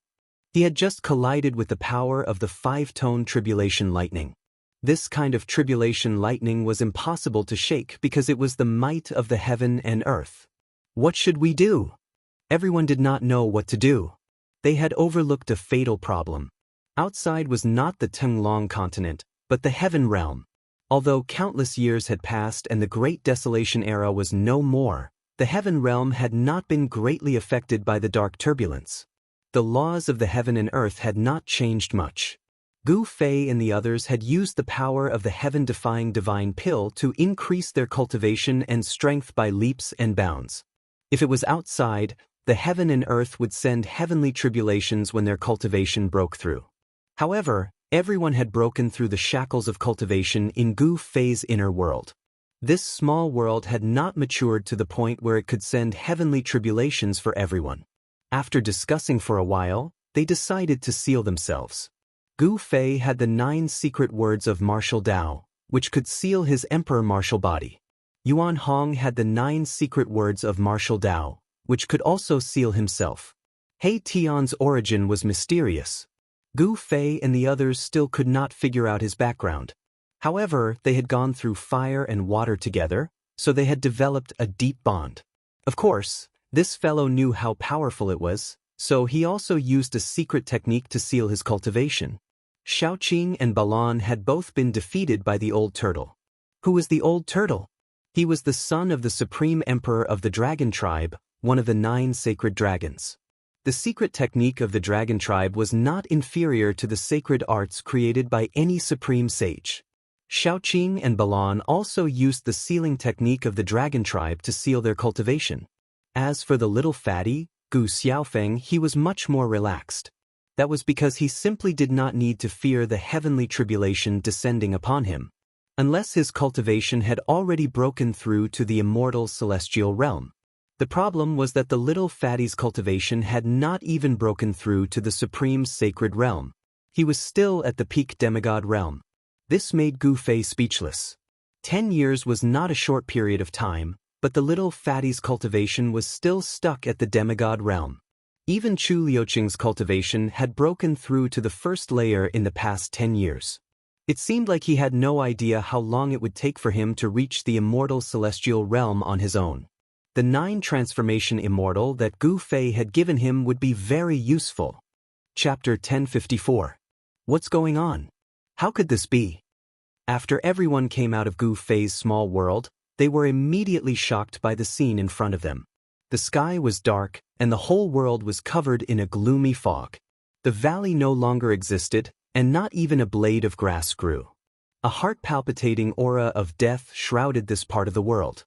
He had just collided with the power of the five-tone tribulation lightning. This kind of tribulation lightning was impossible to shake because it was the might of the heaven and earth. What should we do? Everyone did not know what to do. They had overlooked a fatal problem. Outside was not the Tenglong continent, but the heaven realm. Although countless years had passed and the Great Desolation era was no more, the heaven realm had not been greatly affected by the dark turbulence. The laws of the heaven and earth had not changed much. Gu Fei and the others had used the power of the heaven-defying divine pill to increase their cultivation and strength by leaps and bounds. If it was outside, the heaven and earth would send heavenly tribulations when their cultivation broke through. However, everyone had broken through the shackles of cultivation in Gu Fei's inner world. This small world had not matured to the point where it could send heavenly tribulations for everyone. After discussing for a while, they decided to seal themselves. Gu Fei had the 9 secret words of martial Dao, which could seal his emperor martial body. Yuan Hong had the 9 secret words of martial Dao, which could also seal himself. He Tian's origin was mysterious. Gu Fei and the others still could not figure out his background. However, they had gone through fire and water together, so they had developed a deep bond. Of course, this fellow knew how powerful it was, so he also used a secret technique to seal his cultivation. Xiaoqing and Balan had both been defeated by the old turtle. Who was the old turtle? He was the son of the supreme emperor of the dragon tribe, one of the 9 sacred dragons. The secret technique of the dragon tribe was not inferior to the sacred arts created by any supreme sage. Xiaoqing and Balan also used the sealing technique of the dragon tribe to seal their cultivation. As for the little fatty, Gu Xiaofeng, he was much more relaxed. That was because he simply did not need to fear the heavenly tribulation descending upon him, unless his cultivation had already broken through to the immortal celestial realm. The problem was that the little fatty's cultivation had not even broken through to the supreme sacred realm. He was still at the peak demigod realm. This made Gu Fei speechless. 10 years was not a short period of time, but the little fatty's cultivation was still stuck at the demigod realm. Even Chu Liuqing's cultivation had broken through to the first layer in the past 10 years. It seemed like he had no idea how long it would take for him to reach the immortal celestial realm on his own. The 9 transformation immortal that Gu Fei had given him would be very useful. Chapter 1054. What's going on? How could this be? After everyone came out of Gu Fei's small world, they were immediately shocked by the scene in front of them. The sky was dark, and the whole world was covered in a gloomy fog. The valley no longer existed, and not even a blade of grass grew. A heart-palpitating aura of death shrouded this part of the world.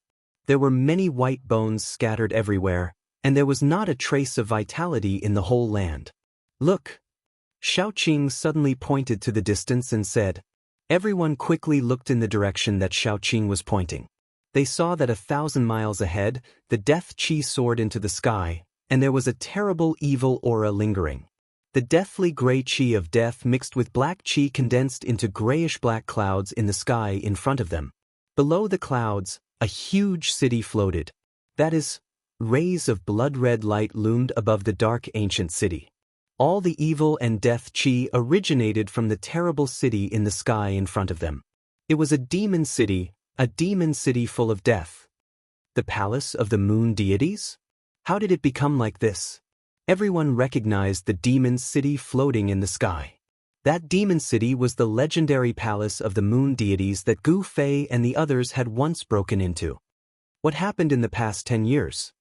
There were many white bones scattered everywhere, and there was not a trace of vitality in the whole land. Look! Xiaoqing suddenly pointed to the distance and said. Everyone quickly looked in the direction that Xiaoqing was pointing. They saw that 1,000 miles ahead, the death qi soared into the sky, and there was a terrible evil aura lingering. The deathly gray qi of death mixed with black qi condensed into grayish-black clouds in the sky in front of them. Below the clouds, a huge city floated. That is, rays of blood-red light loomed above the dark ancient city. All the evil and death qi originated from the terrible city in the sky in front of them. It was a demon city full of death. The palace of the moon deities? How did it become like this? Everyone recognized the demon city floating in the sky. That demon city was the legendary palace of the moon deities that Gu Fei and the others had once broken into. What happened in the past 10 years?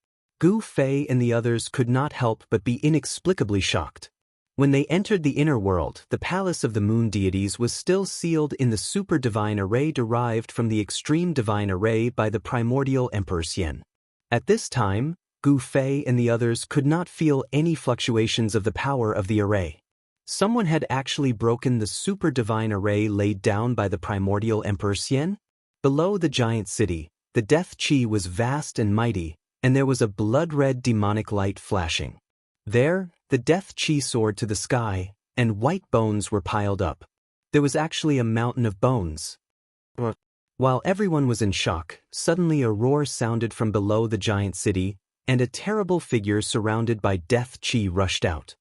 Gu Fei and the others could not help but be inexplicably shocked. When they entered the inner world, the palace of the moon deities was still sealed in the super divine array derived from the extreme divine array by the primordial Emperor Xian. At this time, Gu Fei and the others could not feel any fluctuations of the power of the array. Someone had actually broken the super divine array laid down by the primordial Emperor Xian. Below the giant city, the death qi was vast and mighty, and there was a blood-red demonic light flashing. There, the death qi soared to the sky, and white bones were piled up. There was actually a mountain of bones. While everyone was in shock, suddenly a roar sounded from below the giant city, and a terrible figure surrounded by death qi rushed out.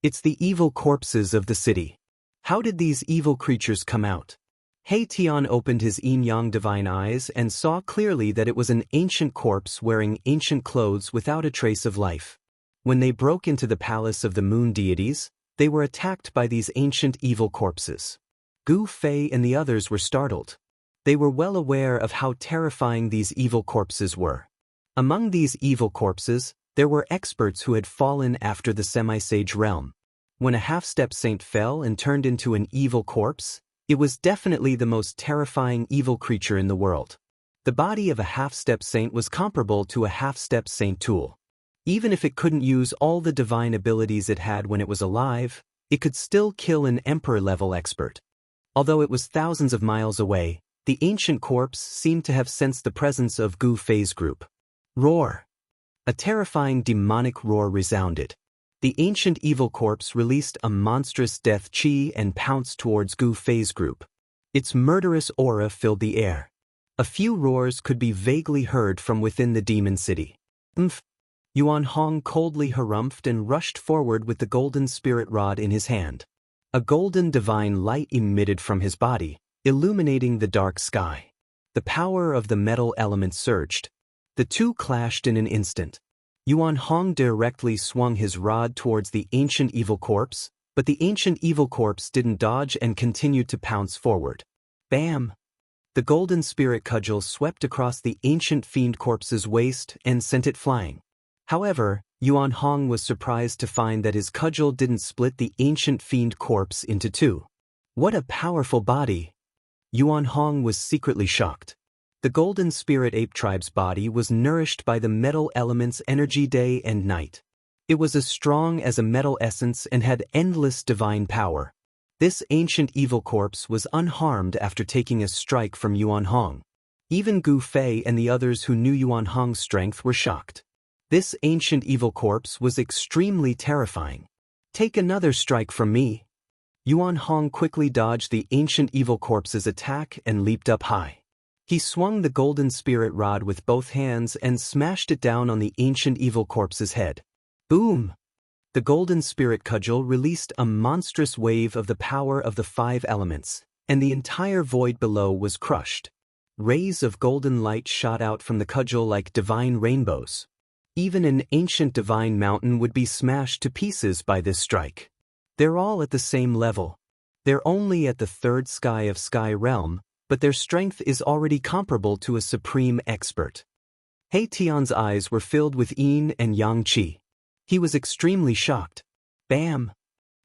It's the evil corpses of the city. How did these evil creatures come out? He Tian opened his yin-yang divine eyes and saw clearly that it was an ancient corpse wearing ancient clothes without a trace of life. When they broke into the palace of the moon deities, they were attacked by these ancient evil corpses. Gu Fei and the others were startled. They were well aware of how terrifying these evil corpses were. Among these evil corpses, there were experts who had fallen after the semi-sage realm. When a half-step saint fell and turned into an evil corpse, it was definitely the most terrifying evil creature in the world. The body of a half-step saint was comparable to a half-step saint tool. Even if it couldn't use all the divine abilities it had when it was alive, it could still kill an emperor-level expert. Although it was thousands of miles away, The ancient corpse seemed to have sensed the presence of Gu Fei's group. Roar! A terrifying demonic roar resounded. The ancient evil corpse released a monstrous death chi and pounced towards Gu Fei's group. Its murderous aura filled the air. A few roars could be vaguely heard from within the demon city. Yuan Hong coldly harumphed and rushed forward with the golden spirit rod in his hand. A golden divine light emitted from his body, illuminating the dark sky. The power of the metal element surged. The two clashed in an instant. Yuan Hong directly swung his rod towards the ancient evil corpse, but the ancient evil corpse didn't dodge and continued to pounce forward. Bam! The golden spirit cudgel swept across the ancient fiend corpse's waist and sent it flying. However, Yuan Hong was surprised to find that his cudgel didn't split the ancient fiend corpse into two. What a powerful body! Yuan Hong was secretly shocked. The golden spirit ape tribe's body was nourished by the metal element's energy day and night. It was as strong as a metal essence and had endless divine power. This ancient evil corpse was unharmed after taking a strike from Yuan Hong. Even Gu Fei and the others who knew Yuan Hong's strength were shocked. This ancient evil corpse was extremely terrifying. Take another strike from me. Yuan Hong quickly dodged the ancient evil corpse's attack and leaped up high. He swung the golden spirit rod with both hands and smashed it down on the ancient evil corpse's head. Boom! The golden spirit cudgel released a monstrous wave of the power of the 5 elements, and the entire void below was crushed. Rays of golden light shot out from the cudgel like divine rainbows. Even an ancient divine mountain would be smashed to pieces by this strike. They're all at the same level. They're only at the 3rd sky of Sky Realm, but their strength is already comparable to a supreme expert. He Tian's eyes were filled with yin and yang qi. He was extremely shocked. Bam!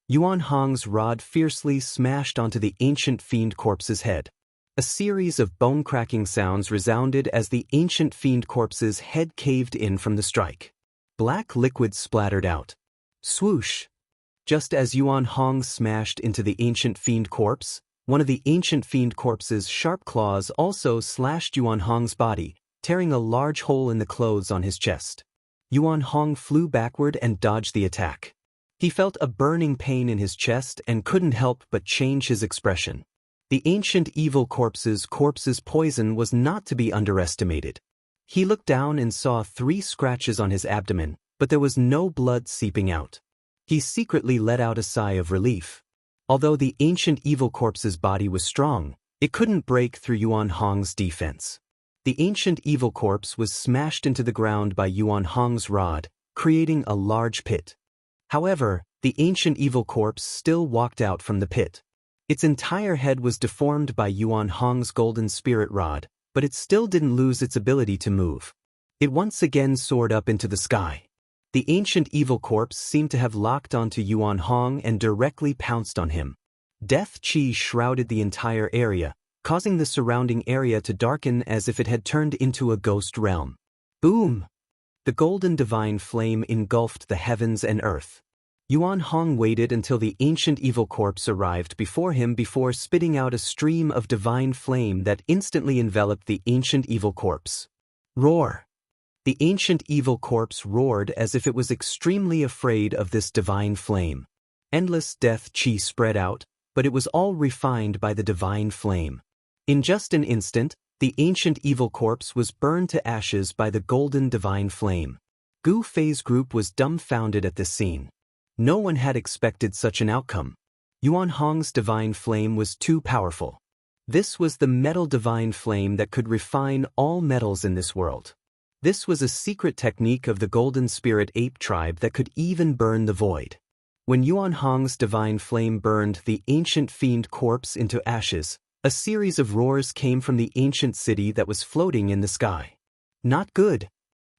Yuan Hong's rod fiercely smashed onto the ancient fiend corpse's head. A series of bone-cracking sounds resounded as the ancient fiend corpse's head caved in from the strike. Black liquid splattered out. Swoosh! Just as Yuan Hong smashed into the ancient fiend corpse, one of the ancient fiend corpse's sharp claws also slashed Yuan Hong's body, tearing a large hole in the clothes on his chest. Yuan Hong flew backward and dodged the attack. He felt a burning pain in his chest and couldn't help but change his expression. The ancient evil corpse's poison was not to be underestimated. He looked down and saw 3 scratches on his abdomen, but there was no blood seeping out. He secretly let out a sigh of relief. Although the ancient evil corpse's body was strong, it couldn't break through Yuan Hong's defense. The ancient evil corpse was smashed into the ground by Yuan Hong's rod, creating a large pit. However, the ancient evil corpse still walked out from the pit. Its entire head was deformed by Yuan Hong's golden spirit rod, but it still didn't lose its ability to move. It once again soared up into the sky. The ancient evil corpse seemed to have locked onto Yuan Hong and directly pounced on him. Death chi shrouded the entire area, causing the surrounding area to darken as if it had turned into a ghost realm. Boom! The golden divine flame engulfed the heavens and earth. Yuan Hong waited until the ancient evil corpse arrived before him before spitting out a stream of divine flame that instantly enveloped the ancient evil corpse. Roar! The ancient evil corpse roared as if it was extremely afraid of this divine flame. Endless death chi spread out, but it was all refined by the divine flame. In just an instant, the ancient evil corpse was burned to ashes by the golden divine flame. Gu Fei's group was dumbfounded at this scene. No one had expected such an outcome. Yuan Hong's divine flame was too powerful. This was the metal divine flame that could refine all metals in this world. This was a secret technique of the golden spirit ape tribe that could even burn the void. When Yuan Hong's divine flame burned the ancient fiend corpse into ashes, a series of roars came from the ancient city that was floating in the sky. Not good.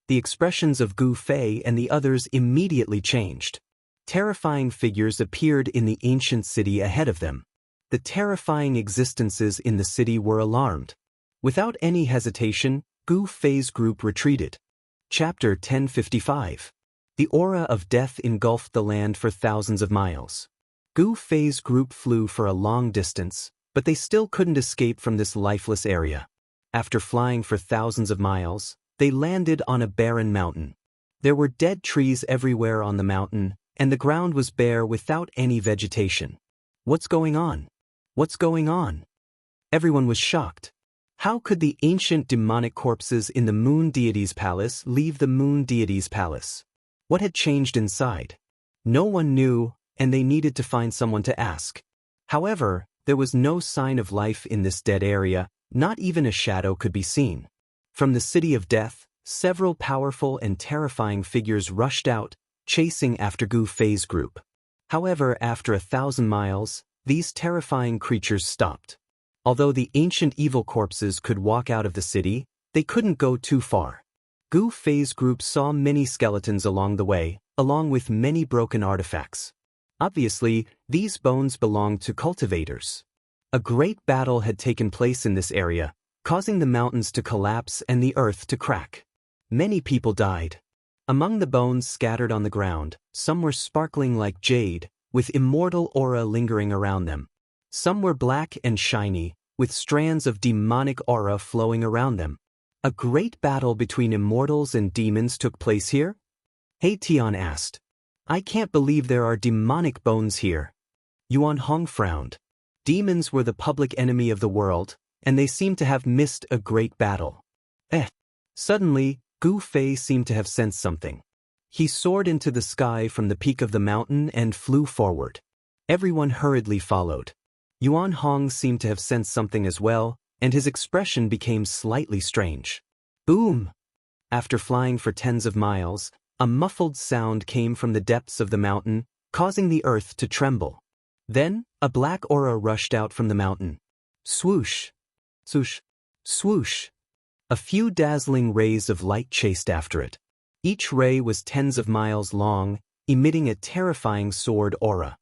The expressions of Gu Fei and the others immediately changed. Terrifying figures appeared in the ancient city ahead of them. The terrifying existences in the city were alarmed. Without any hesitation, Gu Fei's group retreated. Chapter 1055. The aura of death engulfed the land for thousands of miles. Gu Fei's group flew for a long distance, But they still couldn't escape from this lifeless area. After flying for thousands of miles, they landed on a barren mountain. There were dead trees everywhere on the mountain, and the ground was bare without any vegetation. What's going on? What's going on? Everyone was shocked. How could the ancient demonic corpses in the moon deity's palace leave the moon deity's palace? What had changed inside? No one knew, and they needed to find someone to ask. However, there was no sign of life in this dead area, not even a shadow could be seen. From the city of death, several powerful and terrifying figures rushed out, chasing after Gu Fei's group. However, after 1,000 miles, these terrifying creatures stopped. Although the ancient evil corpses could walk out of the city, they couldn't go too far. Gu Fei's group saw many skeletons along the way, along with many broken artifacts. Obviously, these bones belonged to cultivators. A great battle had taken place in this area, causing the mountains to collapse and the earth to crack. Many people died. Among the bones scattered on the ground, some were sparkling like jade, with immortal aura lingering around them. Some were black and shiny, with strands of demonic aura flowing around them. A great battle between immortals and demons took place here? Tian asked. I can't believe there are demonic bones here. Yuan Hong frowned. Demons were the public enemy of the world, and they seemed to have missed a great battle. Suddenly, Gu Fei seemed to have sensed something. He soared into the sky from the peak of the mountain and flew forward. Everyone hurriedly followed. Yuan Hong seemed to have sensed something as well, and his expression became slightly strange. Boom! After flying for tens of miles, a muffled sound came from the depths of the mountain, causing the earth to tremble. Then, a black aura rushed out from the mountain. Swoosh! Swoosh! Swoosh! A few dazzling rays of light chased after it. Each ray was tens of miles long, emitting a terrifying sword aura.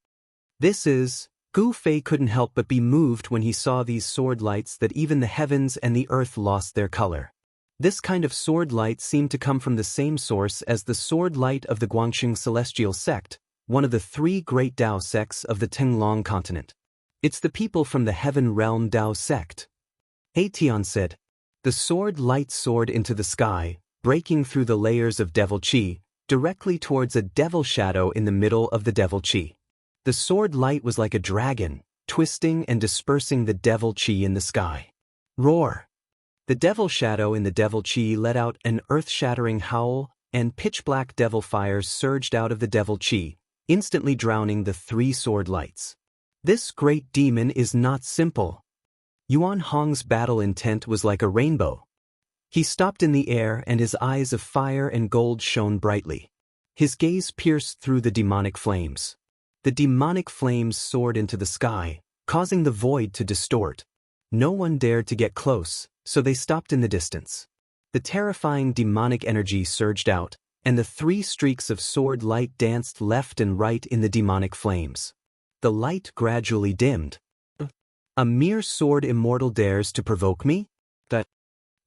Gu Fei couldn't help but be moved when he saw these sword lights that even the heavens and the earth lost their color. This kind of sword light seemed to come from the same source as the sword light of the Guangxing Celestial Sect, one of the 3 great Dao sects of the Tenglong continent. It's the people from the Heaven Realm Dao sect. Tian said. The sword light soared into the sky, breaking through the layers of devil qi, directly towards a devil shadow in the middle of the devil qi. The sword light was like a dragon, twisting and dispersing the devil qi in the sky. Roar! The devil shadow in the devil qi let out an earth-shattering howl, and pitch-black devil fires surged out of the devil qi, instantly drowning the 3 sword lights. This great demon is not simple. Yuan Hong's battle intent was like a rainbow. He stopped in the air and his eyes of fire and gold shone brightly. His gaze pierced through the demonic flames. The demonic flames soared into the sky, causing the void to distort. No one dared to get close, so they stopped in the distance. The terrifying demonic energy surged out, and the 3 streaks of sword light danced left and right in the demonic flames. The light gradually dimmed. A mere sword immortal dares to provoke me?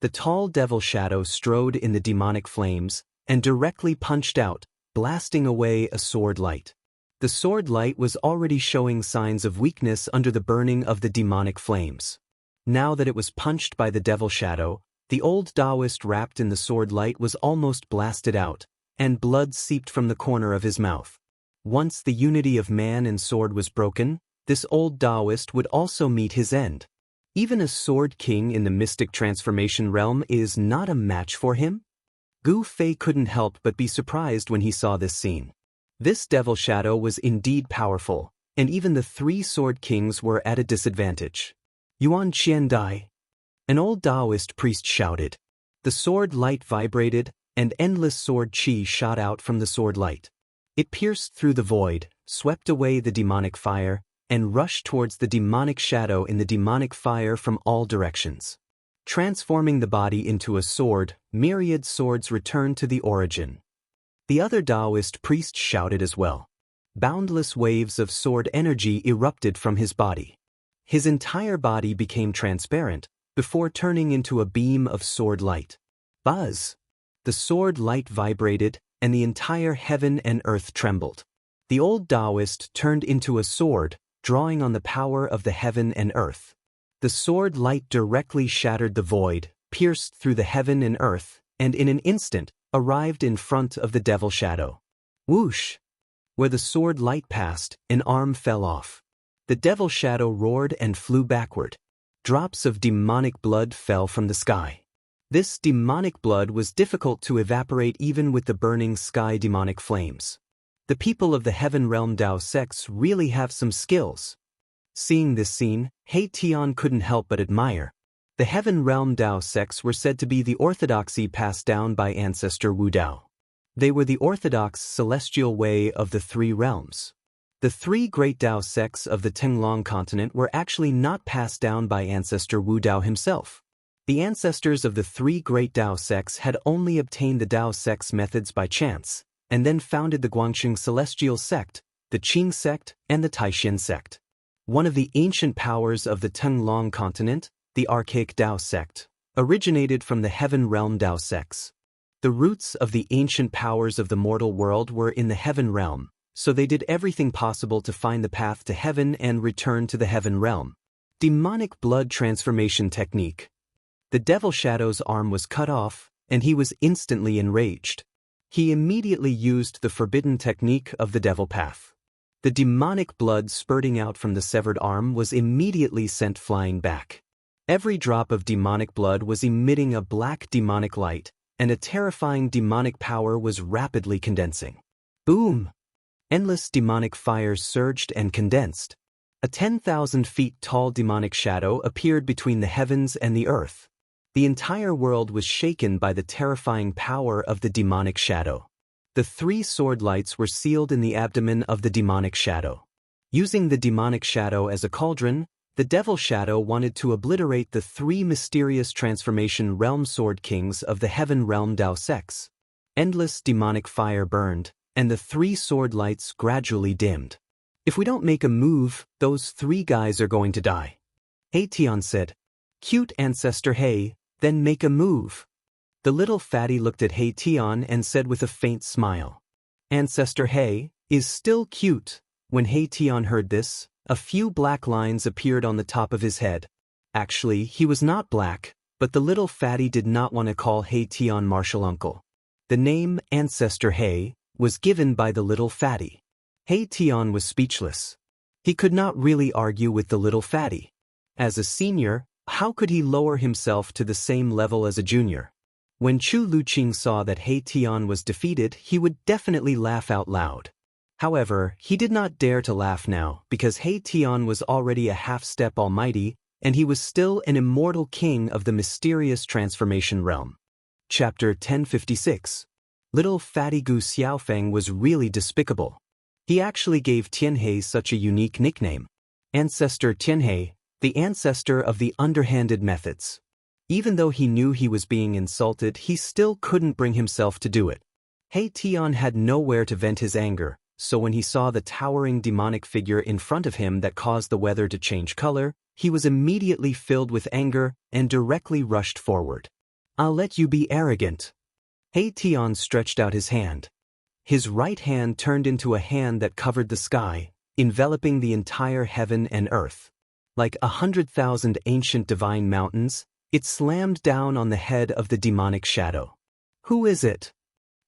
The tall devil shadow strode in the demonic flames and directly punched out, blasting away a sword light. The sword light was already showing signs of weakness under the burning of the demonic flames. Now that it was punched by the devil shadow, the old Taoist wrapped in the sword light was almost blasted out, and blood seeped from the corner of his mouth. Once the unity of man and sword was broken, this old Taoist would also meet his end. Even a sword king in the mystic transformation realm is not a match for him? Gu Fei couldn't help but be surprised when he saw this scene. This devil shadow was indeed powerful, and even the 3 sword kings were at a disadvantage. Yuan Qiandai, an old Taoist priest shouted. The sword light vibrated, and endless sword qi shot out from the sword light. It pierced through the void, swept away the demonic fire, and rushed towards the demonic shadow in the demonic fire from all directions. Transforming the body into a sword, myriad swords returned to the origin. The other Taoist priest shouted as well. Boundless waves of sword energy erupted from his body. His entire body became transparent, before turning into a beam of sword light. Buzz! The sword light vibrated, and the entire heaven and earth trembled. The old Taoist turned into a sword, drawing on the power of the heaven and earth. The sword light directly shattered the void, pierced through the heaven and earth, and in an instant, arrived in front of the devil shadow. Whoosh! Where the sword light passed, an arm fell off. The devil shadow roared and flew backward. Drops of demonic blood fell from the sky. This demonic blood was difficult to evaporate even with the burning sky demonic flames. The people of the Heaven Realm Dao sects really have some skills. Seeing this scene, He Tian couldn't help but admire. The Heaven Realm Dao sects were said to be the orthodoxy passed down by ancestor Wu Dao. They were the orthodox celestial way of the three realms. The three great Dao sects of the Tenglong continent were actually not passed down by ancestor Wu Dao himself. The ancestors of the three great Dao sects had only obtained the Dao sects methods by chance, and then founded the Guangxing Celestial Sect, the Qing Sect, and the Taishan Sect. One of the ancient powers of the Tenglong continent, the Archaic Dao Sect, originated from the Heaven Realm Dao sects. The roots of the ancient powers of the mortal world were in the Heaven Realm, so they did everything possible to find the path to heaven and return to the Heaven Realm. Demonic blood transformation technique. The Devil Shadow's arm was cut off, and he was instantly enraged. He immediately used the forbidden technique of the Devil Path. The demonic blood spurting out from the severed arm was immediately sent flying back. Every drop of demonic blood was emitting a black demonic light, and a terrifying demonic power was rapidly condensing. Boom! Endless demonic fire surged and condensed. A 10,000 feet tall demonic shadow appeared between the heavens and the earth. The entire world was shaken by the terrifying power of the demonic shadow. The three sword lights were sealed in the abdomen of the demonic shadow. Using the demonic shadow as a cauldron, the devil shadow wanted to obliterate the three mysterious transformation realm sword kings of the Heaven Realm Dao sects. Endless demonic fire burned, and the three sword lights gradually dimmed. If we don't make a move, those three guys are going to die. He Tian said. Cute ancestor He, then make a move. The little fatty looked at He Tian and said with a faint smile. Ancestor He is still cute. When He Tian heard this, a few black lines appeared on the top of his head. Actually, he was not black, but the little fatty did not want to call He Tian martial uncle. The name Ancestor He was given by the little fatty. He Tian was speechless. He could not really argue with the little fatty. As a senior, how could he lower himself to the same level as a junior? When Chu Luqing saw that He Tian was defeated, he would definitely laugh out loud. However, he did not dare to laugh now because He Tian was already a half-step almighty, and he was still an immortal king of the mysterious transformation realm. Chapter 1056. Little fatty Gu Xiaofeng was really despicable. He actually gave Tianhe such a unique nickname. Ancestor Tianhe, the ancestor of the underhanded methods. Even though he knew he was being insulted, he still couldn't bring himself to do it. He Tian had nowhere to vent his anger, so when he saw the towering demonic figure in front of him that caused the weather to change color, he was immediately filled with anger and directly rushed forward. I'll let you be arrogant. He Tian stretched out his hand. His right hand turned into a hand that covered the sky, enveloping the entire heaven and earth. Like 100,000 ancient divine mountains, it slammed down on the head of the demonic shadow. Who is it?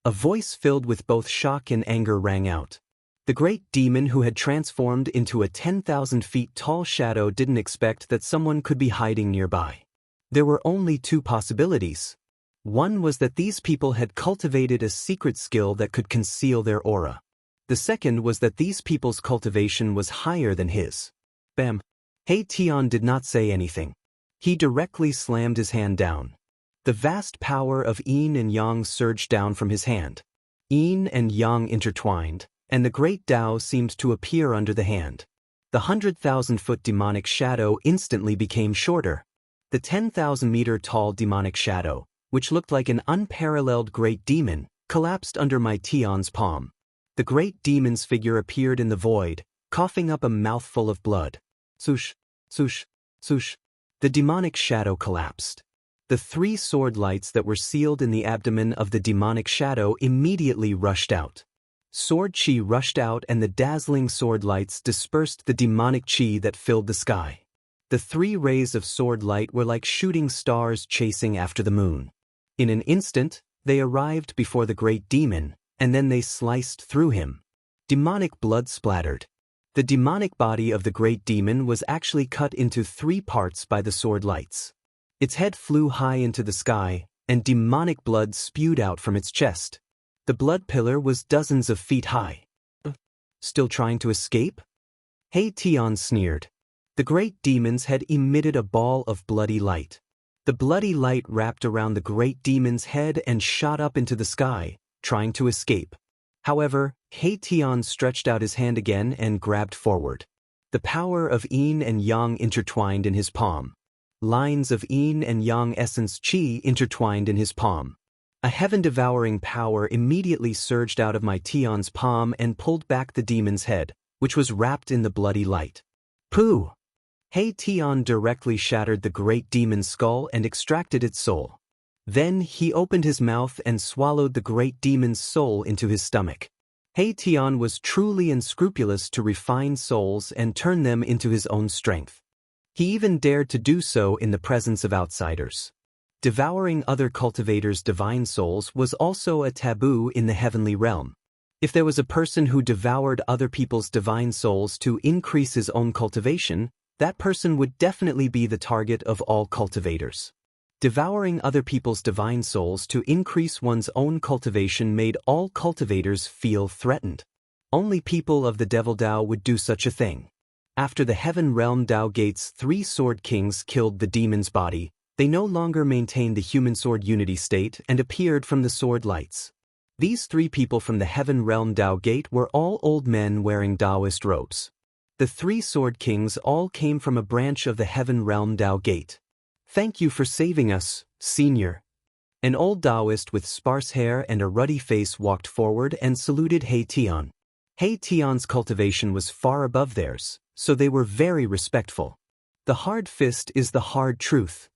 A voice filled with both shock and anger rang out. The great demon who had transformed into a 10,000 feet tall shadow didn't expect that someone could be hiding nearby. There were only two possibilities. One was that these people had cultivated a secret skill that could conceal their aura. The second was that these people's cultivation was higher than his. Bam! He Tian did not say anything. He directly slammed his hand down. The vast power of yin and yang surged down from his hand. Yin and yang intertwined, and the great Tao seemed to appear under the hand. The 100,000-foot demonic shadow instantly became shorter. The 10,000-meter tall demonic shadow, which looked like an unparalleled great demon, collapsed under my Tian's palm. The great demon's figure appeared in the void, coughing up a mouthful of blood. Swoosh, swoosh, swoosh. The demonic shadow collapsed. The three sword lights that were sealed in the abdomen of the demonic shadow immediately rushed out. Sword chi rushed out and the dazzling sword lights dispersed the demonic chi that filled the sky. The 3 rays of sword light were like shooting stars chasing after the moon. In an instant, they arrived before the great demon, and then they sliced through him. Demonic blood splattered. The demonic body of the great demon was actually cut into 3 parts by the sword lights. Its head flew high into the sky, and demonic blood spewed out from its chest. The blood pillar was dozens of feet high. Still trying to escape? Hei Tian sneered. The great demon's head emitted a ball of bloody light. The bloody light wrapped around the great demon's head and shot up into the sky, trying to escape. However, Hei Tian stretched out his hand again and grabbed forward. The power of yin and yang intertwined in his palm. Lines of yin and yang essence chi intertwined in his palm. A heaven-devouring power immediately surged out of my Tian's palm and pulled back the demon's head, which was wrapped in the bloody light. Pooh! Hei Tian directly shattered the great demon's skull and extracted its soul. Then he opened his mouth and swallowed the great demon's soul into his stomach. Hei Tian was truly unscrupulous to refine souls and turn them into his own strength. He even dared to do so in the presence of outsiders. Devouring other cultivators' divine souls was also a taboo in the heavenly realm. If there was a person who devoured other people's divine souls to increase his own cultivation, that person would definitely be the target of all cultivators. Devouring other people's divine souls to increase one's own cultivation made all cultivators feel threatened. Only people of the Devil Dao would do such a thing. After the Heaven Realm Dao Gate's 3 Sword Kings killed the demon's body, they no longer maintained the human sword unity state and appeared from the sword lights. These 3 people from the Heaven Realm Dao Gate were all old men wearing Taoist robes. The 3 Sword Kings all came from a branch of the Heaven Realm Dao Gate. Thank you for saving us, Senior. An old Taoist with sparse hair and a ruddy face walked forward and saluted Hei Tian. Hei Tian's cultivation was far above theirs, so they were very respectful. The hard fist is the hard truth.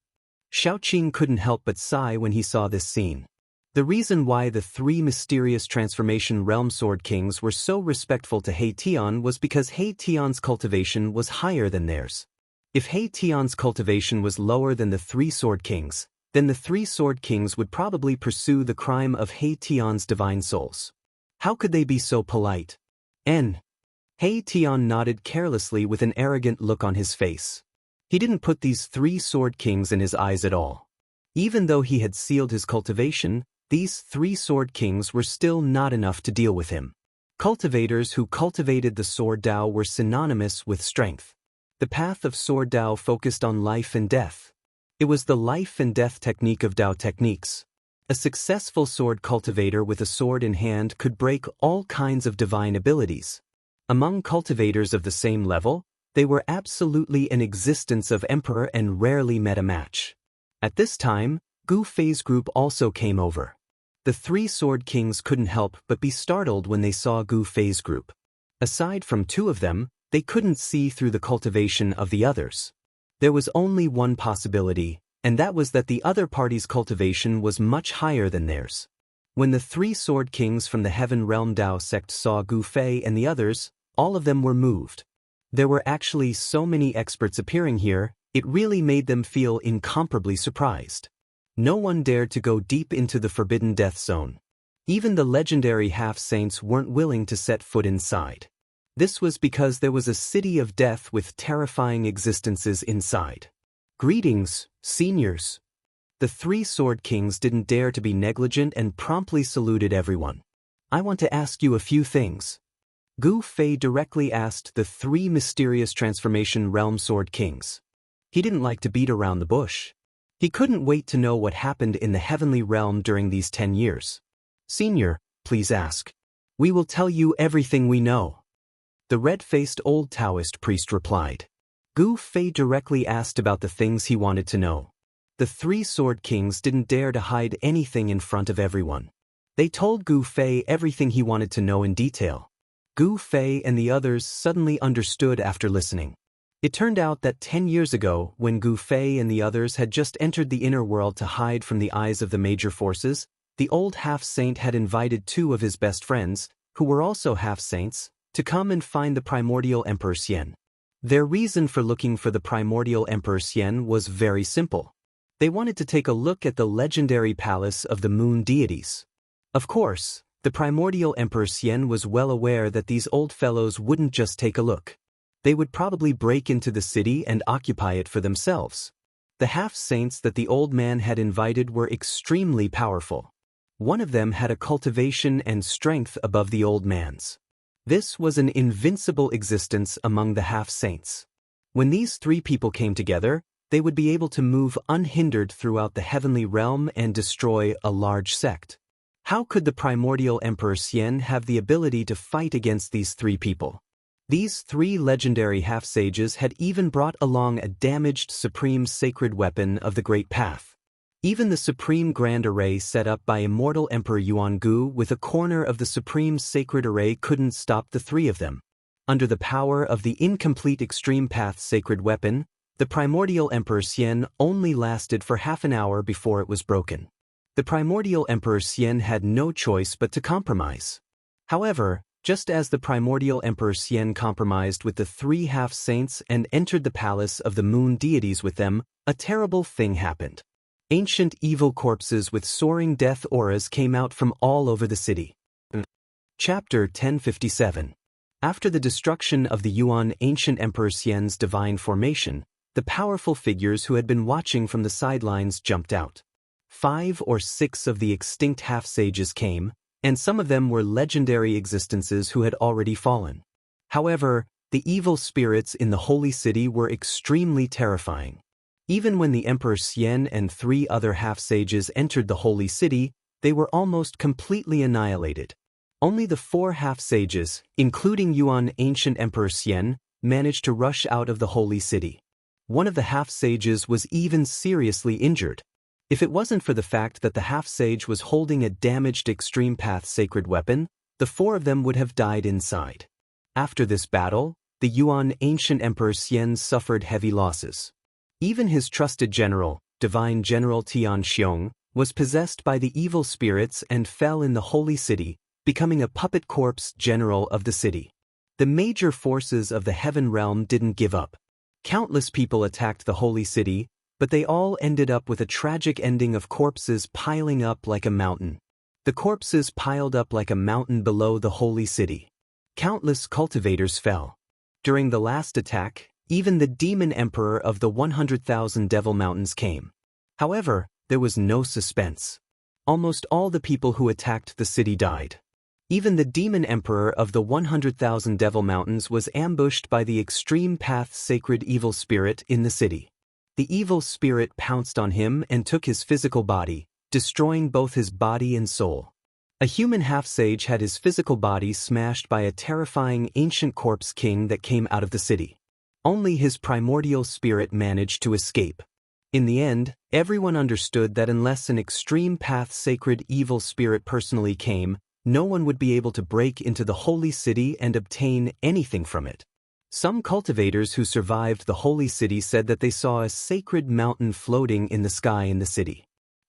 Xiaoqing couldn't help but sigh when he saw this scene. The reason why the 3 mysterious transformation realm sword kings were so respectful to Hei Tian was because Hei Tian's cultivation was higher than theirs. If Hei Tian's cultivation was lower than the 3 sword kings, then the 3 sword kings would probably pursue the crime of Hei Tian's divine souls. How could they be so polite? Hei Tian nodded carelessly with an arrogant look on his face. He didn't put these 3 sword kings in his eyes at all. Even though he had sealed his cultivation, these 3 sword kings were still not enough to deal with him. Cultivators who cultivated the sword Dao were synonymous with strength. The path of sword Dao focused on life and death. It was the life and death technique of Dao techniques. A successful sword cultivator with a sword in hand could break all kinds of divine abilities. Among cultivators of the same level, they were absolutely an existence of emperor and rarely met a match. At this time, Gu Fei's group also came over. The 3 sword kings couldn't help but be startled when they saw Gu Fei's group. Aside from 2 of them, they couldn't see through the cultivation of the others. There was only one possibility, and that was that the other party's cultivation was much higher than theirs. When the 3 sword kings from the Heaven Realm Dao sect saw Gu Fei and the others, all of them were moved. There were actually so many experts appearing here, it really made them feel incomparably surprised. No one dared to go deep into the forbidden death zone. Even the legendary half-saints weren't willing to set foot inside. This was because there was a city of death with terrifying existences inside. Greetings, seniors. The 3 sword kings didn't dare to be negligent and promptly saluted everyone. I want to ask you a few things. Gu Fei directly asked the 3 mysterious transformation realm sword kings. He didn't like to beat around the bush. He couldn't wait to know what happened in the heavenly realm during these 10 years. Senior, please ask. We will tell you everything we know. The red-faced old Taoist priest replied. Gu Fei directly asked about the things he wanted to know. The 3 sword kings didn't dare to hide anything in front of everyone. They told Gu Fei everything he wanted to know in detail. Gu Fei and the others suddenly understood after listening. It turned out that 10 years ago, when Gu Fei and the others had just entered the inner world to hide from the eyes of the major forces, the old half-saint had invited 2 of his best friends, who were also half-saints, to come and find the primordial Emperor Xian. Their reason for looking for the primordial Emperor Xian was very simple. They wanted to take a look at the legendary palace of the moon deities. Of course, the primordial Emperor Xian was well aware that these old fellows wouldn't just take a look. They would probably break into the city and occupy it for themselves. The half-saints that the old man had invited were extremely powerful. One of them had a cultivation and strength above the old man's. This was an invincible existence among the half-saints. When these three people came together, they would be able to move unhindered throughout the heavenly realm and destroy a large sect. How could the primordial Emperor Xian have the ability to fight against these three people? These three legendary half-sages had even brought along a damaged supreme sacred weapon of the Great Path. Even the supreme grand array set up by immortal Emperor Yuangu with a corner of the supreme sacred array couldn't stop the three of them. Under the power of the incomplete extreme path sacred weapon, the primordial Emperor Xian only lasted for half an hour before it was broken. The primordial Emperor Xian had no choice but to compromise. However, just as the primordial Emperor Xian compromised with the three half-saints and entered the palace of the moon deities with them, a terrible thing happened. Ancient evil corpses with soaring death auras came out from all over the city. Chapter 1057. After the destruction of the Yuan ancient Emperor Xian's divine formation, the powerful figures who had been watching from the sidelines jumped out. 5 or 6 of the extinct half-sages came, and some of them were legendary existences who had already fallen. However, the evil spirits in the holy city were extremely terrifying. Even when the Emperor Xian and 3 other half-sages entered the holy city, they were almost completely annihilated. Only the 4 half-sages, including Yuan ancient Emperor Xian, managed to rush out of the holy city. One of the half-sages was even seriously injured. If it wasn't for the fact that the half-sage was holding a damaged extreme path sacred weapon, the 4 of them would have died inside. After this battle, the Yuan ancient Emperor Xian suffered heavy losses. Even his trusted general, Divine General Xianxia, was possessed by the evil spirits and fell in the holy city, becoming a puppet corpse general of the city. The major forces of the heaven realm didn't give up. Countless people attacked the holy city, but they all ended up with a tragic ending of corpses piling up like a mountain. The corpses piled up like a mountain below the holy city. Countless cultivators fell. During the last attack, even the demon emperor of the 100,000 Devil Mountains came. However, there was no suspense. Almost all the people who attacked the city died. Even the demon emperor of the 100,000 Devil Mountains was ambushed by the extreme path sacred evil spirit in the city. The evil spirit pounced on him and took his physical body, destroying both his body and soul. A human half-sage had his physical body smashed by a terrifying ancient corpse king that came out of the city. Only his primordial spirit managed to escape. In the end, everyone understood that unless an extreme path sacred evil spirit personally came, no one would be able to break into the holy city and obtain anything from it. Some cultivators who survived the holy city said that they saw a sacred mountain floating in the sky in the city.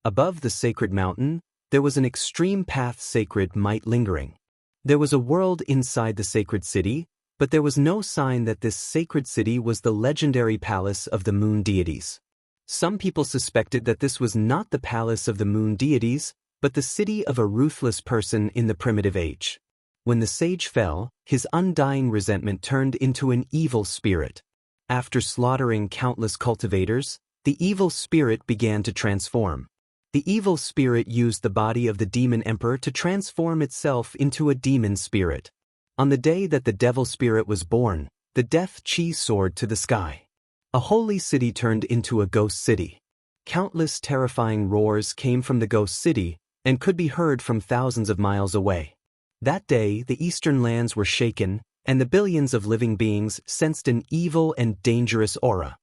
Above the sacred mountain, there was an extreme path sacred might lingering. There was a world inside the sacred city, but there was no sign that this sacred city was the legendary palace of the moon deities. Some people suspected that this was not the palace of the moon deities, but the city of a ruthless person in the primitive age. When the sage fell, his undying resentment turned into an evil spirit. After slaughtering countless cultivators, the evil spirit began to transform. The evil spirit used the body of the demon emperor to transform itself into a demon spirit. On the day that the devil spirit was born, the death chi soared to the sky. A holy city turned into a ghost city. Countless terrifying roars came from the ghost city and could be heard from thousands of miles away. That day, the eastern lands were shaken, and the billions of living beings sensed an evil and dangerous aura.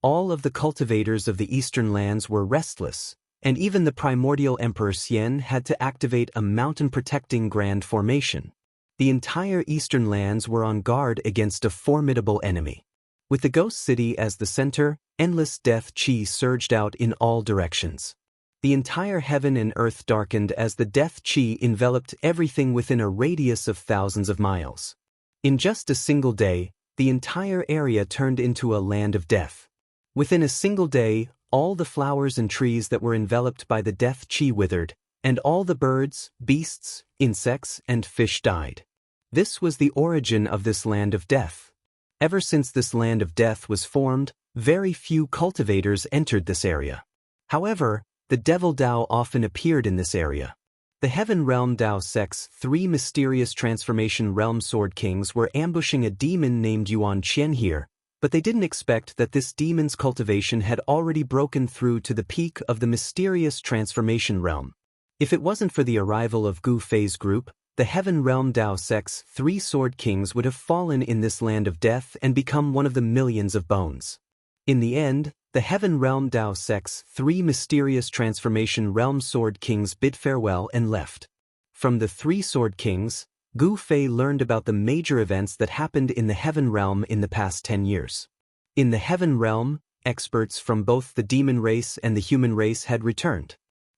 All of the cultivators of the eastern lands were restless, and even the primordial Emperor Xian had to activate a mountain-protecting grand formation. The entire eastern lands were on guard against a formidable enemy. With the ghost city as the center, endless death chi surged out in all directions. The entire heaven and earth darkened as the death chi enveloped everything within a radius of thousands of miles. In just a single day, the entire area turned into a land of death. Within a single day, all the flowers and trees that were enveloped by the death chi withered, and all the birds, beasts, insects, and fish died. This was the origin of this land of death. Ever since this land of death was formed, very few cultivators entered this area. However, the devil Dao often appeared in this area. The Heaven Realm Dao sects' 3 mysterious transformation realm sword kings were ambushing a demon named Yuan Qian here, but they didn't expect that this demon's cultivation had already broken through to the peak of the mysterious transformation realm. If it wasn't for the arrival of Gu Fei's group, the Heaven Realm Dao sects' 3 sword kings would have fallen in this land of death and become one of the millions of bones. In the end, the Heaven Realm Dao sects' 3 mysterious transformation realm sword kings bid farewell and left. From the 3 sword kings, Gu Fei learned about the major events that happened in the Heaven Realm in the past 10 years. In the Heaven Realm, experts from both the demon race and the human race had returned.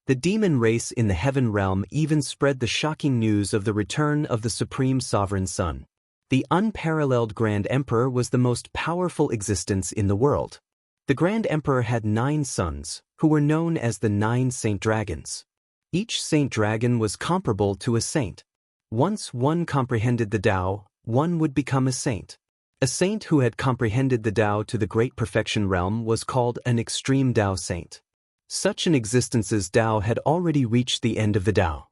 The demon race in the Heaven Realm even spread the shocking news of the return of the Supreme Sovereign Son. The unparalleled Grand Emperor was the most powerful existence in the world. The Grand Emperor had 9 sons, who were known as the 9 Saint Dragons. Each Saint Dragon was comparable to a saint. Once one comprehended the Tao, one would become a saint. A saint who had comprehended the Tao to the Great Perfection Realm was called an Extreme Tao Saint. Such an existence's Tao had already reached the end of the Tao.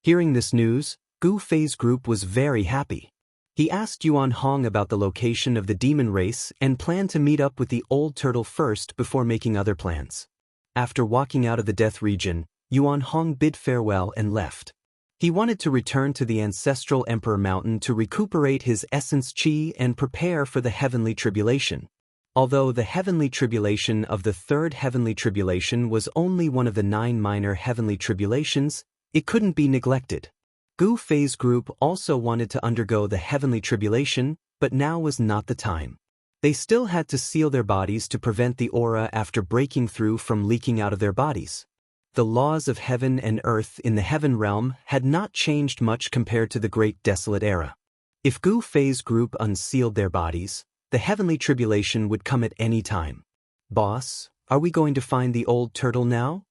Hearing this news, Gu Fei's group was very happy. He asked Yuan Hong about the location of the demon race and planned to meet up with the old turtle first before making other plans. After walking out of the death region, Yuan Hong bid farewell and left. He wanted to return to the ancestral Emperor Mountain to recuperate his essence chi and prepare for the heavenly tribulation. Although the heavenly tribulation of the 3rd heavenly tribulation was only one of the 9 minor heavenly tribulations, it couldn't be neglected. Gu Fei's group also wanted to undergo the heavenly tribulation, but now was not the time. They still had to seal their bodies to prevent the aura after breaking through from leaking out of their bodies. The laws of heaven and earth in the Heaven Realm had not changed much compared to the Great Desolate Era. If Gu Fei's group unsealed their bodies, the heavenly tribulation would come at any time. "Boss, are we going to find the old turtle now?"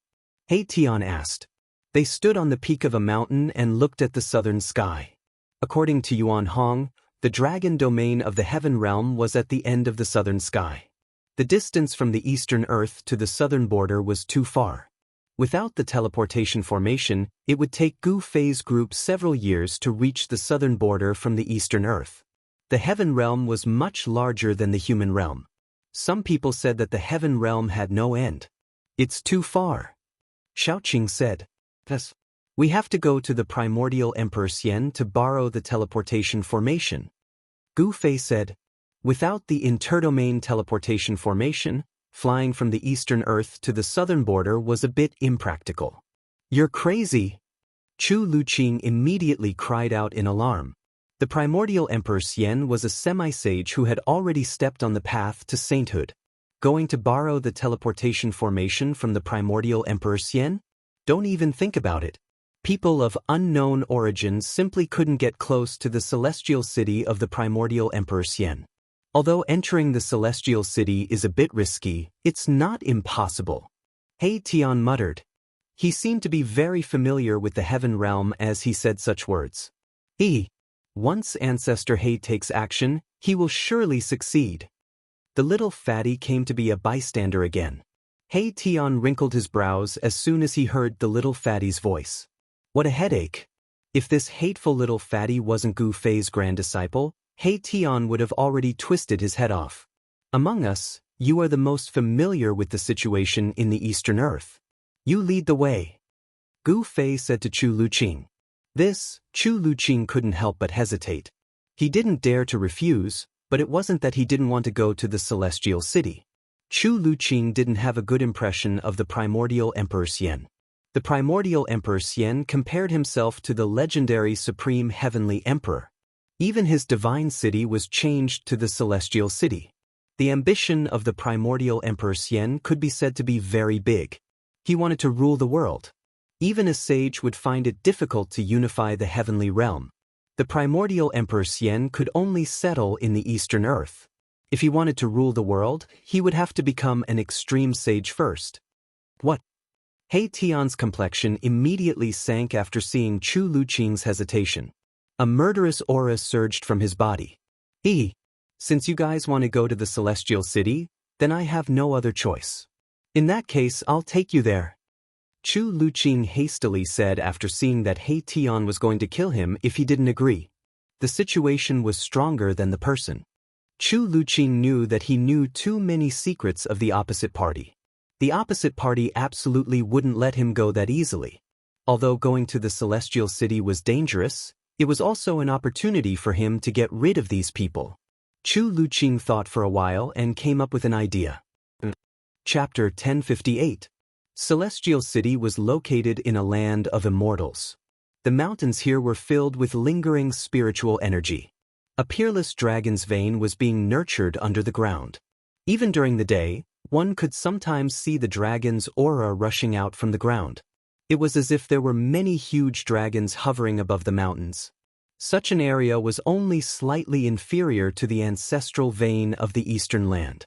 He Tian asked. They stood on the peak of a mountain and looked at the southern sky. According to Yuan Hong, the dragon domain of the Heaven Realm was at the end of the southern sky. The distance from the eastern earth to the southern border was too far. Without the teleportation formation, it would take Gu Fei's group several years to reach the southern border from the eastern earth. The Heaven Realm was much larger than the human realm. Some people said that the Heaven Realm had no end. "It's too far," Xiaoqing said. "Thus, we have to go to the primordial Emperor Xian to borrow the teleportation formation," Gu Fei said. Without the interdomain teleportation formation, flying from the eastern earth to the southern border was a bit impractical. "You're crazy!" Chu Luqing immediately cried out in alarm. The primordial Emperor Xian was a semi-sage who had already stepped on the path to sainthood. Going to borrow the teleportation formation from the primordial Emperor Xian? Don't even think about it. People of unknown origin simply couldn't get close to the celestial city of the primordial Emperor Xian. Although entering the celestial city is a bit risky, it's not impossible. He Tian muttered. He seemed to be very familiar with the Heaven Realm as he said such words. Once Ancestor He takes action, he will surely succeed. The little fatty came to be a bystander again. He Tian wrinkled his brows as soon as he heard the little fatty's voice. What a headache. If this hateful little fatty wasn't Gu Fei's grand disciple, He Tian would have already twisted his head off. Among us, you are the most familiar with the situation in the Eastern Earth. You lead the way. Gu Fei said to Chu Luqing. This, Chu Luqing couldn't help but hesitate. He didn't dare to refuse, but it wasn't that he didn't want to go to the celestial city. Chu Luqing didn't have a good impression of the primordial Emperor Xian. The primordial Emperor Xian compared himself to the legendary Supreme Heavenly Emperor. Even his divine city was changed to the celestial city. The ambition of the primordial Emperor Xian could be said to be very big. He wanted to rule the world. Even a sage would find it difficult to unify the heavenly realm. The primordial Emperor Xian could only settle in the Eastern Earth. If he wanted to rule the world, he would have to become an extreme sage first. What? He Tian's complexion immediately sank after seeing Chu Luqing's hesitation. A murderous aura surged from his body. Since you guys want to go to the Celestial City, then I have no other choice. In that case, I'll take you there. Chu Luqing hastily said after seeing that He Tian was going to kill him if he didn't agree. The situation was stronger than the person. Chu Luqing knew that he knew too many secrets of the opposite party. The opposite party absolutely wouldn't let him go that easily. Although going to the Celestial City was dangerous, it was also an opportunity for him to get rid of these people. Chu Luqing thought for a while and came up with an idea. Chapter 1058. Celestial City was located in a land of immortals. The mountains here were filled with lingering spiritual energy. A peerless dragon's vein was being nurtured under the ground. Even during the day, one could sometimes see the dragon's aura rushing out from the ground. It was as if there were many huge dragons hovering above the mountains. Such an area was only slightly inferior to the ancestral vein of the Eastern Land.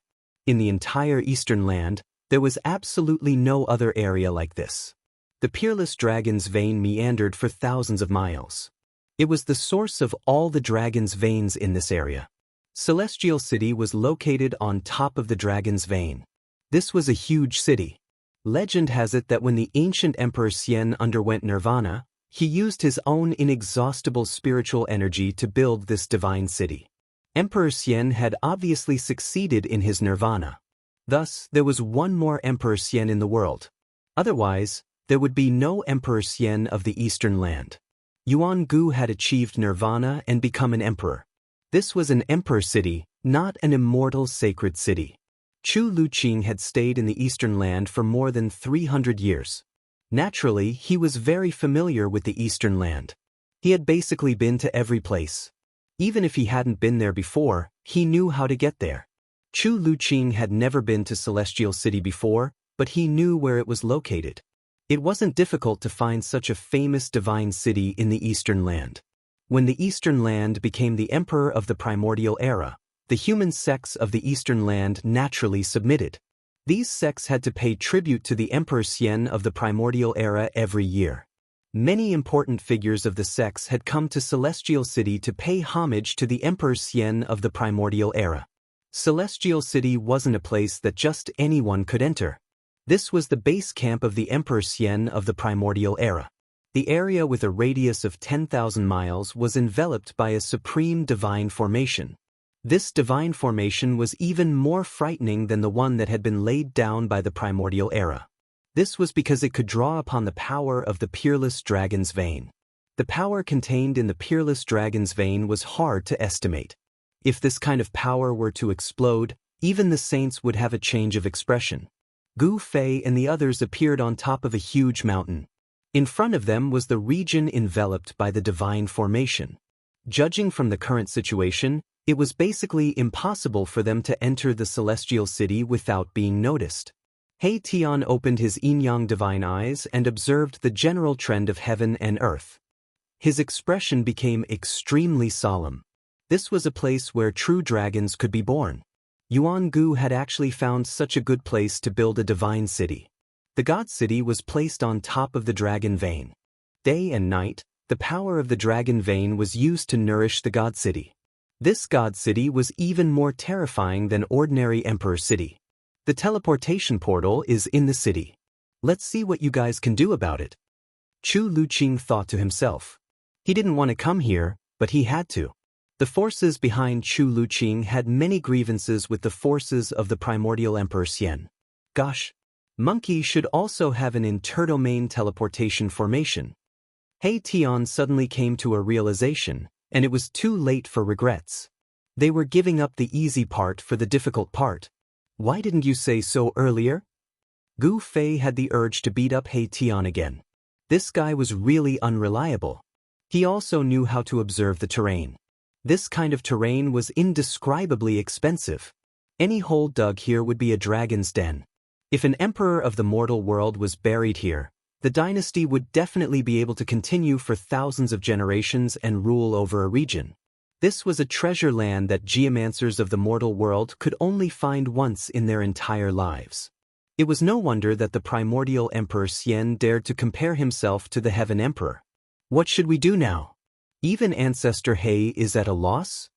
In the entire Eastern Land, there was absolutely no other area like this. The peerless dragon's vein meandered for thousands of miles. It was the source of all the dragon's veins in this area. Celestial City was located on top of the dragon's vein. This was a huge city. Legend has it that when the ancient Emperor Xian underwent nirvana, he used his own inexhaustible spiritual energy to build this divine city. Emperor Xian had obviously succeeded in his nirvana. Thus, there was one more Emperor Xian in the world. Otherwise, there would be no Emperor Xian of the Eastern Land. Yuan Gu had achieved nirvana and become an emperor. This was an emperor city, not an immortal sacred city. Chu Luqing had stayed in the Eastern Land for more than 300 years. Naturally, he was very familiar with the Eastern Land. He had basically been to every place. Even if he hadn't been there before, he knew how to get there. Chu Luqing had never been to Celestial City before, but he knew where it was located. It wasn't difficult to find such a famous divine city in the Eastern Land. When the Eastern Land became the emperor of the primordial era, the human sects of the Eastern Land naturally submitted. These sects had to pay tribute to the Emperor Xian of the primordial era every year. Many important figures of the sects had come to Celestial City to pay homage to the Emperor Xian of the primordial era. Celestial City wasn't a place that just anyone could enter. This was the base camp of the Emperor Xian of the primordial era. The area with a radius of 10,000 miles was enveloped by a supreme divine formation. This divine formation was even more frightening than the one that had been laid down by the primordial era. This was because it could draw upon the power of the peerless dragon's vein. The power contained in the peerless dragon's vein was hard to estimate. If this kind of power were to explode, even the saints would have a change of expression. Gu Fei and the others appeared on top of a huge mountain. In front of them was the region enveloped by the divine formation. Judging from the current situation, it was basically impossible for them to enter the Celestial City without being noticed. He Tian opened his yin-yang divine eyes and observed the general trend of heaven and earth. His expression became extremely solemn. This was a place where true dragons could be born. Yuan Gu had actually found such a good place to build a divine city. The god city was placed on top of the dragon vein. Day and night, the power of the dragon vein was used to nourish the god city. This god city was even more terrifying than ordinary emperor city. The teleportation portal is in the city. Let's see what you guys can do about it. Chu Luqing thought to himself. He didn't want to come here, but he had to. The forces behind Chu Luqing had many grievances with the forces of the primordial Emperor Xian. Gosh, monkey should also have an interdomain teleportation formation. He Tian suddenly came to a realization, and it was too late for regrets. They were giving up the easy part for the difficult part. Why didn't you say so earlier? Gu Fei had the urge to beat up He Tian again. This guy was really unreliable. He also knew how to observe the terrain. This kind of terrain was indescribably expensive. Any hole dug here would be a dragon's den. If an emperor of the mortal world was buried here, the dynasty would definitely be able to continue for thousands of generations and rule over a region. This was a treasure land that geomancers of the mortal world could only find once in their entire lives. It was no wonder that the primordial Emperor Xian dared to compare himself to the Heaven Emperor. What should we do now? Even Ancestor He is at a loss?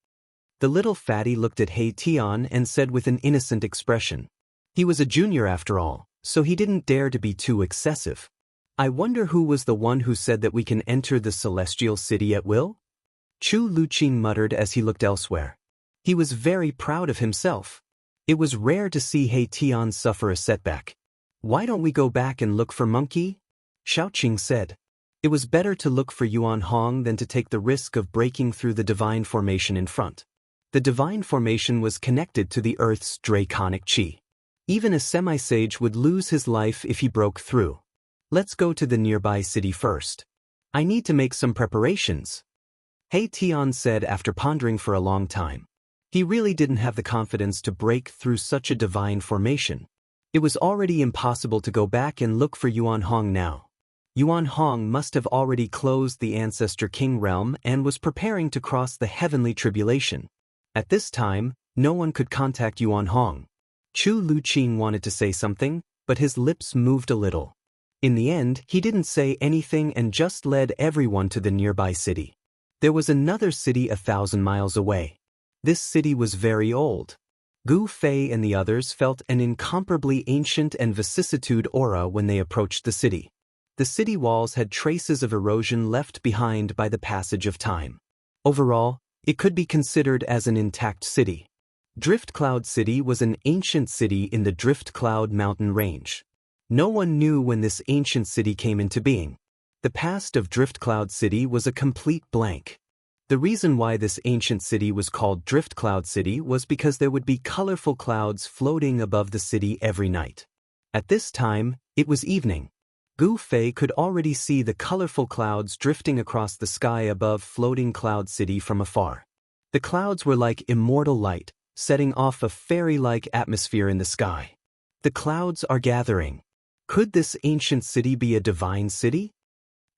The little fatty looked at He Tian and said with an innocent expression. He was a junior after all, so he didn't dare to be too excessive. I wonder who was the one who said that we can enter the celestial city at will? Chu Luqing muttered as he looked elsewhere. He was very proud of himself. It was rare to see He Tian suffer a setback. Why don't we go back and look for Monkey? Xiaoqing said. It was better to look for Yuan Hong than to take the risk of breaking through the divine formation in front. The divine formation was connected to the Earth's draconic qi. Even a semi-sage would lose his life if he broke through. Let's go to the nearby city first. I need to make some preparations. He Tian said after pondering for a long time. He really didn't have the confidence to break through such a divine formation. It was already impossible to go back and look for Yuan Hong now. Yuan Hong must have already closed the Ancestor King realm and was preparing to cross the heavenly tribulation. At this time, no one could contact Yuan Hong. Chu Luqing wanted to say something, but his lips moved a little. In the end, he didn't say anything and just led everyone to the nearby city. There was another city 1,000 miles away. This city was very old. Gu Fei and the others felt an incomparably ancient and vicissitude aura when they approached the city. The city walls had traces of erosion left behind by the passage of time. Overall, it could be considered as an intact city. Drift Cloud City was an ancient city in the Drift Cloud mountain range. No one knew when this ancient city came into being. The past of Drift Cloud City was a complete blank. The reason why this ancient city was called Drift Cloud City was because there would be colorful clouds floating above the city every night. At this time, it was evening. Gu Fei could already see the colorful clouds drifting across the sky above floating Cloud City from afar. The clouds were like immortal light, setting off a fairy-like atmosphere in the sky. The clouds are gathering. Could this ancient city be a divine city?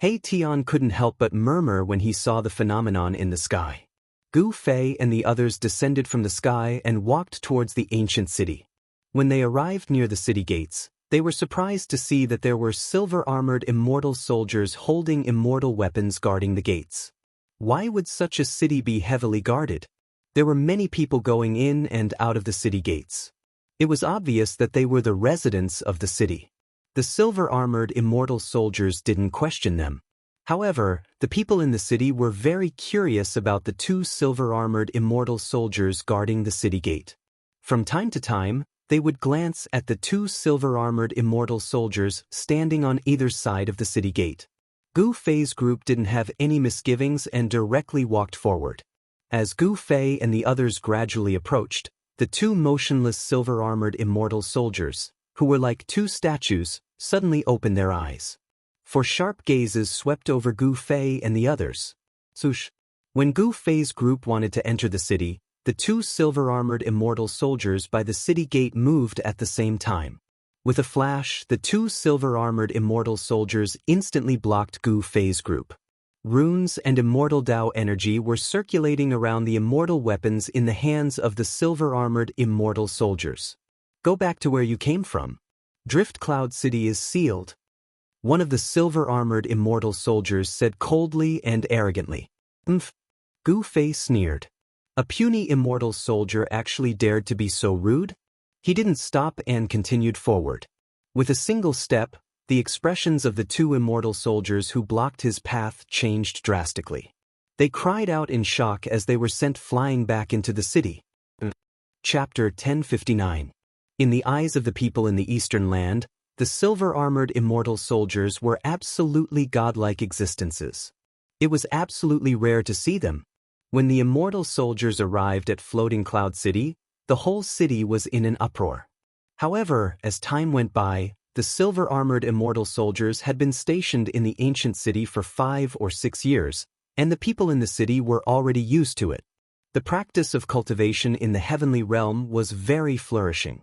He Tian couldn't help but murmur when he saw the phenomenon in the sky. Gu Fei and the others descended from the sky and walked towards the ancient city. When they arrived near the city gates, they were surprised to see that there were silver-armored immortal soldiers holding immortal weapons guarding the gates. Why would such a city be heavily guarded? There were many people going in and out of the city gates. It was obvious that they were the residents of the city. The silver-armored immortal soldiers didn't question them. However, the people in the city were very curious about the two silver-armored immortal soldiers guarding the city gate. From time to time, they would glance at the two silver-armored immortal soldiers standing on either side of the city gate. Gu Fei's group didn't have any misgivings and directly walked forward. As Gu Fei and the others gradually approached, the two motionless silver-armored immortal soldiers, who were like two statues, suddenly opened their eyes. For sharp gazes swept over Gu Fei and the others. Swoosh! When Gu Fei's group wanted to enter the city, the two silver-armored immortal soldiers by the city gate moved at the same time. With a flash, the two silver-armored immortal soldiers instantly blocked Gu Fei's group. Runes and immortal Dao energy were circulating around the immortal weapons in the hands of the silver-armored immortal soldiers. Go back to where you came from. Drift Cloud City is sealed. One of the silver-armored immortal soldiers said coldly and arrogantly. Gu Fei sneered. A puny immortal soldier actually dared to be so rude? He didn't stop and continued forward. With a single step, the expressions of the two immortal soldiers who blocked his path changed drastically. They cried out in shock as they were sent flying back into the city. Chapter 1059. In the eyes of the people in the Eastern Land, the silver-armored immortal soldiers were absolutely godlike existences. It was absolutely rare to see them. When the immortal soldiers arrived at Floating Cloud City, the whole city was in an uproar. However, as time went by, the silver-armored immortal soldiers had been stationed in the ancient city for 5 or 6 years, and the people in the city were already used to it. The practice of cultivation in the heavenly realm was very flourishing.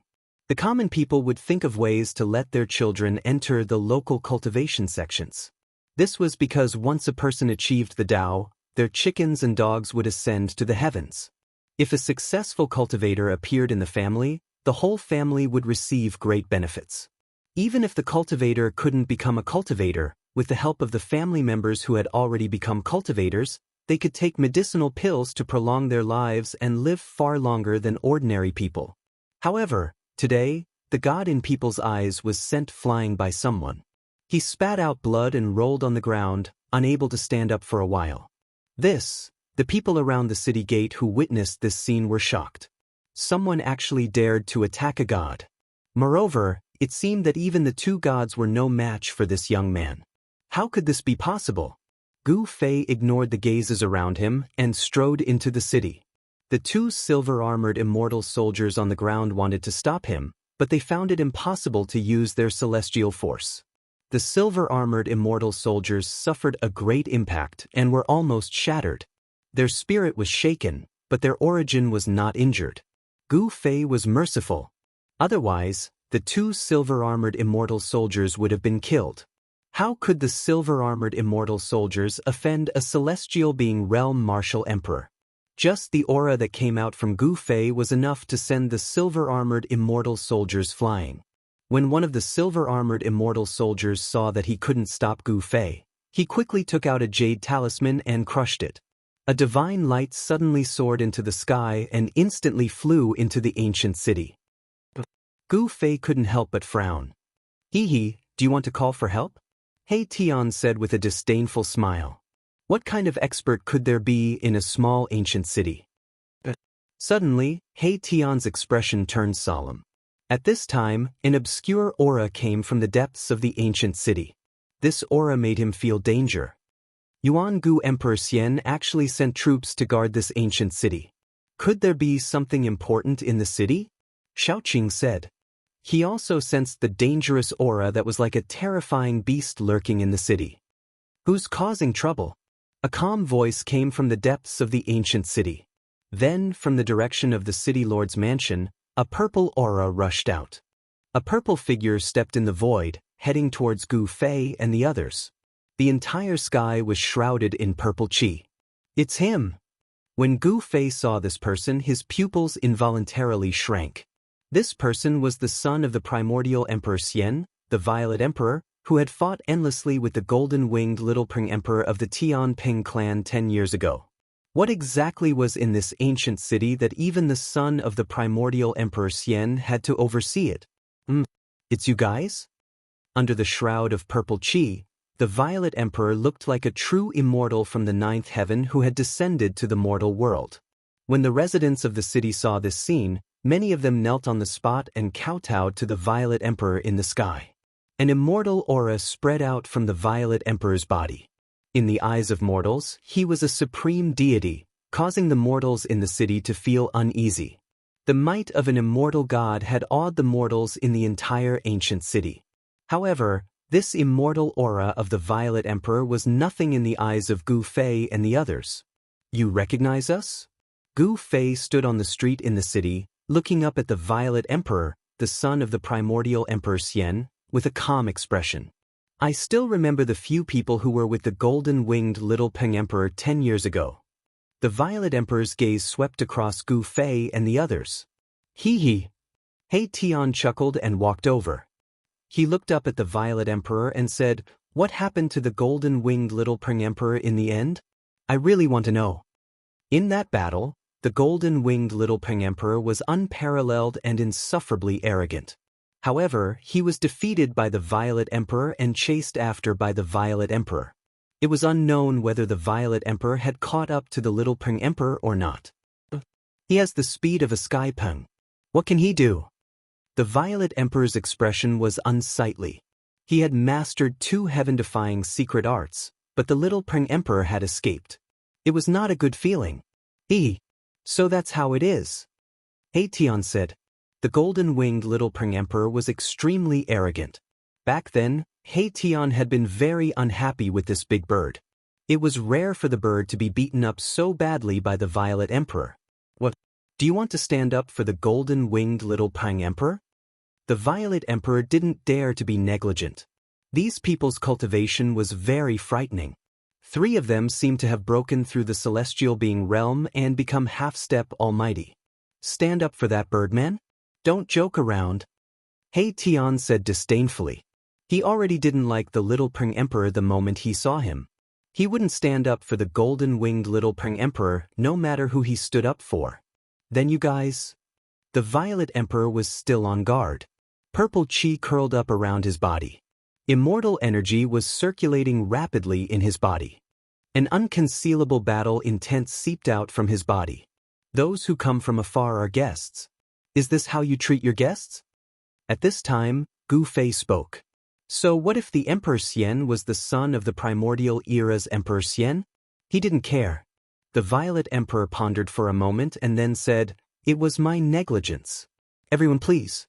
The common people would think of ways to let their children enter the local cultivation sections. This was because once a person achieved the Tao, their chickens and dogs would ascend to the heavens. If a successful cultivator appeared in the family, the whole family would receive great benefits. Even if the cultivator couldn't become a cultivator, with the help of the family members who had already become cultivators, they could take medicinal pills to prolong their lives and live far longer than ordinary people. However, today, the god in people's eyes was sent flying by someone. He spat out blood and rolled on the ground, unable to stand up for a while. The people around the city gate who witnessed this scene were shocked. Someone actually dared to attack a god. Moreover, it seemed that even the two gods were no match for this young man. How could this be possible? Gu Fei ignored the gazes around him and strode into the city. The two silver-armored immortal soldiers on the ground wanted to stop him, but they found it impossible to use their celestial force. The silver-armored immortal soldiers suffered a great impact and were almost shattered. Their spirit was shaken, but their origin was not injured. Gu Fei was merciful. Otherwise, the two silver-armored immortal soldiers would have been killed. How could the silver-armored immortal soldiers offend a celestial being realm martial emperor? Just the aura that came out from Gu Fei was enough to send the silver-armored immortal soldiers flying. When one of the silver-armored immortal soldiers saw that he couldn't stop Gu Fei, he quickly took out a jade talisman and crushed it. A divine light suddenly soared into the sky and instantly flew into the ancient city. Gu Fei couldn't help but frown. "Hee, do you want to call for help?" He Tian said with a disdainful smile. What kind of expert could there be in a small ancient city? Suddenly, He Tian's expression turned solemn. At this time, an obscure aura came from the depths of the ancient city. This aura made him feel danger. Yuan Gu Emperor Xian actually sent troops to guard this ancient city. Could there be something important in the city? Xiaoqing said. He also sensed the dangerous aura that was like a terrifying beast lurking in the city. Who's causing trouble? A calm voice came from the depths of the ancient city. Then, from the direction of the city lord's mansion, a purple aura rushed out. A purple figure stepped in the void, heading towards Gu Fei and the others. The entire sky was shrouded in purple qi. It's him! When Gu Fei saw this person, his pupils involuntarily shrank. This person was the son of the primordial Emperor Xian, the Violet Emperor, who had fought endlessly with the golden-winged Little Peng Emperor of the Tianping clan 10 years ago. What exactly was in this ancient city that even the son of the primordial Emperor Xian had to oversee it? It's you guys? Under the shroud of purple qi, the Violet Emperor looked like a true immortal from the ninth heaven who had descended to the mortal world. When the residents of the city saw this scene, many of them knelt on the spot and kowtowed to the Violet Emperor in the sky. An immortal aura spread out from the Violet Emperor's body. In the eyes of mortals, he was a supreme deity, causing the mortals in the city to feel uneasy. The might of an immortal god had awed the mortals in the entire ancient city. However, this immortal aura of the Violet Emperor was nothing in the eyes of Gu Fei and the others. You recognize us? Gu Fei stood on the street in the city, looking up at the Violet Emperor, the son of the primordial Emperor Xian, with a calm expression. I still remember the few people who were with the golden-winged Little Peng Emperor 10 years ago. The Violet Emperor's gaze swept across Gu Fei and the others. He Tian chuckled and walked over. He looked up at the Violet Emperor and said, "What happened to the golden-winged Little Peng Emperor in the end? I really want to know." In that battle, the golden-winged Little Peng Emperor was unparalleled and insufferably arrogant. However, he was defeated by the Violet Emperor and chased after by the Violet Emperor. It was unknown whether the Violet Emperor had caught up to the Little Peng Emperor or not. He has the speed of a sky peng. What can he do? The Violet Emperor's expression was unsightly. He had mastered 2 heaven-defying secret arts, but the Little Peng Emperor had escaped. It was not a good feeling. So that's how it is. He Tian said. The golden-winged Little Peng Emperor was extremely arrogant. Back then, He Tian had been very unhappy with this big bird. It was rare for the bird to be beaten up so badly by the Violet Emperor. What? Do you want to stand up for the golden-winged Little Peng Emperor? The Violet Emperor didn't dare to be negligent. These people's cultivation was very frightening. 3 of them seemed to have broken through the celestial being realm and become half-step almighty. Stand up for that, Birdman? Don't joke around. He Tian said disdainfully. He already didn't like the Little Pring Emperor the moment he saw him. He wouldn't stand up for the golden-winged Little Pring Emperor no matter who he stood up for. Then you guys? The Violet Emperor was still on guard. Purple chi curled up around his body. Immortal energy was circulating rapidly in his body. An unconcealable battle intent seeped out from his body. Those who come from afar are guests. Is this how you treat your guests? At this time, Gu Fei spoke. So what if the Emperor Xian was the son of the primordial era's Emperor Xian? He didn't care. The Violet Emperor pondered for a moment and then said, "It was my negligence. Everyone please,"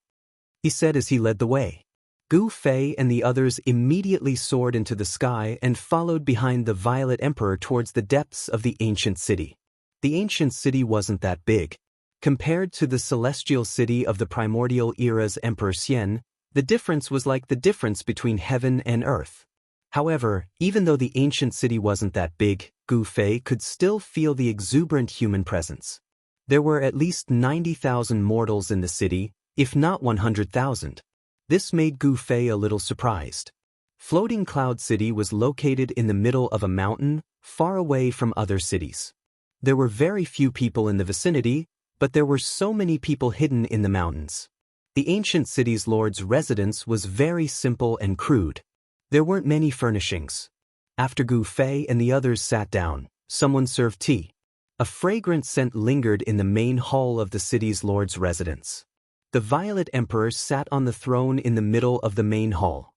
he said as he led the way. Gu Fei and the others immediately soared into the sky and followed behind the Violet Emperor towards the depths of the ancient city. The ancient city wasn't that big. Compared to the celestial city of the primordial era's Emperor Xian, the difference was like the difference between heaven and earth. However, even though the ancient city wasn't that big, Gu Fei could still feel the exuberant human presence. There were at least 90,000 mortals in the city, if not 100,000. This made Gu Fei a little surprised. Floating Cloud City was located in the middle of a mountain, far away from other cities. There were very few people in the vicinity, but there were so many people hidden in the mountains. The ancient city's lord's residence was very simple and crude. There weren't many furnishings. After Gu Fei and the others sat down, someone served tea. A fragrant scent lingered in the main hall of the city's lord's residence. The Violet Emperor sat on the throne in the middle of the main hall.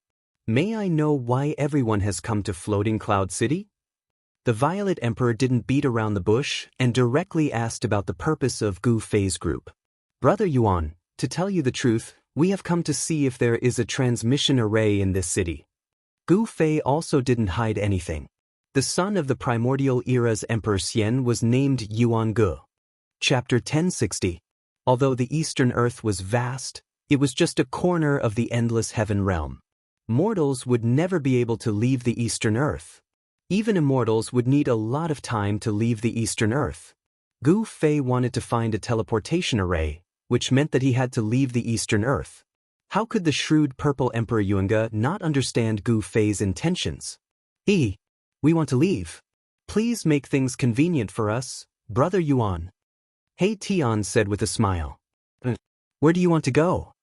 May I know why everyone has come to Floating Cloud City? The Violet Emperor didn't beat around the bush and directly asked about the purpose of Gu Fei's group. Brother Yuan, to tell you the truth, we have come to see if there is a transmission array in this city. Gu Fei also didn't hide anything. The son of the primordial era's Emperor Xian was named Yuan Gu. Chapter 1060. Although the Eastern Earth was vast, it was just a corner of the endless heaven realm. Mortals would never be able to leave the Eastern Earth. Even immortals would need a lot of time to leave the Eastern Earth. Gu Fei wanted to find a teleportation array, which meant that he had to leave the Eastern Earth. How could the shrewd Purple Emperor Yuanga not understand Gu Fei's intentions? We want to leave. Please make things convenient for us, Brother Yuan. He Tian said with a smile. Where do you want to go?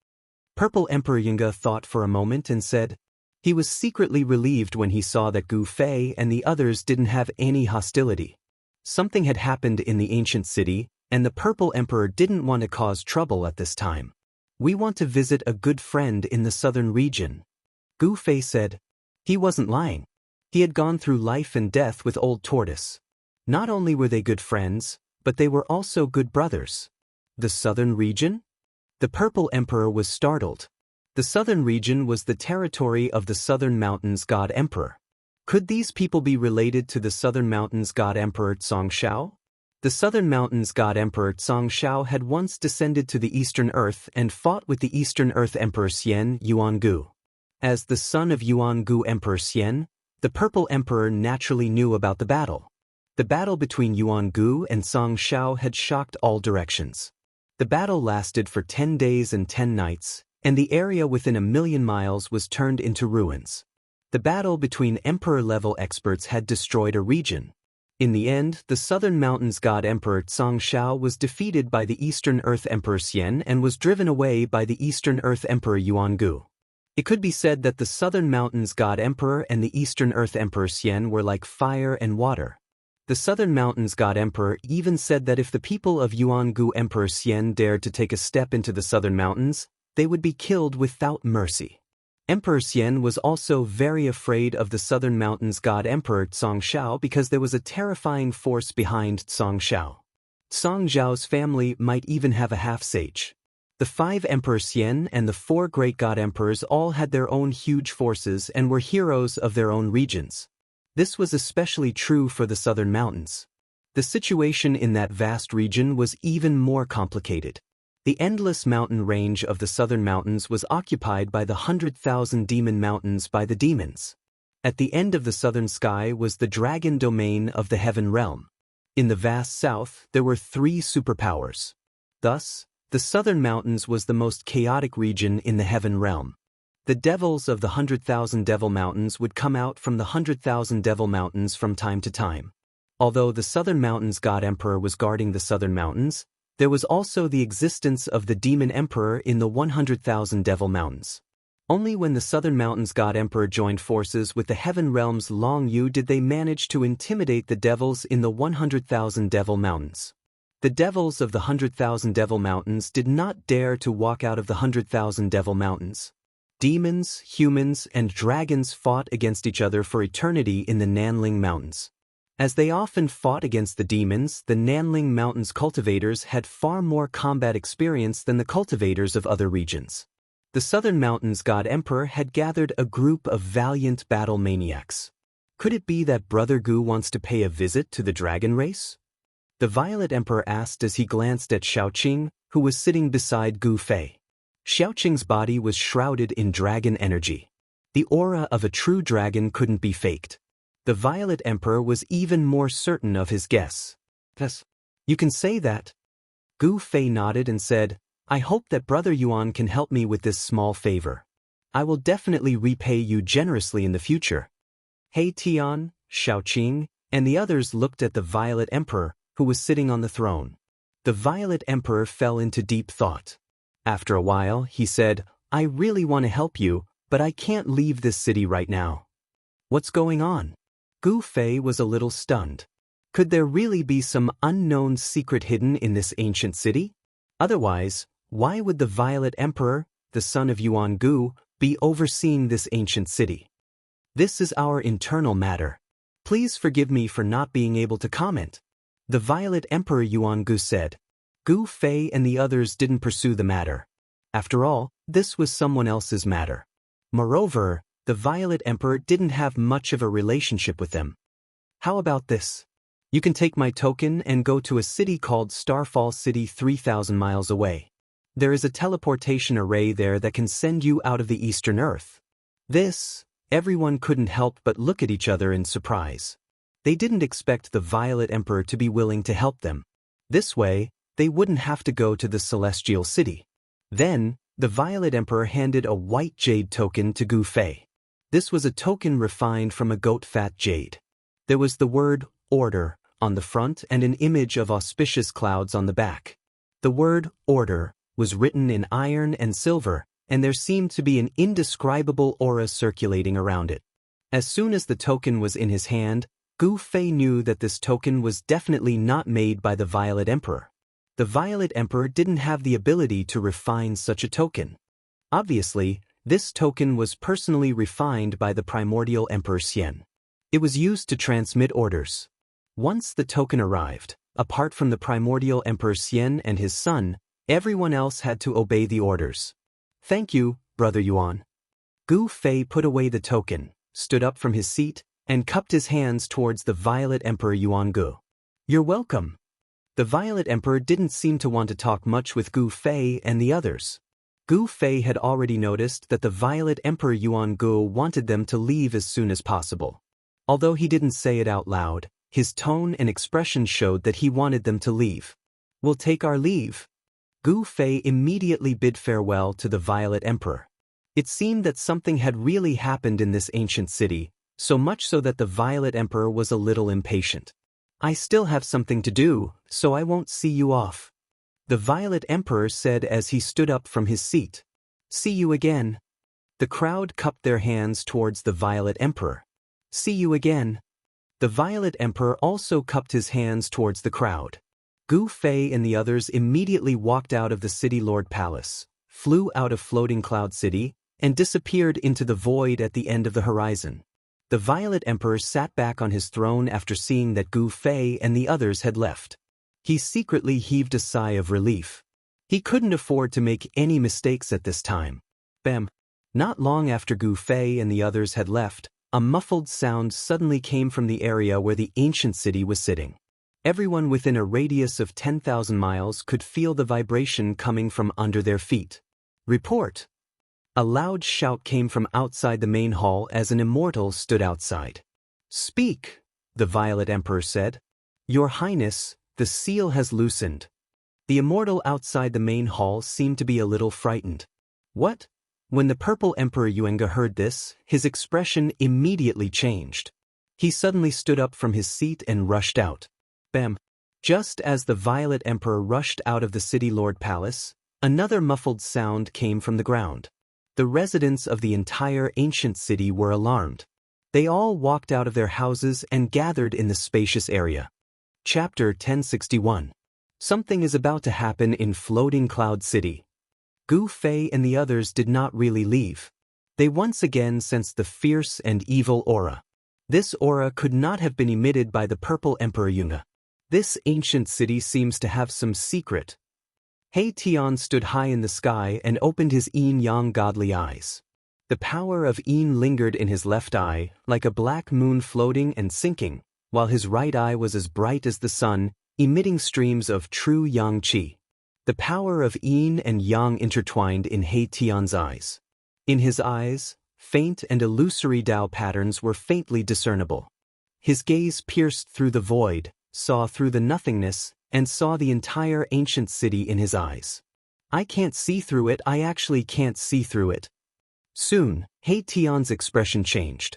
Purple Emperor Yuanga thought for a moment and said. He was secretly relieved when he saw that Gu Fei and the others didn't have any hostility. Something had happened in the ancient city, and the Purple Emperor didn't want to cause trouble at this time. We want to visit a good friend in the southern region. Gu Fei said. He wasn't lying. He had gone through life and death with Old Tortoise. Not only were they good friends, but they were also good brothers. The southern region? The Purple Emperor was startled. The southern region was the territory of the Southern Mountains God Emperor. Could these people be related to the Southern Mountains God Emperor Xianxia? The Southern Mountains God Emperor Xianxia had once descended to the Eastern Earth and fought with the Eastern Earth Emperor Xian Yuangu. As the son of Yuangu Emperor Xian, the Purple Emperor naturally knew about the battle. The battle between Yuangu and Xianxia had shocked all directions. The battle lasted for 10 days and 10 nights, and the area within 1,000,000 miles was turned into ruins. The battle between Emperor-level experts had destroyed a region. In the end, the Southern Mountains God Emperor Xianxia was defeated by the Eastern Earth Emperor Xian and was driven away by the Eastern Earth Emperor Yuangu. It could be said that the Southern Mountains God Emperor and the Eastern Earth Emperor Xian were like fire and water. The Southern Mountains God Emperor even said that if the people of Yuangu Emperor Xian dared to take a step into the Southern Mountains, they would be killed without mercy. Emperor Xian was also very afraid of the Southern Mountains God Emperor Xianxia because there was a terrifying force behind Xianxia. Xianxiao's family might even have a half-sage. The 5 Emperor Xian and the 4 great God Emperors all had their own huge forces and were heroes of their own regions. This was especially true for the Southern Mountains. The situation in that vast region was even more complicated. The endless mountain range of the southern mountains was occupied by the 100,000 demon mountains by the demons. At the end of the southern sky was the dragon domain of the heaven realm. In the vast south, there were 3 superpowers. Thus, the southern mountains was the most chaotic region in the heaven realm. The devils of the 100,000 devil mountains would come out from the 100,000 devil mountains from time to time. Although the southern mountains god emperor was guarding the southern mountains, there was also the existence of the demon emperor in the 100,000 devil mountains. Only when the southern mountains god emperor joined forces with the heaven realm's Long Yu did they manage to intimidate the devils in the 100,000 devil mountains. The devils of the 100,000 devil mountains did not dare to walk out of the 100,000 devil mountains. Demons, humans, and dragons fought against each other for eternity in the Nanling Mountains. As they often fought against the demons, the Nanling Mountains cultivators had far more combat experience than the cultivators of other regions. The Southern Mountains God Emperor had gathered a group of valiant battle maniacs. Could it be that Brother Gu wants to pay a visit to the dragon race? The Violet Emperor asked as he glanced at Xiaoqing, who was sitting beside Gu Fei. Xiaoqing's body was shrouded in dragon energy. The aura of a true dragon couldn't be faked. The Violet Emperor was even more certain of his guess. Yes, you can say that. Gu Fei nodded and said, I hope that Brother Yuan can help me with this small favor. I will definitely repay you generously in the future. He Tian, Xiaoqing, and the others looked at the Violet Emperor, who was sitting on the throne. The Violet Emperor fell into deep thought. After a while, he said, I really want to help you, but I can't leave this city right now. What's going on? Gu Fei was a little stunned. Could there really be some unknown secret hidden in this ancient city? Otherwise, why would the Violet Emperor, the son of Yuan Gu, be overseeing this ancient city? This is our internal matter. Please forgive me for not being able to comment. The Violet Emperor Yuan Gu said. Gu Fei and the others didn't pursue the matter. After all, this was someone else's matter. Moreover, the Violet Emperor didn't have much of a relationship with them. How about this? You can take my token and go to a city called Starfall City 3,000 miles away. There is a teleportation array there that can send you out of the Eastern Earth. Everyone couldn't help but look at each other in surprise. They didn't expect the Violet Emperor to be willing to help them. This way, they wouldn't have to go to the Celestial City. Then, the Violet Emperor handed a white jade token to Gu Fei. This was a token refined from a goat-fat jade. There was the word, Order, on the front and an image of auspicious clouds on the back. The word, Order, was written in iron and silver, and there seemed to be an indescribable aura circulating around it. As soon as the token was in his hand, Gu Fei knew that this token was definitely not made by the Violet Emperor. The Violet Emperor didn't have the ability to refine such a token. Obviously, this token was personally refined by the primordial Emperor Xian. It was used to transmit orders. Once the token arrived, apart from the primordial Emperor Xian and his son, everyone else had to obey the orders. Thank you, Brother Yuan. Gu Fei put away the token, stood up from his seat, and cupped his hands towards the Violet Emperor Yuan Gu. You're welcome. The Violet Emperor didn't seem to want to talk much with Gu Fei and the others. Gu Fei had already noticed that the Violet Emperor Yuan Gu wanted them to leave as soon as possible. Although he didn't say it out loud, his tone and expression showed that he wanted them to leave. We'll take our leave. Gu Fei immediately bid farewell to the Violet Emperor. It seemed that something had really happened in this ancient city, so much so that the Violet Emperor was a little impatient. I still have something to do, so I won't see you off. The Violet Emperor said as he stood up from his seat. See you again. The crowd cupped their hands towards the Violet Emperor. See you again. The Violet Emperor also cupped his hands towards the crowd. Gu Fei and the others immediately walked out of the City Lord Palace, flew out of Floating Cloud City, and disappeared into the void at the end of the horizon. The Violet Emperor sat back on his throne after seeing that Gu Fei and the others had left. He secretly heaved a sigh of relief. He couldn't afford to make any mistakes at this time. Bam! Not long after Gu Fei and the others had left, a muffled sound suddenly came from the area where the ancient city was sitting. Everyone within a radius of 10,000 miles could feel the vibration coming from under their feet. Report! A loud shout came from outside the main hall as an immortal stood outside. Speak, the Violet Emperor said. Your Highness, the seal has loosened. The immortal outside the main hall seemed to be a little frightened. What? When the Purple Emperor Xianxia heard this, his expression immediately changed. He suddenly stood up from his seat and rushed out. Bam! Just as the Violet Emperor rushed out of the City Lord Palace, another muffled sound came from the ground. The residents of the entire ancient city were alarmed. They all walked out of their houses and gathered in the spacious area. Chapter 1061. Something is about to happen in Floating Cloud City. Gu Fei and the others did not really leave. They once again sensed the fierce and evil aura. This aura could not have been emitted by the Purple Emperor Xianxia. This ancient city seems to have some secret. He Tian stood high in the sky and opened his yin-yang godly eyes. The power of yin lingered in his left eye, like a black moon floating and sinking, while his right eye was as bright as the sun, emitting streams of true yang qi. The power of yin and yang intertwined in He Tian's eyes. In his eyes, faint and illusory Tao patterns were faintly discernible. His gaze pierced through the void, saw through the nothingness, and saw the entire ancient city in his eyes. I can't see through it, I actually can't see through it. Soon, He Tian's expression changed.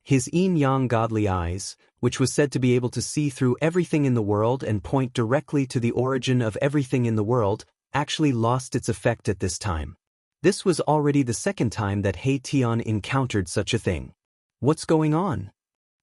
His yin-yang godly eyes, which was said to be able to see through everything in the world and point directly to the origin of everything in the world, actually lost its effect at this time. This was already the second time that He Tian encountered such a thing. What's going on?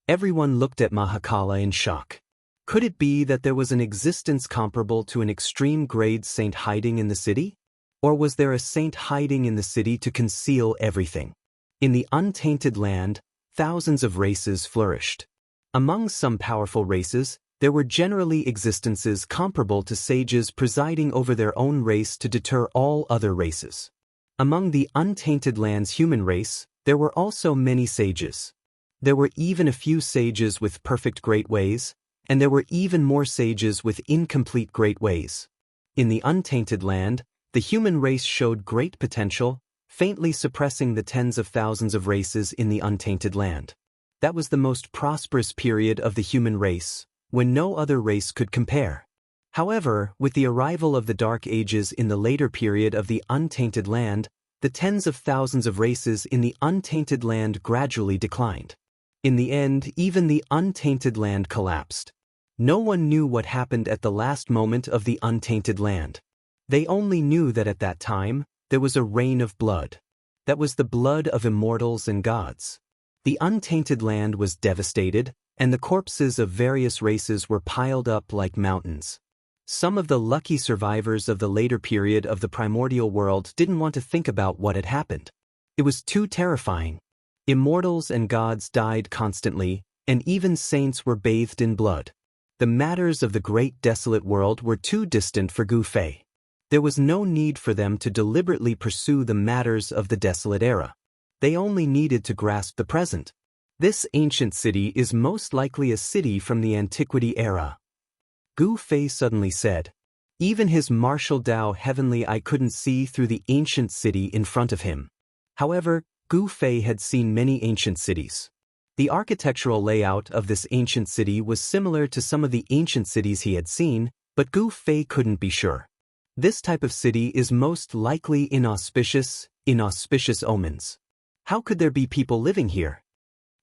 Everyone looked at Mahakala in shock. Could it be that there was an existence comparable to an extreme-grade saint hiding in the city? Or was there a saint hiding in the city to conceal everything? In the untainted land, thousands of races flourished. Among some powerful races, there were generally existences comparable to sages presiding over their own race to deter all other races. Among the untainted land's human race, there were also many sages. There were even a few sages with perfect great ways, and there were even more sages with incomplete great ways. In the untainted land, the human race showed great potential, faintly suppressing the tens of thousands of races in the untainted land. That was the most prosperous period of the human race, when no other race could compare. However, with the arrival of the Dark Ages in the later period of the untainted land, the tens of thousands of races in the untainted land gradually declined. In the end, even the untainted land collapsed. No one knew what happened at the last moment of the untainted land. They only knew that at that time, there was a rain of blood. That was the blood of immortals and gods. The untainted land was devastated, and the corpses of various races were piled up like mountains. Some of the lucky survivors of the later period of the primordial world didn't want to think about what had happened. It was too terrifying. Immortals and gods died constantly, and even saints were bathed in blood. The matters of the great desolate world were too distant for Gu Fei. There was no need for them to deliberately pursue the matters of the desolate era. They only needed to grasp the present. This ancient city is most likely a city from the antiquity era. Gu Fei suddenly said. Even his martial Tao heavenly eye couldn't see through the ancient city in front of him. However, Gu Fei had seen many ancient cities. The architectural layout of this ancient city was similar to some of the ancient cities he had seen, but Gu Fei couldn't be sure. This type of city is most likely inauspicious omens. How could there be people living here?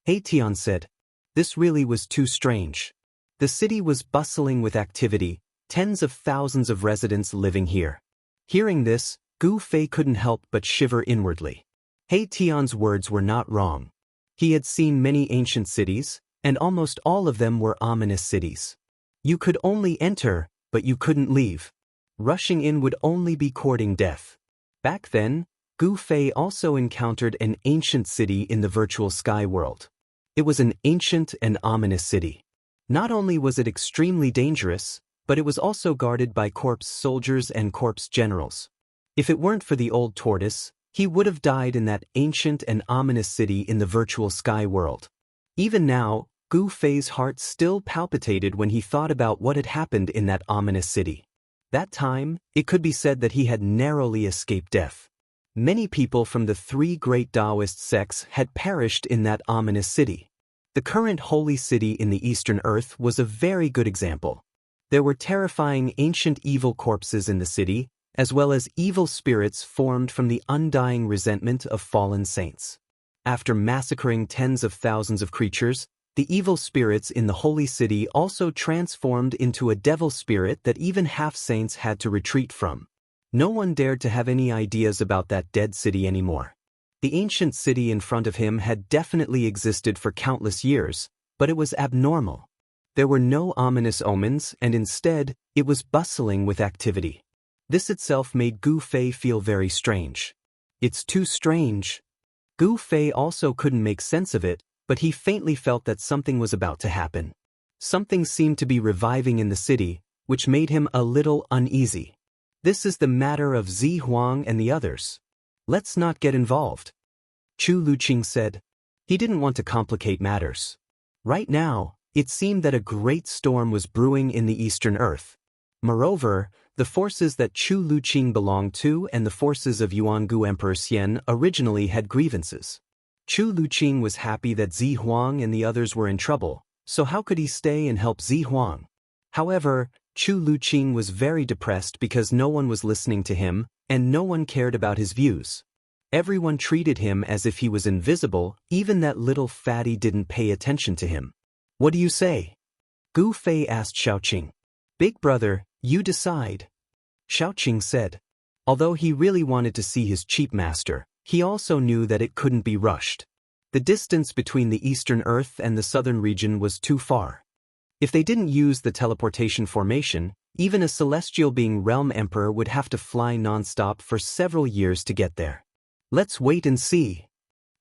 He Tian said. This really was too strange. The city was bustling with activity, tens of thousands of residents living here. Hearing this, Gu Fei couldn't help but shiver inwardly. He Tian's words were not wrong. He had seen many ancient cities, and almost all of them were ominous cities. You could only enter, but you couldn't leave. Rushing in would only be courting death. Back then, Gu Fei also encountered an ancient city in the virtual sky world. It was an ancient and ominous city. Not only was it extremely dangerous, but it was also guarded by corpse soldiers and corpse generals. If it weren't for the old tortoise, he would have died in that ancient and ominous city in the virtual sky world. Even now, Gu Fei's heart still palpitated when he thought about what had happened in that ominous city. That time, it could be said that he had narrowly escaped death. Many people from the three great Taoist sects had perished in that ominous city. The current holy city in the Eastern Earth was a very good example. There were terrifying ancient evil corpses in the city, as well as evil spirits formed from the undying resentment of fallen saints. After massacring tens of thousands of creatures, the evil spirits in the holy city also transformed into a devil spirit that even half-saints had to retreat from. No one dared to have any ideas about that dead city anymore. The ancient city in front of him had definitely existed for countless years, but it was abnormal. There were no ominous omens, and instead, it was bustling with activity. This itself made Gu Fei feel very strange. It's too strange. Gu Fei also couldn't make sense of it, but he faintly felt that something was about to happen. Something seemed to be reviving in the city, which made him a little uneasy. This is the matter of Zi Huang and the others. Let's not get involved. Chu Luqing said. He didn't want to complicate matters. Right now, it seemed that a great storm was brewing in the Eastern Earth. Moreover, the forces that Chu Luqing belonged to and the forces of Yuangu Emperor Xian originally had grievances. Chu Luqing was happy that Zi Huang and the others were in trouble, so how could he stay and help Zi Huang? However, Chu Luqing was very depressed because no one was listening to him, and no one cared about his views. Everyone treated him as if he was invisible, even that little fatty didn't pay attention to him. What do you say? Gu Fei asked Xiaoqing. Big brother, you decide. Xiaoqing said. Although he really wanted to see his cheap master, he also knew that it couldn't be rushed. The distance between the Eastern Earth and the southern region was too far. If they didn't use the teleportation formation, even a celestial being realm emperor would have to fly non-stop for several years to get there. Let's wait and see.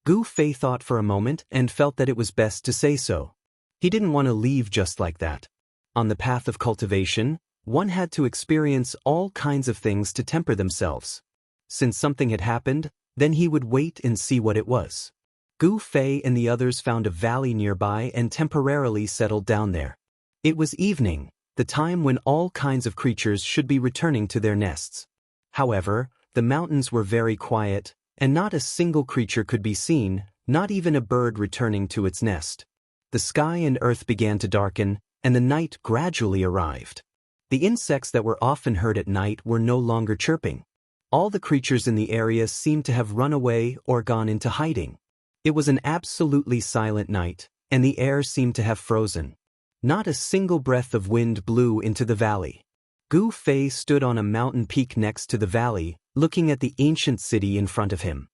Gu Fei thought for a moment and felt that it was best to say so. He didn't want to leave just like that. On the path of cultivation, one had to experience all kinds of things to temper themselves. Since something had happened, then he would wait and see what it was. Gu Fei and the others found a valley nearby and temporarily settled down there. It was evening, the time when all kinds of creatures should be returning to their nests. However, the mountains were very quiet, and not a single creature could be seen, not even a bird returning to its nest. The sky and earth began to darken, and the night gradually arrived. The insects that were often heard at night were no longer chirping. All the creatures in the area seemed to have run away or gone into hiding. It was an absolutely silent night, and the air seemed to have frozen. Not a single breath of wind blew into the valley. Gu Fei stood on a mountain peak next to the valley, looking at the ancient city in front of him.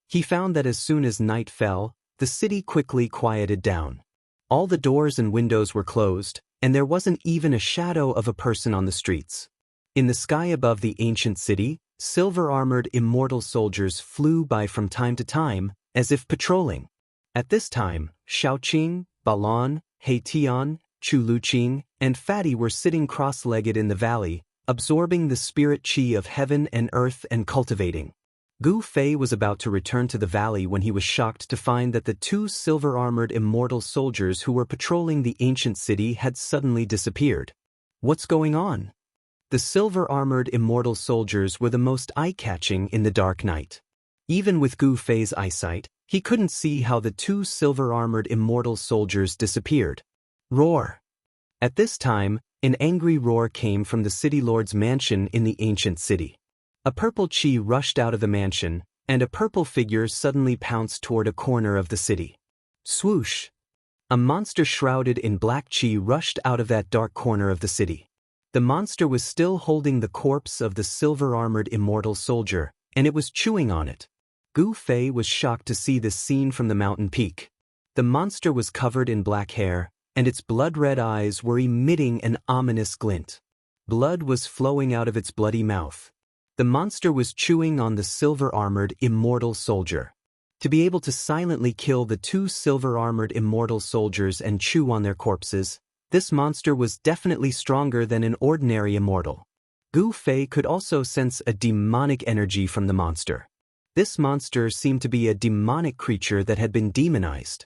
He found that as soon as night fell, the city quickly quieted down. All the doors and windows were closed, and there wasn't even a shadow of a person on the streets. In the sky above the ancient city, silver-armored immortal soldiers flew by from time to time, as if patrolling. At this time, Xiaoqing, Balon, Heitian, Chu Luqing, and Fatty were sitting cross-legged in the valley, absorbing the spirit qi of heaven and earth and cultivating. Gu Fei was about to return to the valley when he was shocked to find that the two silver-armored immortal soldiers who were patrolling the ancient city had suddenly disappeared. What's going on? The silver-armored immortal soldiers were the most eye-catching in the dark night. Even with Gu Fei's eyesight, he couldn't see how the two silver-armored immortal soldiers disappeared. Roar! At this time, an angry roar came from the city lord's mansion in the ancient city. A purple chi rushed out of the mansion, and a purple figure suddenly pounced toward a corner of the city. Swoosh! A monster shrouded in black chi rushed out of that dark corner of the city. The monster was still holding the corpse of the silver-armored immortal soldier, and it was chewing on it. Gu Fei was shocked to see this scene from the mountain peak. The monster was covered in black hair, and its blood-red eyes were emitting an ominous glint. Blood was flowing out of its bloody mouth. The monster was chewing on the silver-armored immortal soldier. To be able to silently kill the two silver-armored immortal soldiers and chew on their corpses, this monster was definitely stronger than an ordinary immortal. Gu Fei could also sense a demonic energy from the monster. This monster seemed to be a demonic creature that had been demonized.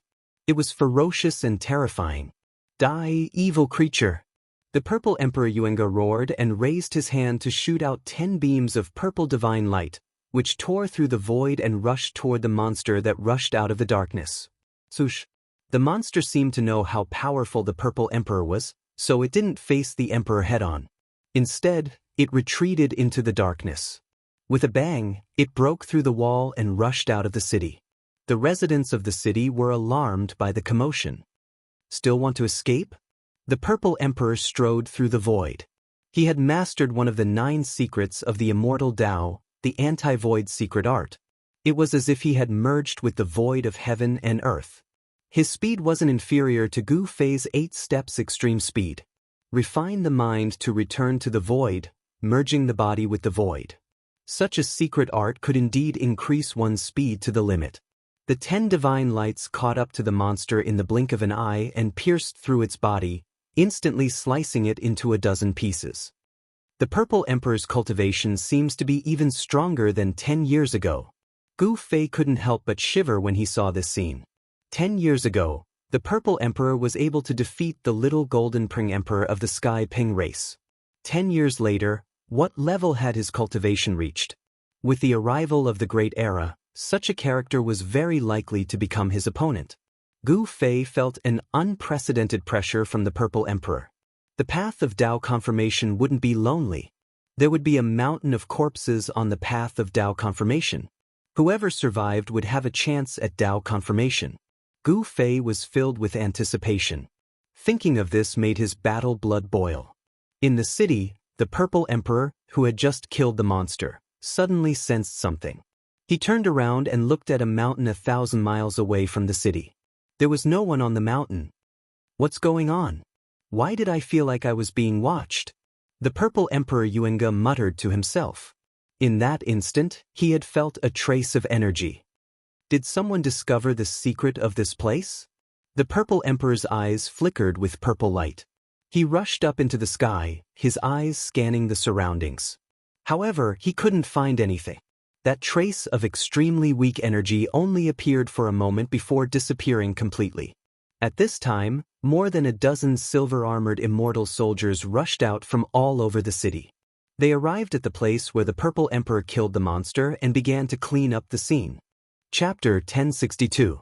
It was ferocious and terrifying. Die, evil creature! The purple Emperor Xianxia roared and raised his hand to shoot out 10 beams of purple divine light, which tore through the void and rushed toward the monster that rushed out of the darkness. Swoosh! The monster seemed to know how powerful the purple Emperor was, so it didn't face the Emperor head-on. Instead, it retreated into the darkness. With a bang, it broke through the wall and rushed out of the city. The residents of the city were alarmed by the commotion. Still want to escape? The purple Emperor strode through the void. He had mastered one of the 9 secrets of the immortal Tao, the anti-void secret art. It was as if he had merged with the void of heaven and earth. His speed wasn't inferior to Gu Fei's 8 steps extreme speed. Refine the mind to return to the void, merging the body with the void. Such a secret art could indeed increase one's speed to the limit. The 10 divine lights caught up to the monster in the blink of an eye and pierced through its body, instantly slicing it into a dozen pieces. The purple Emperor's cultivation seems to be even stronger than 10 years ago. Gu Fei couldn't help but shiver when he saw this scene. 10 years ago, the purple Emperor was able to defeat the little golden Pring Emperor of the Sky Ping race. 10 years later, what level had his cultivation reached? With the arrival of the Great Era, such a character was very likely to become his opponent. Gu Fei felt an unprecedented pressure from the purple Emperor. The path of Tao confirmation wouldn't be lonely. There would be a mountain of corpses on the path of Tao confirmation. Whoever survived would have a chance at Tao confirmation. Gu Fei was filled with anticipation. Thinking of this made his battle blood boil. In the city, the purple Emperor, who had just killed the monster, suddenly sensed something. He turned around and looked at a mountain 1,000 miles away from the city. There was no one on the mountain. What's going on? Why did I feel like I was being watched? The purple Emperor Xianxia muttered to himself. In that instant, he had felt a trace of energy. Did someone discover the secret of this place? The purple Emperor's eyes flickered with purple light. He rushed up into the sky, his eyes scanning the surroundings. However, he couldn't find anything. That trace of extremely weak energy only appeared for a moment before disappearing completely. At this time, more than a dozen silver-armored immortal soldiers rushed out from all over the city. They arrived at the place where the purple Emperor killed the monster and began to clean up the scene. Chapter 1062.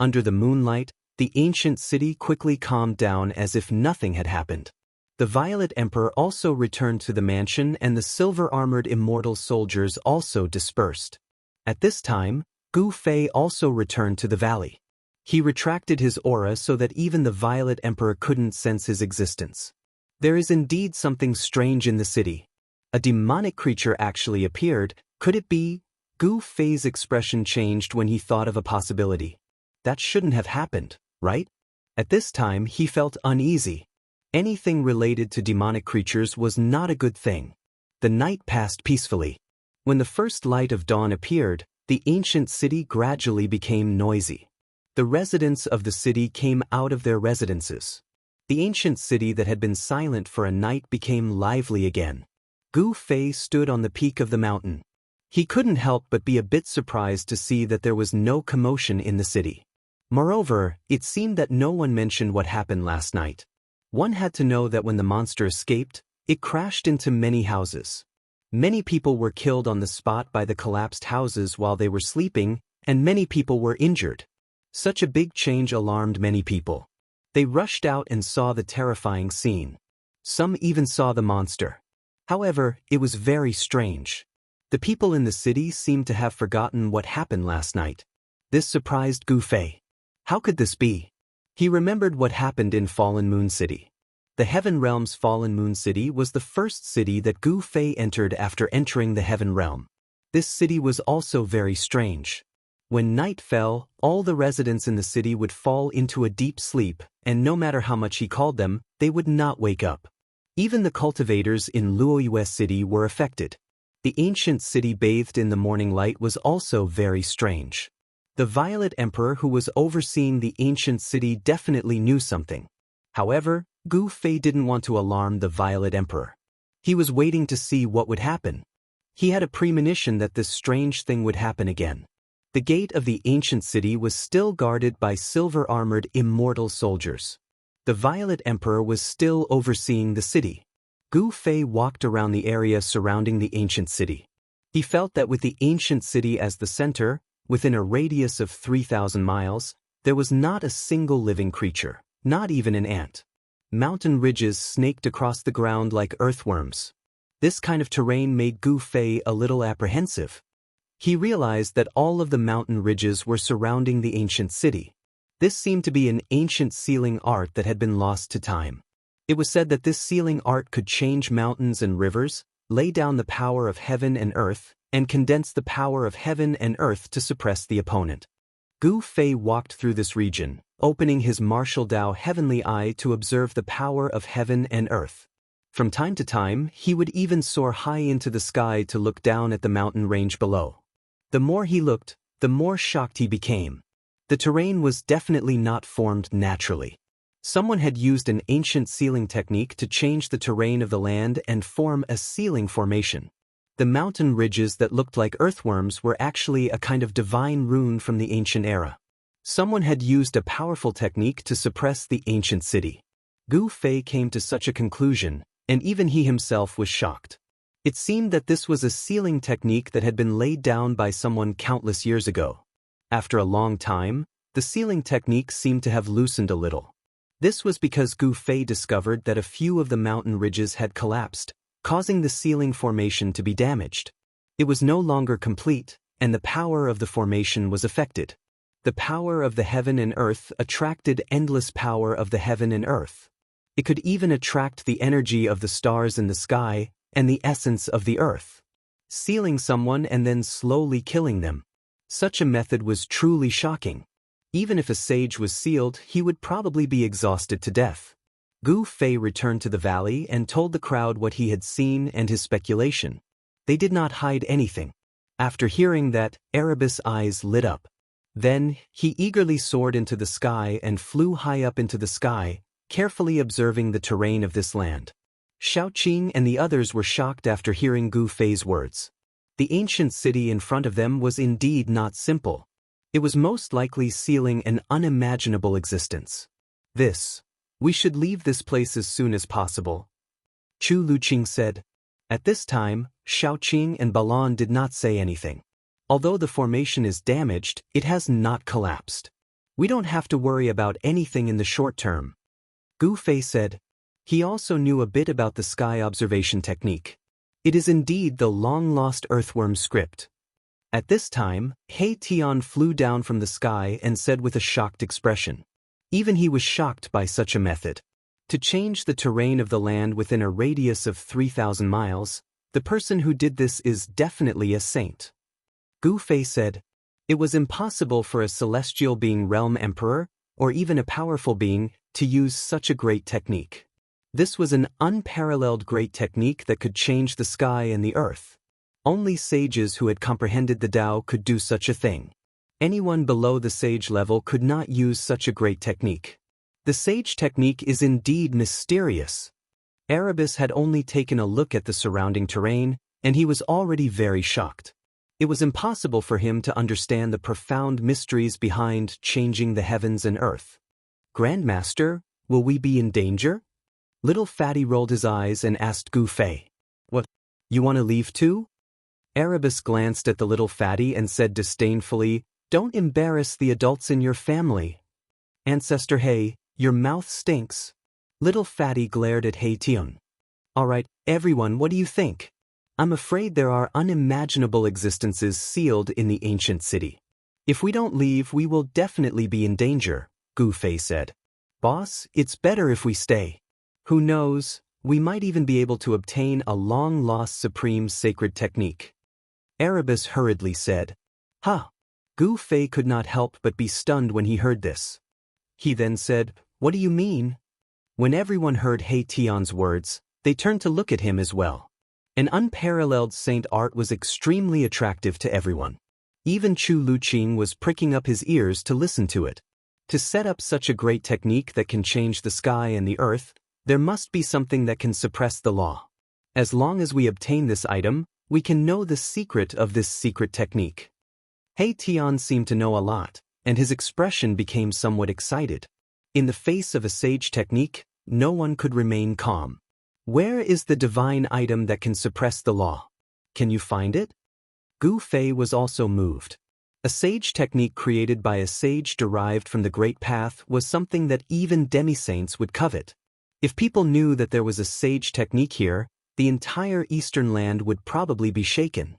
Under the moonlight, the ancient city quickly calmed down as if nothing had happened. The Violet Emperor also returned to the mansion and the silver-armored immortal soldiers also dispersed. At this time, Gu Fei also returned to the valley. He retracted his aura so that even the Violet Emperor couldn't sense his existence. There is indeed something strange in the city. A demonic creature actually appeared. Could it be? Gu Fei's expression changed when he thought of a possibility. That shouldn't have happened, right? At this time he felt uneasy. Anything related to demonic creatures was not a good thing. The night passed peacefully. When the first light of dawn appeared, the ancient city gradually became noisy. The residents of the city came out of their residences. The ancient city that had been silent for a night became lively again. Gu Fei stood on the peak of the mountain. He couldn't help but be a bit surprised to see that there was no commotion in the city. Moreover, it seemed that no one mentioned what happened last night. One had to know that when the monster escaped, it crashed into many houses. Many people were killed on the spot by the collapsed houses while they were sleeping, and many people were injured. Such a big change alarmed many people. They rushed out and saw the terrifying scene. Some even saw the monster. However, it was very strange. The people in the city seemed to have forgotten what happened last night. This surprised Gu Fei. How could this be? He remembered what happened in Fallen Moon City. The Heaven Realm's Fallen Moon City was the first city that Gu Fei entered after entering the Heaven Realm. This city was also very strange. When night fell, all the residents in the city would fall into a deep sleep, and no matter how much he called them, they would not wake up. Even the cultivators in Luoyue City were affected. The ancient city bathed in the morning light was also very strange. The Violet Emperor who was overseeing the ancient city definitely knew something. However, Gu Fei didn't want to alarm the Violet Emperor. He was waiting to see what would happen. He had a premonition that this strange thing would happen again. The gate of the ancient city was still guarded by silver-armored immortal soldiers. The Violet Emperor was still overseeing the city. Gu Fei walked around the area surrounding the ancient city. He felt that with the ancient city as the center, within a radius of 3,000 miles, there was not a single living creature, not even an ant. Mountain ridges snaked across the ground like earthworms. This kind of terrain made Gu Fei a little apprehensive. He realized that all of the mountain ridges were surrounding the ancient city. This seemed to be an ancient sealing art that had been lost to time. It was said that this sealing art could change mountains and rivers, lay down the power of heaven and earth, and condense the power of heaven and earth to suppress the opponent. Gu Fei walked through this region, opening his martial Dao heavenly eye to observe the power of heaven and earth. From time to time, he would even soar high into the sky to look down at the mountain range below. The more he looked, the more shocked he became. The terrain was definitely not formed naturally. Someone had used an ancient sealing technique to change the terrain of the land and form a sealing formation. The mountain ridges that looked like earthworms were actually a kind of divine rune from the ancient era. Someone had used a powerful technique to suppress the ancient city. Gu Fei came to such a conclusion, and even he himself was shocked. It seemed that this was a sealing technique that had been laid down by someone countless years ago. After a long time, the sealing technique seemed to have loosened a little. This was because Gu Fei discovered that a few of the mountain ridges had collapsed, causing the sealing formation to be damaged. It was no longer complete, and the power of the formation was affected. The power of the heaven and earth attracted endless power of the heaven and earth. It could even attract the energy of the stars in the sky and the essence of the earth. Sealing someone and then slowly killing them. Such a method was truly shocking. Even if a sage was sealed, he would probably be exhausted to death. Gu Fei returned to the valley and told the crowd what he had seen and his speculation. They did not hide anything. After hearing that, Erebus' eyes lit up. Then, he eagerly soared into the sky and flew high up into the sky, carefully observing the terrain of this land. Xiaoqing and the others were shocked after hearing Gu Fei's words. The ancient city in front of them was indeed not simple. It was most likely sealing an unimaginable existence. We should leave this place as soon as possible, Chu Luqing said. At this time, Xiaoqing and Balan did not say anything. Although the formation is damaged, it has not collapsed. We don't have to worry about anything in the short term, Gu Fei said. He also knew a bit about the sky observation technique. It is indeed the long-lost earthworm script. At this time, He Tian flew down from the sky and said with a shocked expression. Even he was shocked by such a method. To change the terrain of the land within a radius of 3,000 miles, the person who did this is definitely a saint. Gu Fei said, it was impossible for a celestial being realm emperor, or even a powerful being, to use such a great technique. This was an unparalleled great technique that could change the sky and the earth. Only sages who had comprehended the Tao could do such a thing. Anyone below the sage level could not use such a great technique. The sage technique is indeed mysterious. Erebus had only taken a look at the surrounding terrain, and he was already very shocked. It was impossible for him to understand the profound mysteries behind changing the heavens and earth. Grandmaster, will we be in danger? Little Fatty rolled his eyes and asked Gu Fei. What, you want to leave too? Erebus glanced at the little Fatty and said disdainfully, don't embarrass the adults in your family. Ancestor He, your mouth stinks. Little Fatty glared at He Tian. All right, everyone, what do you think? I'm afraid there are unimaginable existences sealed in the ancient city. If we don't leave, we will definitely be in danger, Gu Fei said. Boss, it's better if we stay. Who knows, we might even be able to obtain a long-lost supreme sacred technique. Erebus hurriedly said. Ha! Gu Fei could not help but be stunned when he heard this. He then said, what do you mean? When everyone heard He Tian's words, they turned to look at him as well. An unparalleled saint art was extremely attractive to everyone. Even Chu Luqing was pricking up his ears to listen to it. To set up such a great technique that can change the sky and the earth, there must be something that can suppress the law. As long as we obtain this item, we can know the secret of this secret technique. He Tian seemed to know a lot, and his expression became somewhat excited. In the face of a sage technique, no one could remain calm. Where is the divine item that can suppress the law? Can you find it? Gu Fei was also moved. A sage technique created by a sage derived from the Great Path was something that even demi-saints would covet. If people knew that there was a sage technique here, the entire Eastern land would probably be shaken.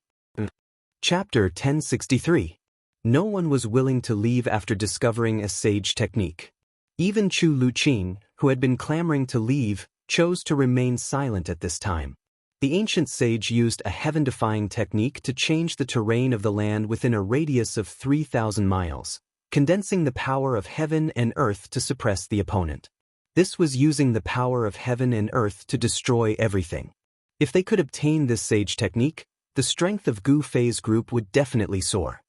Chapter 1063. No one was willing to leave after discovering a sage technique. Even Chu Luqing, who had been clamoring to leave, chose to remain silent at this time. The ancient sage used a heaven-defying technique to change the terrain of the land within a radius of 3,000 miles, condensing the power of heaven and earth to suppress the opponent. This was using the power of heaven and earth to destroy everything. If they could obtain this sage technique, the strength of Gu Fei's group would definitely soar.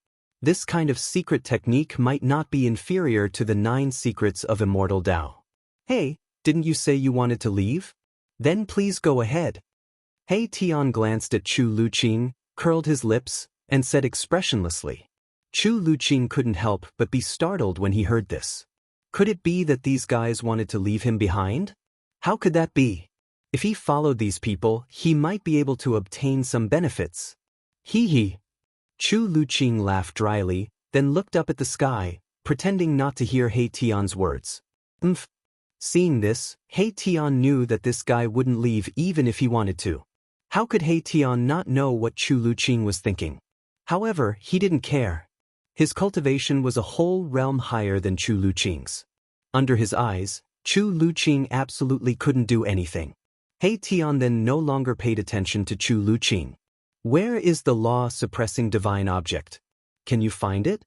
This kind of secret technique might not be inferior to the 9 secrets of immortal Tao. Hey, didn't you say you wanted to leave? Then please go ahead. He Tian glanced at Chu Luqing, curled his lips, and said expressionlessly. Chu Luqing couldn't help but be startled when he heard this. Could it be that these guys wanted to leave him behind? How could that be? If he followed these people, he might be able to obtain some benefits. Hee. Chu Luqing laughed dryly, then looked up at the sky, pretending not to hear He Tian's words. Seeing this, He Tian knew that this guy wouldn't leave even if he wanted to. How could He Tian not know what Chu Luqing was thinking? However, he didn't care. His cultivation was a whole realm higher than Chu Luqing's. Under his eyes, Chu Luqing absolutely couldn't do anything. He Tian then no longer paid attention to Chu Luqing. Where is the law-suppressing divine object? Can you find it?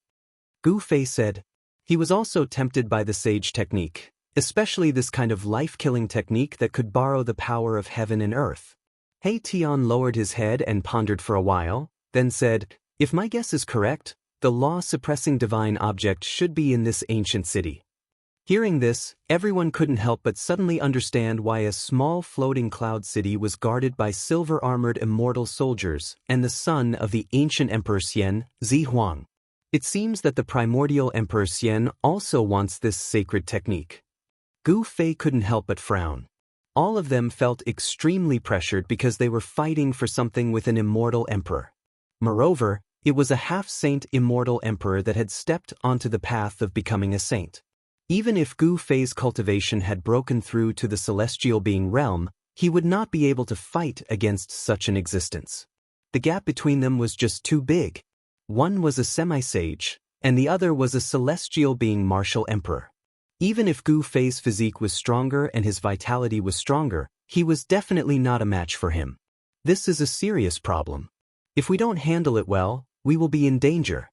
Gu Fei said. He was also tempted by the sage technique, especially this kind of life-killing technique that could borrow the power of heaven and earth. He Tian lowered his head and pondered for a while, then said, if my guess is correct, the law-suppressing divine object should be in this ancient city. Hearing this, everyone couldn't help but suddenly understand why a small floating cloud city was guarded by silver-armored immortal soldiers and the son of the ancient Emperor Xian, Zi Huang. It seems that the primordial Emperor Xian also wants this sacred technique. Gu Fei couldn't help but frown. All of them felt extremely pressured because they were fighting for something with an immortal emperor. Moreover, it was a half-saint immortal emperor that had stepped onto the path of becoming a saint. Even if Gu Fei's cultivation had broken through to the celestial being realm, he would not be able to fight against such an existence. The gap between them was just too big. One was a semi-sage, and the other was a celestial being martial emperor. Even if Gu Fei's physique was stronger and his vitality was stronger, he was definitely not a match for him. This is a serious problem. If we don't handle it well, we will be in danger.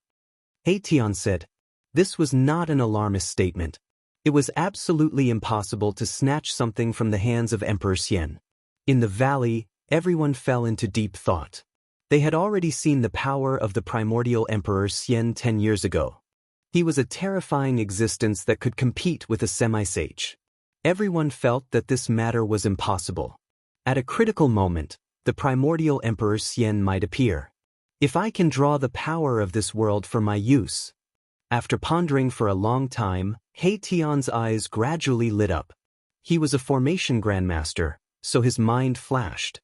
He Tian said. This was not an alarmist statement. It was absolutely impossible to snatch something from the hands of Emperor Xian. In the valley, everyone fell into deep thought. They had already seen the power of the primordial Emperor Xian 10 years ago. He was a terrifying existence that could compete with a semi-sage. Everyone felt that this matter was impossible. At a critical moment, the primordial Emperor Xian might appear. If I can draw the power of this world for my use. After pondering for a long time, He Tian's eyes gradually lit up. He was a formation grandmaster, so his mind flashed.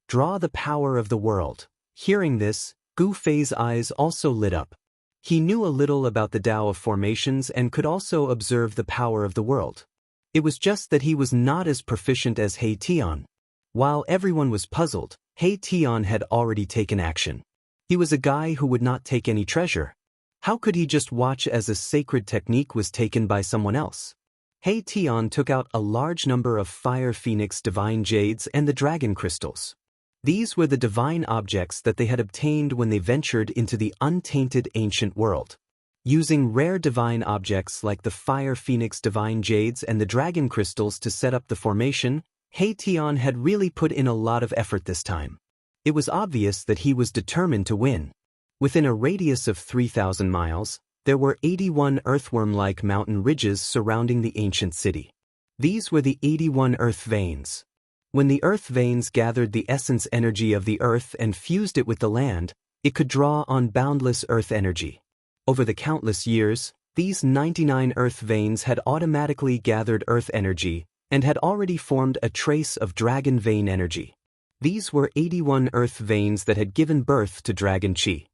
Draw the power of the world. Hearing this, Gu Fei's eyes also lit up. He knew a little about the Tao of formations and could also observe the power of the world. It was just that he was not as proficient as He Tian. While everyone was puzzled, He Tian had already taken action. He was a guy who would not take any treasure. How could he just watch as a sacred technique was taken by someone else? He Tian took out a large number of fire phoenix divine jades and the dragon crystals. These were the divine objects that they had obtained when they ventured into the untainted ancient world. Using rare divine objects like the fire phoenix divine jades and the dragon crystals to set up the formation, He Tian had really put in a lot of effort this time. It was obvious that he was determined to win. Within a radius of 3,000 miles, there were 81 earthworm-like mountain ridges surrounding the ancient city. These were the 81 earth veins. When the earth veins gathered the essence energy of the earth and fused it with the land, it could draw on boundless earth energy. Over the countless years, these 99 earth veins had automatically gathered earth energy and had already formed a trace of dragon vein energy. These were 81 earth veins that had given birth to dragon chi.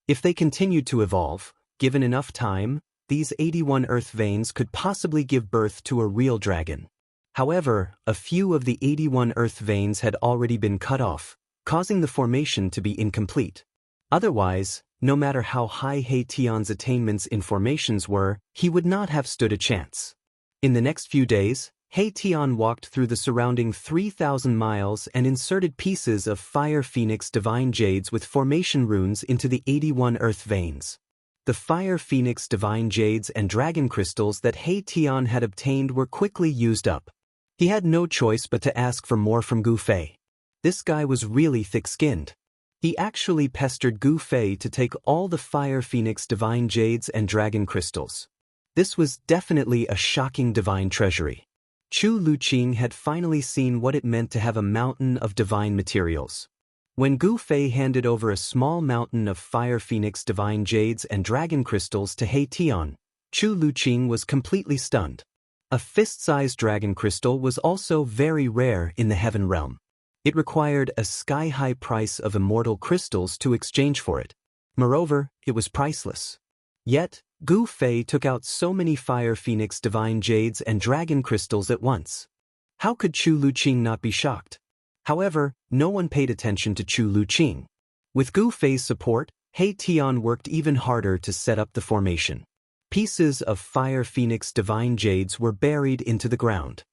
If they continued to evolve, given enough time, these 81 earth veins could possibly give birth to a real dragon. However, a few of the 81 earth veins had already been cut off, causing the formation to be incomplete. Otherwise, no matter how high He Tian's attainments in formations were, he would not have stood a chance. In the next few days, He Tian walked through the surrounding 3,000 miles and inserted pieces of Fire Phoenix Divine Jades with formation runes into the 81 earth veins. The Fire Phoenix Divine Jades and Dragon Crystals that He Tian had obtained were quickly used up. He had no choice but to ask for more from Gu Fei. This guy was really thick-skinned. He actually pestered Gu Fei to take all the Fire Phoenix Divine Jades and Dragon Crystals. This was definitely a shocking divine treasury. Chu Luqing had finally seen what it meant to have a mountain of divine materials. When Gu Fei handed over a small mountain of Fire Phoenix Divine Jades and Dragon Crystals to He Tian, Chu Luqing was completely stunned. A fist-sized dragon crystal was also very rare in the heaven realm. It required a sky-high price of immortal crystals to exchange for it. Moreover, it was priceless. Yet, Gu Fei took out so many Fire Phoenix Divine Jades and Dragon Crystals at once. How could Chu Luqing not be shocked? However, no one paid attention to Chu Luqing. With Gu Fei's support, He Tian worked even harder to set up the formation. Pieces of Fire Phoenix Divine Jades were buried into the ground.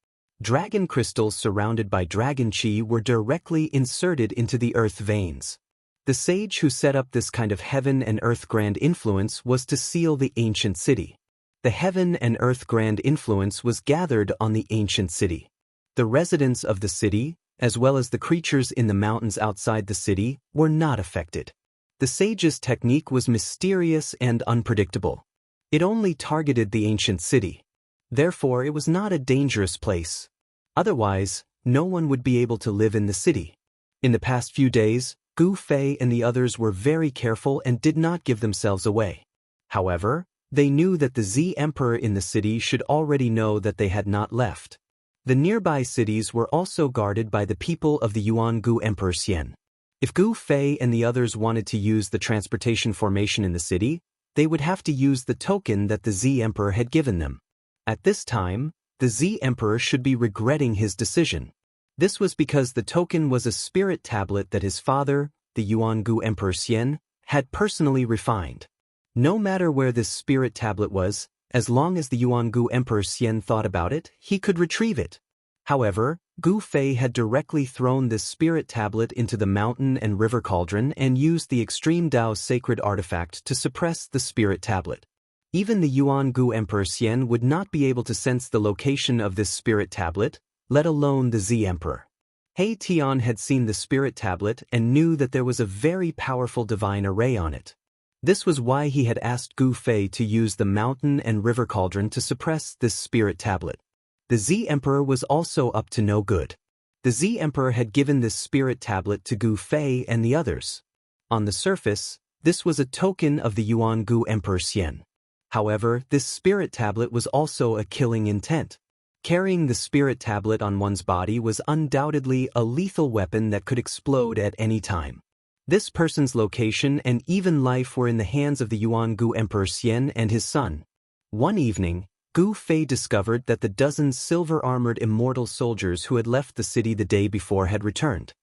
Dragon crystals surrounded by dragon chi were directly inserted into the earth veins. The sage who set up this kind of heaven and earth grand influence was to seal the ancient city. The heaven and earth grand influence was gathered on the ancient city. The residents of the city, as well as the creatures in the mountains outside the city, were not affected. The sage's technique was mysterious and unpredictable. It only targeted the ancient city. Therefore, it was not a dangerous place. Otherwise, no one would be able to live in the city. In the past few days, Gu Fei and the others were very careful and did not give themselves away. However, they knew that the Z Emperor in the city should already know that they had not left. The nearby cities were also guarded by the people of the Yuan Gu Emperor Xian. If Gu Fei and the others wanted to use the transportation formation in the city, they would have to use the token that the Z Emperor had given them. At this time, the Z Emperor should be regretting his decision. This was because the token was a spirit tablet that his father, the Yuan Gu Emperor Xian, had personally refined. No matter where this spirit tablet was, as long as the Yuan Gu Emperor Xian thought about it, he could retrieve it. However, Gu Fei had directly thrown this spirit tablet into the mountain and river cauldron and used the Extreme Dao sacred artifact to suppress the spirit tablet. Even the Yuan Gu Emperor Xian would not be able to sense the location of this spirit tablet, let alone the Z Emperor. He Tian had seen the spirit tablet and knew that there was a very powerful divine array on it. This was why he had asked Gu Fei to use the mountain and river cauldron to suppress this spirit tablet. The Z Emperor was also up to no good. The Z Emperor had given this spirit tablet to Gu Fei and the others. On the surface, this was a token of the Yuan Gu Emperor Xian. However, this spirit tablet was also a killing intent. Carrying the spirit tablet on one's body was undoubtedly a lethal weapon that could explode at any time. This person's location and even life were in the hands of the Yuan Gu Emperor Xian and his son. One evening, Gu Fei discovered that the dozen silver-armored immortal soldiers who had left the city the day before had returned.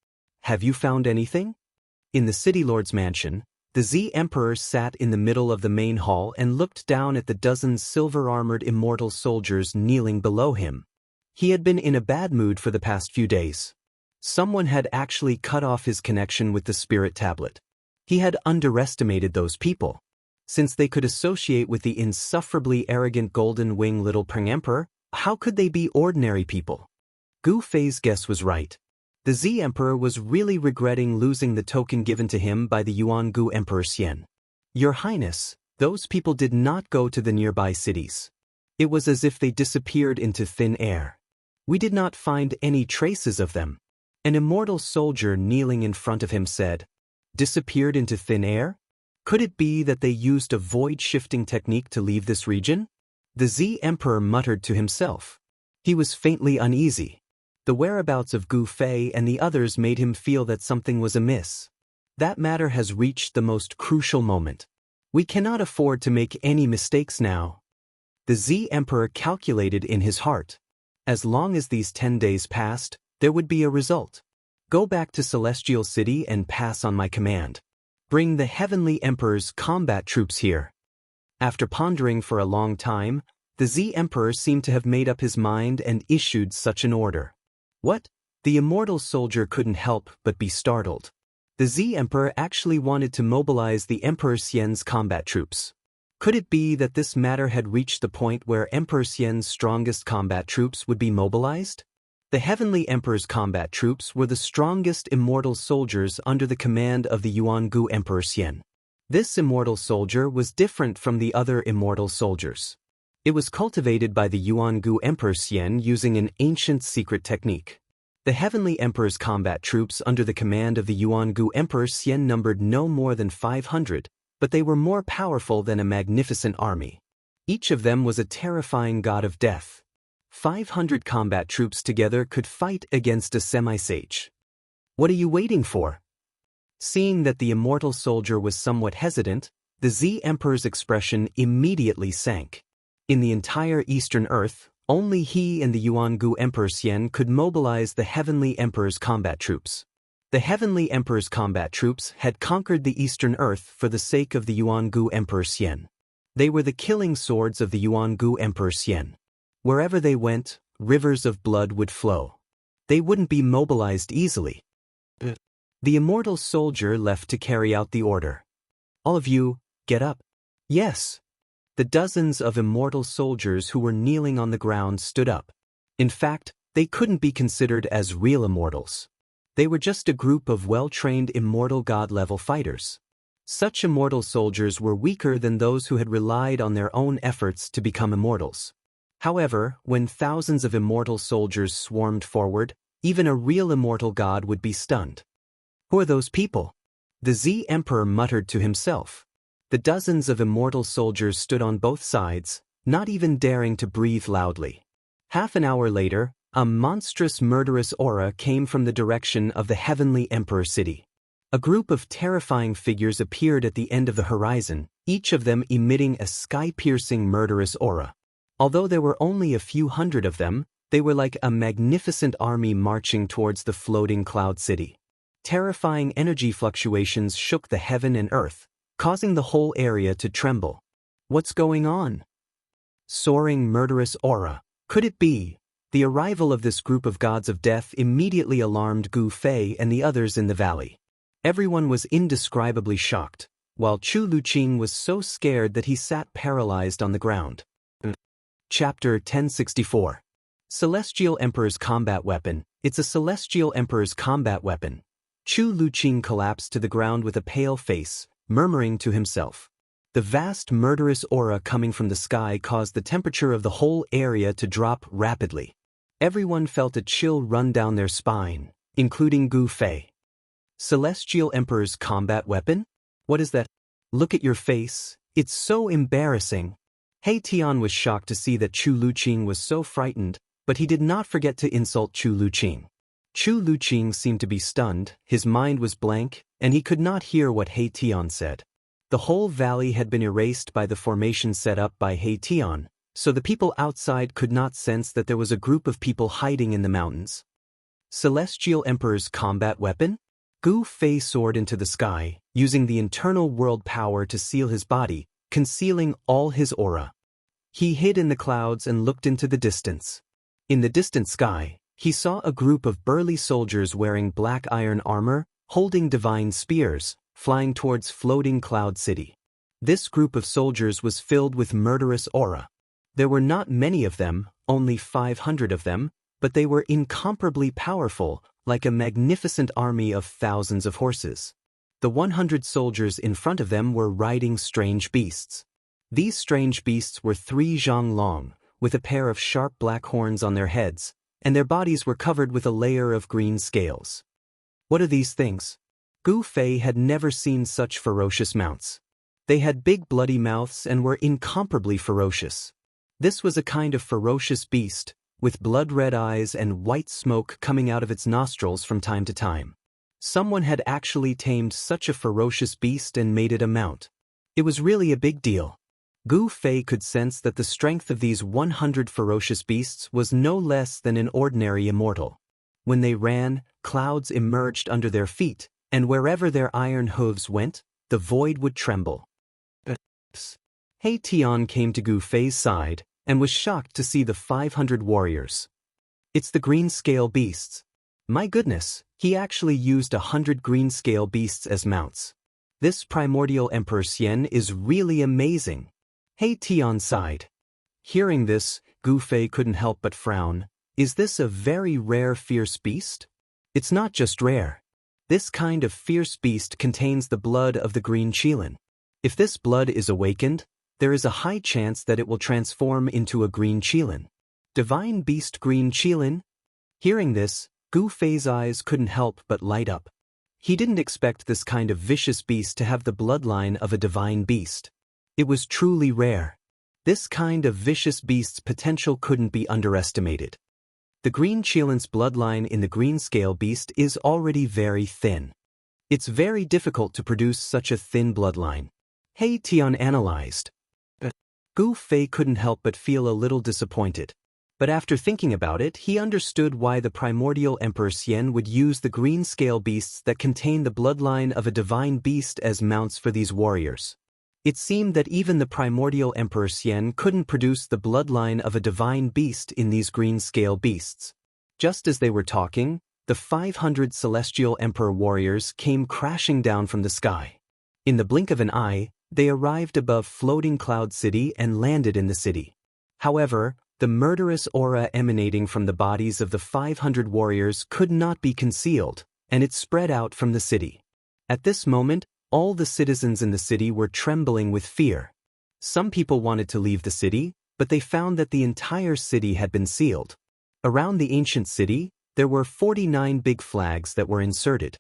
"Have you found anything?" In the city lord's mansion, the Z Emperor sat in the middle of the main hall and looked down at the dozen silver-armored immortal soldiers kneeling below him. He had been in a bad mood for the past few days. Someone had actually cut off his connection with the spirit tablet. He had underestimated those people. Since they could associate with the insufferably arrogant Golden Wing Little Peng Emperor, how could they be ordinary people? Gu Fei's guess was right. The Z Emperor was really regretting losing the token given to him by the Yuan Gu Emperor Xian. "Your Highness, those people did not go to the nearby cities. It was as if they disappeared into thin air. We did not find any traces of them." An immortal soldier kneeling in front of him said, "Disappeared into thin air?" Could it be that they used a void-shifting technique to leave this region? The Z Emperor muttered to himself. He was faintly uneasy. The whereabouts of Gu Fei and the others made him feel that something was amiss. That matter has reached the most crucial moment. We cannot afford to make any mistakes now. The Z Emperor calculated in his heart. As long as these 10 days passed, there would be a result. Go back to Celestial City and pass on my command. Bring the Heavenly Emperor's combat troops here. After pondering for a long time, the Z Emperor seemed to have made up his mind and issued such an order. What? The immortal soldier couldn't help but be startled. The Z Emperor actually wanted to mobilize the Emperor Xian's combat troops. Could it be that this matter had reached the point where Emperor Xian's strongest combat troops would be mobilized? The Heavenly Emperor's combat troops were the strongest immortal soldiers under the command of the Yuangu Emperor Xian. This immortal soldier was different from the other immortal soldiers. It was cultivated by the Yuangu Emperor Xian using an ancient secret technique. The Heavenly Emperor's combat troops under the command of the Yuangu Emperor Xian numbered no more than 500, but they were more powerful than a magnificent army. Each of them was a terrifying god of death. 500 combat troops together could fight against a semi-sage. What are you waiting for? Seeing that the immortal soldier was somewhat hesitant, the Z Emperor's expression immediately sank. In the entire Eastern Earth, only he and the Yuangu Emperor Xian could mobilize the Heavenly Emperor's combat troops. The Heavenly Emperor's combat troops had conquered the Eastern Earth for the sake of the Yuangu Emperor Xian. They were the killing swords of the Yuangu Emperor Xian. Wherever they went, rivers of blood would flow. They wouldn't be mobilized easily. The immortal soldier left to carry out the order. All of you, get up. Yes. The dozens of immortal soldiers who were kneeling on the ground stood up. In fact, they couldn't be considered as real immortals. They were just a group of well-trained immortal god-level fighters. Such immortal soldiers were weaker than those who had relied on their own efforts to become immortals. However, when thousands of immortal soldiers swarmed forward, even a real immortal god would be stunned. Who are those people? The Z Emperor muttered to himself. The dozens of immortal soldiers stood on both sides, not even daring to breathe loudly. Half an hour later, a monstrous murderous aura came from the direction of the Heavenly Emperor City. A group of terrifying figures appeared at the end of the horizon, each of them emitting a sky-piercing murderous aura. Although there were only a few hundred of them, they were like a magnificent army marching towards the floating cloud city. Terrifying energy fluctuations shook the heaven and earth, causing the whole area to tremble. What's going on? Soaring murderous aura. Could it be? The arrival of this group of gods of death immediately alarmed Gu Fei and the others in the valley. Everyone was indescribably shocked, while Chu Luqing was so scared that he sat paralyzed on the ground. Chapter 1064. Celestial Emperor's Combat Weapon. It's a Celestial Emperor's combat weapon. Chu Luqing collapsed to the ground with a pale face, murmuring to himself. The vast murderous aura coming from the sky caused the temperature of the whole area to drop rapidly. Everyone felt a chill run down their spine, including Gu Fei. Celestial Emperor's combat weapon? What is that? Look at your face, it's so embarrassing. He Tian was shocked to see that Chu Luqing was so frightened, but he did not forget to insult Chu Luqing. Chu Luqing seemed to be stunned, his mind was blank, and he could not hear what He Tian said. The whole valley had been erased by the formation set up by He Tian, so the people outside could not sense that there was a group of people hiding in the mountains. Celestial Emperor's combat weapon? Gu Fei soared into the sky, using the internal world power to seal his body, concealing all his aura. He hid in the clouds and looked into the distance. In the distant sky, he saw a group of burly soldiers wearing black iron armor, holding divine spears, flying towards floating cloud city. This group of soldiers was filled with murderous aura. There were not many of them, only 500 of them, but they were incomparably powerful, like a magnificent army of thousands of horses. The 100 soldiers in front of them were riding strange beasts. These strange beasts were 3 zhang long, with a pair of sharp black horns on their heads, and their bodies were covered with a layer of green scales. What are these things? Gu Fei had never seen such ferocious mounts. They had big bloody mouths and were incomparably ferocious. This was a kind of ferocious beast, with blood-red eyes and white smoke coming out of its nostrils from time to time. Someone had actually tamed such a ferocious beast and made it a mount. It was really a big deal. Gu Fei could sense that the strength of these 100 ferocious beasts was no less than an ordinary immortal. When they ran, clouds emerged under their feet, and wherever their iron hooves went, the void would tremble. He Tian came to Gu Fei's side, and was shocked to see the 500 warriors. It's the green scale beasts. My goodness, he actually used 100 green scale beasts as mounts. This primordial Emperor Xian is really amazing. He Tian sighed. Hearing this, Gu Fei couldn't help but frown. Is this a very rare fierce beast? It's not just rare. This kind of fierce beast contains the blood of the green qilin. If this blood is awakened, there is a high chance that it will transform into a green qilin. Divine beast green qilin? Hearing this, Gu Fei's eyes couldn't help but light up. He didn't expect this kind of vicious beast to have the bloodline of a divine beast. It was truly rare. This kind of vicious beast's potential couldn't be underestimated. The green qilin's bloodline in the green scale beast is already very thin. It's very difficult to produce such a thin bloodline. He Tian analyzed. Gu Fei couldn't help but feel a little disappointed. But after thinking about it, he understood why the primordial Emperor Xian would use the green scale beasts that contain the bloodline of a divine beast as mounts for these warriors. It seemed that even the primordial Emperor Xian couldn't produce the bloodline of a divine beast in these green scale beasts. Just as they were talking, the 500 celestial Emperor warriors came crashing down from the sky. In the blink of an eye, they arrived above floating Cloud City and landed in the city. However, the murderous aura emanating from the bodies of the 500 warriors could not be concealed, and it spread out from the city. At this moment, all the citizens in the city were trembling with fear. Some people wanted to leave the city, but they found that the entire city had been sealed. Around the ancient city, there were 49 big flags that were inserted.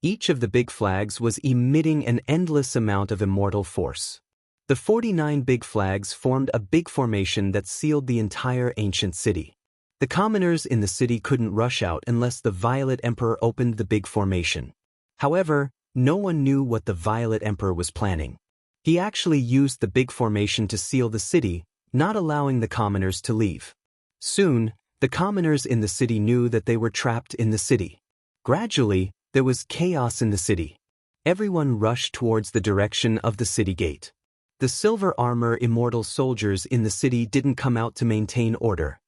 Each of the big flags was emitting an endless amount of immortal force. The 49 big flags formed a big formation that sealed the entire ancient city. The commoners in the city couldn't rush out unless the Violet Emperor opened the big formation. However, no one knew what the Violet Emperor was planning. He actually used the big formation to seal the city, not allowing the commoners to leave. Soon, the commoners in the city knew that they were trapped in the city. Gradually, there was chaos in the city. Everyone rushed towards the direction of the city gate. The silver armor immortal soldiers in the city didn't come out to maintain order.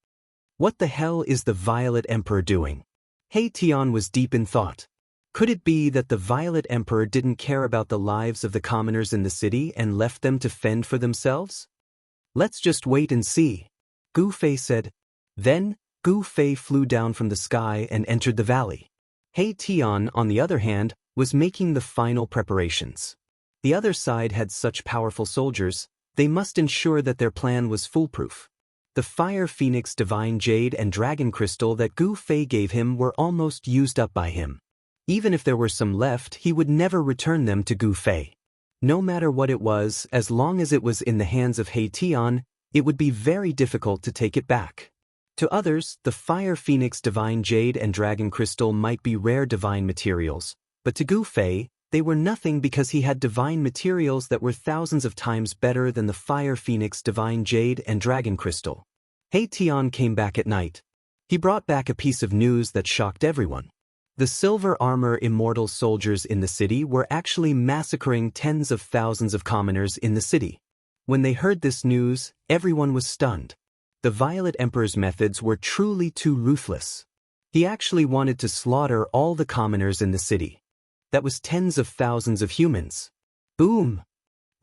What the hell is the Violet Emperor doing? He Tian was deep in thought. Could it be that the Violet Emperor didn't care about the lives of the commoners in the city and left them to fend for themselves? Let's just wait and see, Gu Fei said. Then, Gu Fei flew down from the sky and entered the valley. He Tian, on the other hand, was making the final preparations. The other side had such powerful soldiers, they must ensure that their plan was foolproof. The Fire Phoenix Divine Jade and Dragon Crystal that Gu Fei gave him were almost used up by him. Even if there were some left, he would never return them to Gu Fei. No matter what it was, as long as it was in the hands of He Tian, it would be very difficult to take it back. To others, the Fire Phoenix Divine Jade and Dragon Crystal might be rare divine materials, but to Gu Fei, they were nothing because he had divine materials that were thousands of times better than the Fire Phoenix Divine Jade and Dragon Crystal. He Tian came back at night. He brought back a piece of news that shocked everyone. The silver armor immortal soldiers in the city were actually massacring tens of thousands of commoners in the city. When they heard this news, everyone was stunned. The Violet Emperor's methods were truly too ruthless. He actually wanted to slaughter all the commoners in the city. That was tens of thousands of humans. Boom!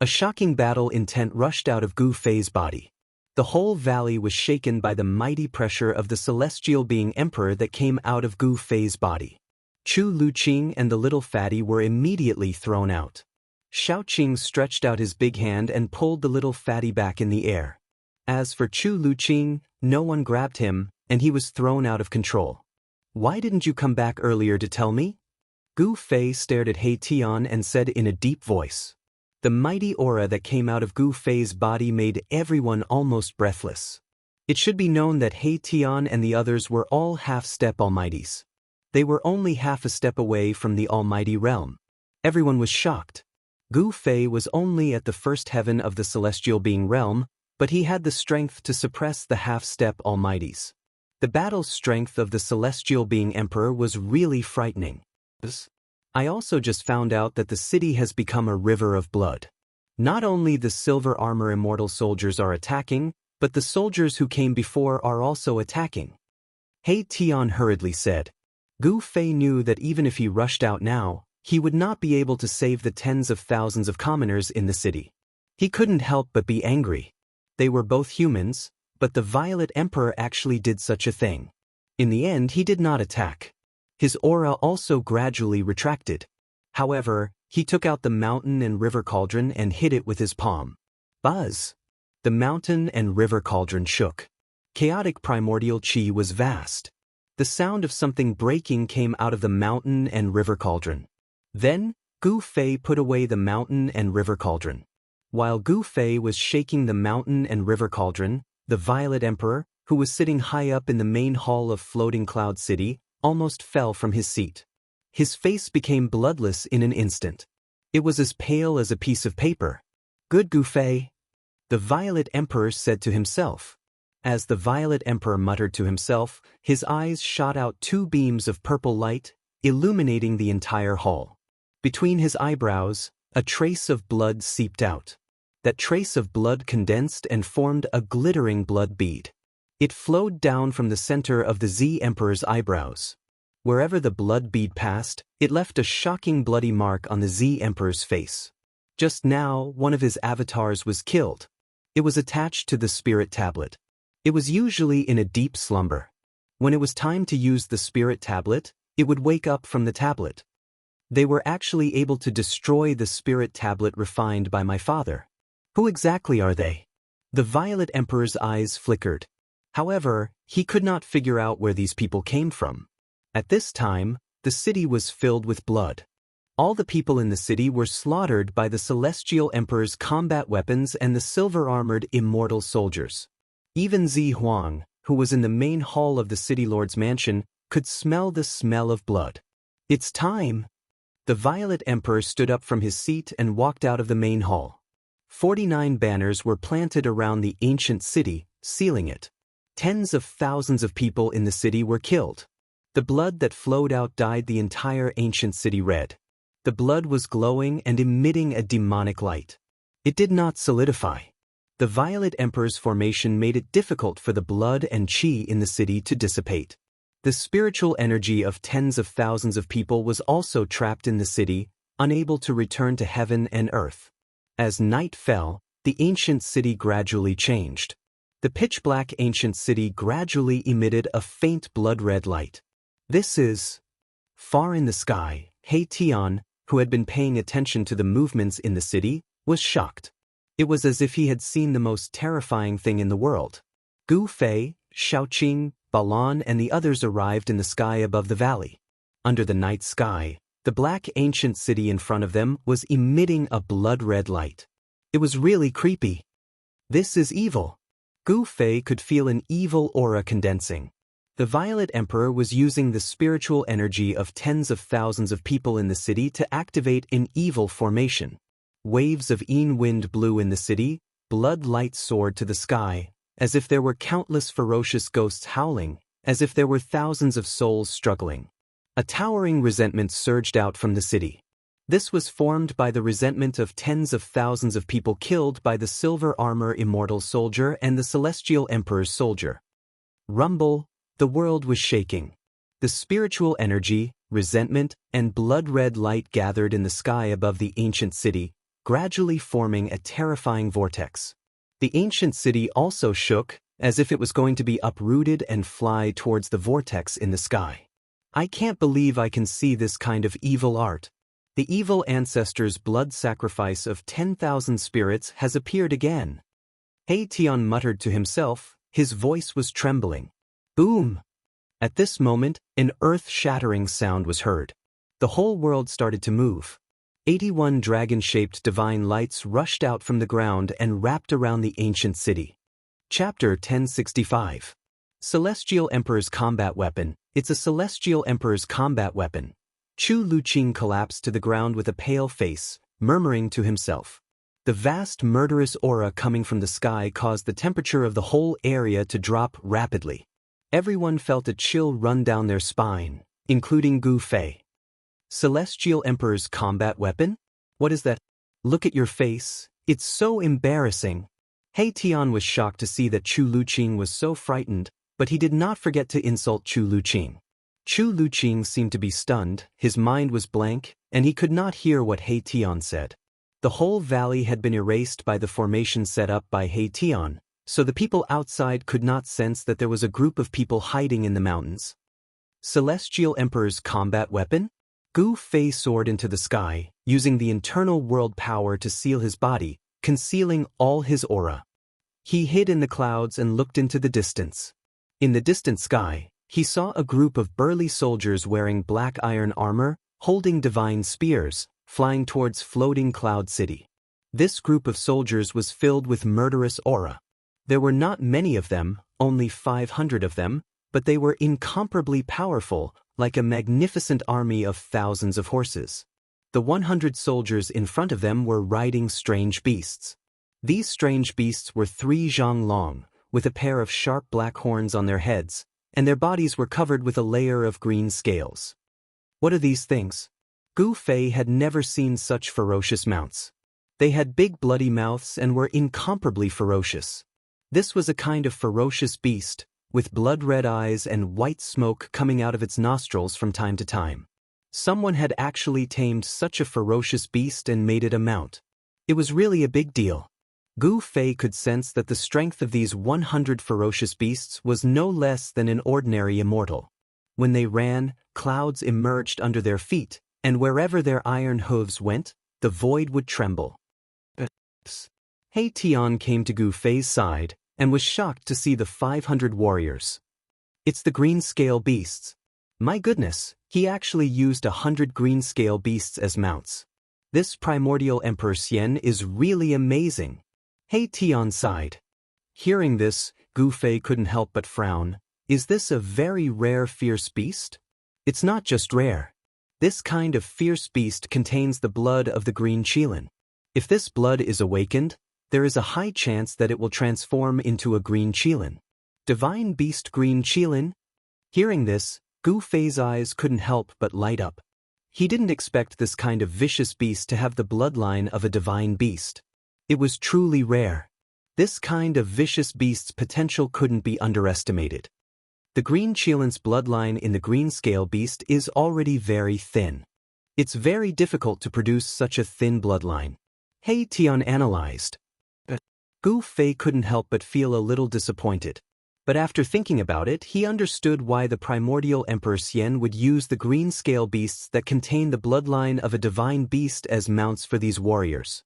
A shocking battle intent rushed out of Gu Fei's body. The whole valley was shaken by the mighty pressure of the celestial being emperor that came out of Gu Fei's body. Chu Luqing and the little fatty were immediately thrown out. Xiaoqing stretched out his big hand and pulled the little fatty back in the air. As for Chu Luqing, no one grabbed him, and he was thrown out of control. Why didn't you come back earlier to tell me? Gu Fei stared at He Tian and said in a deep voice. The mighty aura that came out of Gu Fei's body made everyone almost breathless. It should be known that He Tian and the others were all half-step almighties. They were only half a step away from the almighty realm. Everyone was shocked. Gu Fei was only at the first heaven of the celestial being realm, but he had the strength to suppress the half-step almighties. The battle strength of the celestial being emperor was really frightening. I also just found out that the city has become a river of blood. Not only the silver armor immortal soldiers are attacking, but the soldiers who came before are also attacking. He Tian hurriedly said. Gu Fei knew that even if he rushed out now, he would not be able to save the tens of thousands of commoners in the city. He couldn't help but be angry. They were both humans, but the Violet Emperor actually did such a thing. In the end, he did not attack. His aura also gradually retracted. However, he took out the mountain and river cauldron and hit it with his palm. Buzz! The mountain and river cauldron shook. Chaotic primordial chi was vast. The sound of something breaking came out of the mountain and river cauldron. Then, Gu Fei put away the mountain and river cauldron. While Gu Fei was shaking the mountain and river cauldron, the Violet Emperor, who was sitting high up in the main hall of Floating Cloud City, almost fell from his seat. His face became bloodless in an instant. It was as pale as a piece of paper. Good Gu Fei, the Violet Emperor said to himself. As the Violet Emperor muttered to himself, his eyes shot out two beams of purple light, illuminating the entire hall. Between his eyebrows, a trace of blood seeped out. That trace of blood condensed and formed a glittering blood bead. It flowed down from the center of the Z Emperor's eyebrows. Wherever the blood bead passed, it left a shocking bloody mark on the Z Emperor's face. Just now, one of his avatars was killed. It was attached to the spirit tablet. It was usually in a deep slumber. When it was time to use the spirit tablet, it would wake up from the tablet. They were actually able to destroy the spirit tablet refined by my father. Who exactly are they? The Violet Emperor's eyes flickered. However, he could not figure out where these people came from. At this time, the city was filled with blood. All the people in the city were slaughtered by the Celestial Emperor's combat weapons and the silver-armored immortal soldiers. Even Zi Huang, who was in the main hall of the city lord's mansion, could smell the smell of blood. It's time! The Violet Emperor stood up from his seat and walked out of the main hall. 49 banners were planted around the ancient city, sealing it. Tens of thousands of people in the city were killed. The blood that flowed out dyed the entire ancient city red. The blood was glowing and emitting a demonic light. It did not solidify. The Violet Emperor's formation made it difficult for the blood and chi in the city to dissipate. The spiritual energy of tens of thousands of people was also trapped in the city, unable to return to heaven and earth. As night fell, the ancient city gradually changed. The pitch-black ancient city gradually emitted a faint blood-red light. This is... Far in the sky, He Tian, who had been paying attention to the movements in the city, was shocked. It was as if he had seen the most terrifying thing in the world. Gu Fei, Shaoqing, Balan and the others arrived in the sky above the valley. Under the night sky, the black ancient city in front of them was emitting a blood-red light. It was really creepy. This is evil. Gu Fei could feel an evil aura condensing. The Violet Emperor was using the spiritual energy of tens of thousands of people in the city to activate an evil formation. Waves of Yin wind blew in the city, blood light soared to the sky, as if there were countless ferocious ghosts howling, as if there were thousands of souls struggling. A towering resentment surged out from the city. This was formed by the resentment of tens of thousands of people killed by the silver armor immortal soldier and the celestial emperor's soldier. Rumble, the world was shaking. The spiritual energy, resentment, and blood-red light gathered in the sky above the ancient city, gradually forming a terrifying vortex. The ancient city also shook, as if it was going to be uprooted and fly towards the vortex in the sky. I can't believe I can see this kind of evil art. The evil ancestor's blood sacrifice of 10,000 spirits has appeared again. He Tian muttered to himself, his voice was trembling. Boom! At this moment, an earth-shattering sound was heard. The whole world started to move. 81 dragon-shaped divine lights rushed out from the ground and wrapped around the ancient city. Chapter 1065. Celestial Emperor's Combat Weapon. It's a Celestial Emperor's combat weapon. Chu Luqing collapsed to the ground with a pale face, murmuring to himself. The vast murderous aura coming from the sky caused the temperature of the whole area to drop rapidly. Everyone felt a chill run down their spine, including Gu Fei. Celestial Emperor's combat weapon? What is that? Look at your face, it's so embarrassing. He Tian was shocked to see that Chu Luqing was so frightened, but he did not forget to insult Chu Luqing. Chu Luqing seemed to be stunned, his mind was blank, and he could not hear what He Tian said. The whole valley had been erased by the formation set up by He Tian, so the people outside could not sense that there was a group of people hiding in the mountains. Celestial Emperor's combat weapon? Gu Fei soared into the sky, using the internal world power to seal his body, concealing all his aura. He hid in the clouds and looked into the distance. In the distant sky, he saw a group of burly soldiers wearing black iron armor, holding divine spears, flying towards floating cloud city. This group of soldiers was filled with murderous aura. There were not many of them, only 500 of them, but they were incomparably powerful, like a magnificent army of thousands of horses. The 100 soldiers in front of them were riding strange beasts. These strange beasts were 3 zhang long, with a pair of sharp black horns on their heads, and their bodies were covered with a layer of green scales. What are these things? Gu Fei had never seen such ferocious mounts. They had big bloody mouths and were incomparably ferocious. This was a kind of ferocious beast, with blood-red eyes and white smoke coming out of its nostrils from time to time. Someone had actually tamed such a ferocious beast and made it a mount. It was really a big deal. Gu Fei could sense that the strength of these 100 ferocious beasts was no less than an ordinary immortal. When they ran, clouds emerged under their feet, and wherever their iron hooves went, the void would tremble. He Tian came to Gu Fei's side, and was shocked to see the 500 warriors. It's the green scale beasts. My goodness, he actually used 100 green scale beasts as mounts. This primordial Emperor Xian is really amazing. He Tian sighed. Hearing this, Gu Fei couldn't help but frown. Is this a very rare fierce beast? It's not just rare. This kind of fierce beast contains the blood of the green qilin. If this blood is awakened, there is a high chance that it will transform into a green qilin. Divine beast green qilin? Hearing this, Gu Fei's eyes couldn't help but light up. He didn't expect this kind of vicious beast to have the bloodline of a divine beast. It was truly rare. This kind of vicious beast's potential couldn't be underestimated. The green qilin's bloodline in the green scale beast is already very thin. It's very difficult to produce such a thin bloodline. He Tian analyzed. Gu Fei couldn't help but feel a little disappointed. But after thinking about it, he understood why the primordial Emperor Xian would use the green scale beasts that contain the bloodline of a divine beast as mounts for these warriors.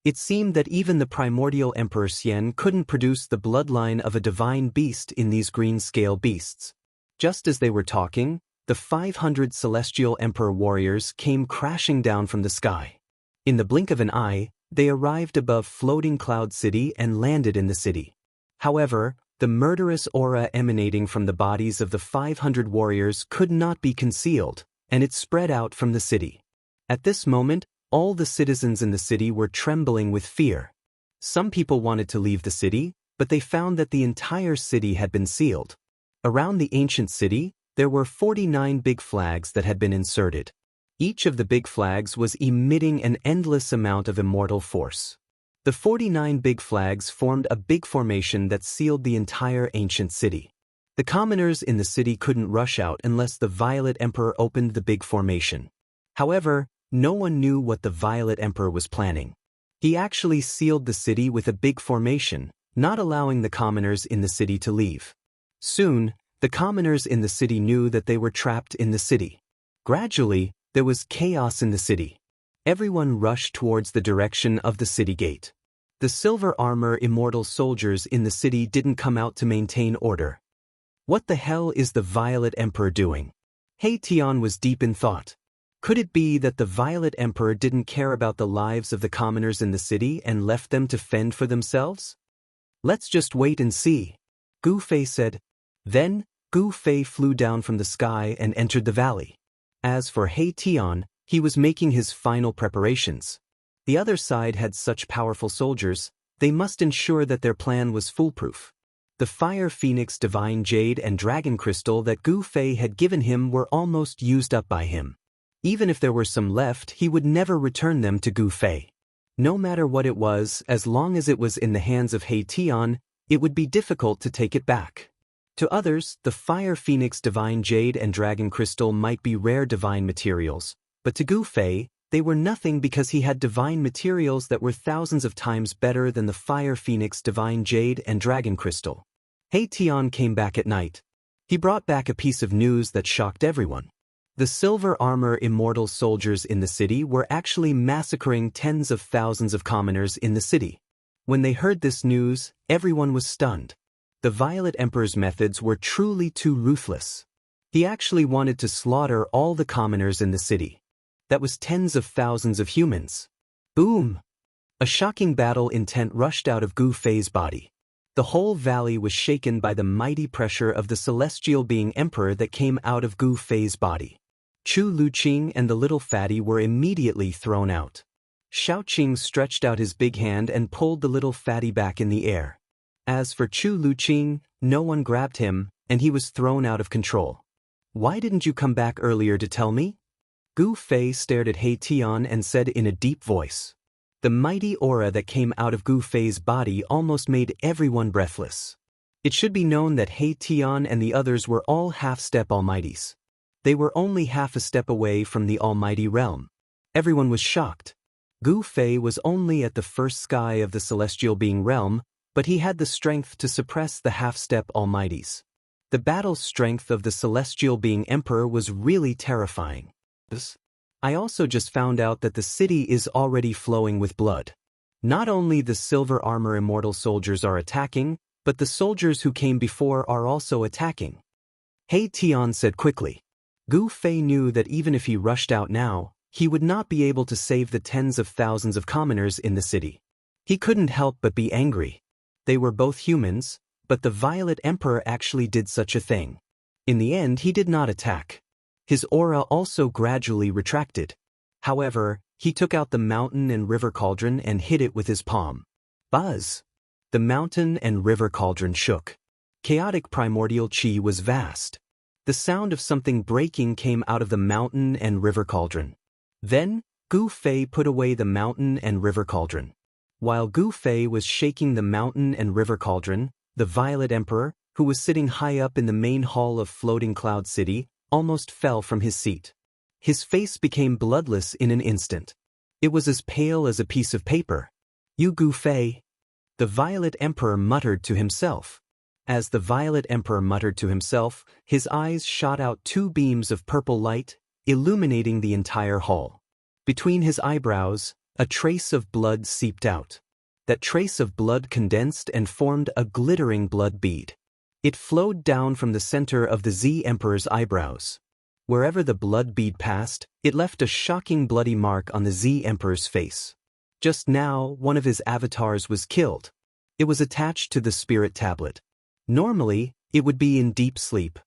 It seemed that even the primordial Emperor Xian couldn't produce the bloodline of a divine beast in these green scale beasts. Just as they were talking, the 500 celestial Emperor warriors came crashing down from the sky. In the blink of an eye, they arrived above floating cloud city and landed in the city. However, the murderous aura emanating from the bodies of the 500 warriors could not be concealed, and it spread out from the city. At this moment, all the citizens in the city were trembling with fear. Some people wanted to leave the city, but they found that the entire city had been sealed. Around the ancient city, there were 49 big flags that had been inserted. Each of the big flags was emitting an endless amount of immortal force. The 49 big flags formed a big formation that sealed the entire ancient city. The commoners in the city couldn't rush out unless the Violet Emperor opened the big formation. However, no one knew what the Violet Emperor was planning. He actually sealed the city with a big formation, not allowing the commoners in the city to leave. Soon, the commoners in the city knew that they were trapped in the city. Gradually, there was chaos in the city. Everyone rushed towards the direction of the city gate. The silver armor immortal soldiers in the city didn't come out to maintain order. What the hell is the Violet Emperor doing? He Tian was deep in thought. Could it be that the Violet Emperor didn't care about the lives of the commoners in the city and left them to fend for themselves? Let's just wait and see, Gu Fei said. Then, Gu Fei flew down from the sky and entered the valley. As for He Tian, he was making his final preparations. The other side had such powerful soldiers, they must ensure that their plan was foolproof. The Fire Phoenix Divine Jade and Dragon Crystal that Gu Fei had given him were almost used up by him. Even if there were some left, he would never return them to Gu Fei. No matter what it was, as long as it was in the hands of He Tian, it would be difficult to take it back. To others, the Fire Phoenix Divine Jade and Dragon Crystal might be rare divine materials, but to Gu Fei, they were nothing because he had divine materials that were thousands of times better than the Fire Phoenix Divine Jade and Dragon Crystal. He Tian came back at night. He brought back a piece of news that shocked everyone. The silver armor immortal soldiers in the city were actually massacring tens of thousands of commoners in the city. When they heard this news, everyone was stunned. The Violet Emperor's methods were truly too ruthless. He actually wanted to slaughter all the commoners in the city. That was tens of thousands of humans. Boom! A shocking battle intent rushed out of Gu Fei's body. The whole valley was shaken by the mighty pressure of the celestial being emperor that came out of Gu Fei's body. Chu Luqing and the little fatty were immediately thrown out. Xiaoqing stretched out his big hand and pulled the little fatty back in the air. As for Chu Luqing, no one grabbed him, and he was thrown out of control. Why didn't you come back earlier to tell me? Gu Fei stared at He Tian and said in a deep voice. The mighty aura that came out of Gu Fei's body almost made everyone breathless. It should be known that He Tian and the others were all half-step almighties. They were only half a step away from the almighty realm. Everyone was shocked. Gu Fei was only at the first sky of the celestial being realm, but he had the strength to suppress the half-step almighties. The battle strength of the celestial being emperor was really terrifying. I also just found out that the city is already flowing with blood. Not only the silver armor immortal soldiers are attacking, but the soldiers who came before are also attacking. He Tian said quickly. Gu Fei knew that even if he rushed out now, he would not be able to save the tens of thousands of commoners in the city. He couldn't help but be angry. They were both humans, but the Violet Emperor actually did such a thing. In the end, he did not attack. His aura also gradually retracted. However, he took out the mountain and river cauldron and hit it with his palm. Buzz! The mountain and river cauldron shook. Chaotic primordial chi was vast. The sound of something breaking came out of the mountain and river cauldron. Then, Gu Fei put away the mountain and river cauldron. While Gu Fei was shaking the mountain and river cauldron, the Violet Emperor, who was sitting high up in the main hall of Floating Cloud City, almost fell from his seat. His face became bloodless in an instant. It was as pale as a piece of paper. You Gu Fei? The Violet Emperor muttered to himself. As the Violet Emperor muttered to himself, his eyes shot out two beams of purple light, illuminating the entire hall. Between his eyebrows, a trace of blood seeped out. That trace of blood condensed and formed a glittering blood bead. It flowed down from the center of the Z Emperor's eyebrows. Wherever the blood bead passed, it left a shocking bloody mark on the Z Emperor's face. Just now, one of his avatars was killed. It was attached to the spirit tablet. Normally, it would be in deep sleep.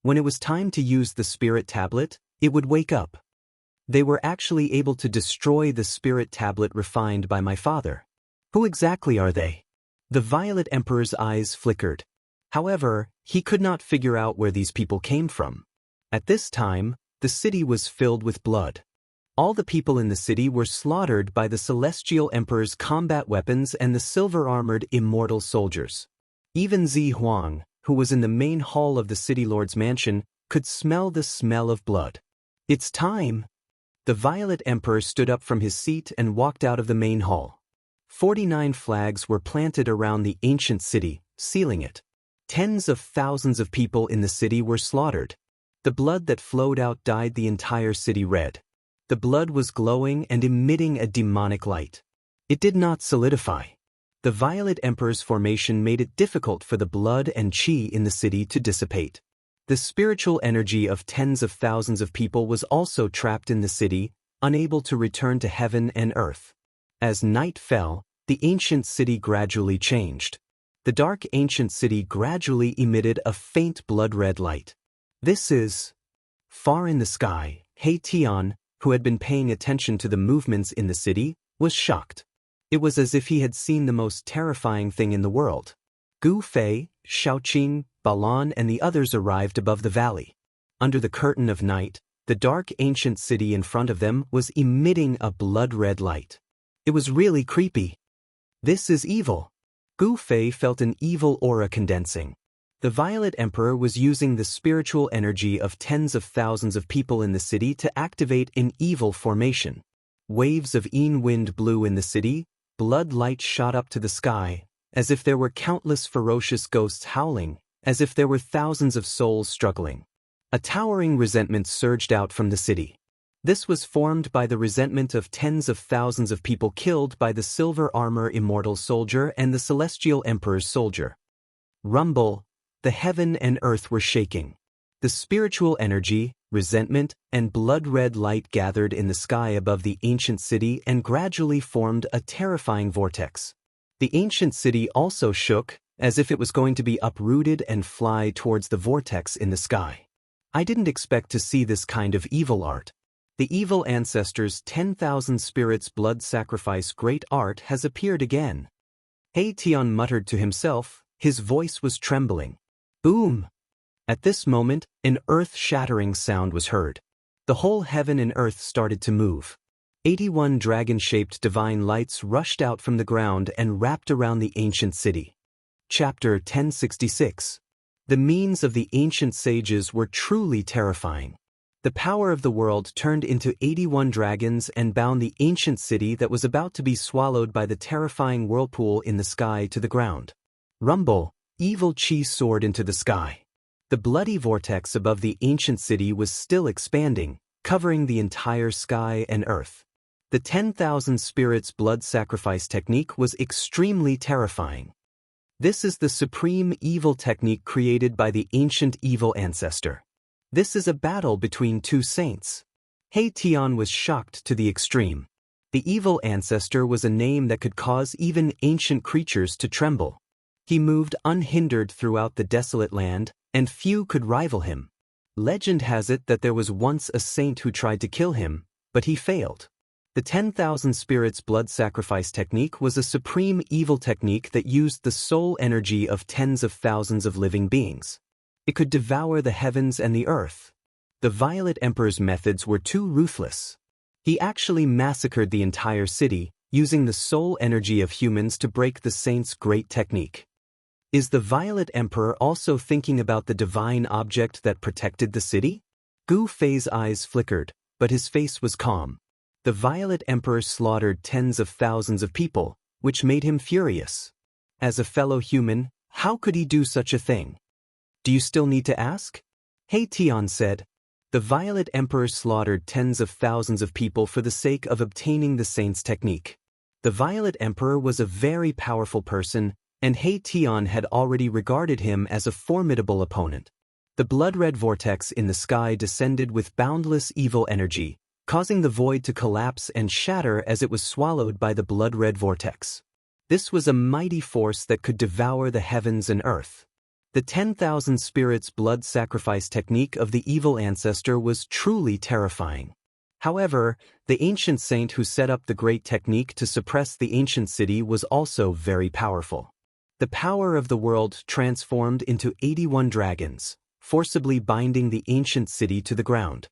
When it was time to use the spirit tablet, it would wake up. They were actually able to destroy the spirit tablet refined by my father. Who exactly are they? The Violet Emperor's eyes flickered. However, he could not figure out where these people came from. At this time, the city was filled with blood. All the people in the city were slaughtered by the Celestial Emperor's combat weapons and the silver-armored immortal soldiers. Even Zi Huang, who was in the main hall of the City Lord's mansion, could smell the smell of blood. It's time! The Violet Emperor stood up from his seat and walked out of the main hall. 49 flags were planted around the ancient city, sealing it. Tens of thousands of people in the city were slaughtered. The blood that flowed out dyed the entire city red. The blood was glowing and emitting a demonic light. It did not solidify. The Violet Emperor's formation made it difficult for the blood and chi in the city to dissipate. The spiritual energy of tens of thousands of people was also trapped in the city, unable to return to heaven and earth. As night fell, the ancient city gradually changed. The dark ancient city gradually emitted a faint blood-red light. This is... Far in the sky, He Tian, who had been paying attention to the movements in the city, was shocked. It was as if he had seen the most terrifying thing in the world. Gu Fei, Shaoqing, Balan and the others arrived above the valley. Under the curtain of night, the dark ancient city in front of them was emitting a blood-red light. It was really creepy. This is evil. Gu Fei felt an evil aura condensing. The Violet Emperor was using the spiritual energy of tens of thousands of people in the city to activate an evil formation. Waves of Yin wind blew in the city, blood light shot up to the sky, as if there were countless ferocious ghosts howling, as if there were thousands of souls struggling. A towering resentment surged out from the city. This was formed by the resentment of tens of thousands of people killed by the silver armor immortal soldier and the celestial emperor's soldier. Rumble, the heaven and earth were shaking. The spiritual energy, resentment, and blood-red light gathered in the sky above the ancient city and gradually formed a terrifying vortex. The ancient city also shook, as if it was going to be uprooted and fly towards the vortex in the sky. I didn't expect to see this kind of evil art. The evil ancestors' 10,000 spirits blood sacrifice great art has appeared again. He Tian muttered to himself, his voice was trembling. Boom! At this moment, an earth-shattering sound was heard. The whole heaven and earth started to move. 81 dragon-shaped divine lights rushed out from the ground and wrapped around the ancient city. Chapter 1066. The means of the ancient sages were truly terrifying. The power of the world turned into 81 dragons and bound the ancient city that was about to be swallowed by the terrifying whirlpool in the sky to the ground. Rumble, evil chi soared into the sky. The bloody vortex above the ancient city was still expanding, covering the entire sky and earth. The 10,000 spirits blood sacrifice technique was extremely terrifying. This is the supreme evil technique created by the ancient evil ancestor. This is a battle between two saints. He Tian was shocked to the extreme. The evil ancestor was a name that could cause even ancient creatures to tremble. He moved unhindered throughout the desolate land, and few could rival him. Legend has it that there was once a saint who tried to kill him, but he failed. The 10,000 spirits blood sacrifice technique was a supreme evil technique that used the soul energy of tens of thousands of living beings. It could devour the heavens and the earth. The Violet Emperor's methods were too ruthless. He actually massacred the entire city, using the soul energy of humans to break the saint's great technique. Is the Violet Emperor also thinking about the divine object that protected the city? Gu Fei's eyes flickered, but his face was calm. The Violet Emperor slaughtered tens of thousands of people, which made him furious. As a fellow human, how could he do such a thing? Do you still need to ask? He Tian said. The Violet Emperor slaughtered tens of thousands of people for the sake of obtaining the saint's technique. The Violet Emperor was a very powerful person, and He Tian had already regarded him as a formidable opponent. The blood-red vortex in the sky descended with boundless evil energy, causing the void to collapse and shatter as it was swallowed by the blood-red vortex. This was a mighty force that could devour the heavens and earth. The 10,000 spirits blood sacrifice technique of the evil ancestor was truly terrifying. However, the ancient saint who set up the great technique to suppress the ancient city was also very powerful. The power of the world transformed into 81 dragons, forcibly binding the ancient city to the ground.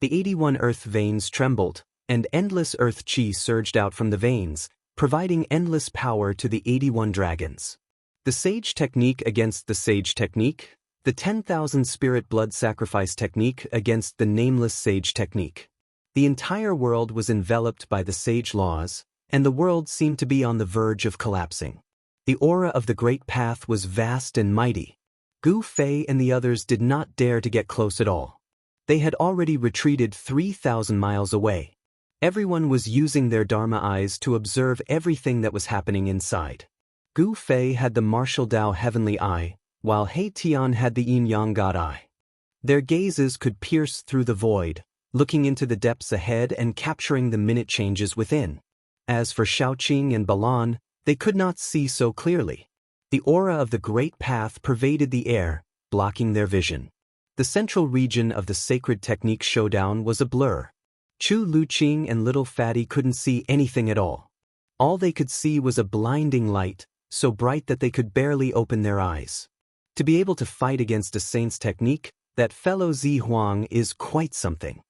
The 81 earth veins trembled, and endless earth chi surged out from the veins, providing endless power to the 81 dragons. The sage technique against the sage technique, the 10,000 spirit blood sacrifice technique against the nameless sage technique. The entire world was enveloped by the sage laws, and the world seemed to be on the verge of collapsing. The aura of the great path was vast and mighty. Gu Fei and the others did not dare to get close at all. They had already retreated 3,000 miles away. Everyone was using their Dharma eyes to observe everything that was happening inside. Gu Fei had the martial Dao heavenly eye, while He Tian had the Yin Yang God eye. Their gazes could pierce through the void, looking into the depths ahead and capturing the minute changes within. As for Xiaoqing and Balan, they could not see so clearly. The aura of the Great Path pervaded the air, blocking their vision. The central region of the sacred technique showdown was a blur. Chu Luqing and Little Fatty couldn't see anything at all. All they could see was a blinding light, so bright that they could barely open their eyes. To be able to fight against a saint's technique, that fellow Zi Huang is quite something.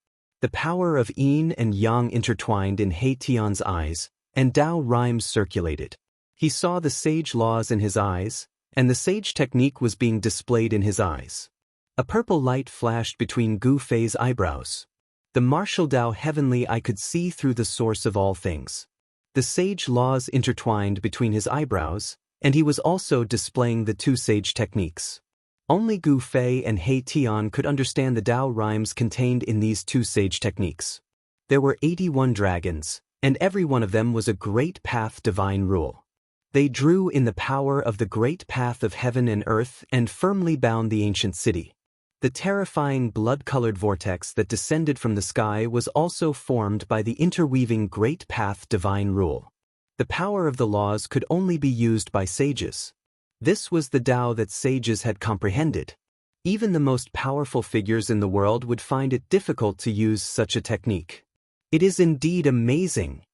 The power of yin and yang intertwined in He Tian's eyes, and Dao rhymes circulated. He saw the sage laws in his eyes, and the sage technique was being displayed in his eyes. A purple light flashed between Gu Fei's eyebrows. The martial Dao heavenly I could see through the source of all things. The sage laws intertwined between his eyebrows, and he was also displaying the two sage techniques. Only Gu Fei and He Tian could understand the Dao rhymes contained in these two sage techniques. There were 81 dragons, and every one of them was a great path divine rule. They drew in the power of the great path of heaven and earth and firmly bound the ancient city. The terrifying blood-colored vortex that descended from the sky was also formed by the interweaving great path divine rule. The power of the laws could only be used by sages. This was the Tao that sages had comprehended. Even the most powerful figures in the world would find it difficult to use such a technique. It is indeed amazing.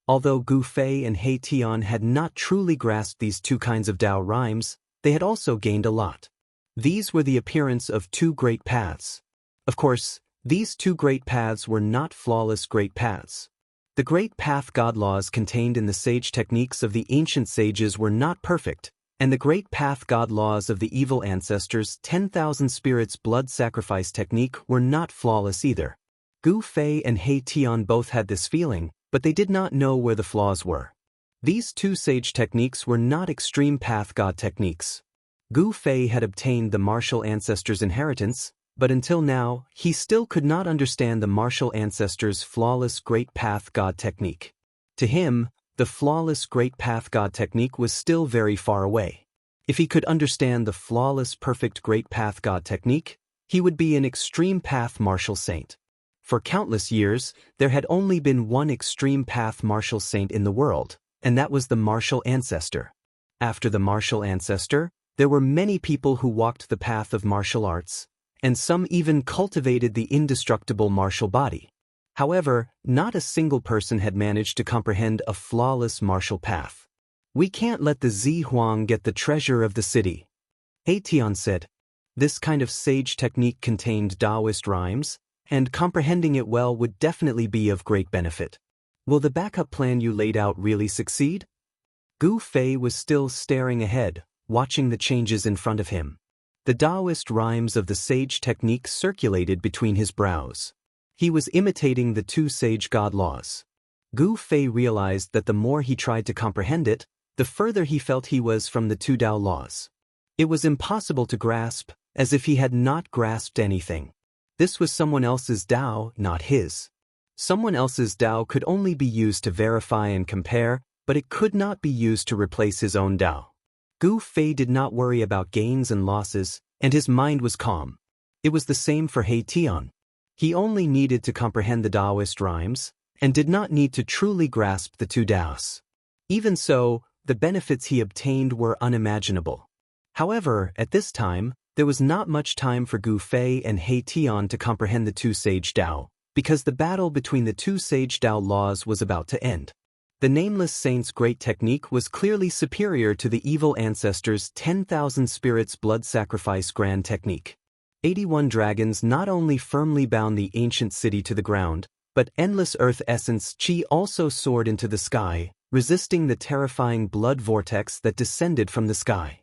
Although Gu Fei and He Tian had not truly grasped these two kinds of Tao rhymes, they had also gained a lot. These were the appearance of two great paths. Of course, these two great paths were not flawless great paths. The great path God laws contained in the sage techniques of the ancient sages were not perfect, and the great path God laws of the evil ancestors' 10,000 spirits blood sacrifice technique were not flawless either. Gu Fei and He Tian both had this feeling, but they did not know where the flaws were. These two sage techniques were not extreme path God techniques. Gu Fei had obtained the martial ancestors' inheritance, but until now, he still could not understand the martial ancestors' flawless great path God technique. To him, the flawless great path God technique was still very far away. If he could understand the flawless perfect great path God technique, he would be an extreme path martial saint. For countless years, there had only been one extreme path martial saint in the world, and that was the martial ancestor. After the martial ancestor, there were many people who walked the path of martial arts, and some even cultivated the indestructible martial body. However, not a single person had managed to comprehend a flawless martial path. We can't let the Zi Huang get the treasure of the city. He Tian said. This kind of sage technique contained Taoist rhymes, and comprehending it well would definitely be of great benefit. Will the backup plan you laid out really succeed? Gu Fei was still staring ahead, watching the changes in front of him. The Taoist rhymes of the sage technique circulated between his brows. He was imitating the two sage God laws. Gu Fei realized that the more he tried to comprehend it, the further he felt he was from the two Tao laws. It was impossible to grasp, as if he had not grasped anything. This was someone else's Tao, not his. Someone else's Tao could only be used to verify and compare, but it could not be used to replace his own Tao. Gu Fei did not worry about gains and losses, and his mind was calm. It was the same for He Tian. He only needed to comprehend the Taoist rhymes, and did not need to truly grasp the two Taos. Even so, the benefits he obtained were unimaginable. However, at this time, there was not much time for Gu Fei and He Tian to comprehend the two sage Tao, because the battle between the two sage Tao laws was about to end. The Nameless Saint's great technique was clearly superior to the evil ancestors' 10,000 spirits blood sacrifice grand technique. 81 dragons not only firmly bound the ancient city to the ground, but endless earth essence Qi also soared into the sky, resisting the terrifying blood vortex that descended from the sky.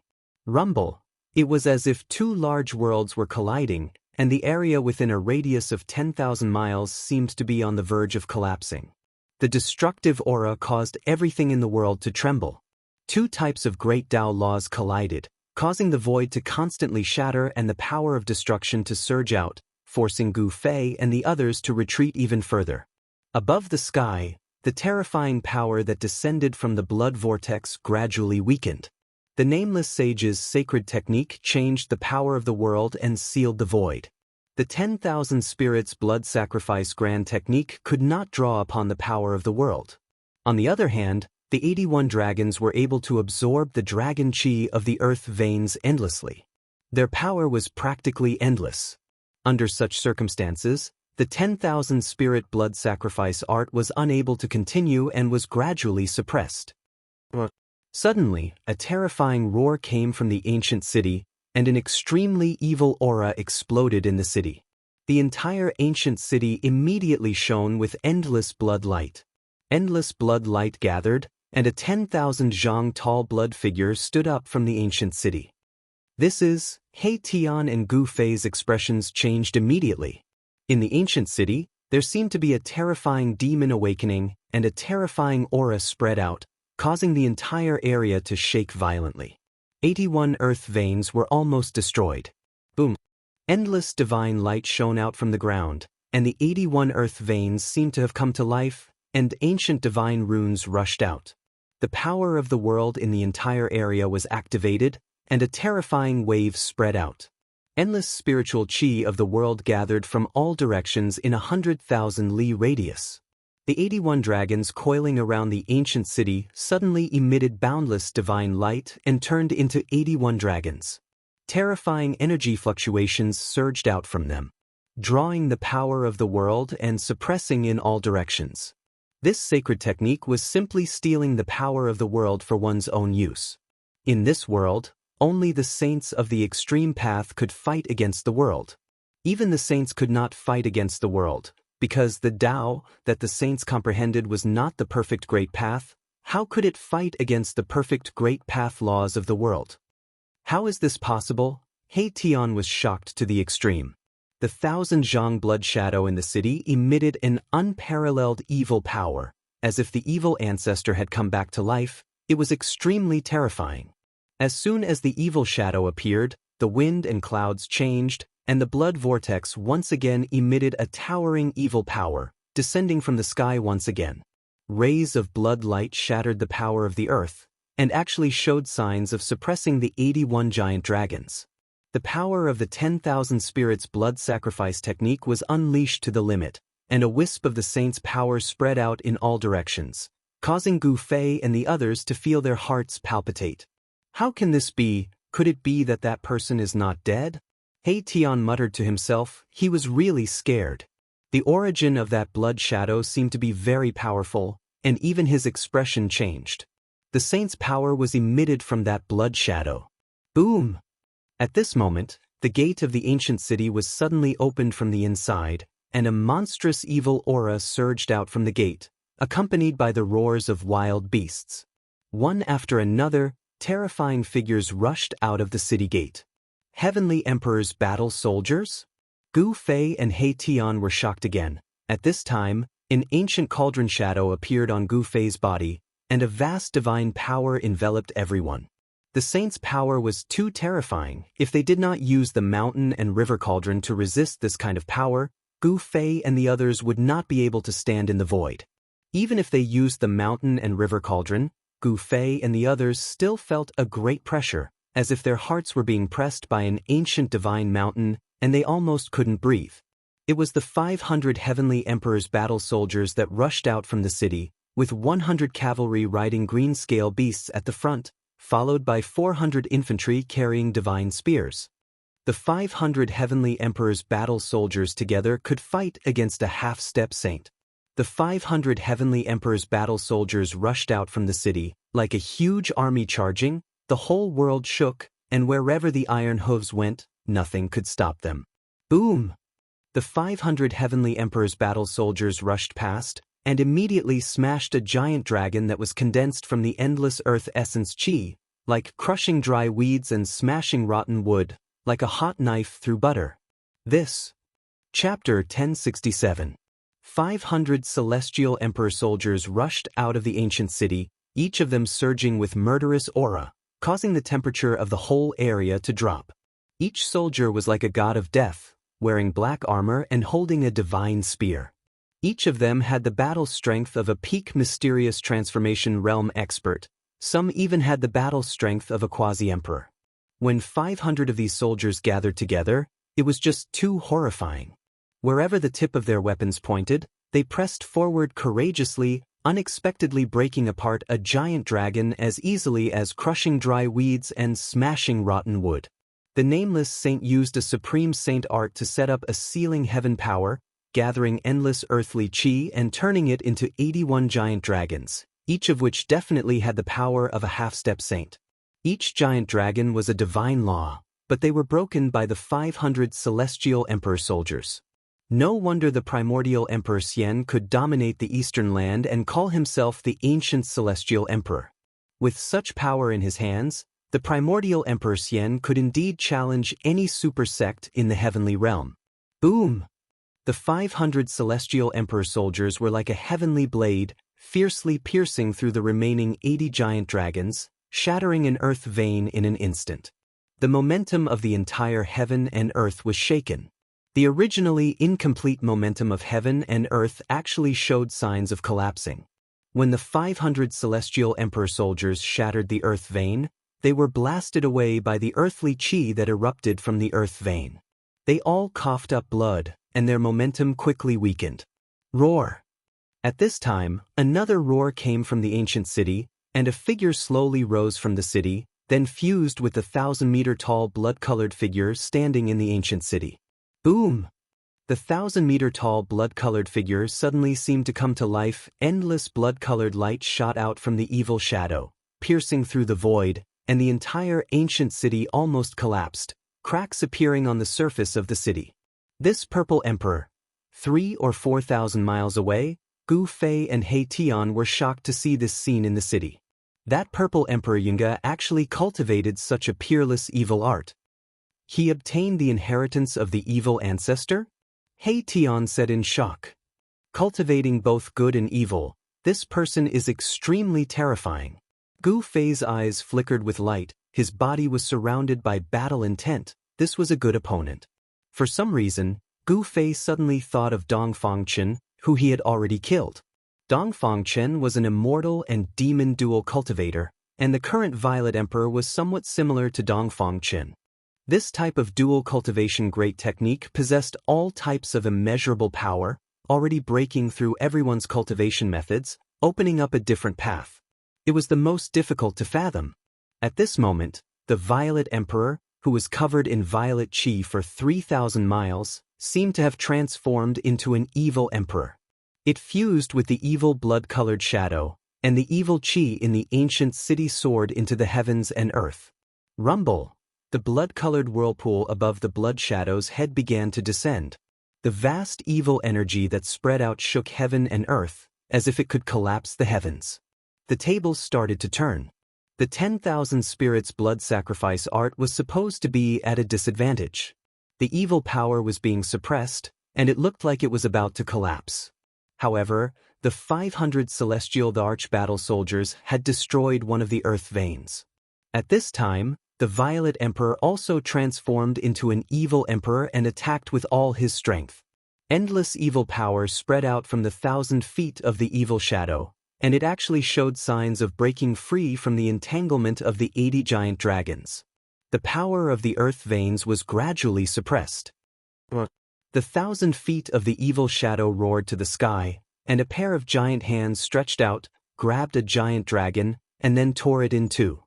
Rumble. It was as if two large worlds were colliding, and the area within a radius of 10,000 miles seemed to be on the verge of collapsing. The destructive aura caused everything in the world to tremble. Two types of great Tao laws collided, causing the void to constantly shatter and the power of destruction to surge out, forcing Gu Fei and the others to retreat even further. Above the sky, the terrifying power that descended from the blood vortex gradually weakened. The Nameless Sage's sacred technique changed the power of the world and sealed the void. The 10,000 spirits blood sacrifice grand technique could not draw upon the power of the world. On the other hand, the 81 dragons were able to absorb the dragon chi of the earth veins endlessly. Their power was practically endless. Under such circumstances, the 10,000 spirit blood sacrifice art was unable to continue and was gradually suppressed. Suddenly, a terrifying roar came from the ancient city, and an extremely evil aura exploded in the city. The entire ancient city immediately shone with endless blood light. Endless blood light gathered, and a 10,000 zhang tall blood figure stood up from the ancient city. This is, He Tian and Gu Fei's expressions changed immediately. In the ancient city, there seemed to be a terrifying demon awakening, and a terrifying aura spread out, causing the entire area to shake violently. 81 earth veins were almost destroyed. Boom! Endless divine light shone out from the ground, and the 81 earth veins seemed to have come to life, and ancient divine runes rushed out. The power of the world in the entire area was activated, and a terrifying wave spread out. Endless spiritual chi of the world gathered from all directions in 100,000 li radius. The 81 dragons coiling around the ancient city suddenly emitted boundless divine light and turned into 81 dragons. Terrifying energy fluctuations surged out from them, drawing the power of the world and suppressing in all directions. This sacred technique was simply stealing the power of the world for one's own use. In this world, only the saints of the extreme path could fight against the world. Even the saints could not fight against the world, because the Tao that the saints comprehended was not the perfect great path. How could it fight against the perfect great path laws of the world? How is this possible? He Tian was shocked to the extreme. The 1,000 zhang blood shadow in the city emitted an unparalleled evil power. As if the evil ancestor had come back to life, it was extremely terrifying. As soon as the evil shadow appeared, the wind and clouds changed, and the blood vortex once again emitted a towering evil power, descending from the sky once again. Rays of blood light shattered the power of the earth, and actually showed signs of suppressing the 81 giant dragons. The power of the 10,000 spirits blood sacrifice technique was unleashed to the limit, and a wisp of the saints' power spread out in all directions, causing Gu Fei and the others to feel their hearts palpitate. How can this be? Could it be that that person is not dead? He Tian muttered to himself. He was really scared. The origin of that blood shadow seemed to be very powerful, and even his expression changed. The saint's power was emitted from that blood shadow. Boom! At this moment, the gate of the ancient city was suddenly opened from the inside, and a monstrous evil aura surged out from the gate, accompanied by the roars of wild beasts. One after another, terrifying figures rushed out of the city gate. Heavenly Emperor's battle soldiers? Gu Fei and He Tian were shocked again. At this time, an ancient cauldron shadow appeared on Gu Fei's body, and a vast divine power enveloped everyone. The saints' power was too terrifying. If they did not use the mountain and river cauldron to resist this kind of power, Gu Fei and the others would not be able to stand in the void. Even if they used the mountain and river cauldron, Gu Fei and the others still felt a great pressure, as if their hearts were being pressed by an ancient divine mountain, and they almost couldn't breathe. It was the 500 Heavenly Emperor's battle soldiers that rushed out from the city, with 100 cavalry riding green-scale beasts at the front, followed by 400 infantry carrying divine spears. The 500 Heavenly Emperor's battle soldiers together could fight against a half-step saint. The 500 Heavenly Emperor's battle soldiers rushed out from the city, like a huge army charging. The whole world shook, and wherever the iron hooves went, nothing could stop them. Boom! The 500 Heavenly Emperor's battle soldiers rushed past, and immediately smashed a giant dragon that was condensed from the endless earth essence chi, like crushing dry weeds and smashing rotten wood, like a hot knife through butter. This. Chapter 1067. 500 Celestial Emperor soldiers rushed out of the ancient city, each of them surging with murderous aura, causing the temperature of the whole area to drop. Each soldier was like a god of death, wearing black armor and holding a divine spear. Each of them had the battle strength of a peak mysterious transformation realm expert. Some even had the battle strength of a quasi-emperor. When 500 of these soldiers gathered together, It was just too horrifying. Wherever the tip of their weapons pointed, they pressed forward courageously, unexpectedly breaking apart a giant dragon as easily as crushing dry weeds and smashing rotten wood. The nameless saint used a supreme saint art to set up a sealing heaven power, gathering endless earthly chi and turning it into 81 giant dragons, each of which definitely had the power of a half-step saint. Each giant dragon was a divine law, but they were broken by the 500 celestial emperor soldiers. No wonder the primordial Emperor Xian could dominate the eastern land and call himself the ancient celestial emperor. With such power in his hands, the primordial Emperor Xian could indeed challenge any super sect in the heavenly realm. Boom! The 500 celestial emperor soldiers were like a heavenly blade, fiercely piercing through the remaining 80 giant dragons, shattering an earth vein in an instant. The momentum of the entire heaven and earth was shaken. The originally incomplete momentum of heaven and earth actually showed signs of collapsing. When the 500 celestial emperor soldiers shattered the earth vein, they were blasted away by the earthly chi that erupted from the earth vein. They all coughed up blood, and their momentum quickly weakened. Roar! At this time, another roar came from the ancient city, and a figure slowly rose from the city, then fused with the 1,000-meter-tall blood-colored figure standing in the ancient city. Boom! The 1,000-meter-tall blood-colored figure suddenly seemed to come to life. Endless blood-colored light shot out from the evil shadow, piercing through the void, and the entire ancient city almost collapsed, cracks appearing on the surface of the city. This purple emperor, 3,000 or 4,000 miles away, Gu Fei and He Tian were shocked to see this scene in the city. That purple emperor Yunga actually cultivated such a peerless evil art. He obtained the inheritance of the evil ancestor? He Tian said in shock. Cultivating both good and evil, this person is extremely terrifying. Gu Fei's eyes flickered with light, his body was surrounded by battle intent. This was a good opponent. For some reason, Gu Fei suddenly thought of Dong Fangchen, who he had already killed. Dong Fangchen was an immortal and demon dual cultivator, and the current Violet Emperor was somewhat similar to Dong Fangchen. This type of dual cultivation great technique possessed all types of immeasurable power, already breaking through everyone's cultivation methods, opening up a different path. It was the most difficult to fathom. At this moment, the Violet Emperor, who was covered in violet chi for 3,000 miles, seemed to have transformed into an evil emperor. It fused with the evil blood-colored shadow, and the evil chi in the ancient city soared into the heavens and earth. Rumble! The blood-colored whirlpool above the blood shadow's head began to descend. The vast evil energy that spread out shook heaven and earth, as if it could collapse the heavens. The tables started to turn. The 10,000 spirits blood sacrifice art was supposed to be at a disadvantage. The evil power was being suppressed, and it looked like it was about to collapse. However, the 500 celestial arch battle soldiers had destroyed one of the earth veins. At this time, the Violet Emperor also transformed into an evil emperor and attacked with all his strength. Endless evil power spread out from the 1,000 feet of the evil shadow, and it actually showed signs of breaking free from the entanglement of the 80 giant dragons. The power of the earth veins was gradually suppressed. The 1,000 feet of the evil shadow roared to the sky, and a pair of giant hands stretched out, grabbed a giant dragon, and then tore it in two.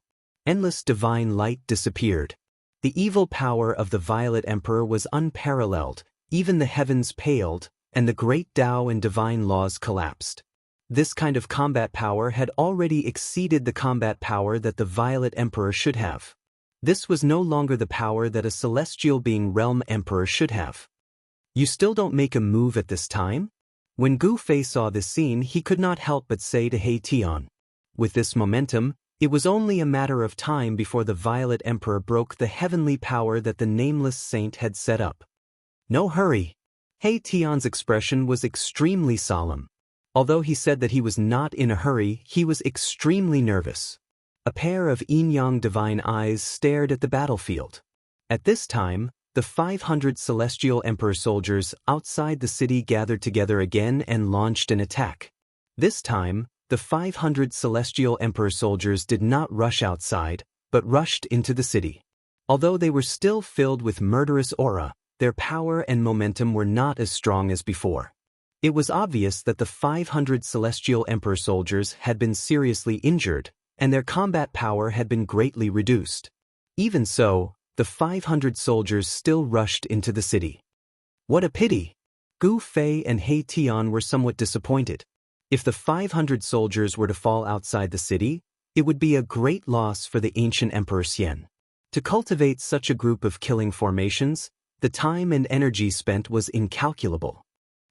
Endless divine light disappeared. The evil power of the Violet Emperor was unparalleled, even the heavens paled, and the great Tao and divine laws collapsed. This kind of combat power had already exceeded the combat power that the Violet Emperor should have. This was no longer the power that a celestial being realm emperor should have. You still don't make a move at this time? When Gu Fei saw this scene, he could not help but say to He Tian. With this momentum, it was only a matter of time before the Violet Emperor broke the heavenly power that the nameless saint had set up. No hurry. He Tian's expression was extremely solemn. Although he said that he was not in a hurry, he was extremely nervous. A pair of yin-yang divine eyes stared at the battlefield. At this time, the 500 celestial emperor soldiers outside the city gathered together again and launched an attack. This time, the 500 celestial emperor soldiers did not rush outside, but rushed into the city. Although they were still filled with murderous aura, their power and momentum were not as strong as before. It was obvious that the 500 Celestial Emperor soldiers had been seriously injured, and their combat power had been greatly reduced. Even so, the 500 soldiers still rushed into the city. What a pity! Gu Fei and He Tian were somewhat disappointed. If the 500 soldiers were to fall outside the city, it would be a great loss for the ancient Emperor Xian. To cultivate such a group of killing formations, the time and energy spent was incalculable.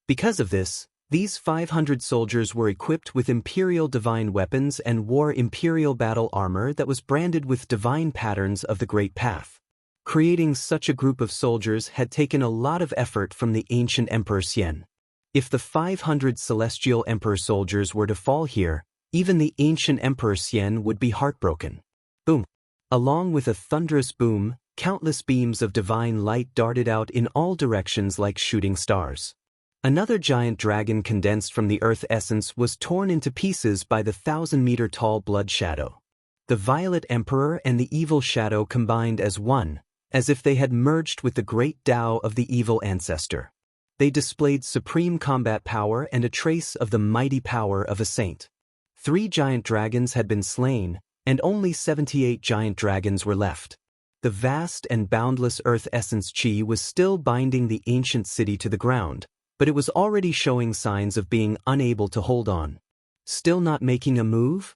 Because of this, these 500 soldiers were equipped with imperial divine weapons and wore imperial battle armor that was branded with divine patterns of the Great Path. Creating such a group of soldiers had taken a lot of effort from the ancient Emperor Xian. If the 500 Celestial Emperor soldiers were to fall here, even the ancient Emperor Xian would be heartbroken. Boom! Along with a thunderous boom, countless beams of divine light darted out in all directions like shooting stars. Another giant dragon condensed from the earth essence was torn into pieces by the 1,000-meter-tall blood shadow. The Violet Emperor and the Evil Shadow combined as one, as if they had merged with the great Tao of the evil ancestor. They displayed supreme combat power and a trace of the mighty power of a saint. 3 giant dragons had been slain, and only 78 giant dragons were left. The vast and boundless earth essence chi was still binding the ancient city to the ground, but it was already showing signs of being unable to hold on. Still not making a move?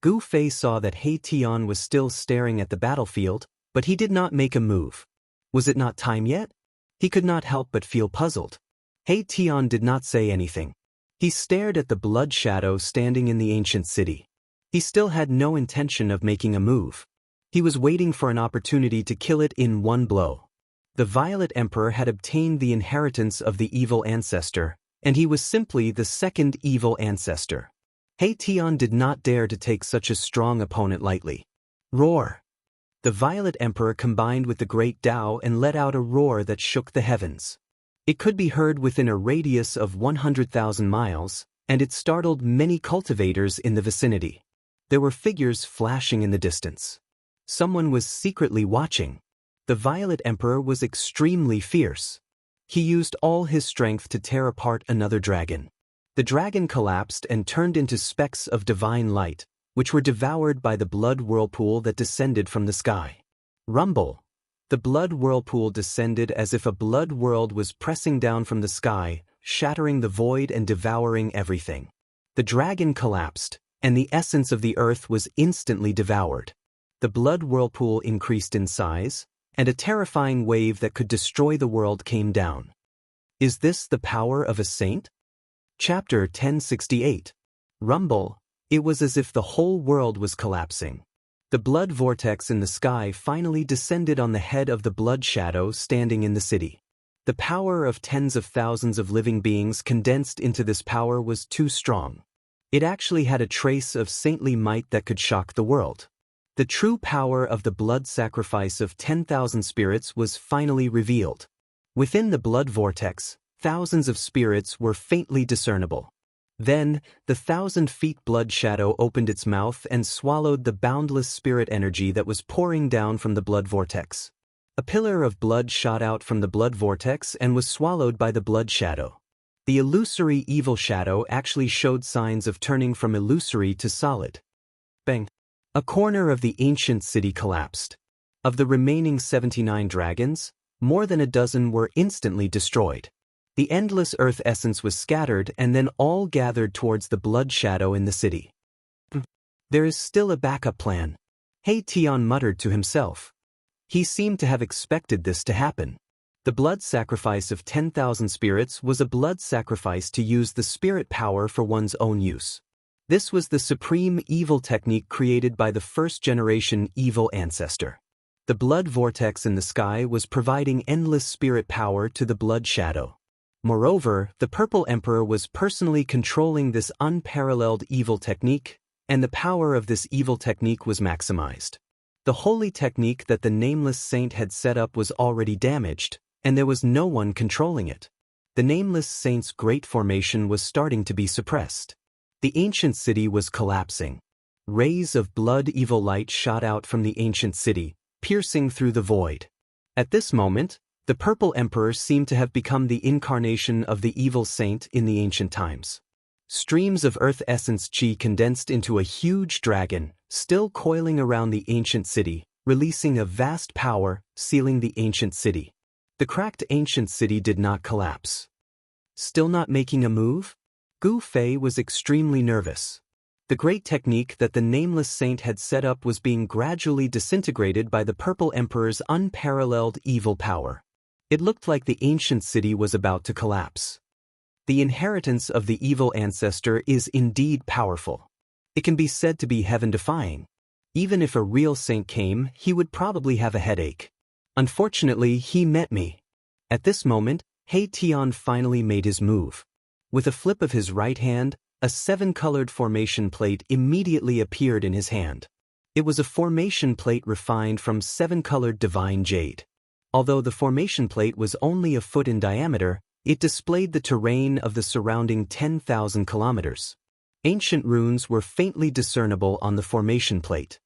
Gu Fei saw that He Tian was still staring at the battlefield, but he did not make a move. Was it not time yet? He could not help but feel puzzled. He Tian did not say anything. He stared at the blood shadow standing in the ancient city. He still had no intention of making a move. He was waiting for an opportunity to kill it in one blow. The Violet Emperor had obtained the inheritance of the evil ancestor, and he was simply the second evil ancestor. He Tian did not dare to take such a strong opponent lightly. Roar! The Violet Emperor combined with the great Tao and let out a roar that shook the heavens. It could be heard within a radius of 100,000 miles, and it startled many cultivators in the vicinity. There were figures flashing in the distance. Someone was secretly watching. The Violet Emperor was extremely fierce. He used all his strength to tear apart another dragon. The dragon collapsed and turned into specks of divine light, which were devoured by the blood whirlpool that descended from the sky. Rumble! The blood whirlpool descended as if a blood world was pressing down from the sky, shattering the void and devouring everything. The dragon collapsed, and the essence of the earth was instantly devoured. The blood whirlpool increased in size, and a terrifying wave that could destroy the world came down. Is this the power of a saint? Chapter 1068. Rumble. It was as if the whole world was collapsing. The blood vortex in the sky finally descended on the head of the blood shadow standing in the city. The power of tens of thousands of living beings condensed into this power was too strong. It actually had a trace of saintly might that could shock the world. The true power of the blood sacrifice of 10,000 spirits was finally revealed. Within the blood vortex, thousands of spirits were faintly discernible. Then, the 1,000-feet blood shadow opened its mouth and swallowed the boundless spirit energy that was pouring down from the blood vortex. A pillar of blood shot out from the blood vortex and was swallowed by the blood shadow. The illusory evil shadow actually showed signs of turning from illusory to solid. Bang! A corner of the ancient city collapsed. Of the remaining 79 dragons, more than a dozen were instantly destroyed. The endless earth essence was scattered and then all gathered towards the blood shadow in the city. There is still a backup plan. He Tian muttered to himself. He seemed to have expected this to happen. The blood sacrifice of 10,000 spirits was a blood sacrifice to use the spirit power for one's own use. This was the supreme evil technique created by the first-generation evil ancestor. The blood vortex in the sky was providing endless spirit power to the blood shadow. Moreover, the Purple Emperor was personally controlling this unparalleled evil technique, and the power of this evil technique was maximized. The holy technique that the nameless saint had set up was already damaged, and there was no one controlling it. The nameless saint's great formation was starting to be suppressed. The ancient city was collapsing. Rays of blood evil light shot out from the ancient city, piercing through the void. At this moment, The Purple Emperor seemed to have become the incarnation of the evil saint in the ancient times. Streams of earth essence chi condensed into a huge dragon, still coiling around the ancient city, releasing a vast power, sealing the ancient city. The cracked ancient city did not collapse. Still not making a move? Gu Fei was extremely nervous. The great technique that the nameless saint had set up was being gradually disintegrated by the Purple Emperor's unparalleled evil power. It looked like the ancient city was about to collapse. The inheritance of the evil ancestor is indeed powerful. It can be said to be heaven-defying. Even if a real saint came, he would probably have a headache. Unfortunately, he met me. At this moment, He Tian finally made his move. With a flip of his right hand, a 7-colored formation plate immediately appeared in his hand. It was a formation plate refined from 7-colored divine jade. Although the formation plate was only a foot in diameter, it displayed the terrain of the surrounding 10,000 kilometers. Ancient runes were faintly discernible on the formation plate.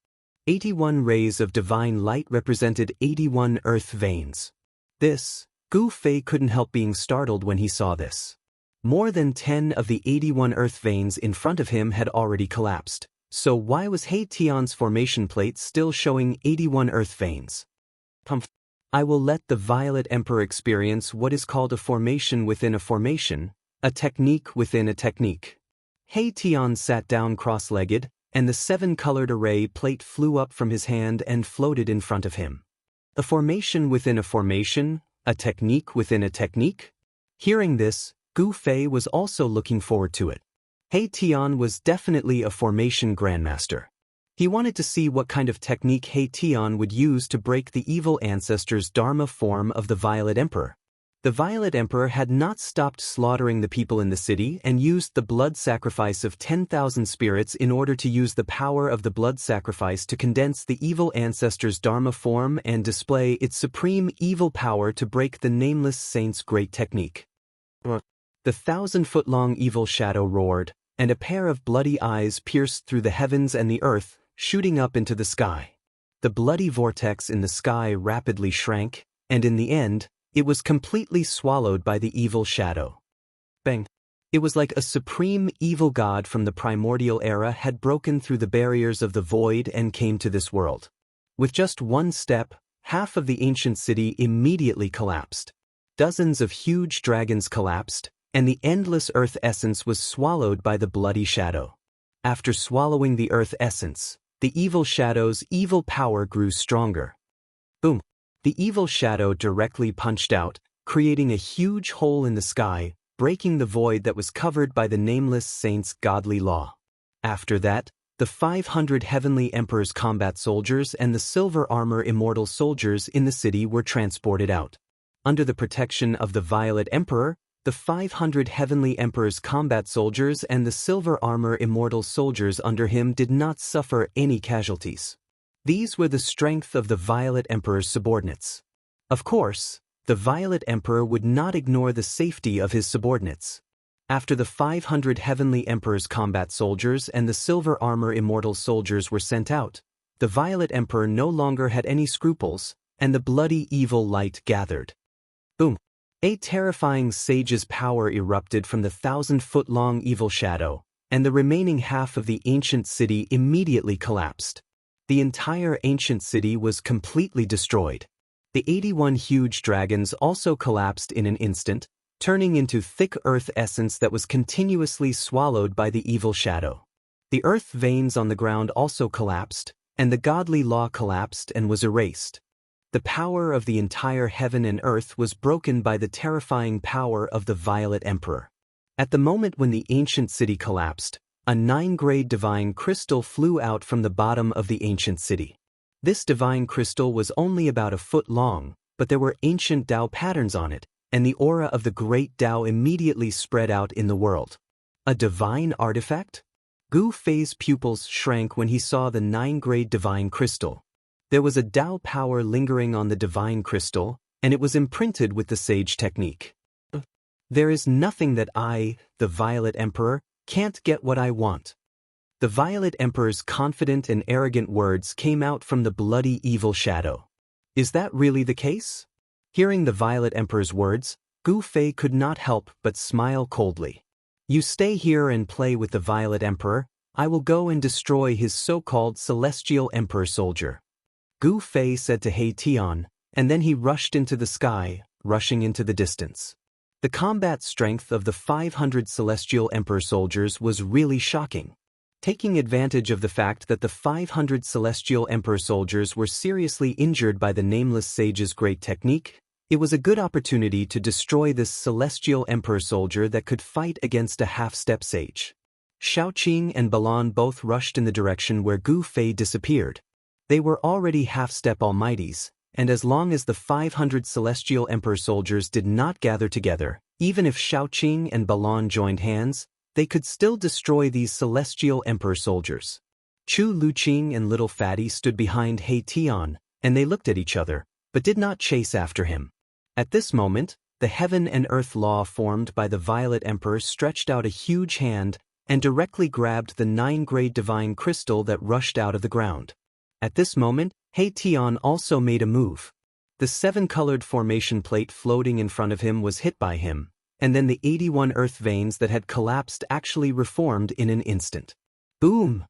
81 rays of divine light represented 81 earth veins. Gu Fei couldn't help being startled when he saw this. More than 10 of the 81 earth veins in front of him had already collapsed, so why was He Tian's formation plate still showing 81 earth veins? I will let the Violet Emperor experience what is called a formation within a formation, a technique within a technique. He Tian sat down cross-legged, and the 7-colored array plate flew up from his hand and floated in front of him. A formation within a formation, a technique within a technique? Hearing this, Gu Fei was also looking forward to it. He Tian was definitely a formation grandmaster. He wanted to see what kind of technique He Tian would use to break the evil ancestor's Dharma form of the Violet Emperor. The Violet Emperor had not stopped slaughtering the people in the city and used the blood sacrifice of 10,000 spirits in order to use the power of the blood sacrifice to condense the evil ancestor's Dharma form and display its supreme evil power to break the nameless saint's great technique. The 1,000-foot-long evil shadow roared, and a pair of bloody eyes pierced through the heavens and the earth, shooting up into the sky. The bloody vortex in the sky rapidly shrank, and in the end, it was completely swallowed by the evil shadow. Bang! It was like a supreme evil god from the primordial era had broken through the barriers of the void and came to this world. With just one step, half of the ancient city immediately collapsed. Dozens of huge dragons collapsed, and the endless earth essence was swallowed by the bloody shadow. After swallowing the earth essence, the evil shadow's evil power grew stronger. Boom! The evil shadow directly punched out, creating a huge hole in the sky, breaking the void that was covered by the nameless saint's godly law. After that, the 500 heavenly emperor's combat soldiers and the silver armor immortal soldiers in the city were transported out. Under the protection of the Violet Emperor, the 500 heavenly emperor's combat soldiers and the silver armor immortal soldiers under him did not suffer any casualties. These were the strength of the Violet Emperor's subordinates. Of course, the Violet Emperor would not ignore the safety of his subordinates. After the 500 heavenly emperor's combat soldiers and the silver armor immortal soldiers were sent out, the Violet Emperor no longer had any scruples, and the bloody evil light gathered. Boom! A terrifying sage's power erupted from the 1,000-foot-long evil shadow, and the remaining half of the ancient city immediately collapsed. The entire ancient city was completely destroyed. The 81 huge dragons also collapsed in an instant, turning into thick earth essence that was continuously swallowed by the evil shadow. The earth veins on the ground also collapsed, and the godly law collapsed and was erased. The power of the entire heaven and earth was broken by the terrifying power of the Violet Emperor. At the moment when the ancient city collapsed, a 9-grade divine crystal flew out from the bottom of the ancient city. This divine crystal was only about a foot long, but there were ancient Tao patterns on it, and the aura of the great Tao immediately spread out in the world. A divine artifact? Gu Fei's pupils shrank when he saw the 9-grade divine crystal. There was a Tao power lingering on the divine crystal, and it was imprinted with the sage technique. There is nothing that I, the Violet Emperor, can't get what I want. The Violet Emperor's confident and arrogant words came out from the bloody evil shadow. Is that really the case? Hearing the Violet Emperor's words, Gu Fei could not help but smile coldly. You stay here and play with the Violet Emperor. I will go and destroy his so-called Celestial Emperor soldier. Gu Fei said to He Tian, and then he rushed into the sky, rushing into the distance. The combat strength of the 500 Celestial Emperor soldiers was really shocking. Taking advantage of the fact that the 500 Celestial Emperor soldiers were seriously injured by the Nameless Sage's great technique, it was a good opportunity to destroy this Celestial Emperor soldier that could fight against a half-step sage. Xiaoqing and Balan both rushed in the direction where Gu Fei disappeared. They were already half-step almighties, and as long as the 500 Celestial Emperor soldiers did not gather together, even if Xiaoqing and Balan joined hands, they could still destroy these Celestial Emperor soldiers. Chu Luqing and Little Fatty stood behind He Tian, and they looked at each other, but did not chase after him. At this moment, the heaven and earth law formed by the Violet Emperor stretched out a huge hand and directly grabbed the 9-grade divine crystal that rushed out of the ground. At this moment, He Tian also made a move. The 7-colored formation plate floating in front of him was hit by him, and then the 81 earth veins that had collapsed actually reformed in an instant. Boom!